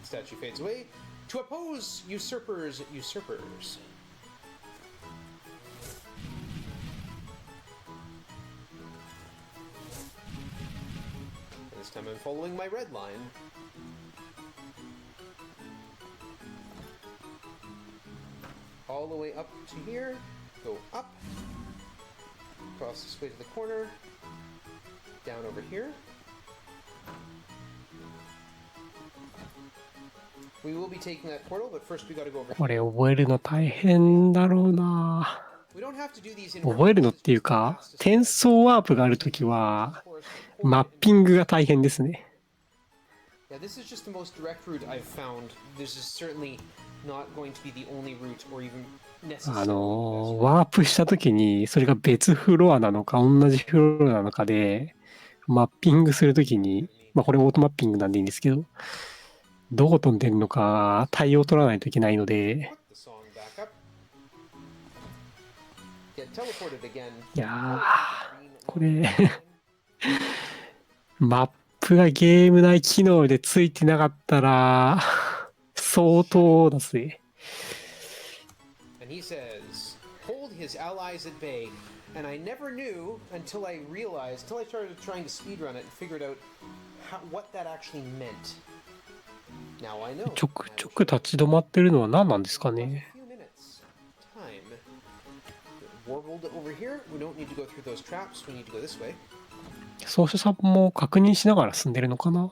Statue fades away. To oppose usurpers, usurpers. This time I'm following my red line. All the way up to here. Go up. Cross this way to the corner. Down over here. We will be taking that portal, but first we gotta go over こ here. れ覚えるの大変だろうな。 We don't have to do these in 覚えるのっていうか、転送ワープがあるときは、マッピングが大変ですね。 Yeah, this is just the most direct route I've found. This is certainly not going to be the only route or even necessary. ワープしたときに、それが別フロアなのか、同じフロアなのかで、マッピングするときに、まあこれオートマッピングなんでいいんですけど、どこ飛んでるのか対応取らないといけないので、 Put the song back up. Get teleported again. いやー、これ、マップがゲーム内機能でついてなかったら、相当だぜ。 And he says, hold his allies at bay. And I never knew until I realized, until I started trying to speedrun it and figured out what that actually meant. Now I know. ちょくちょく立ち止まってるのは何なんですか A ね。 few minutes. Time. Warbled over here. We don't need to go through those traps. We need to go this way. 奏者さんも確認しながら進んでるのかな。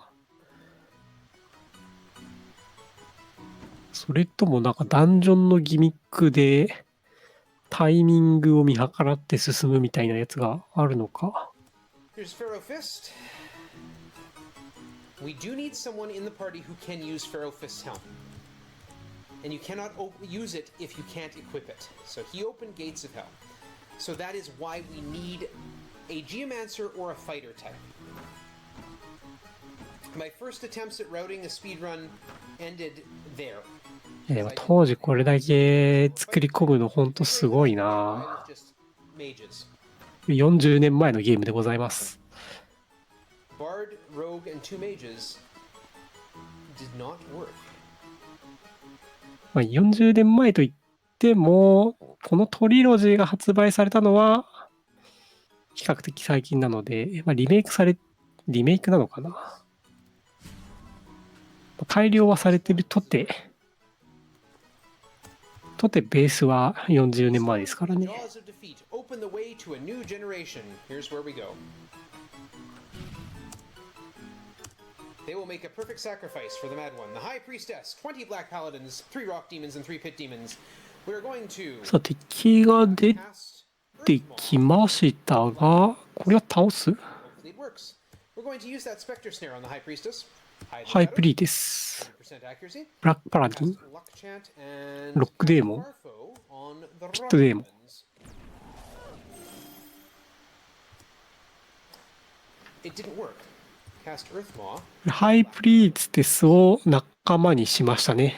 それともなんかダンジョンのギミックでタイミングを見計らって進むみたいなやつがあるのか。Here's Pharaoh Fist. We do need someone in the party who can use Pharaoh Fist's helm. And you cannot use it if you can't equip it. So he opened Gates of Hell. So that is why we need a Geomancer or a fighter type. My first attempts at routing a speedrun ended there. でも当時これだけ作り込むのほんとすごいな。40年前のゲームでございます。Bard, Rogue, and 2 Mages did not work. まあ、40年前といっても、このトリロジーが発売されたのは比較的最近なので、まあ、リメイクなのかな。改良はされてるとてベースは40年前ですからね。They will make a perfect sacrifice for the Mad One. The High Priestess, 20 Black Paladins, 3 Rock Demons, and 3 Pit Demons. We are going to... さあ、敵が出てきましたが、これは倒す？ Hopefully it works. We're going to use that Spectre Snare on the High Priestess. ハイプリーです。ブラックパラディン、ロックデーモン、ピットデーモン。It didn't work. ハイプリーテスを仲間にしましたね。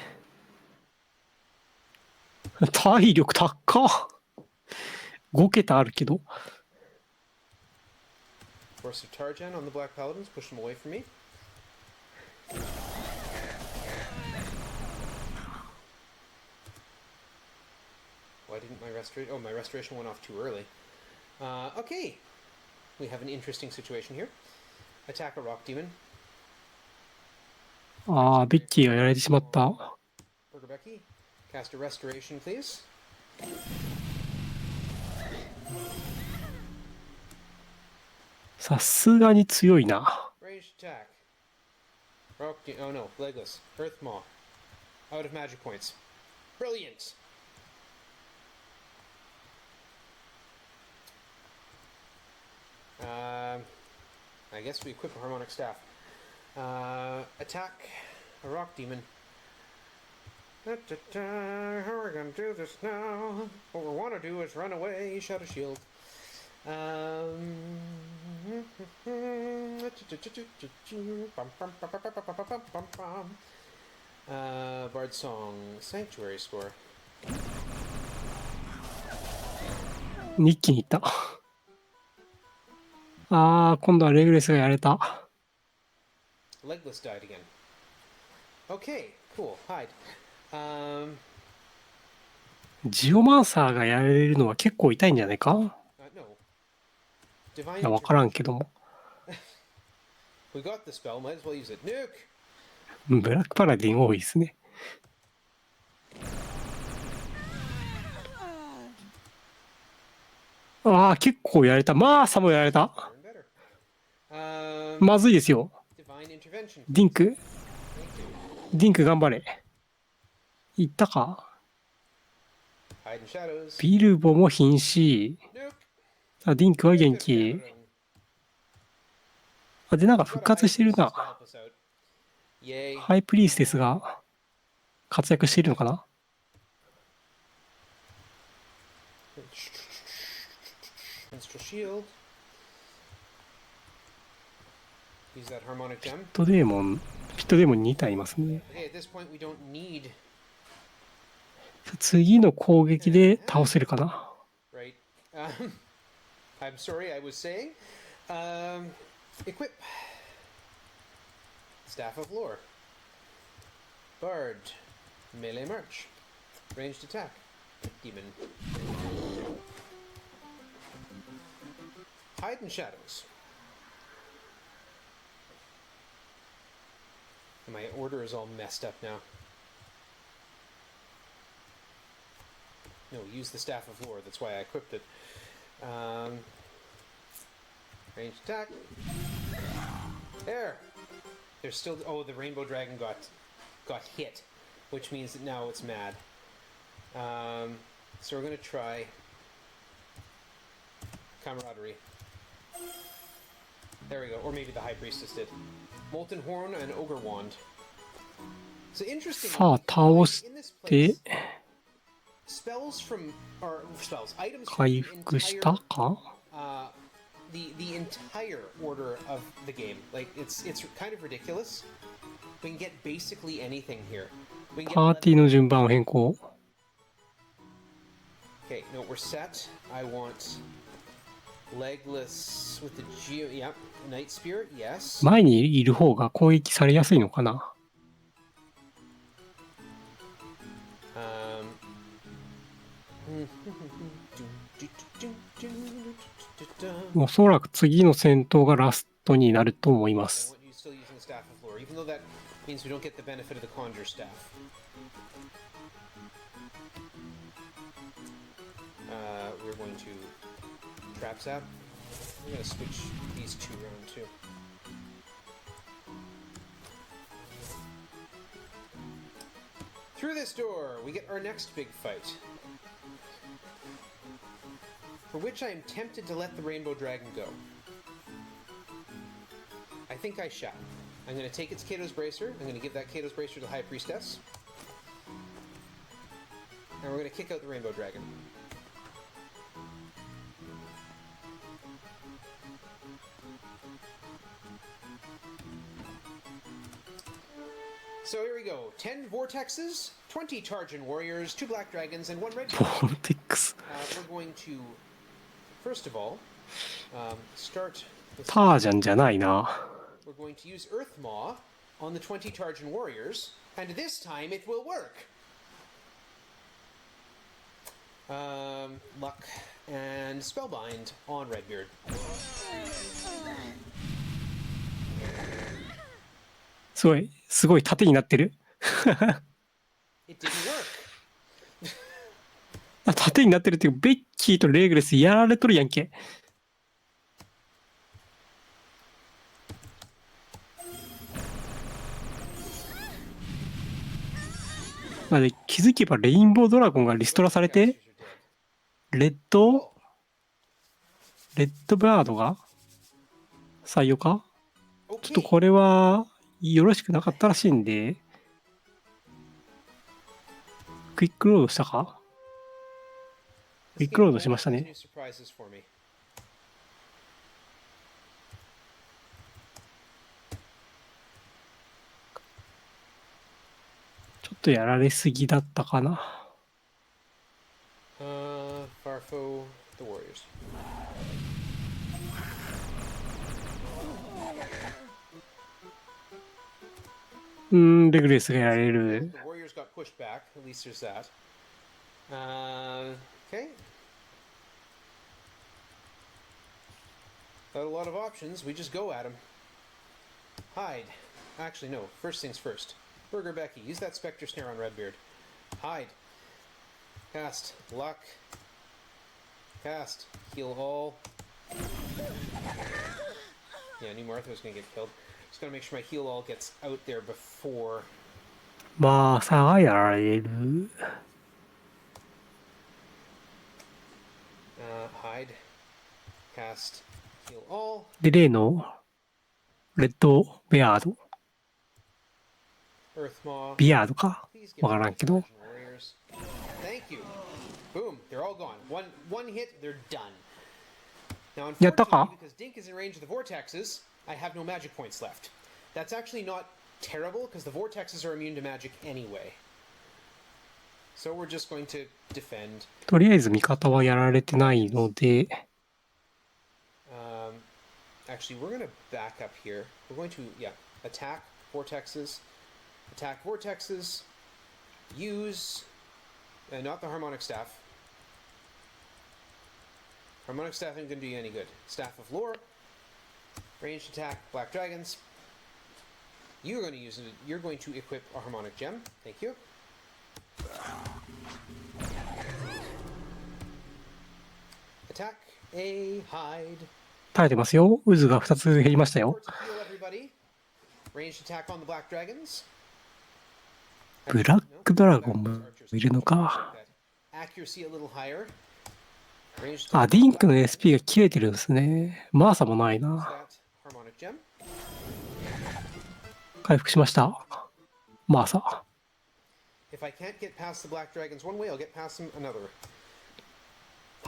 体力高っ。5桁あるけど。Why didn't my restoration? Oh, my restoration went off too early. Okay. We have an interesting situation here. Attack a rock demon. ああ、ベッキーがやられてしまった。Becky, cast a restoration, please. さすがに強いな。Ranged attack. Rock oh no, legless. Earth Maw. Out of magic points. Brilliant. I guess we equip a harmonic staff. Attack a rock demon. How are we gonna do this now? What we want to do is run away, Shadow Shield. Bard Song, Sanctuary Score. 一気にいった。ああ、今度はレグレスがやれた。Legless died again. Okay, cool. Hide. ジオマンサーがやれるのは結構痛いんじゃないか？ no. いや、わからんけども。We got the spell, might as well use it. Nuke! ブラックパラディン多いですね。ああ、結構やれた。マーサもやれた。まずいですよ。ディンク頑張れ。いったか？ビルボも瀕死。さあ、ディンクは元気。あ、で、なんか復活してるな。ハイプリースですが、活躍しているのかな？ピットデーモン2体いますね。次の攻撃で倒せるかな。I'm sorry, I was saying. Equip. Staff of Lore. Bard. Melee March. Ranged attack. Demon. Hide in shadows. My order is all messed up now. No, use the Staff of Lore. That's why I equipped it. Range attack. There. There's still. Oh, the Rainbow Dragon got hit, which means that now it's mad. So we're going to try camaraderie. There we go. Or maybe the High Priestess did. Molten Horn and Ogre Wand. So interesting. さあ、倒して、 spells from or spells items 回 from 復したか the entire order of the game. Like it's kind of ridiculous. We can get basically anything here. We can パー get ティーの順番を変更。 Okay, no, we're set. I want legless with the geo. Yep, Night Spirit. Yes. 前にいる方が攻撃されやすいのかな。 おそらく次の戦闘がラストになると思います。 Even though that means we don't get the benefit of the conjure staff. We're going to trap zap. We're going to switch these two around too. Through this door, we get our next big fight, for which I am tempted to let the Rainbow Dragon go. I think I shall. I'm going to take its Kato's Bracer. I'm going to give that Kato's Bracer to the High Priestess. And we're going to kick out the Rainbow Dragon. So here we go. 10 Vortexes, 20 Tarjan Warriors, 2 Black Dragons, and 1 Red Dragon. Vortex. We're going to, first of all, start with... タージャンじゃないな。 We're going to use Earth Maw on the 20 Tarjan Warriors, and this time it will work. Luck and Spellbind on Redbeard. すごい縦になってる。 It didn't work. あ、縦になってるっていうか、ベッキーとレーグレスやられとるやんけ。まあで気づけばレインボードラゴンがリストラされて、レッドバードが採用か？ちょっとこれはよろしくなかったらしいんで、クイックロードしたか？クイックロードしましたね。ちょっとやられすぎだったかな。Farfo, the Warriors. レグレスがやられる。 The Warriors got pushed back. At least there's that. Okay. Without a lot of options, we just go at him. Hide. Actually, no. First things first. Burger Becky, use that Spectre Snare on Redbeard. Hide. Cast. Luck. Cast. Heal all. Yeah, New Martha was going to get killed. Just got to make sure my heal all gets out there before. まあ、さがやられる。Hide. Cast. Heal all. で、例のレッドベアード。ビアードかわからんけど。やったか？ I have no magic points left. That's actually not terrible because the vortexes are immune to magic anyway. So we're just going to defend. とりあえず味方はやられてないので。Actually, we're going to back up here. We're going to, yeah, attack vortexes. Attack vortexes. Use, not the harmonic staff. Harmonic staff ain't going to do you any good. Staff of Lore. Ranged attack, Black Dragons. You're going to use it. You're going to equip a harmonic gem. Thank you. Attack a hide. 耐えてますよ。渦が2つ減りましたよ。Ranged attack on the Black Dragons. ブラックドラゴンもいるのか。accuracy a little higher. あ、ディンクの SP が切れてるんですね。マーサもないな。 That harmonic gem. 回復しました。マーサ。 If I can't get past the black dragons one way, I'll get past them another.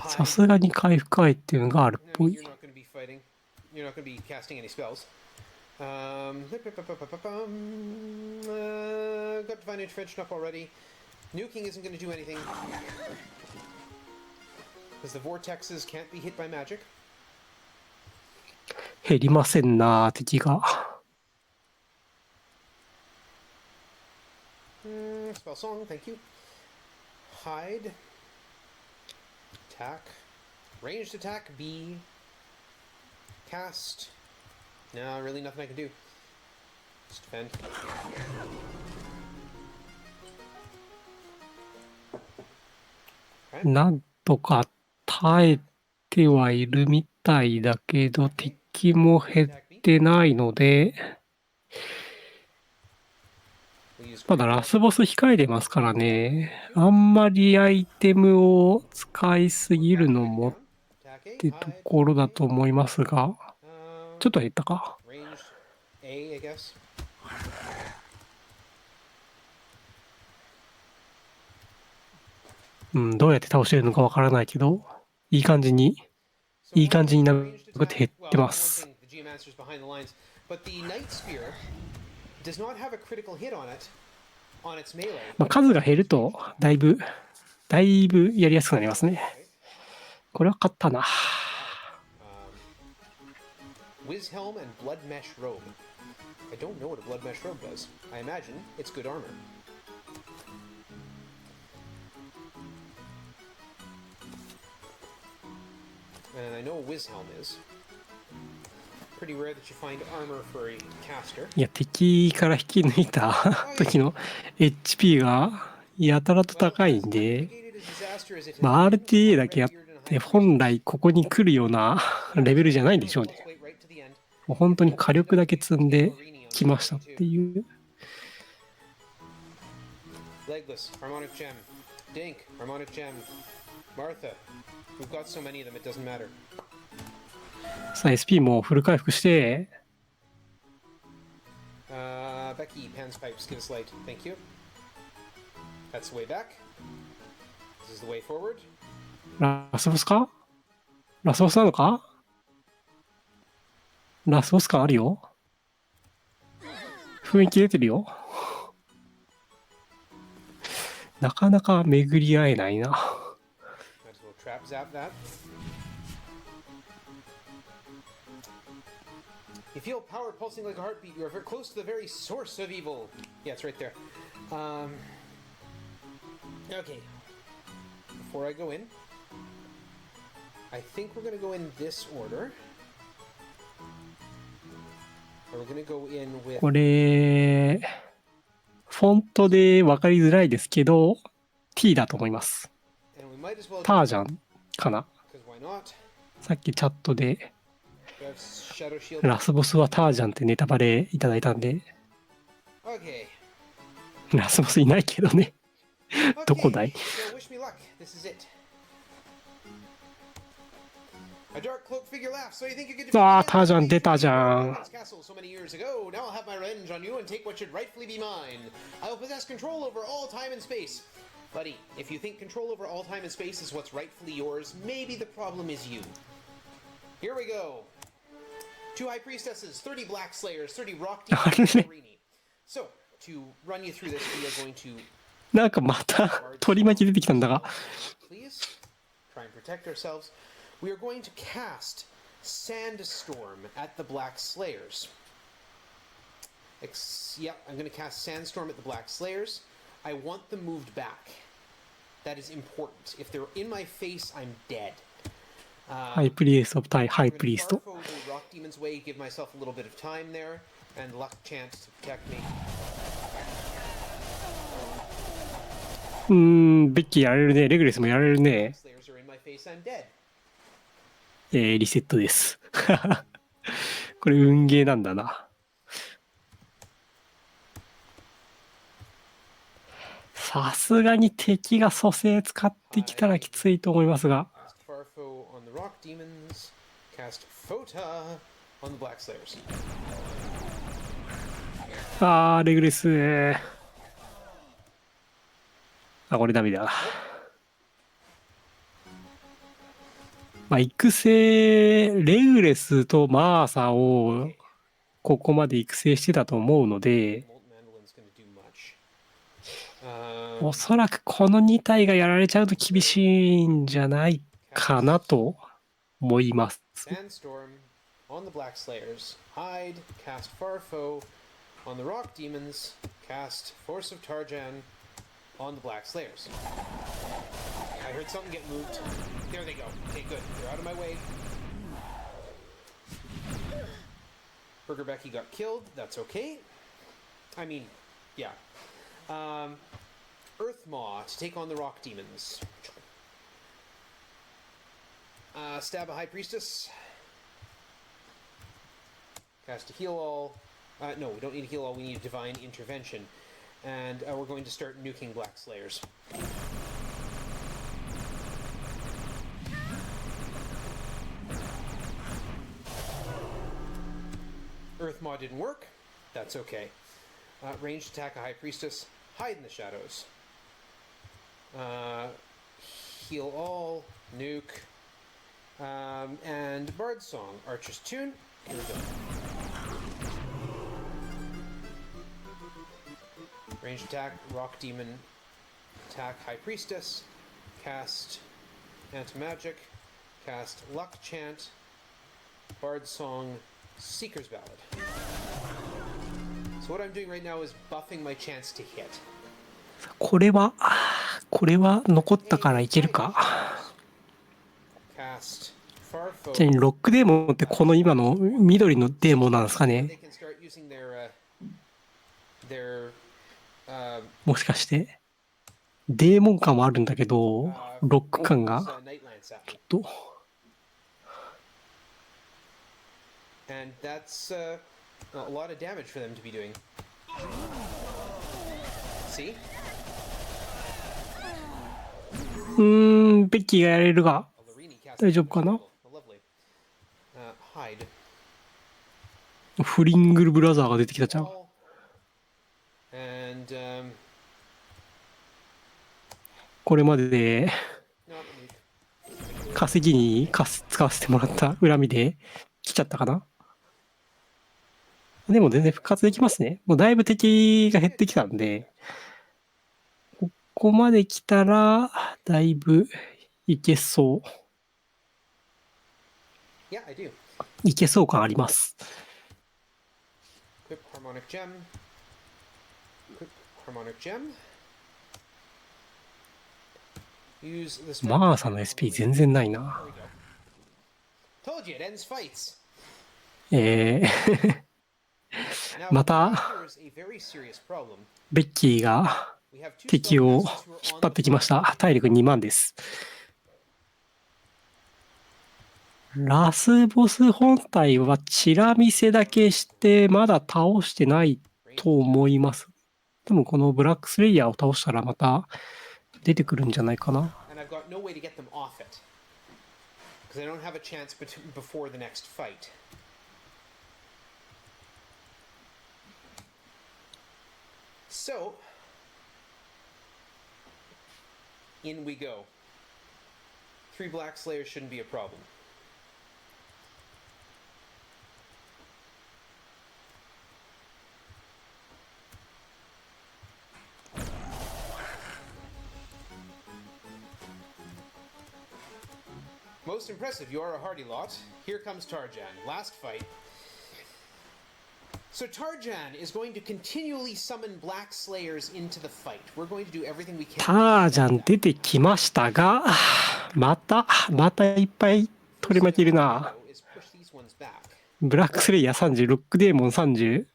さすがに回復回っていうのがあるっ I ぽ mean, い。 you're not going to be fighting. You're not going to be casting any spells. Got divine intervention up already. Nuking isn't going to do anything because the vortexes can't be hit by magic. 減りませんな、敵が。Spell song, thank you. Hide. Attack. Ranged attack, B. Cast. No, really nothing I can do. Just defend. なんとか耐えてはいるみたいだけど、敵も減ってないので、まだラスボス控えてますからね。あんまりアイテムを使いすぎるのもってところだと思いますが、ちょっと減ったか。うん、どうやって倒してるのかわからないけど、いい感じに殴って減ってます。まあ、数が減るとだいぶやりやすくなりますね。これは勝ったな。Wizhelm and Blood Mesh Robe. I don't know what a Blood Mesh Robe does. I imagine it's good armor. And I know what Wizhelm is. Pretty rare that you find armor for a caster. いや、敵から引き抜いた時の HP がやたらと高いんで、まあ、RTA だけやって本来ここに来るようなレベルじゃないんでしょうね。もう本当に火力だけ積んできましたっていう。Legless, Harmonic Gem. Dink, Harmonic Gem. Martha. We've got so many of them, it doesn't matter. さあ SP もフル回復して、Becky, Pan's Pipes, give us light. Thank you. That's the way back. This is the way forward. ラスボスか？ラスボスなのか？ラスボス感あるよ。雰囲気出てるよ。なかなか巡り合えないな。Might as well trap zap that. You feel power pulsing like a heartbeat. You are very close to the very source of evil. Yeah, it's right there. Okay. Before I go in, I think we're going to go in this order. Or we're going to go in with... これ、フォントで分かりづらいですけど、T だと思います。タージャンかな。さっきチャットで、ラスボスはタージャンってネタバレいただいたんで、ラスボスいないけどね。どこだい？ A dark cloak figure laughs, so you think you could あー、タージャン出たじゃん。 castle so many years ago. Now I'll have my revenge on you and take what should rightfully be mine. I will possess control over all time and space. Buddy, if you think control over all time and space is what's rightfully yours, maybe the problem is you. Here we go. 2 high priestesses, 30 black slayers, 30 rock demons, and Rini. So, to run you through this, we are going to なんかまた取り巻き出てきたんだが。 please try and protect ourselves. We are going to cast Sandstorm at the Black Slayers. Yeah, I'm going to cast Sandstorm at the Black Slayers. I want them moved back. That is important. If they're in my face, I'm dead. ハイプリエスト対ハイプリースト。I'm going to barf over the Rock Demon's way, give myself a little bit of time there, and luck chance to protect me. ベッキーやれるね。レグレスもやれるね。 Slayers are in my face, I'm dead. リセットです。これ運ゲーなんだな。さすがに敵が蘇生使ってきたらきついと思いますが。Cast Farfo on the Rock Demons. Cast Fota on the Black Slayers. レグレス。これダメだ。育成、レグレスとマーサをここまで育成してたと思うので、おそらくこの2体がやられちゃうと厳しいんじゃないかなと思います。Sandstorm on the Black Slayers. Hide. Cast Farfo on the Rock Demons. Cast Force of Tarjan on the Black Slayers. I heard something get moved. There they go. Okay, good. They're out of my way. Burger Becky got killed. That's okay. I mean, yeah. Earth Maw to take on the Rock Demons. Stab a High Priestess. Cast a Heal All. No, we don't need a Heal All. We need a Divine Intervention. And we're going to start nuking Black Slayers. Earth Maw didn't work. That's okay. Ranged attack a High Priestess. Hide in the shadows. Heal all. Nuke. And Bard Song. Archer's Tune. Here we go. Ranged attack. Rock Demon. Attack High Priestess. Cast Anti-Magic. Cast Luck Chant. Bard Song. Seeker's Ballad. So what I'm doing right now is buffing my chance to hit. これは残ったからいけるか。Cast ちなみにロックデーモンってこの今の緑のデーモンなんですか They ね。 can start using their もしかしてデーモン感はあるんだけどロック感が Night Lance at ちょ me. っと And that's a lot of damage for them to be doing. See? ベッキーがやれるが Alarini cast 大丈夫かな。 Oh, lovely. Hide. フリングルブラザーが出てきたじゃん。 And これまでで not nuke. 稼ぎに使わせてもらった恨みで来ちゃったかな。でも全然復活できますね。もうだいぶ敵が減ってきたんで、ここまで来たらだいぶいけそう。 Yeah, I do. いけそう感あります。 Quick Harmonic Gem. Quick Harmonic Gem. Use this. マーサの SP 全然ないな。 There we go. Told you it ends fights. また There's a very serious problem. ベッキーが We have two 敵を soldiers who are 引っ on 張ってきました。体力2万です。ラスボス本体はチラ見せだけしてまだ倒してないと思います。多分このブラックスレイヤーを倒したらまた出てくるんじゃないかな。 and I've got no way to get them off it because I don't have a chance before the next fight. So, in we go. 3 Black Slayers shouldn't be a problem. Most impressive, you are a hardy lot. Here comes Tarjan. Last fight. So Tarjan is going to continually summon Black Slayers into the fight. We're going to do everything we can. タージャン出てきましたが、またいっぱい取り巻きいるな。 Is push these ones back. ブラックスレイヤー30、ロックデーモン30、ヴ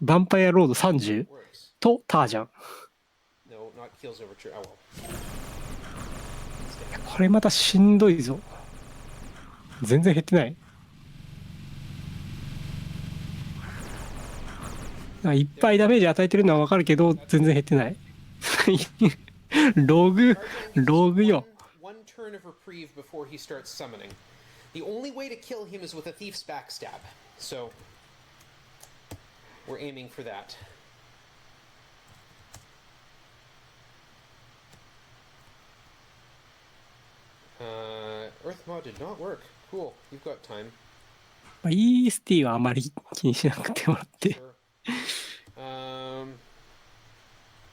ァンパイアロード30 Works. とタージャン。 No, not kills over true. Oh well. これまたしんどいぞ。全然減ってない。いっぱいダメージ与えてるのはわかるけど全然減ってない。ログ Tarjan gives ロ us グよ。 one turn of reprieve before he starts summoning. The only way to kill him is with a thief's backstab. So we're aiming for that. Earth mod did not work. Cool. You've got time. まあ、EST はあまり気にしなくてもらって。 Sure.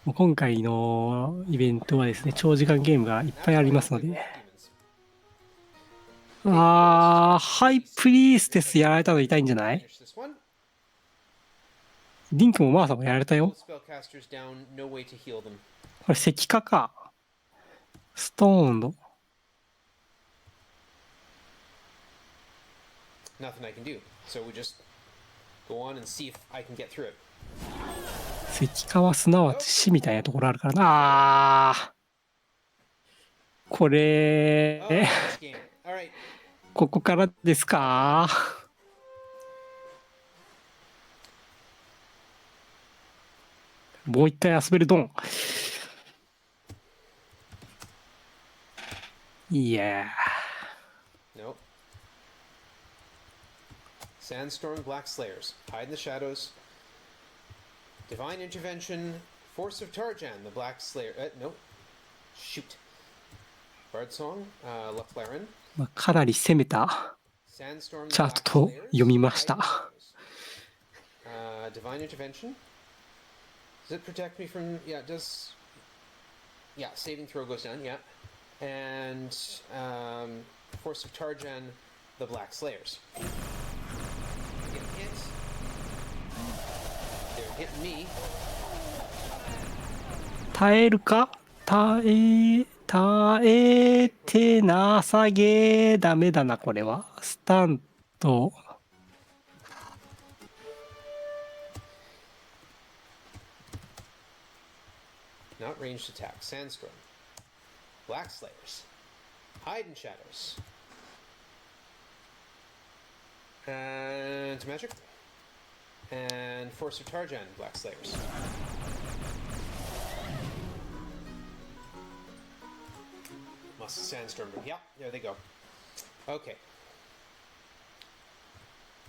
もう今回のイベントはですね、長時間ゲームがいっぱいありますので。ハイプリーステスやられたの痛いんじゃない？リンクもマーサもやられたよ。これ石化か。ストーンド。Nothing I can do. So we just go on and see if I can get through it. 石化はすなわち死みたいなところあるからな。これ、ここからですか？もう一回遊べるドン。いや。Nope. Sandstorm, Black Slayers, Hide in the Shadows, Divine Intervention, Force of Tarjan, the Black Slayer. Nope. Shoot. Bard Song, Laflaren. かなり攻めたチャートと読みました。Divine Intervention. Does it protect me from? Yeah, it does. Yeah, saving throw goes down. Yeah, and Force of Tarjan, the Black Slayers. Get hit. They're hitting me. 耐えるか？耐えてなさげ。ダメだなこれは。スタント。Not ranged attack. Sandstorm. Black Slayers. Hide in Shadows. And Magic. And Force of Tarjan, Black Slayers. Must Sandstorm. Yeah, there they go. Okay.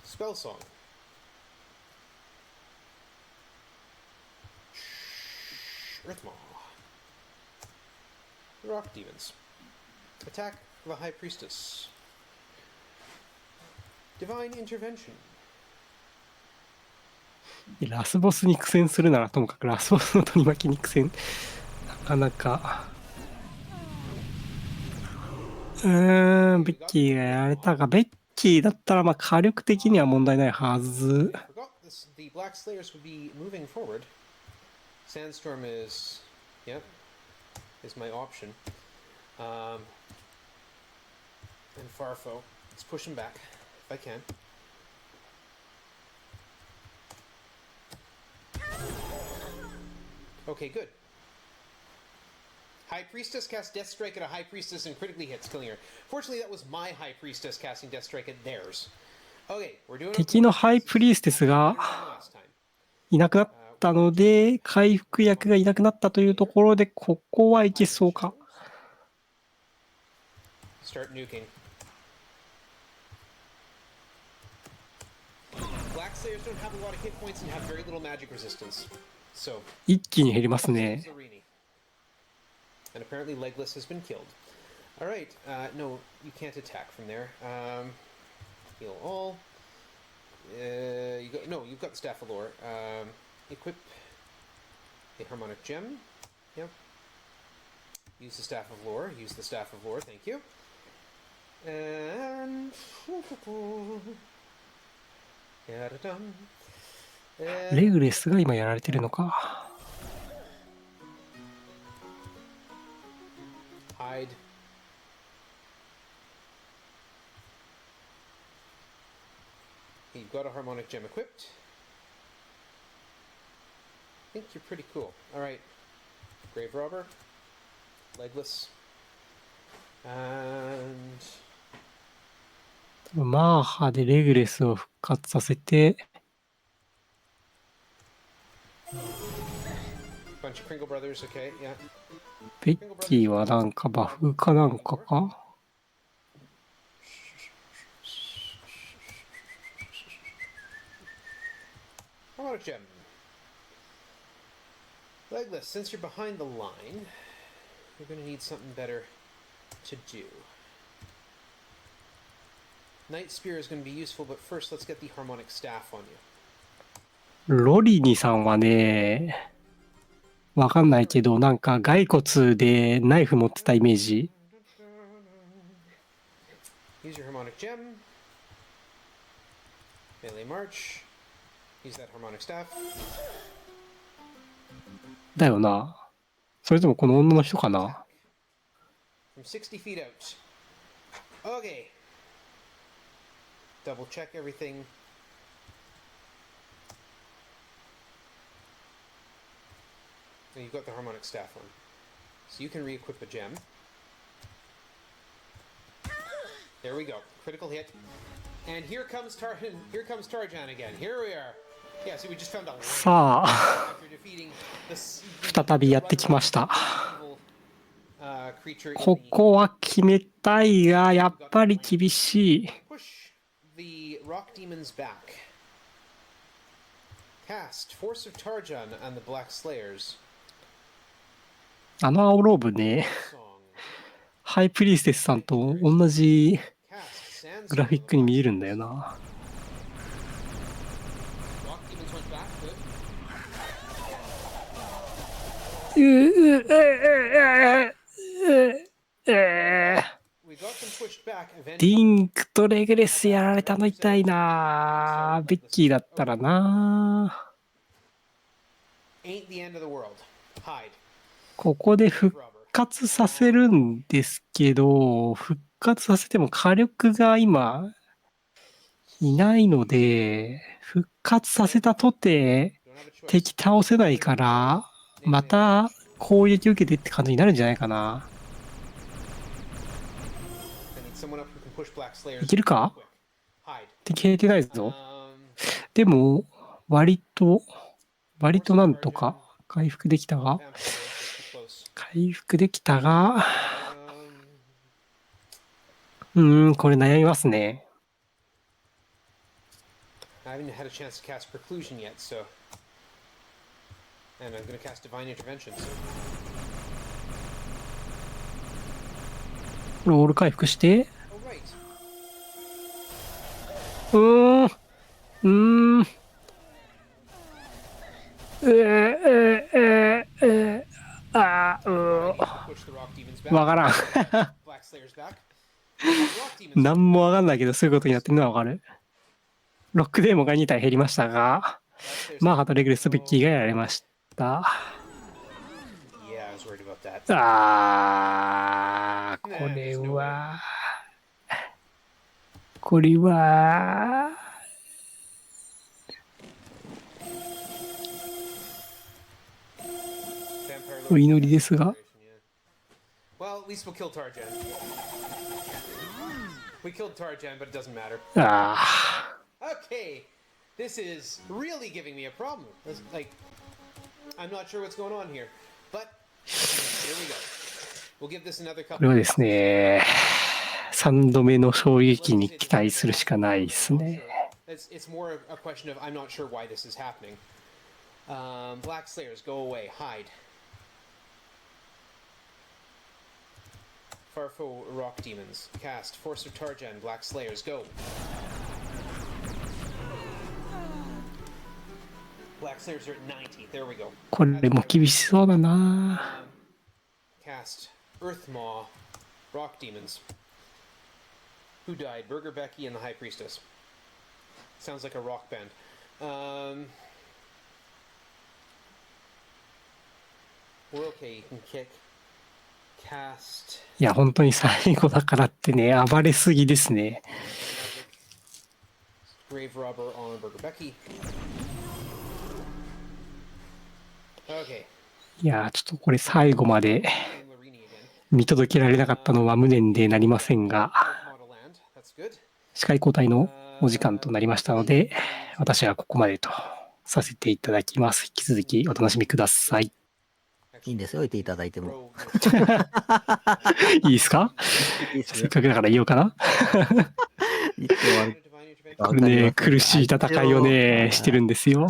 Spell Song. Earthmaw. Rock Demons. Attack the High Priestess. Divine Intervention. ラスボスに苦戦するならともかくラスボスの取り巻きに苦戦なかなか。ベッキーがやられたが、ベッキーだったらまあ火力的には問題ないはず。The Black Slayers would be moving forward. Sandstorm is, yeah, is my option. And Farfo, let's push him back if I can. Okay, good. High Priestess casts Death Strike at a High Priestess and critically hits, killing her. Fortunately, that was my High Priestess casting Death Strike at theirs. Okay, we're doing. 敵のハイプリーステスがいなくなったので、回復役がいなくなったというところで、ここはいけそうか。Start nuking. Black Slayers don't have a lot of hit points and have very little magic resistance. So 一気に減りますね。And apparently Legless has been killed. All right, no, you can't attack from there. Heal all. You've got the Staff of Lore. Equip a Harmonic Gem. Yep. Use the Staff of Lore. Use the Staff of Lore. Thank you. Andレグレスが今やられてるのか。Hide. You've got a Harmonic Gem equipped. I think you're pretty cool. Alright. Grave Robber. Legless. And... マーハでレグレスを復活させて、Bunch of Kringle brothers, okay, yeah. ベッキーはなんかバフかなんかか。 Harmonic gem. Legless, since you're behind the line, you're going to need something better to do. Night Spear is going to be useful, but first let's get the harmonic staff on you. ロリニさんはね、わかんないけど、なんか骸骨でナイフ持ってたイメージ。Use your harmonic gem. Melee march. Use that harmonic staff. だよな。それともこの女の人かな。 From 60 feet out. Okay. Double check everything. So you've got the harmonic staff on. So you can re-equip a gem. There we go. Critical hit. And here comes Tarjan again. Here we are. Yeah, so we just found a さあ、 after defeating the 再びやってきました。 creature ここは決めたいが、やっぱり厳しい。 push the rock demons back. Cast Force of Tarjan on the Black Slayers. あの青ローブね、 Song. ハイプリーステスさんと同じ Cast グラ Sandstorm. フィックに見えるんだよな。 Rock demons went back. Good. デ We got them pushed back. ィンクとレグレスやられたの痛いな。ベッキーだったらな。 Ain't the end of the world. Hide. ここで復 Robber. 活させるんですけど、復活させても火力が今いないので、復活させたとて Don't have a choice. 敵倒せないから、また攻撃受けてって感じになるんじゃないかな。 I need someone up who can push Black Slayers. いけるか？ Quick. Hide. 敵減ってないぞ。 Um, でも、割となんとか回復できたが、 Vampire, that's too close. 回復できたが、 Um, これ悩みますね。 I haven't had a chance to cast Preclusion yet, so. And I'm going to cast Divine Intervention. So. ロール回復して、 Oh, right. あー、Push the Rock Demons back. わからん。 Black Slayers back. Rock Demons. なんもわかんないけど、そういうことになってるのはわかる。ロックデーモンが2体減りましたが、 Black Slayers マーハとレグレスとベッキーがやられました。 Yeah, I was worried about that. これは、お祈りですが。 Well, at least we'll kill Tarjan. We killed Tarjan, but it doesn't matter. Okay, this is really giving me a problem. It's like, I'm not sure what's going on here, but here we go. We'll give this another これ couple. はですね、3度目の衝撃に期待するしかないですね。 It's more a question of I'm not sure why this is happening. Black Slayers, go away, hide. Farfo Rock Demons, cast Force of Tarjan, Black Slayers, go. Black Slayers are at 90. There we go. これも厳しそうだな。 Cast Earthmaw, Rock Demons. Who died? Burger Becky and the High Priestess. Sounds like a rock band. We're okay. You can kick. Cast. いや、本当に最後だからってね、暴れすぎですね。 Grave Robber on Burger Becky. Okay. いや、ちょっとこれ最後まで Larini again. 見届けられなかったのは無念でなりませんが、 Model Land. That's good. 司会交代のお時間となりましたので、私はここまでとさせていただきます。引き続きお楽しみください。いいんですよ、言っていただいても。いいですか？いいですよ。せっかくだから言おうかな。言って終わる。これね、苦しい戦いをね、してるんですよ。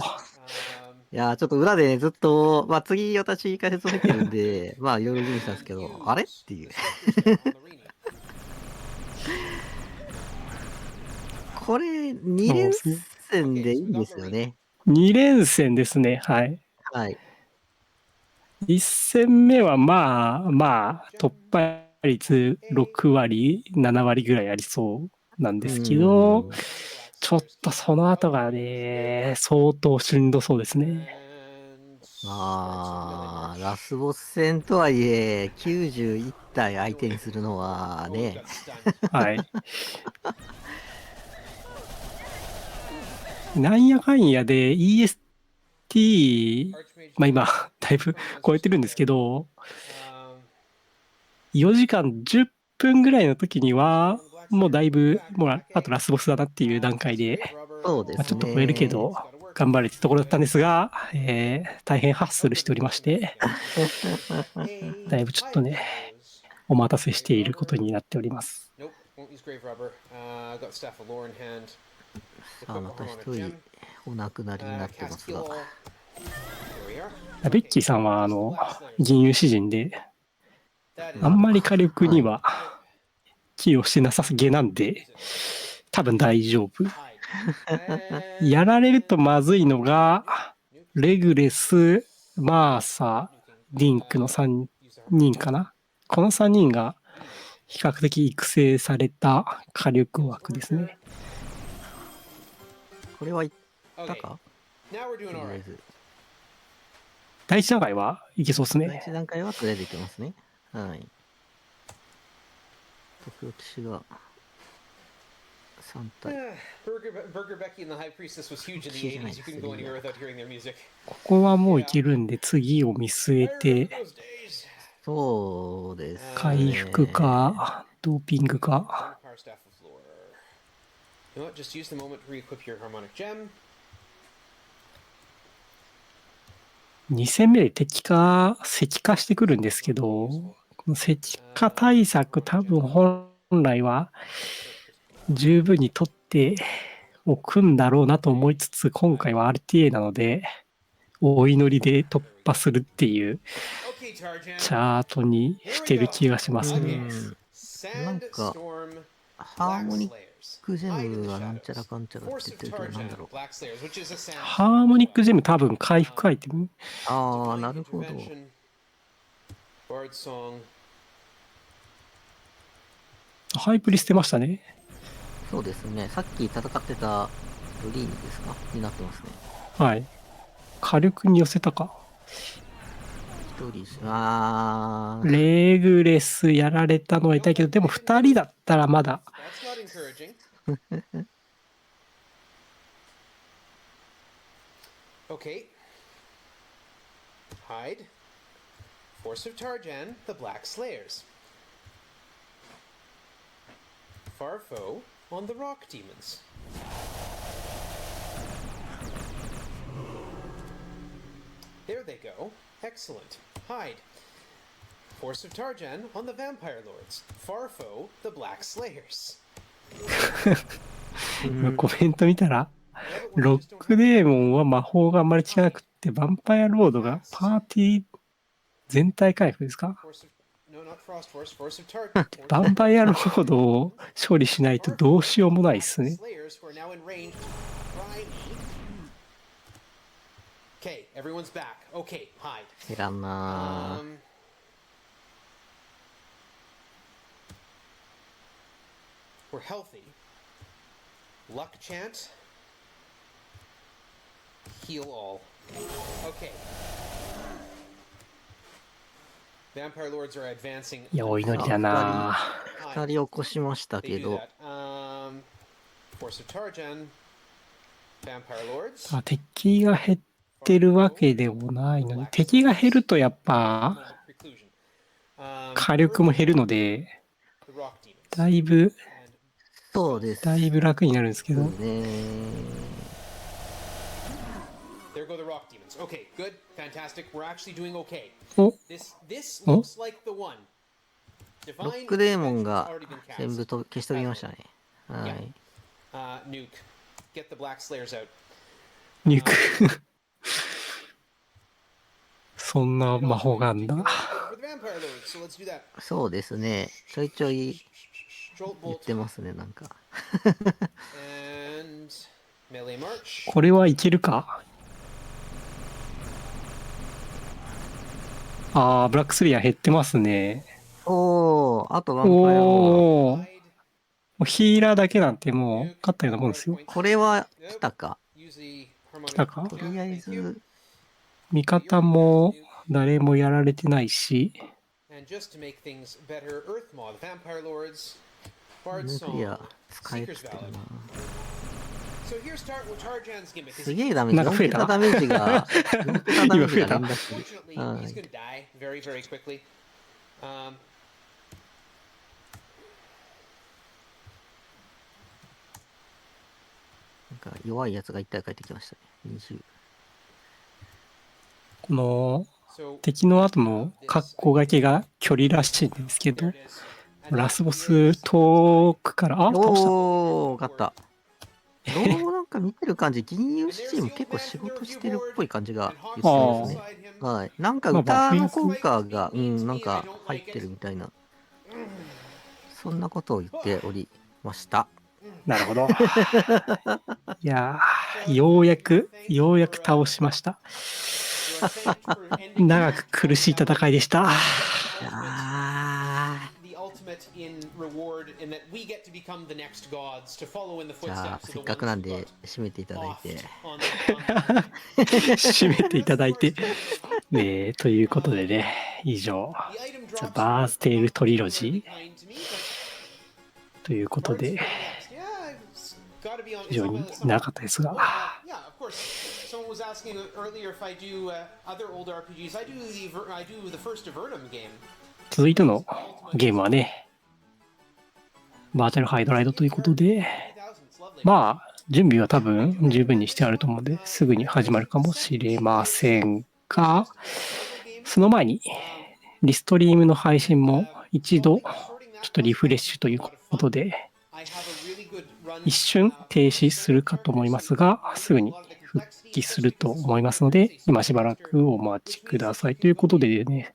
いやー、ちょっと裏でね、ずっと、まあ次私解説を見てるんで、まあいろいろ準備したんですけど、あれっていう。これ、2連戦でいいんですよね。 2連戦ですね。はい。はい。1戦目はまあ、突破率6割、7割ぐらいありそうなんですけど、ちょっとその後がね、相当しんどそうですね。まあ、ラスボス戦とはいえ、91体相手にするのはね、はい。なんやかんやで EST、まあ今、だいぶ超えてるんですけど、4時間10分ぐらいの時には、もうだいぶ、もうあとラスボスだなっていう段階で、そうですね。ちょっと超えるけど、頑張れってところだったんですが、大変ハッスルしておりまして、だいぶちょっとね、お待たせしていることになっております。さあ、また一人お亡くなりになってますが。ベッキーさんは、銀融詩人で、あんまり火力には寄与してなさすげなんで、多分大丈夫。やられるとまずいのが、レグレス、マーサ、リンクの3人かな。この3人が比較的育成された火力枠ですね。これはいったか？とりあえず。第一段階はいけそうです第ね。一段階はとりあえずいけますね。はい。特騎士が3体。ここはもういけるんで、次を見据えて、そうですね。回復か、ドーピングか。2戦目で敵化、石化してくるんですけど、この石化対策多分本来は十分に取っておくんだろうなと思いつつ、今回は RTA なので、お祈りで突破するっていうチャートにしてる気がしますね。なんか、ハーモニックジェムがなんちゃらかんちゃらって言ってるけど、なんだろう。ハーモニックジェム多分回復アイテム。ああ、なるほど。ハイプリ捨てましたね。そうですね。さっき戦ってたグリーンですかになってますね。はい。火力に寄せたか。一人、レグレスやられたのは痛いけど、でも2人だったらまだ。Okay. Hide. Force of Tarjan, the Black Slayers. Farfo on the Rock Demons. There they go. Excellent. Hide. Force of Tarjan on the Vampire Lords. Farfo, the Black Slayers. コメント見たら、ロックデーモンは魔法があんまり効かなくて、ヴァンパイアロードがパーティー全体回復ですか？ヴァンパイアロードを処理しないとどうしようもないっすね。いらんなー。We're healthy. Luck chant. Heal all. Okay. Vampire Lords are advancing. いや、お祈りだな。2人起こしましたけど。Force of Tarjan. Vampire Lords. 敵が減ってるわけでもないのに、敵が減るとやっぱ火力も減るので、だいぶ、そうです。だいぶ楽になるんですけど。There go the rock demons. Okay, good, fantastic. We're actually doing okay. お This Oh. looks like the one. ロ Divine ックデーモン intervention's が already been 全部 cast. と消し飛びましたね。は Yeah. い。 Nuke. Get the black slayers out. ニューク。そんな魔法があるんだ。 For the vampire lords, so let's do that. そうですね。ちょいちょい Jolt 言っ bolt てますね、なんか。 and melee march. これはいけるか？ああ、ブラックスリア減ってますね。おー、あとワンパイアおー。も。もうヒーラーだけなんてもう勝ったようなもんですよ。これは来たか。 Use the 来たか？とりあえず、味方も誰もやられてないし。 And just to make things better, Earth Maw, the vampire lords, ヌ Bard's クリ Song, ア使えっ Seeker's つってる Ballad. な。 So here's Tarjan's gimmick. すげえダメージ。4なんか増えた桁ダメージが、4桁ダメージが連打してる。 Unfortunately, は he's い gonna die very, very quickly. なんか弱いやつが1体帰ってきましたね。20。この So 敵の後の格好がけが距離らしいんですけ there ど、 it is. And ラ that スボス is 遠くから、あ、倒した。おー、勝った。どうなんか見てる感じ、銀融スチーム結構仕事してるっぽい感じが and し Hawks ますね。 beside him. はい。なんかまあまあ歌の効果が、なんか入ってるみたいな。そんなことを言っておりました。なるほど。いやー、ようやく倒しました。 You are thanked for ending 長く苦しい戦いでした。the ultimate in reward in that we get to become the next gods to follow in the じゃあ、 footsteps せ of っ the かく ones なん who で got 締めていただい off て。 on the 締めていただいて。ね、ということでね、以上、 the item The drops Bard's Tale Trilogy kind to me, but ということ Bard's で、 coming next. Yeah, it's gotta be on. 非 It's 常 on my に list. 長かったですが、 Yeah, of course. Someone was asking earlier if I do other older RPGs. I do the first Avernum game. 続いてのゲームはね、バーチャルハイドライドということで、 2000, it's lovely. まあ、準備は多分十分にしてあると思うので、すぐに始まるかもしれませんが、その前に、リストリームの配信も一度、ちょっとリフレッシュということで、 I have a really good run. 一瞬停止するかと思いますが、すぐに復帰すると思いますので、今しばらくお待ちくださいということでね、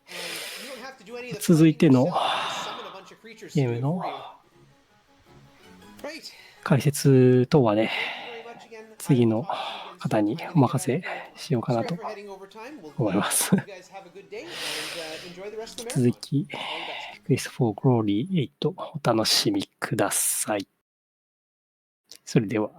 You don't have to do any of the 続いての fighting yourself. Just summon a bunch of creatures to ゲー do ム it の for you. Right. 解説等はね、 Very much again. 次の方にお任せしようかな Sorry と for heading over time. We'll 思います。 you guys have a good day and enjoy the rest of the 続 marathon. き、 All the best. クエスト4 Glory 8お楽しみください。それでは。